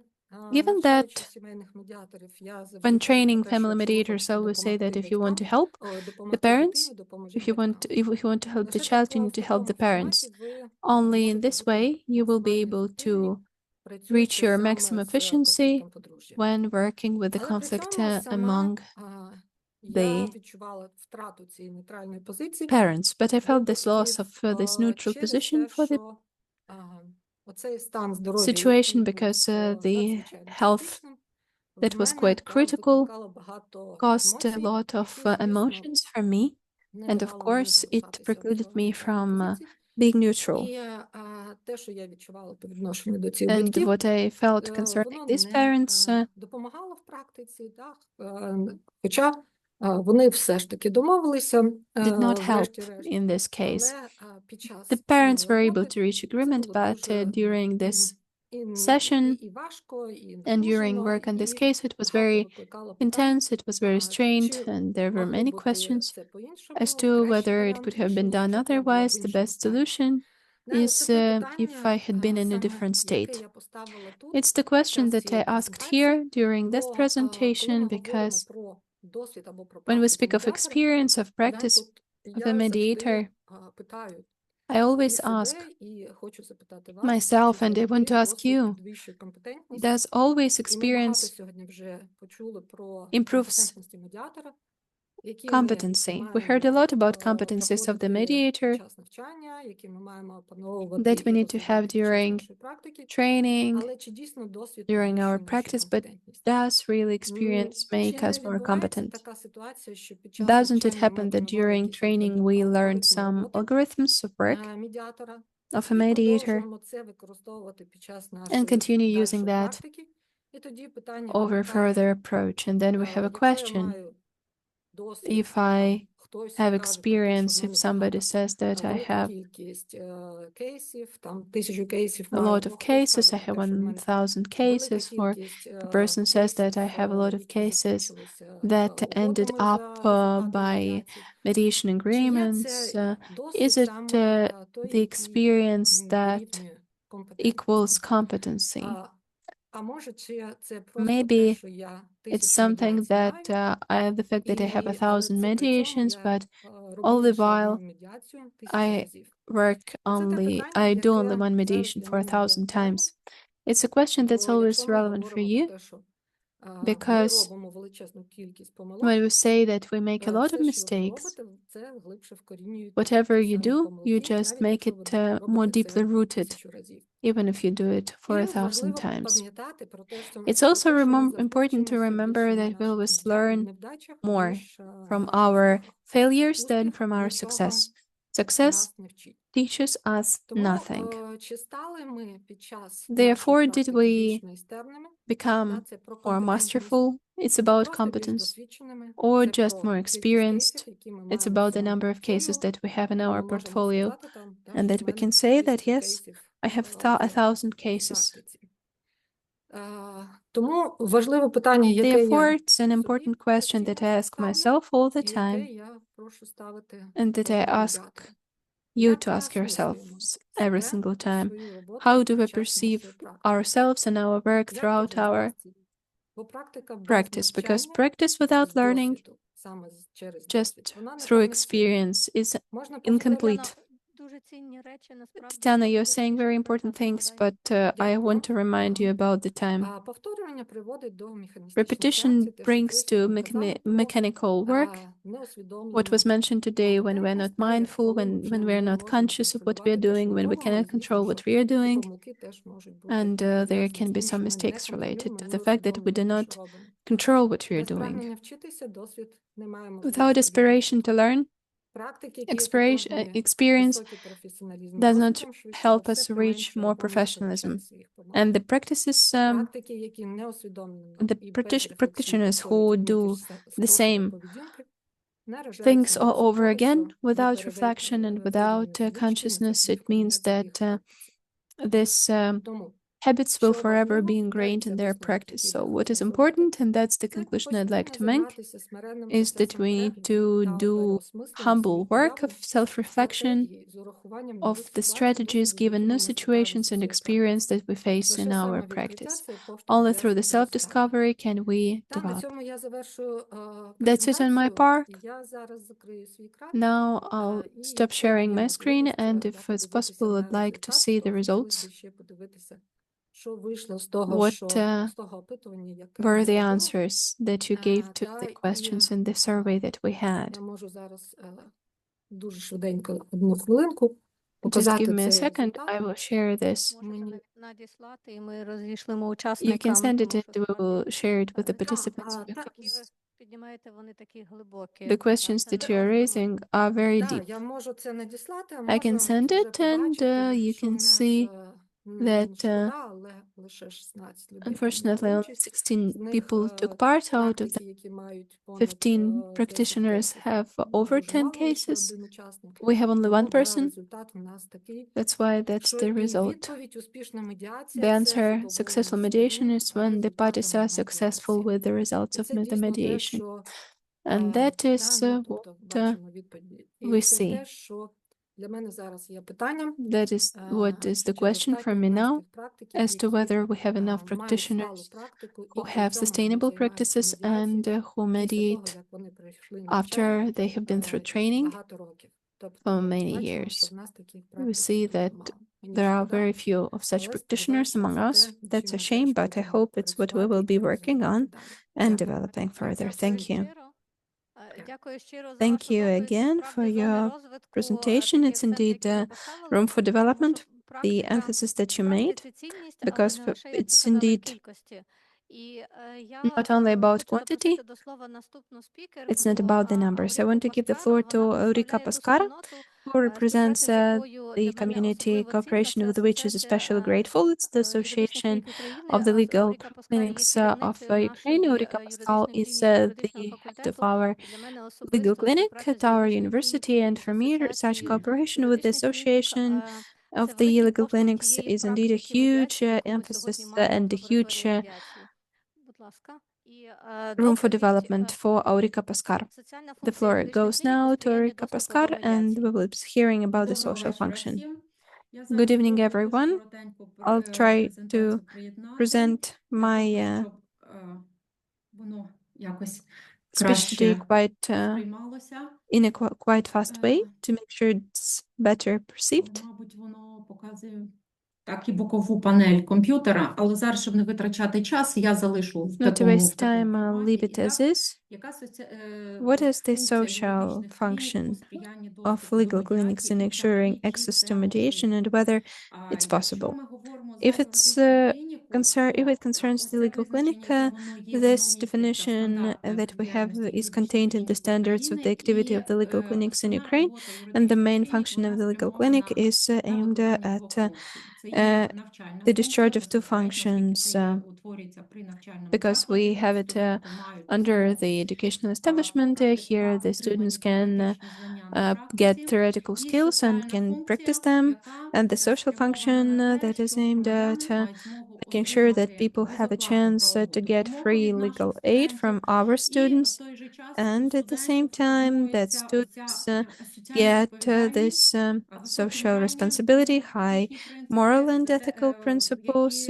Given навчаючи that сімейних медіаторів, я завжди when кажу про training те, що family якщо ви mediators, хочете I always say that допомогти if you want to батькам, help the допомогти parents, дитині, допоможіть if you want to help the Лише child, you need to help the parents. Only in this way you will be able to reach your maximum efficiency when working with the Але при conflict цьому among я the відчувала втрату цієї нейтральної позиції parents. But I двох felt this loss батьків of this neutral через position те, for the що оцей стан здоров'я, situation, який був because the надзвичайно health критичним, that в was мене quite critical викликало багато caused a емоцій, lot of які, звісно, emotions for me. не And of давали мені course, it залишатися в precluded me нейтральній from позиції. being neutral. І те, що я відчувала по відношенню до цих And батьків, what I felt concerning воно these не parents допомагало в практиці, так? Хоча вони все ж таки домовилися, did not help врешті-решт, in this case. але під час The цієї parents were able роботи to reach agreement, було but дуже during this і session важко, і and during напружено, work on this і case, it was багато very викликало питань, intense, it was very strained, чи and there were могло many бути questions це по-іншому, as to кращий whether it варіант could have been рішення, done якщо б я була в otherwise. The іншому best стані. solution is Це те if I had been in a саме, different яке state. я поставила тут It's the question час that I цієї asked презентації, here during this бо коли presentation, ми говоримо because про досвід або про when we практику speak of медіатора, experience of я practice тут of a я mediator, завжди питаю I і always ask себе, і хочу запитати вас, myself, чи and I want завжди to ask досвід you, підвищує компетентність? does always І ми багато experience сьогодні вже почули про improves компетентності медіатора. Competency. We heard a lot about competencies of the mediator that we need to have during training, during our practice, but does really experience make us more competent? Doesn't it happen that during training we learn some algorithms of work of a mediator and continue using that over further approach? And then we have a question. If I have experience, if somebody says that I have a lot of cases, I have 1,000 cases, or the person says that I have a lot of cases that ended up by mediation agreements, is it the experience that equals competency? Maybe it's something that the fact that I have 1,000 mediations, but all the while I do only one mediation for 1,000 times. It's a question that's always relevant for you, because when we say that we make a lot of mistakes, whatever you do, you just make it more deeply rooted, even if you do it for 1,000 times. It's also important to remember that we always learn more from our failures than from our success. Success teaches us nothing. Therefore, did we become more masterful? It's about competence. Or just more experienced? It's about the number of cases that we have in our portfolio, and that we can say that, yes, I have 1,000 cases. Therefore, it's an important question that I ask myself all the time, and that I ask you to ask yourselves every single time. How do we perceive ourselves and our work throughout our practice? Because practice without learning, just through experience, is incomplete. Tatiana, you're saying very important things, but I want to remind you about the time. Repetition brings to mechanical work. What was mentioned today, when we're not mindful, when we're not conscious of what we're doing, when we cannot control what we are doing, and there can be some mistakes related to the fact that we do not control what we are doing. Without aspiration to learn, experience does not help us reach more professionalism. And the practices, the practitioners who do the same things all over again without reflection and without consciousness, it means that these habits will forever be ingrained in their practice. So what is important, and that's the conclusion I'd like to make, is that we need to do humble work of self-reflection, of the strategies given new situations and experience that we face in our practice. Only through the self-discovery can we develop. That's it on my part. Now I'll stop sharing my screen, and if it's possible, I'd like to see the results. What were the answers that you gave to the questions in the survey that we had? Just give me a second, I will share this. You can send it and we will share it with the participants. The questions that you are raising are very deep. I can send it, and you can see that unfortunately only 16 people took part. Out of the 15 practitioners have over 10 cases. We have only one person. That's why that's the result. The answer, successful mediation, is when the parties are successful with the results of the mediation. And that is what we see. That is what is the question for me now, as to whether we have enough practitioners who have sustainable practices and who mediate after they have been through training for many years. We see that there are very few of such practitioners among us. That's a shame, but I hope it's what we will be working on and developing further. Thank you. Thank you again for your presentation. It's indeed room for development, the emphasis that you made, because it's indeed not only about quantity, it's not about the numbers. I want to give the floor to Eureka Paskara, who represents the community cooperation with which is especially grateful. It's the Association of the Legal Clinics of Ukraine. Eureka Paskal is the head of our legal clinic at our university, and for me, such cooperation with the Association of the Legal Clinics is indeed a huge emphasis and a huge room for development for Eureka Paskar. The floor goes now to Eureka Paskar, and we will be hearing about the social function. Good evening, everyone. I'll try to present my speech today quite in a quite fast way to make sure it's better perceived. Так і бокову панель комп'ютера, але зараз, щоб не витрачати час, я залишу в Not to такому waste time, I'll leave it as is. What is the social function of legal clinics in ensuring access to mediation and whether it's possible? If it concerns the legal clinic, this definition that we have is contained in the standards of the activity of the legal clinics in Ukraine, and the main function of the legal clinic is aimed at the discharge of two functions, because we have it under the educational establishment. Here, the students can get theoretical skills and can practice them, and the social function that is aimed at making sure that people have a chance to get free legal aid from our students, and at the same time that students get this social responsibility, high moral and ethical principles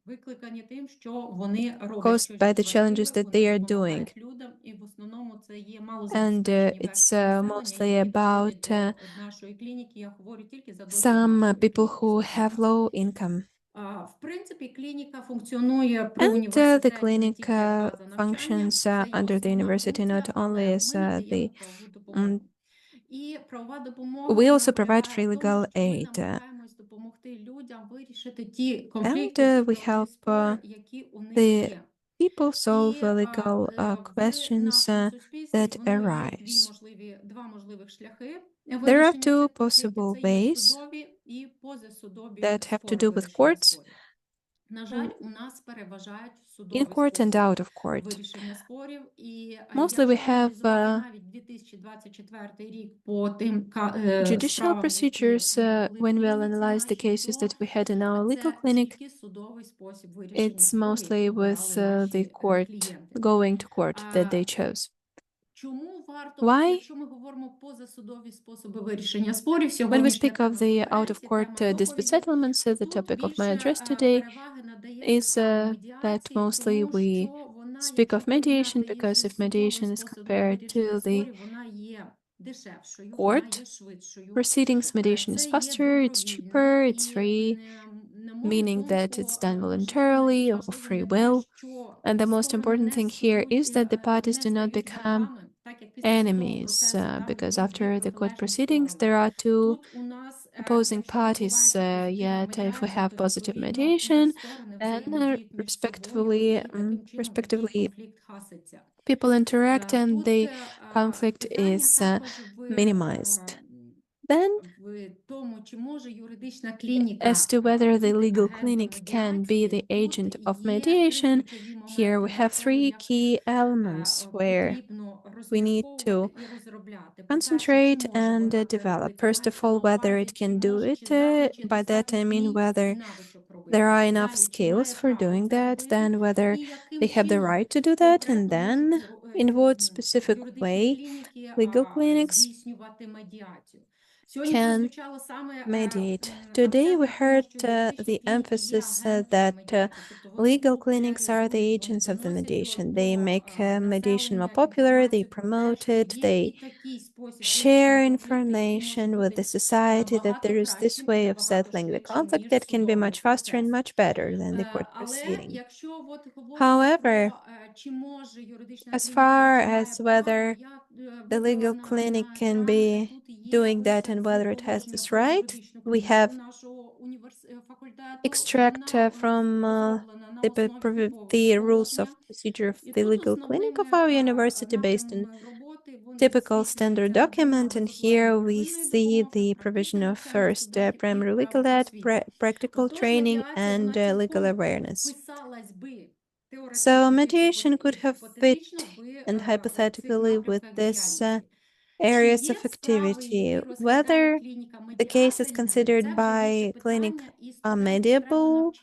викликані тим, що вони роблять caused by the challenges that they are doing. людям, і в основному це є And it's mostly about нашої клініки. Я говорю тільки за some people who have low income. В принципі, клініка функціонує при And університеті the clinic functions under the university not only as the і правова допомога. we also provide free legal aid. Намагаємось допомогти людям вирішити ті And конфлікти, we help які у них the є. people solve legal questions that arise. Два можливих шляхи. There are two possible ways that have to do with courts, На жаль, у нас переважають in court and out of court. вирішення спорів. І Mostly we have навіть 2024 рік по тим judicial procedures when we'll analyze the cases that we had in our legal clinic. It's mostly with the court, going to court that they chose. Why? When we speak of the out-of-court dispute settlements, the topic of my address today is that mostly we speak of mediation because if mediation is compared to the court proceedings, mediation is faster, it's cheaper, it's free, meaning that it's done voluntarily or of free will. And the most important thing here is that the parties do not become enemies, because after the court proceedings, there are two opposing parties. Yet, if we have positive mediation, then respectively, people interact and the conflict is minimized. Then, as to whether the legal clinic can be the agent of mediation, here we have three key elements where we need to concentrate and develop. First of all, whether it can do it. By that I mean whether there are enough skills for doing that, then whether they have the right to do that, and then in what specific way legal clinics can mediate. Today we heard the emphasis that legal clinics are the agents of the mediation. They make mediation more popular, they promote it, they share information with the society that there is this way of settling the conflict that can be much faster and much better than the court proceeding. However, as far as whether the legal clinic can be doing that and whether it has this right, we have extract from the rules of procedure of the legal clinic of our university based on typical standard document, and here we see the provision of first primary legal ed, practical training, and legal awareness. So mediation could have fit, and hypothetically with this areas of activity, whether the case is considered by clinic mediable,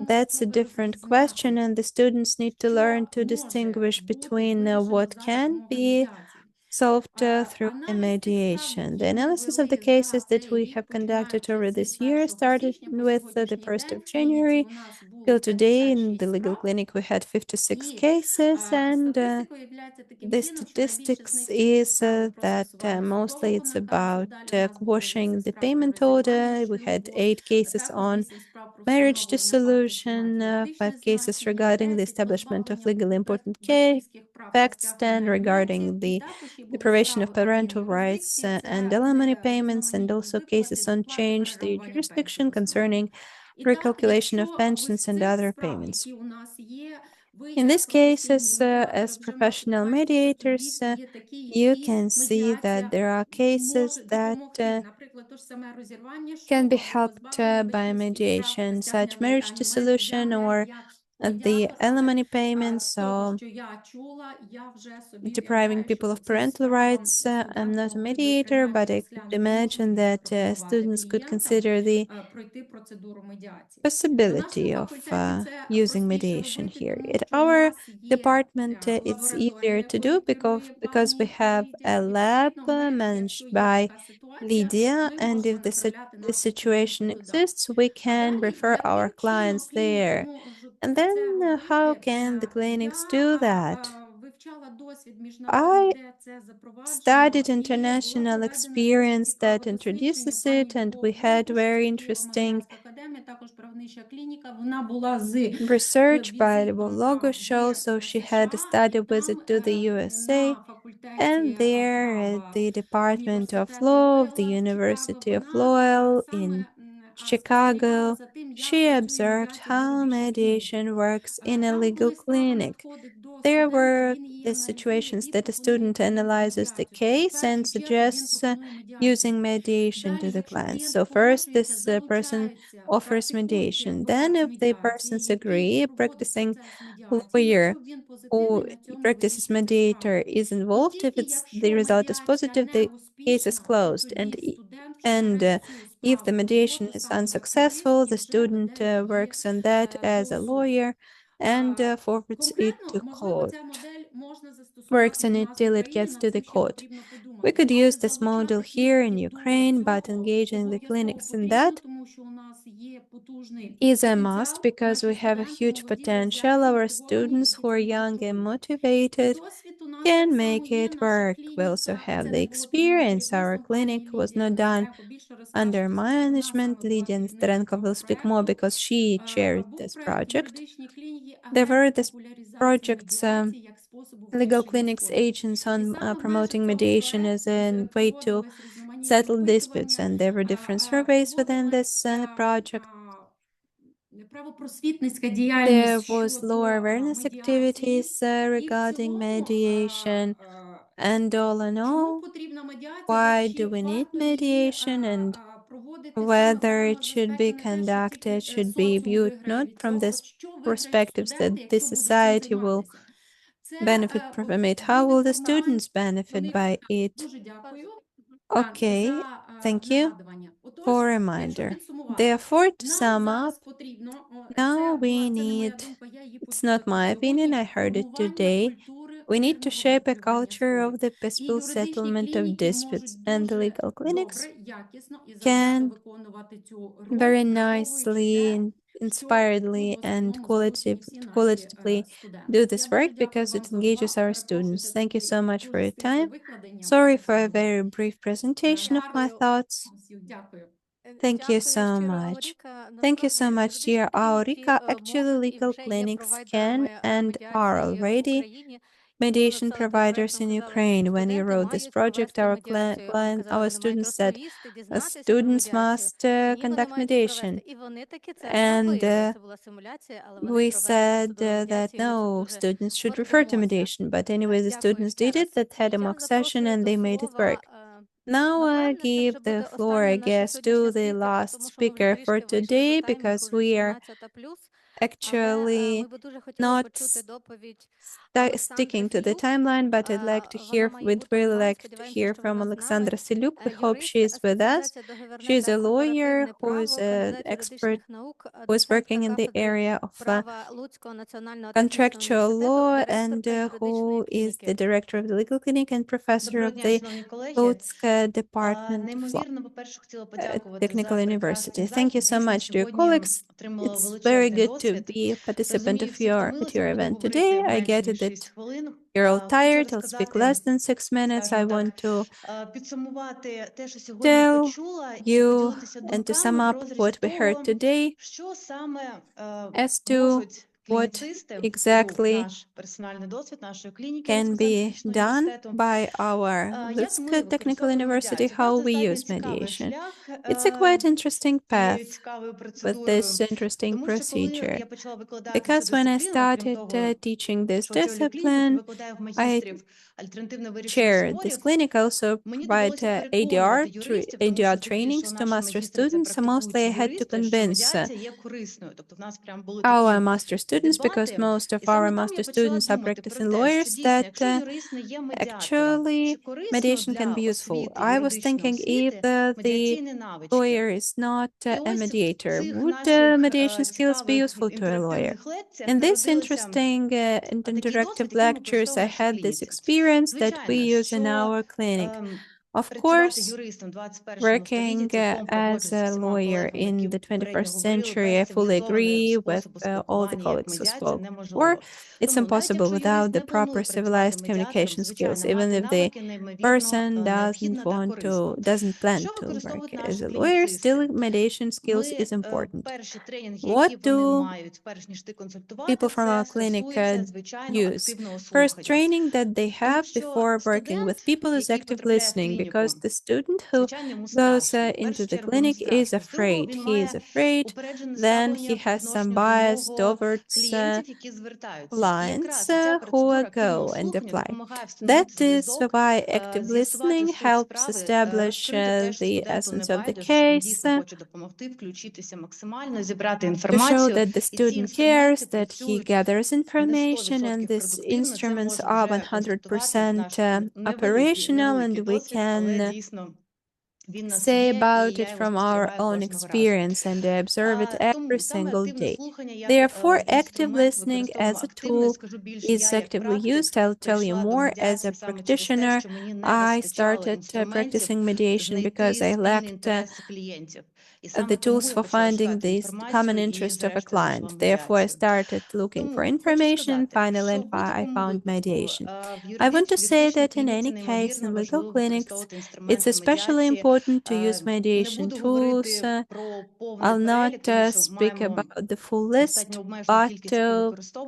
that's a different question, and the students need to learn to distinguish between what can be solved through a mediation. The analysis of the cases that we have conducted over this year started with the 1st of January. Till today, in the legal clinic, we had 56 cases, and the statistics is that mostly it's about quashing the payment order. We had 8 cases on marriage dissolution, 5 cases regarding the establishment of legally important facts, 10 regarding the deprivation of parental rights and alimony payments, and also cases on change the jurisdiction concerning recalculation of pensions and other payments. In these cases, as professional mediators, you can see that there are cases that can be helped by mediation, such marriage dissolution or the alimony payments, so depriving people of parental rights. I'm not a mediator, but I could imagine that students could consider the possibility of using mediation here. At our department, it's easier to do because we have a lab managed by Lydia, and if the situation exists, we can refer our clients there. And then how can the clinics do that? I studied international experience that introduces it, and we had very interesting research by Logo Show. So she had a study visit to the USA, and there at the Department of Law of the University of Lowell in Chicago, she observed how mediation works in a legal clinic. There were the situations that a student analyzes the case and suggests using mediation to the clients. So first, this person offers mediation. Then, if the persons agree, a practicing lawyer who practices mediator is involved. If the result is positive, the case is closed. And if the mediation is unsuccessful, the student works on that as a lawyer and forwards it to court. Works on it till it gets to the court. We could use this model here in Ukraine, but engaging the clinics in that is a must because we have a huge potential. Our students who are young and motivated can make it work. We also have the experience. Our clinic was not done under my management. Lydia Nesterenko will speak more because she chaired this project. There were this project's legal clinics agents on promoting mediation as a way to settle disputes, and there were different surveys within this project. There was law awareness activities regarding mediation, and all in all, why do we need mediation and whether it should be conducted should be viewed not from this perspectives that the society will benefit from it. How will the students benefit by it? Okay, thank you for a reminder. Therefore, to sum up, now we need, it's not my opinion, I heard it today, We need to shape a culture of the peaceful settlement of disputes, and the legal clinics can very nicely, inspiredly, and qualitatively do this work because it engages our students. Thank you so much for your time. Sorry for a very brief presentation of my thoughts. Thank you so much. Thank you so much, dear Aurika. Actually, legal clinics can and are already mediation providers in Ukraine. When you wrote this project, our students said students must conduct mediation. And we said that no, students should refer to mediation. But anyway, the students did it, that had a mock session, and they made it work. Now I give the floor, I guess, to the last speaker for today, because we are actually not sticking to the timeline, but we'd really like to hear from Alexandra Seluk. We hope she is with us. She is a lawyer who is an expert who is working in the area of contractual law, and who is the director of the legal clinic and professor of the Lutsk Department of Law at Technical University. Thank you so much, dear colleagues. It's very good to be a participant of your event today. I get it that you're all tired. I'll speak less than 6 minutes. I want to tell you and to sum up what we heard today as to what exactly can be done by our Lutsk Technical University, how we use mediation. It's a quite interesting path with this interesting procedure, because when I started teaching this discipline, I chair this clinic. I also provide ADR trainings to master students. So mostly I had to convince our master students, because most of our master students are practicing lawyers, that actually mediation can be useful. I was thinking, if the lawyer is not a mediator, would mediation skills be useful to a lawyer? In this interesting and interactive lectures, I had this experience that we use in our clinic. Of course, working as a lawyer in the 21st century, I fully agree with all the colleagues who spoke before. It's impossible without the proper civilized communication skills, even if the person doesn't plan to work as a lawyer, still mediation skills is important. What do people from our clinic use? First, training that they have before working with people is active listening, because the student who goes into the clinic is afraid. He is afraid, then he has some bias towards clients who go and apply. That is why active listening helps establish the essence of the case, to show that the student cares, that he gathers information, and these instruments are 100% operational, and we can say about it from our own experience, and observe it every single day. Therefore, active listening as a tool is actively used. I'll tell you more. As a practitioner, I started practicing mediation because I lacked the tools for finding the common interest of a client. Therefore, I started looking for information. Finally, I found mediation. I want to say that in any case, in legal clinics, it's especially important to use mediation tools. I'll not speak about the full list, but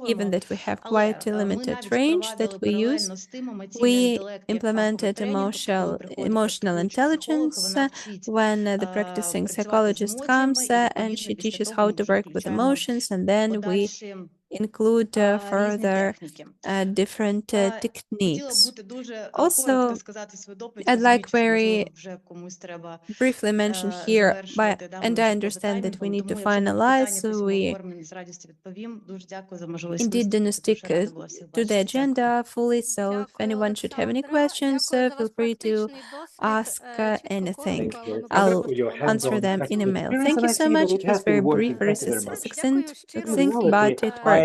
given that we have quite a limited range that we use, we implemented emotional intelligence when the practicing psychologist comes and she teaches how to work with emotions, and then we include further different techniques. Also, I'd like very briefly mention here, and I understand that we need to finalize, so we indeed didn't stick to the agenda fully. So if anyone should have any questions, feel free to ask anything. I'll answer them in email. Thank you so much. It was very brief, very succinct, but it worked.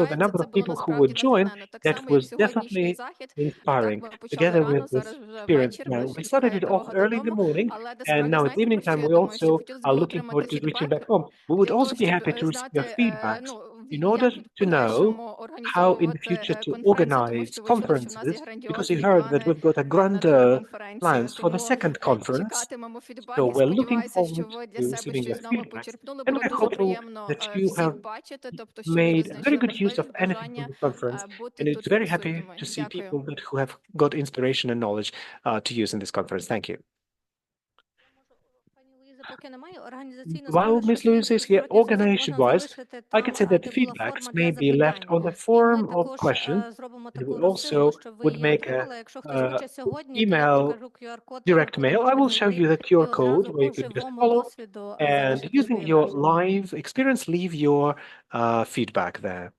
also the number of people who would join, that was definitely inspiring. Together with this experience, we started it off early in the morning, and now it's evening time. We also are looking forward to reaching back home. We would also be happy to receive your feedbacks. in order to know how in the future to organize conferences, because we heard that we've got a grander plans for the second conference. So we're looking forward to receiving your feedback, and we're hopeful that you have made very good use of anything from the conference, and it's very happy to see people who have got inspiration and knowledge to use in this conference. Thank you. While Ms. Louise is here, organization-wise, I can say that feedbacks may be left on the form of questions, and we also would make a email, direct mail. I will show you the QR code where you could just follow, and using your live experience, leave your feedback there.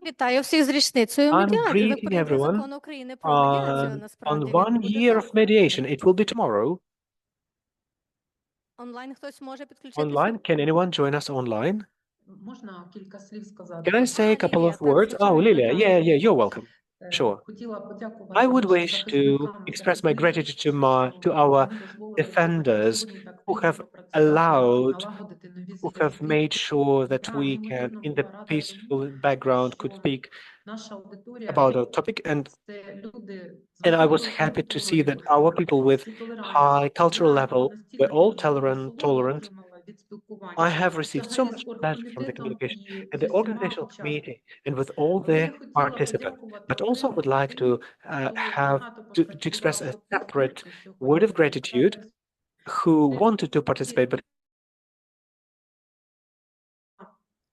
Вітаю всіх з річницею I'm медіації. Ви greeting прийняли everyone закон України про медіацію. on Насправді він 1 буде year of mediation. It will be tomorrow. онлайн. Хтось може підключитися? Online, can anyone join us online? Можна кілька слів сказати? Can I say a couple of words? Oh, Lilia, yeah, you're welcome. Sure. Хотіла подякувати I would нашим wish to захисникам express за my довіру, gratitude to our вони дозволили defenders сьогодні так who плідно have попрацювати, allowed, налагодити нові who have зв'язки. made sure that Я we can, неймовірно in the була рада peaceful тому, background, could що speak наша аудиторія about our topic. це люди з And I was високою happy to see культурою, that our people with всі толерантні, high cultural знаєте, level настільки were all насолоду tolerant. отримала від спілкування. I have І received so взагалі much з pleasure from the оргкомітетом communication і and з the усіма organizational учасниками. committee and with all Але the я хотіла participants. подякувати But also would like to хто have багато to express a попрацював separate цього word of gratitude who wanted to participate, but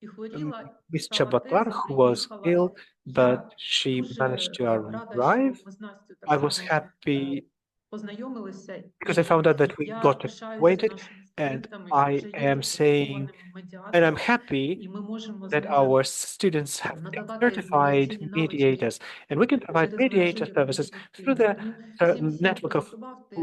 і хворіла, Miss стала Chabatar, тезом, who was приїхала. ill, but Я she дуже managed to рада, arrive. що ми з Настю так I was само happy познайомилися. because I found out that we Я got пишаюся acquainted, нашими and студентами, що I вже є am saying, сертифікованими and I'm медіаторами, happy і ми можемо з that ними our students have been надавати certified медіаційні навички mediators, and we can provide через mediator мережу services through юридичних the клінік. Тому всім, хто network of підготував тези,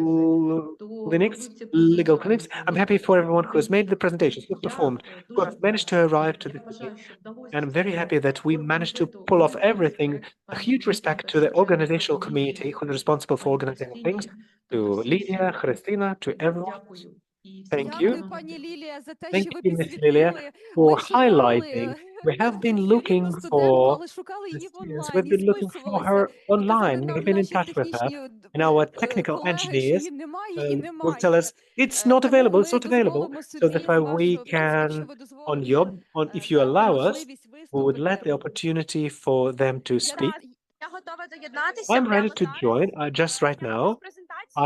хто clinics, робив ці legal clinics. презентації, I'm happy for everyone who has made the presentations, who Я performed, who дуже have managed to arrive to я this вважаю, meeting. що вдалося And I'm very happy that we managed to оргкомітету pull off впоратись, everything. A пані huge Лілії respect та to the Шевченко, organizational Лілії, committee who is responsible for пані organizing things, Кристині, to тобто всім, Lydia, всім Christina, to everyone. дякую. І Thank всім you. гарного Пані Лілія, за те, Thank що ви you, Ms. Lilia, підсвітили. for Ми шукали highlighting. We have been looking чарівну студентку, for але шукали the її в students. онлайн We've і been looking for her списувалися. І online. казали We've нам been in наші touch with her, технічні and our technical колеги, що engineers її немає і will tell немає. us it's not Тому available, it's ми not available. дозволимо So собі that's з why we вашого дозволу, якщо can, ви on дозволите, if you дати allow us, можливість we would let the виступити. opportunity for them to speak. Я готова доєднатися I'm ready прямо to зараз. join. Just right now,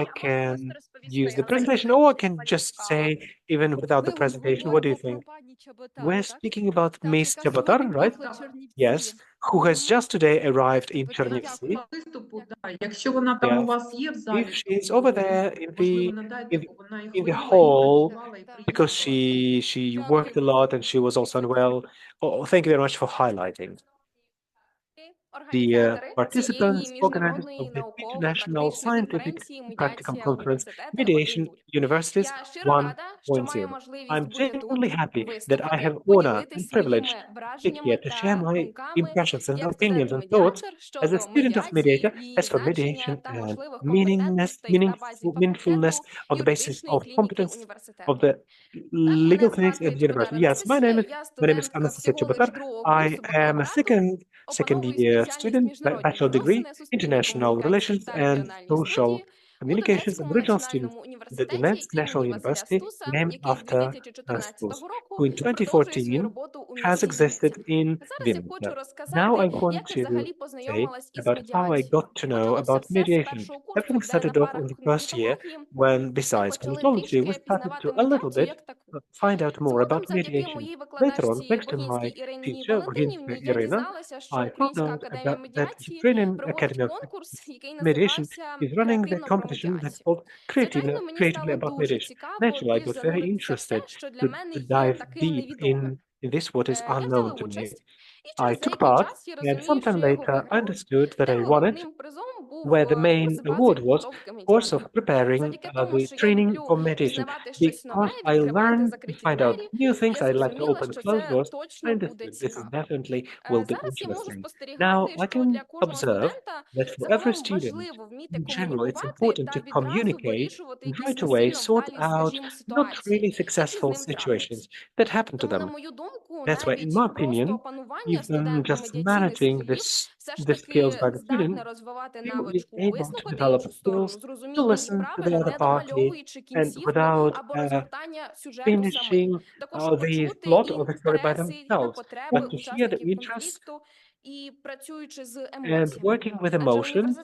I can use the presentation, or I can just say, even without the presentation, what do you think? We're speaking about Miss Chabatar, right? Yes, who has just today arrived in Chernivtsi. Виступу, якщо вона там у Yes, вас є в if залі, she's то, over there можливо, надайте, бо вона і in the хворіла, і hall, працювала, і because приїхала. she worked a lot and she was also unwell. Oh, thank you very much for highlighting. The participants, organizers of the International Scientific and Practical Conference, Mediation Universities 1.0. I'm genuinely happy that I have honor and privilege to speak here to share my impressions and opinions and thoughts as a student of mediator, as for mediation and meaningfulness on the basis of competence of the legal clinics at the university. Yes, my name is Anastasia Chabatar. I am a second year student, bachelor degree, international relations and social communications, and original student at the Donetsk National University, named after Stus, who in 2014 has existed in Vinnytsia. Now I want to say about how I got to know about mediation. Everything started off in the first year when, besides comitology, we started to a little bit find out more about mediation. Later on, thanks to my teacher, Irina, I found out that Ukrainian Academy of Mediation is running the competition that's called Creatively About Mediation. Naturally, I got very interested to dive deep in this, what is unknown to me. I took part, and sometime later I understood that I won it, where the main award was course of preparing the training for mediation. Because I learned to find out new things, I like to open closed doors. I understood this is definitely will be interesting. Now I can observe that for every student, in general, it's important to communicate and right away sort out not really successful situations that happen to them. That's why, in my opinion, even just managing the skills by the student, you is able to develop skills to listen to the other party and without finishing the plot or the story by themselves, but to hear the interests and working with emotions.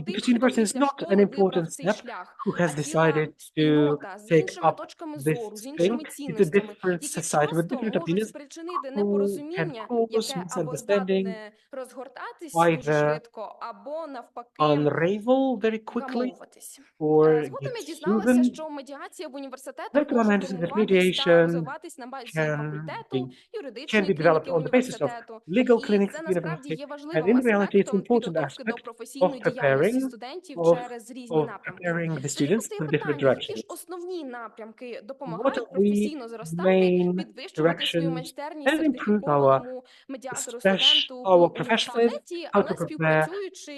Because university is not an important step who has decided to take up this thing. It's a different society with different opinions who can cause misunderstanding, either unravel very quickly or get soothed. Like I mentioned, that mediation can be developed on the basis of legal clinics at university, and in reality, it's an important aspect of preparing the students for different directions. What are the main directions and improve our professionalism, how to prepare,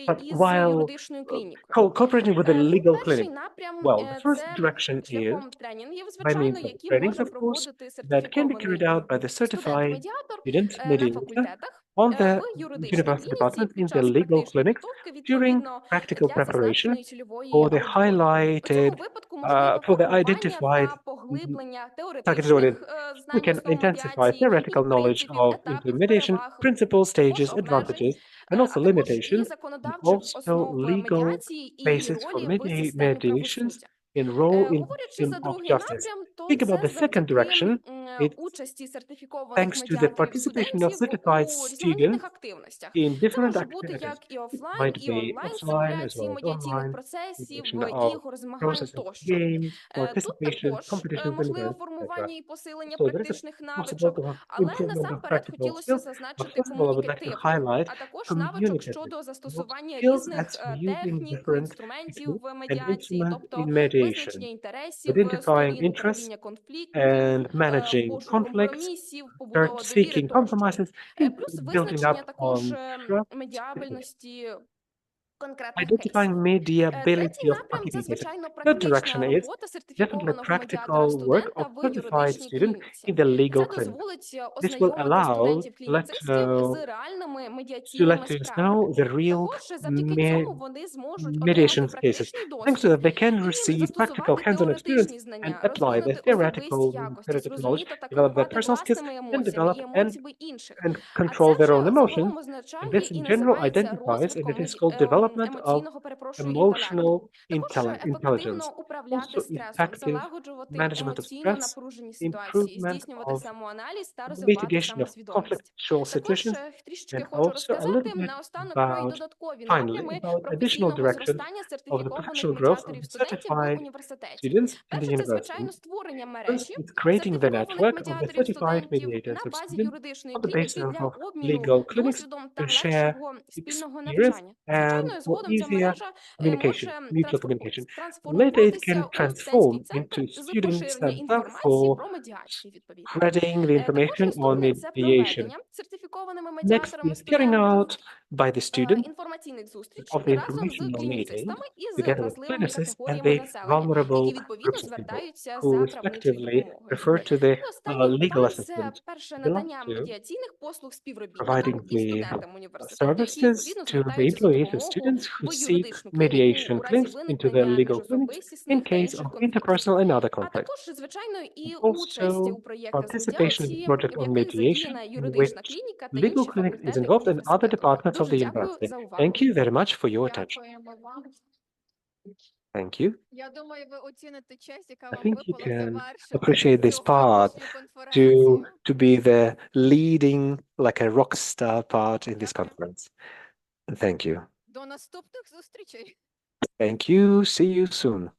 but while cooperating with the legal clinic? Well, the first direction is by means of trainings, of course, that can be carried out by the certified student mediator on the university department in the legal clinics during practical preparation for the highlighted, for the identified targeted audience. We can intensify theoretical knowledge of mediation, principles, stages, advantages, and also limitations, and also legal basis for mediations in role in system of justice. Think about the second direction. It's thanks to the participation of certified students in different activities. It might be offline as well as online, mediation of process of games, participation, competitions, and events, etc. So there is a possibility of improvement of practical skills, but first of all, I would like to highlight communicative skills as using different techniques and instruments in mediation, identifying interests and managing conflicts, start seeking compromises, and building up on trust, identifying mediability of participation. Third direction is definitely practical work of certified student in the legal clinic. This will allow to let students know the real mediation cases. Thanks to that, they can receive practical hands-on experience and apply their theoretical knowledge, develop their personal skills, and develop and control their own emotions. And this in general identifies, and it is called development of emotional intelligence. Also effective management of stress, improvement of mitigation of conflictual situations, and also a little bit about, finally, about additional directions of the professional growth of the certified students in the university. First, it's creating the network of the certified mediators of students on the basis of legal clinics to share experience and for easier communication, mutual communication. Later, it can transform into student center for spreading the information on mediation. Next is carrying out by the student of the informational meetings together with clinicists and the vulnerable groups of people who respectively refer to the legal assistant belong to providing the services to the employees and students who seek mediation clinics into the legal clinics in case of interpersonal and other conflicts. Also, participation in the project on mediation in which legal clinic is involved in other departments of the university. Thank you very much for your attention. Thank you. I think you can appreciate this part to be the leading, like a rock star part in this conference. Thank you. Thank you. See you soon.